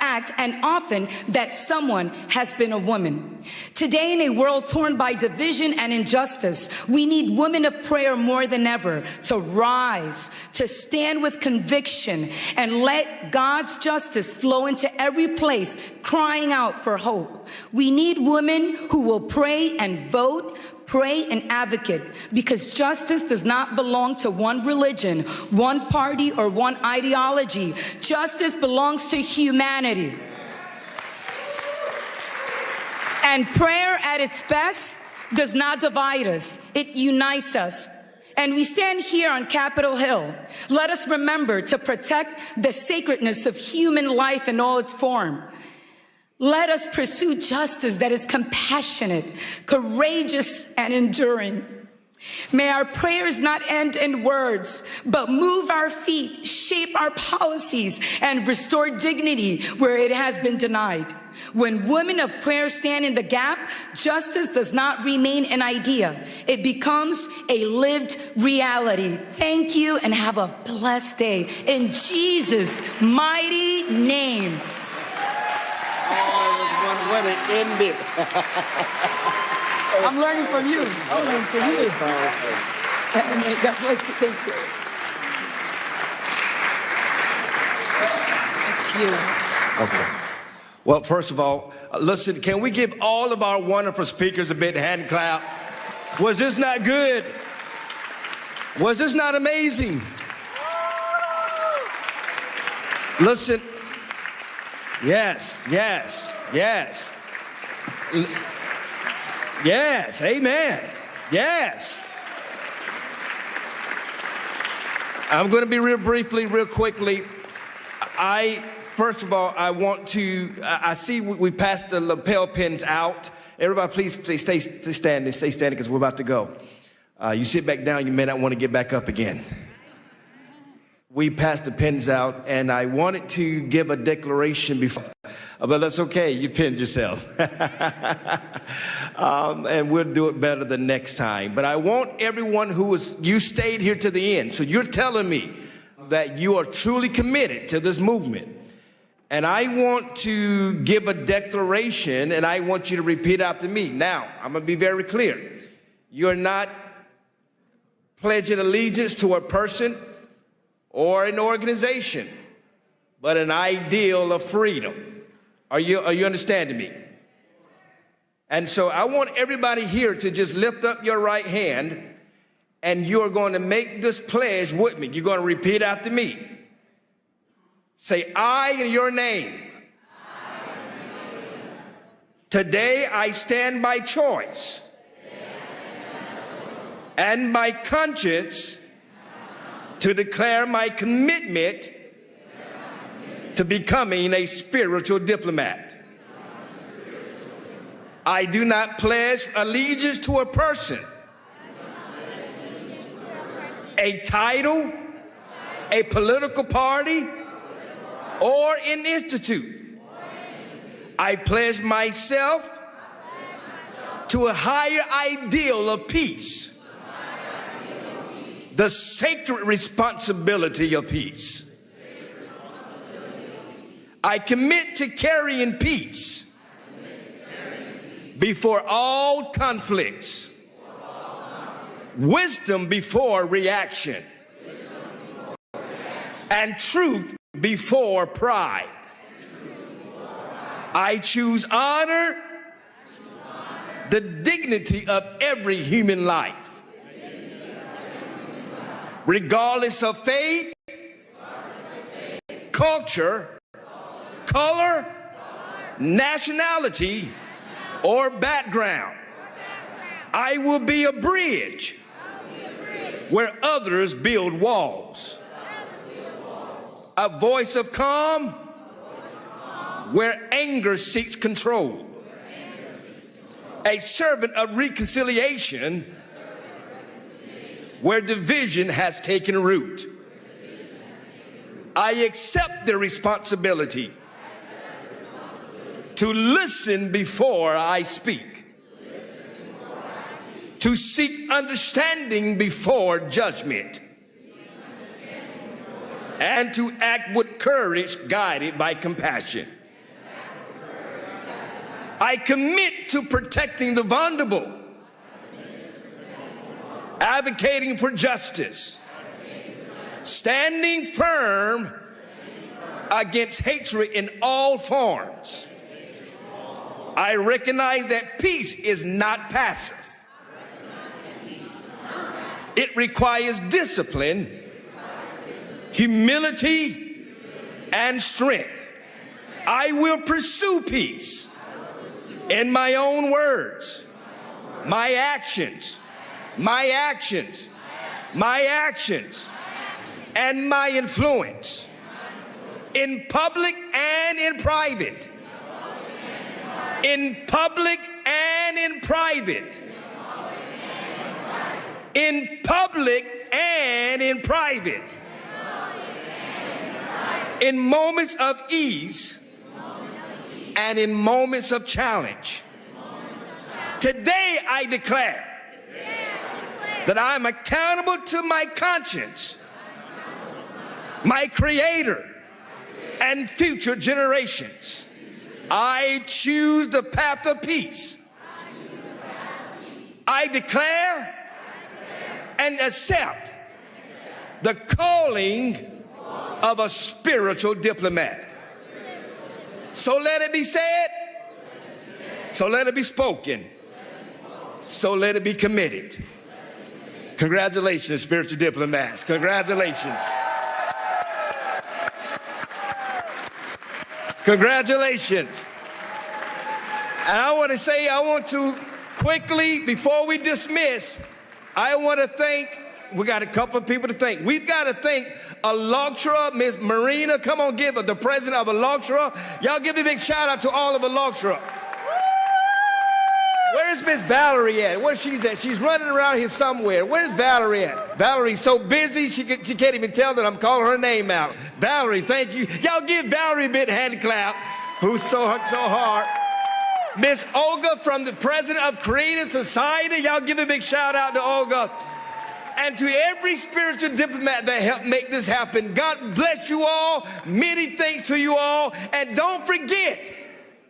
act, and often that someone has been a woman. Today, in a world torn by division and injustice, we need women of prayer more than ever to rise, to stand with conviction, and let God's justice flow into every place, crying out for hope. We need women who will pray and vote, pray and advocate, because justice does not belong to one religion, one party, or one ideology. Justice belongs to humanity. And prayer at its best does not divide us, it unites us. And we stand here on Capitol Hill. Let us remember to protect the sacredness of human life in all its form. Let us pursue justice that is compassionate, courageous, and enduring. May our prayers not end in words, but move our feet, shape our policies, and restore dignity where it has been denied. When women of prayer stand in the gap, justice does not remain an idea. It becomes a lived reality. Thank you and have a blessed day. In Jesus' mighty name. When it ended. I'm learning from you. I'm learning from you. God bless you. Thank you. It's you. Okay. Well, first of all, listen, can we give all of our wonderful speakers a big hand clap? Was this not good? Was this not amazing? Listen. Yes, yes, yes. Yes, amen. Yes. I'm going to be real quickly. First of all, I want to, I see we passed the lapel pins out. Everybody, please stay standing because we're about to go. You sit back down, you may not want to get back up again. We passed the pins out, and I wanted to give a declaration before, but that's okay, you pinned yourself. And we'll do it better the next time. But I want everyone you stayed here to the end, so you're telling me that you are truly committed to this movement. And I want to give a declaration, and I want you to repeat after me. Now, I'm going to be very clear. You're not pledging allegiance to a person or an organization, but an ideal of freedom. Are you understanding me? And so I want everybody here to just lift up your right hand, and you're going to make this pledge with me. You're going to repeat after me. Say, I in your name. Today I stand by choice and by conscience to declare my commitment to becoming a spiritual diplomat. I do not pledge allegiance to a person, a title, a political party, or an institute. I pledge myself to a higher ideal of peace, the sacred responsibility of peace. I commit to carrying peace before all conflicts, wisdom before reaction, and truth before pride. I choose honor, the dignity of every human life, regardless of faith, culture, color, nationality, or background. I will be a bridge where others build walls. A voice of calm where anger seeks control. A servant of reconciliation where division has taken root. I accept the responsibility to listen before I speak, to seek understanding before judgment, and to act with courage guided by compassion. I commit to protecting the vulnerable, advocating for justice, standing firm against hatred in all forms. I recognize that peace is not passive. It requires discipline, humility, and strength. I will pursue peace in my own words, my actions, and my influence, in public and in private. In public and in private. In public and in private. In moments of ease and in moments of challenge. Today I declare that I am accountable to my conscience, my Creator, and future generations. I choose the path of peace. I declare and accept the calling of a spiritual diplomat. So let it be said, so let it be spoken, so let it be committed. Congratulations, spiritual diplomats. Congratulations. Congratulations. And I want to Quickly, before we dismiss, I want to thank, we got a couple of people to thank. We've got to thank ALLATRA, Miss Marina. Come on, give her, the president of ALLATRA. Y'all give a big shout out to all of ALLATRA. Where's Miss Valerie at? Where's she at? She's running around here somewhere. Where's Valerie at? Valerie's so busy, she can't even tell that I'm calling her name out. Valerie, thank you. Y'all give Valerie a big hand clap, who's so hard. Miss Olga from the president of Creative Society. Y'all give a big shout out to Olga. And to every spiritual diplomat that helped make this happen, God bless you all. Many thanks to you all. And don't forget,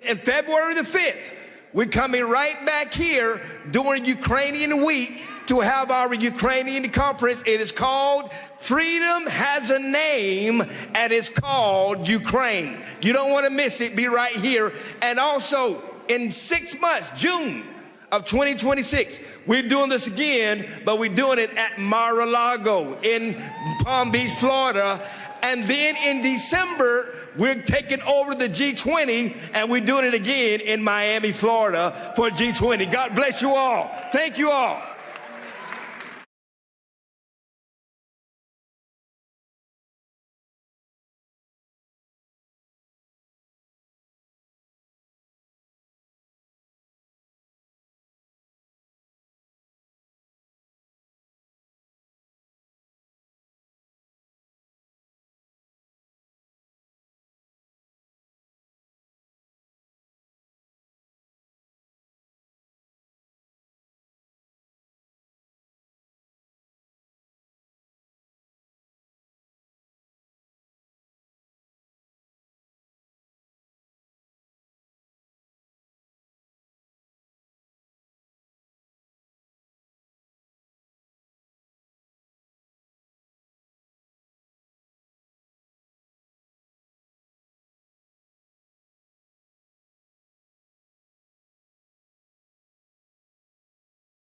in February the 5th, we're coming right back here during Ukrainian Week to have our Ukrainian conference. It is called Freedom Has a Name, and it's called Ukraine. You don't want to miss it. Be right here. And also, in 6 months, June of 2026, we're doing this again, but we're doing it at Mar-a-Lago in Palm Beach, Florida. And then in December, we're taking over the G20, and we're doing it again in Miami, Florida for G20. God bless you all. Thank you all.